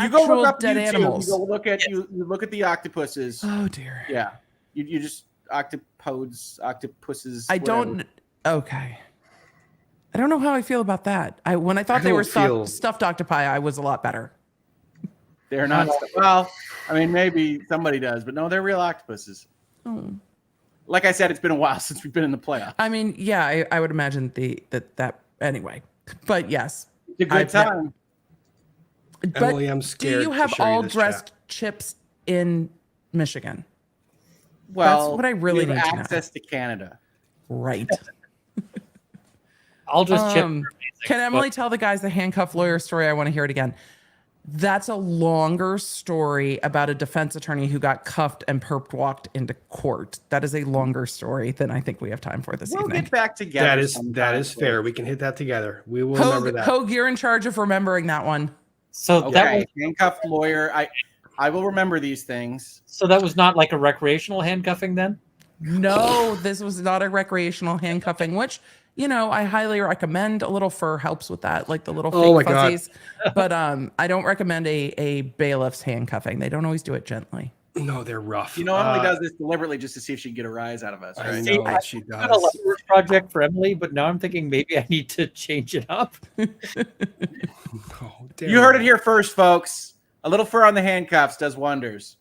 you go look up dead YouTube, animals. You go look at you look at the octopuses. Oh dear. Yeah, you just octopodes, octopuses. I whatever. don't. Okay. I don't know how I feel about that. When I thought they were stuffed octopi, I was a lot better. They're not. Well, I mean, maybe somebody does, but no, they're real octopuses. Oh. Like I said, it's been a while since we've been in the playoffs. I mean, yeah, I would imagine that anyway. But yes, it's a good time. But Emily, I'm scared. Do you have all dressed chips in Michigan? Well, that's what I really need access to Canada. Right. I'll just chip. Can Emily tell the guys the handcuff lawyer story? I want to hear it again. That's a longer story about a defense attorney who got cuffed and perp walked into court. That is a longer story than I think we have time for this evening. We'll get back together. That is fair. We can hit that together. We will remember that. Hogue, you're in charge of remembering that one. So that was handcuffed lawyer. I will remember these things. So that was not like a recreational handcuffing then? No, this was not a recreational handcuffing, which, I highly recommend. A little fur helps with that, like the little fake fuzzies. But I don't recommend a bailiff's handcuffing. They don't always do it gently. No, they're rough. Emily does this deliberately just to see if she can get a rise out of us. Right? I know she does. I love the project for Emily, but now I'm thinking maybe I need to change it up. You heard it here first, folks. A little fur on the handcuffs does wonders.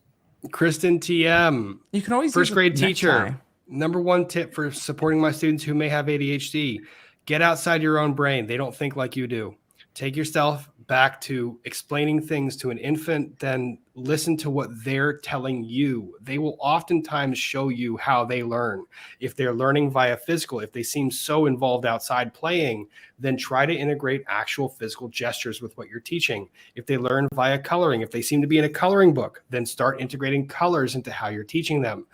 Kristen TM. You can always first grade teacher. Number one tip for supporting my students who may have ADHD: get outside your own brain. They don't think like you do. Take yourself back to explaining things to an infant, then listen to what they're telling you. They will oftentimes show you how they learn. If they're learning via physical, if they seem so involved outside playing, then try to integrate actual physical gestures with what you're teaching. If they learn via coloring, if they seem to be in a coloring book, then start integrating colors into how you're teaching them.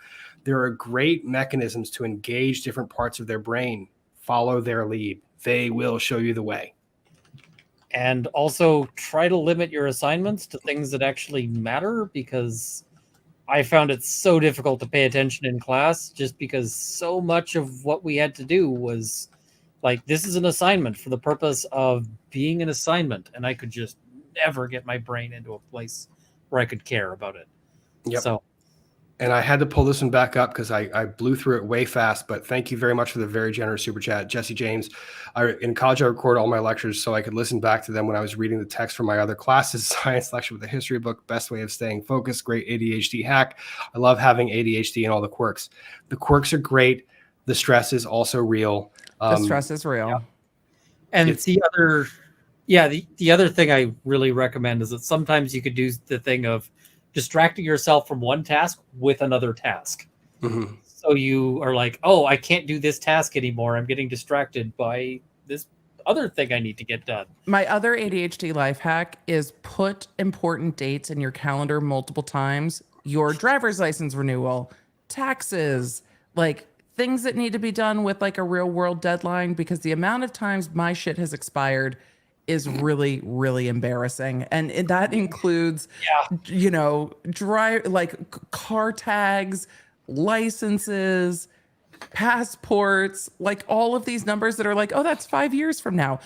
There are great mechanisms to engage different parts of their brain. Follow their lead. They will show you the way. And also try to limit your assignments to things that actually matter, because I found it so difficult to pay attention in class just because so much of what we had to do was like, this is an assignment for the purpose of being an assignment. And I could just never get my brain into a place where I could care about it. Yep. So, and I had to pull this one back up because I blew through it way fast, but thank you very much for the very generous super chat. Jesse James, in college, I recorded all my lectures so I could listen back to them when I was reading the text from my other classes. Science lecture with a history book, best way of staying focused, great ADHD hack. I love having ADHD and all the quirks. The quirks are great. The stress is also real. The stress is real. Yeah. And the other thing I really recommend is that sometimes you could do the thing of distracting yourself from one task with another task. Mm-hmm. So you are like, oh, I can't do this task anymore. I'm getting distracted by this other thing I need to get done. My other ADHD life hack is put important dates in your calendar multiple times. Your driver's license renewal, taxes, like things that need to be done with like a real world deadline, because the amount of times my shit has expired is really, really embarrassing. And that includes, car tags, licenses, passports, like all of these numbers that are like, oh, that's 5 years from now.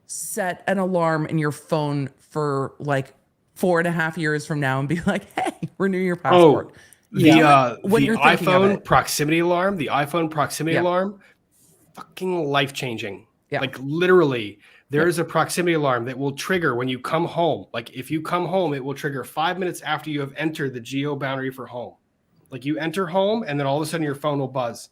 Set an alarm in your phone for like 4.5 years from now and be like, hey, renew your passport. The iPhone proximity alarm, fucking life-changing. Yeah. Like literally, there is a proximity alarm that will trigger when you come home. Like if you come home, it will trigger 5 minutes after you have entered the geo boundary for home. Like you enter home and then all of a sudden your phone will buzz.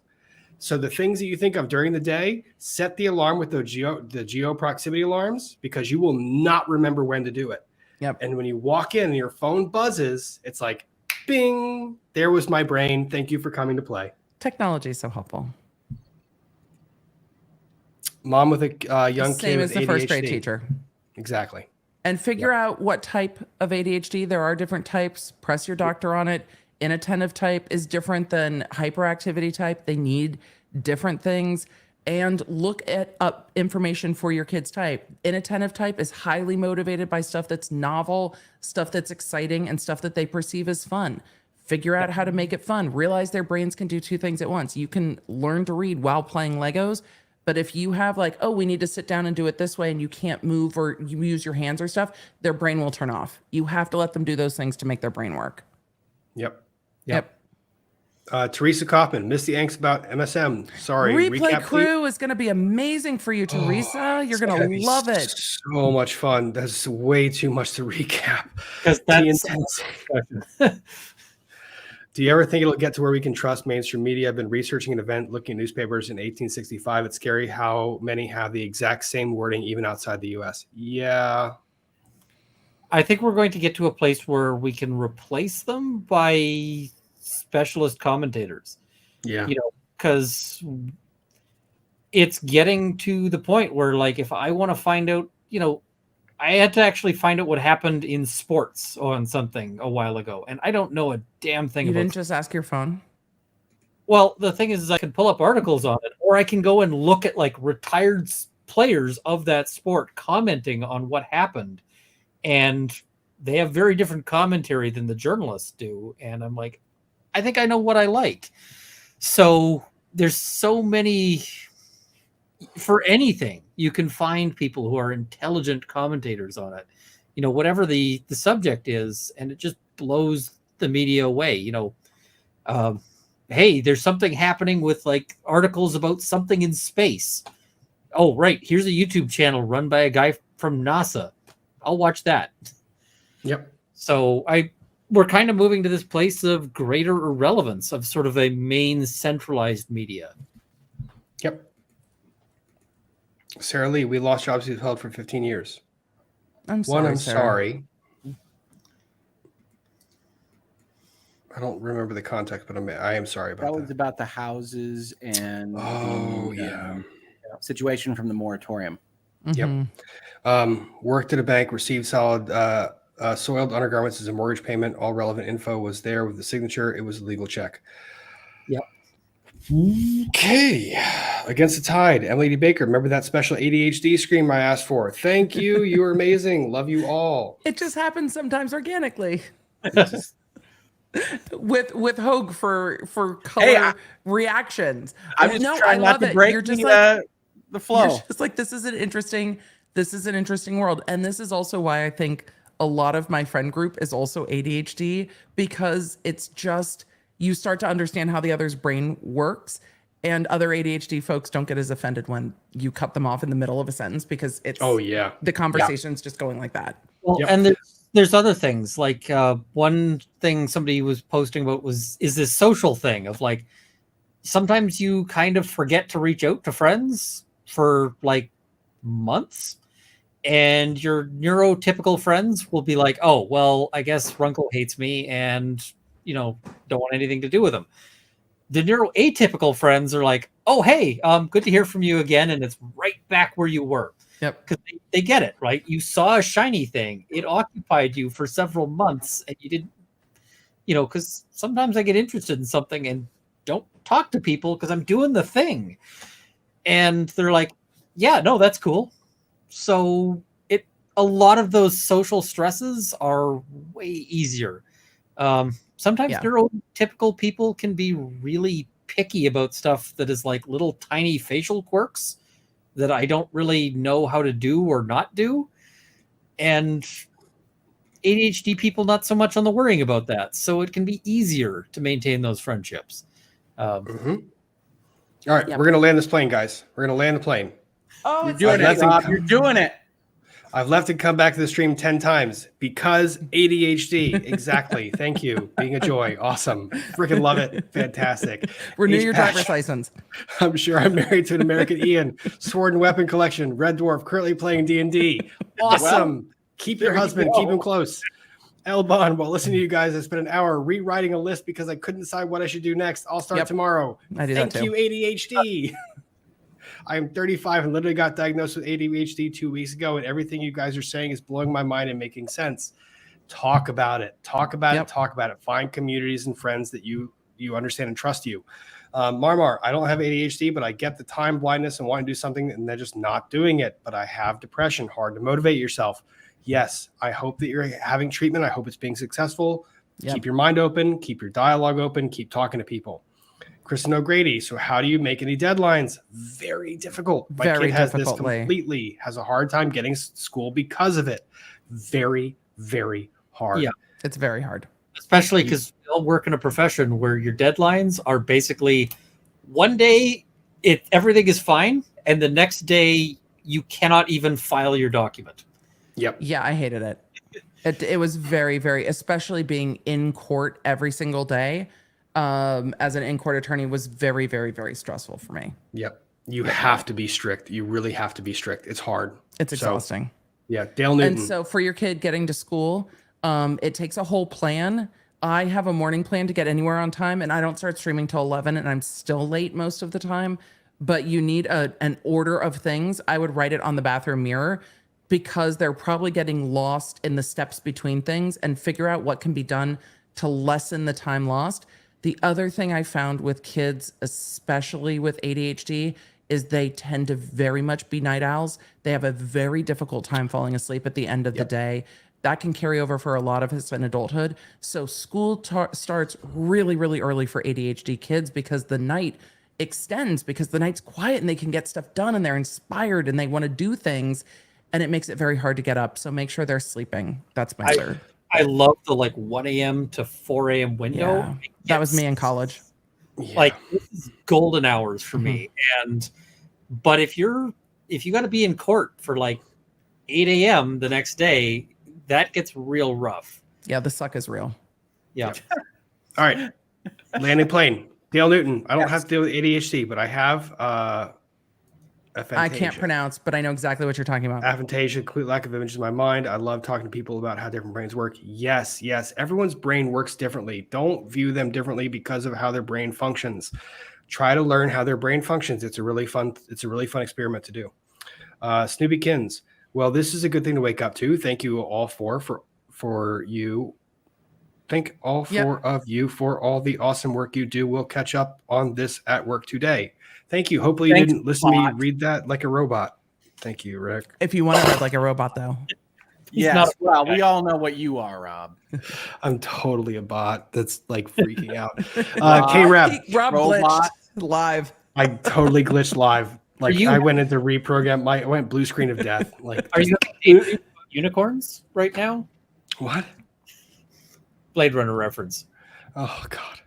So the things that you think of during the day, set the alarm with the geo proximity alarms, because you will not remember when to do it. Yep. And when you walk in and your phone buzzes, it's like, bing, there was my brain. Thank you for coming to play. Technology is so helpful. Mom with a young kid Same with as the ADHD. first grade teacher. Exactly. And figure out what type of ADHD. There are different types. Press your doctor on it. Inattentive type is different than hyperactivity type. They need different things. and look up information for your kids' type. Inattentive type is highly motivated by stuff that's novel, stuff that's exciting, and stuff that they perceive as fun. Figure out how to make it fun. Realize their brains can do two things at once. You can learn to read while playing Legos, but if you have like, oh, we need to sit down and do it this way, and you can't move or you use your hands or stuff, their brain will turn off. You have to let them do those things to make their brain work. Yep. Teresa Kaufman, missed the angst about MSM. Sorry. Replay Recap, Crew is going to be amazing for you, Teresa. You're going to love it. So much fun. That's way too much to recap. Because that's Do you ever think it'll get to where we can trust mainstream media? I've been researching an event, looking at newspapers in 1865. It's scary how many have the exact same wording, even outside the U.S. Yeah. I think we're going to get to a place where we can replace them by specialist commentators. Yeah. Because it's getting to the point where, like, if I want to find out, I had to actually find out what happened in sports on something a while ago, and I don't know a damn thing. You didn't just ask your phone? Well, the thing is I can pull up articles on it, or I can go and look at like retired players of that sport commenting on what happened, and they have very different commentary than the journalists do. And I'm like, I think I know what I like. So there's so many. For anything, you can find people who are intelligent commentators on it, whatever the subject is, and it just blows the media away. Hey, there's something happening with like articles about something in space. Oh, right. Here's a YouTube channel run by a guy from NASA. I'll watch that. Yep. So we're kind of moving to this place of greater irrelevance of sort of a main centralized media. Yep. Sarah Lee, we lost jobs we've held for 15 years. I'm sorry. I don't remember the context, but I am sorry about that. That was about the houses and the situation from the moratorium. Mm-hmm. Yep. Worked at a bank, received solid soiled undergarments as a mortgage payment. All relevant info was there with the signature. It was a legal check. Yep. Okay. Against the Tide, Emily D. Baker. Remember that special ADHD scream I asked for? Thank you. You were amazing. Love you all. It just happens sometimes organically. with Hogue for color reactions. I was trying not to break the flow. You're just like, this is an interesting world. And this is also why I think a lot of my friend group is also ADHD, because it's just, you start to understand how the other's brain works, and other ADHD folks don't get as offended when you cut them off in the middle of a sentence, because it's the conversation's just going like that. Well, and there's other things, like one thing somebody was posting about is this social thing of like, sometimes you kind of forget to reach out to friends for like months, and your neurotypical friends will be like, oh, well, I guess Runkle hates me and don't want anything to do with him. The neuroatypical friends are like, oh, hey, good to hear from you again. And it's right back where you were. Yep. Because they get it, right? You saw a shiny thing. It occupied you for several months, and you didn't, because sometimes I get interested in something and don't talk to people because I'm doing the thing. And they're like, yeah, no, that's cool. So a lot of those social stresses are way easier. Sometimes neurotypical people can be really picky about stuff that is like little tiny facial quirks that I don't really know how to do or not do. And ADHD people, not so much on the worrying about that. So it can be easier to maintain those friendships. All right, we're going to land this plane, guys. We're going to land the plane. Oh, you're doing it, Rob. You're doing it. I've left and come back to the stream 10 times because ADHD. Exactly. Thank you. Being a joy. Awesome. Freaking love it. Fantastic. Renew your driver's license. I'm sure I'm married to an American Ian. Sword and Weapon Collection. Red Dwarf. Currently playing D&D. Awesome. Well, keep your husband. Keep him close. Elbon, while listening to you guys, I spent an hour rewriting a list because I couldn't decide what I should do next. I'll start tomorrow. I do that too. Thank you, ADHD. I am 35 and literally got diagnosed with ADHD 2 weeks ago, and everything you guys are saying is blowing my mind and making sense. Talk about it. Talk about it. Talk about it. Find communities and friends that you you understand and trust you. Marmar, I don't have ADHD, but I get the time blindness and want to do something and they're just not doing it. But I have depression, hard to motivate yourself. Yes, I hope that you're having treatment. I hope it's being successful. Yep. Keep your mind open, keep your dialogue open, keep talking to people. Kristen O'Grady. So how do you make any deadlines? Very difficult. My kid has this completely, has a hard time getting school because of it. Very, very hard. Yeah, it's very hard. Especially because we all work in a profession where your deadlines are basically one day everything is fine, and the next day you cannot even file your document. Yep. Yeah, I hated it. It was very, very, especially being in court every single day. As an in-court attorney was very, very, very stressful for me. Yep. You have to be strict. You really have to be strict. It's hard. It's exhausting. Yeah. Dale Newton. And so for your kid getting to school, it takes a whole plan. I have a morning plan to get anywhere on time, and I don't start streaming till 11, and I'm still late most of the time. But you need an order of things. I would write it on the bathroom mirror because they're probably getting lost in the steps between things, and figure out what can be done to lessen the time lost. The other thing I found with kids, especially with ADHD, is they tend to very much be night owls. They have a very difficult time falling asleep at the end of the day. That can carry over for a lot of us in adulthood. So school starts really, really early for ADHD kids because the night extends, because the night's quiet and they can get stuff done and they're inspired and they want to do things, and it makes it very hard to get up. So make sure they're sleeping. That's my third. I love the 1 a.m. to 4 a.m. window. Yeah, that was me in college. This is golden hours for me. But if you got to be in court for 8 a.m. the next day, that gets real rough. Yeah, the suck is real. Yeah. All right. Landing plane. Dale Newton. I don't have to deal with ADHD, but I have aphantasia. I can't pronounce, but I know exactly what you're talking about. Aphantasia, complete lack of images in my mind. I love talking to people about how different brains work. Yes. Everyone's brain works differently. Don't view them differently because of how their brain functions. Try to learn how their brain functions. It's a really fun experiment to do. Snoopy Kins. Well, this is a good thing to wake up to. Thank you all for you. Thank all four of you for all the awesome work you do. We'll catch up on this at work today. Thank you. Hopefully you didn't listen to me read that like a robot. Thank you, Rick. If you want to read like a robot, though. Yes. Well, we all know what you are, Rob. I'm totally a bot that's freaking out. K-Rab. Rob glitched live. I totally glitched live. I went into reprogram. I went blue screen of death. Are you unicorns right now? What? Blade Runner reference. Oh God.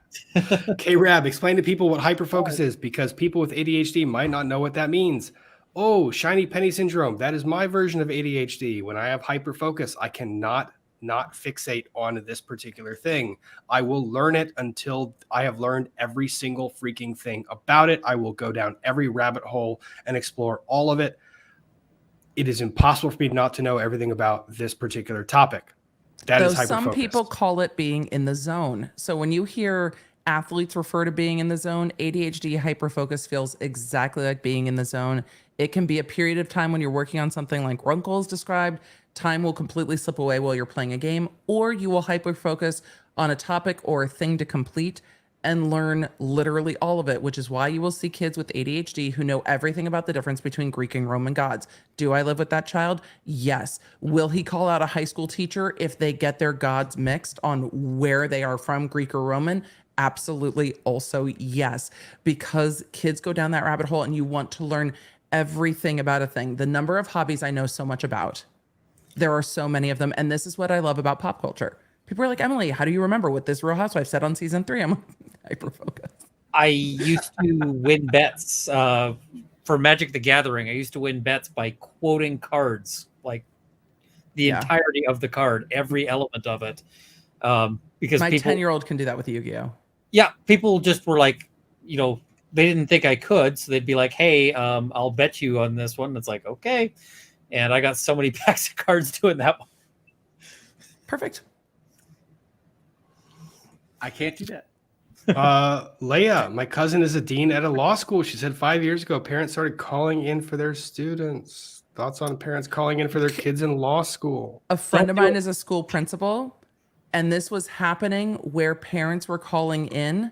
K-Rab, explain to people what hyperfocus is, because people with ADHD might not know what that means. Oh, shiny penny syndrome. That is my version of ADHD. When I have hyperfocus, I cannot not fixate on this particular thing. I will learn it until I have learned every single freaking thing about it. I will go down every rabbit hole and explore all of it. It is impossible for me not to know everything about this particular topic. That is hyperfocus. Some people call it being in the zone. So when you hear athletes refer to being in the zone, ADHD hyperfocus feels exactly like being in the zone. It can be a period of time when you're working on something like Runkle's described. Time will completely slip away while you're playing a game, or you will hyperfocus on a topic or a thing to complete and learn literally all of it, which is why you will see kids with ADHD who know everything about the difference between Greek and Roman gods. Do I live with that child? Yes. Will he call out a high school teacher if they get their gods mixed on where they are from, Greek or Roman? Absolutely. Also, yes, because kids go down that rabbit hole and you want to learn everything about a thing. The number of hobbies I know so much about. There are so many of them. And this is what I love about pop culture. People are like, Emily, how do you remember what this Real Housewife said on season 3? I'm hyper-focused. I used to win bets for Magic the Gathering. I used to win bets by quoting cards, like the entirety of the card, every element of it. Because my 10-year-old can do that with Yu-Gi-Oh! Yeah, people just were like, they didn't think I could. So they'd be like, hey, I'll bet you on this one. And it's like, okay. And I got so many packs of cards doing that one. Perfect. I can't do that. Leia, my cousin is a dean at a law school. She said 5 years ago, parents started calling in for their students. Thoughts on parents calling in for their kids in law school? A friend of mine is a school principal, and this was happening where parents were calling in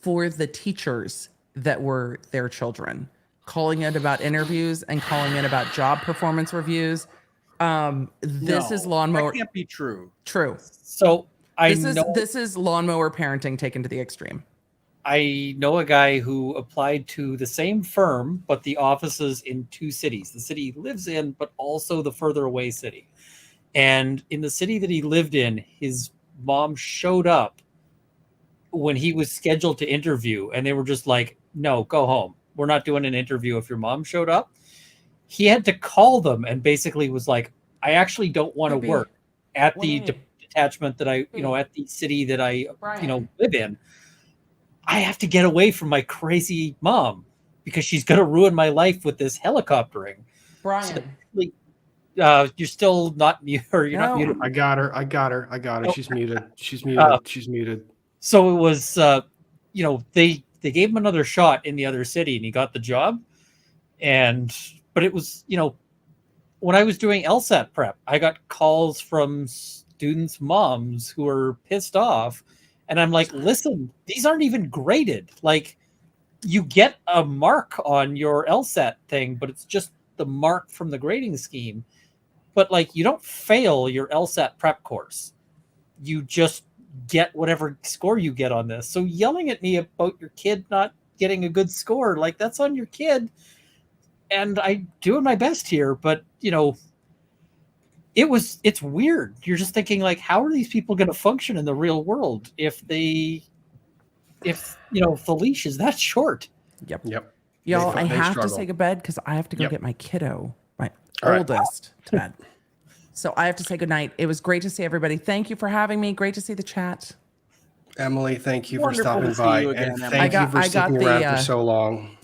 for the teachers that were their children, calling it about interviews and calling it about job performance reviews. This is lawnmower. That can't be true. True. So this is lawnmower parenting taken to the extreme. I know a guy who applied to the same firm, but the offices in two cities. The city he lives in, but also the further away city. And in the city that he lived in, his mom showed up when he was scheduled to interview, and they were just like, no, go home. We're not doing an interview if your mom showed up. He had to call them and basically was like, I actually don't want to work at the detachment that I, at the city that I, live in. I have to get away from my crazy mom because she's going to ruin my life with this helicoptering. Brian. So, you're still not muted, or you're not muted. I got her. Oh. She's muted. She's muted. So it was, they gave him another shot in the other city and he got the job. But it was, when I was doing LSAT prep, I got calls from students' moms who were pissed off. And I'm like, listen, these aren't even graded. Like, you get a mark on your LSAT thing, but it's just the mark from the grading scheme. But, like, you don't fail your LSAT prep course. You just get whatever score you get on this. So yelling at me about your kid not getting a good score, like, that's on your kid. And I'm doing my best here, but, it's weird. You're just thinking, like, how are these people going to function in the real world if the leash is that short? Yep. Y'all, I have to say goodbye because I have to go get my kiddo, my oldest, to bed. So I have to say goodnight. It was great to see everybody. Thank you for having me. Great to see the chat. Emily, thank you Wonderful for stopping by. again, and thank you for sticking around for so long.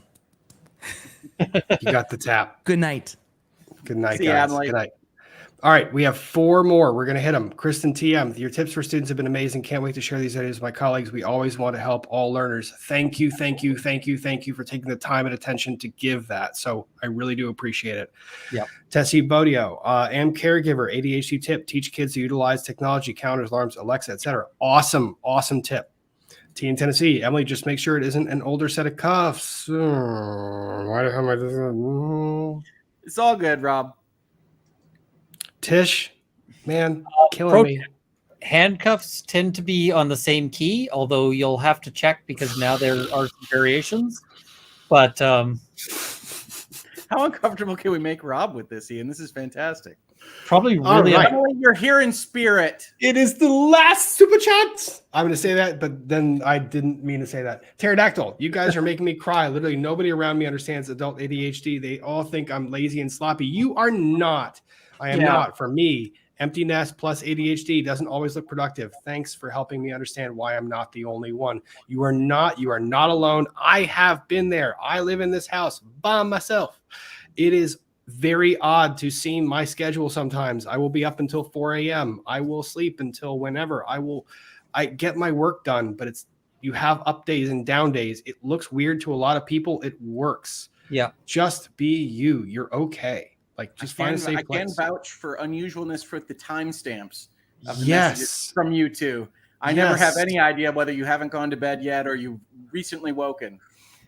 You got the tap. Good night. Good night, See guys. you, Emily. Good night. All right, we have 4 more. We're going to hit them. Kristen TM, your tips for students have been amazing. Can't wait to share these ideas with my colleagues. We always want to help all learners. Thank you for taking the time and attention to give that. So I really do appreciate it. Yeah. Tessie Bodio, am caregiver, ADHD tip, teach kids to utilize technology, counters, alarms, Alexa, etc. Awesome tip. T in Tennessee, Emily, just make sure it isn't an older set of cuffs. It's all good, Rob. Tish, man, killing me. Handcuffs tend to be on the same key, although you'll have to check because now there are some variations. But how uncomfortable can we make Rob with this, Ian? This is fantastic. Probably really. Right. You're here in spirit. It is the last super chat. I'm going to say that, but then I didn't mean to say that. Pterodactyl, you guys are making me cry. Literally, nobody around me understands adult ADHD. They all think I'm lazy and sloppy. You are not. I am not. For me, empty nest plus ADHD doesn't always look productive. Thanks for helping me understand why I'm not the only one. You are not alone. I have been there. I live in this house by myself. It is very odd to see my schedule sometimes. I will be up until 4 a.m. I will sleep until whenever. I get my work done, but you have up days and down days. It looks weird to a lot of people. It works. Yeah. Just be you. You're okay. Like, just find a safe place. I can vouch for unusualness for the timestamps of the Yes. messages from you two. I never have any idea whether you haven't gone to bed yet or you've recently woken.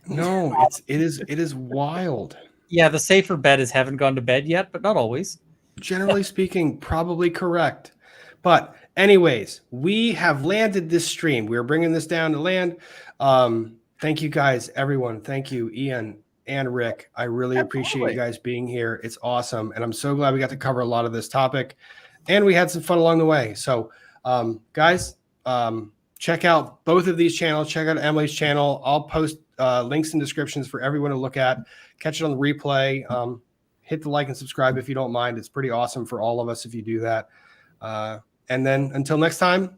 No, it is wild. Yeah, the safer bet is haven't gone to bed yet, but not always. Generally speaking, probably correct. But anyways, we have landed this stream. We're bringing this down to land. Thank you guys, everyone. Thank you, Ian and Rick. I really appreciate you guys being here. It's awesome. And I'm so glad we got to cover a lot of this topic. And we had some fun along the way. So, guys, check out both of these channels. Check out Emily's channel. I'll post links and descriptions for everyone to look at. Catch it on the replay. Hit the like and subscribe if you don't mind. It's pretty awesome for all of us if you do that. And then until next time,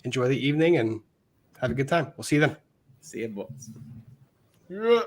enjoy the evening and have a good time. We'll see you then. See you, boys. Yeah.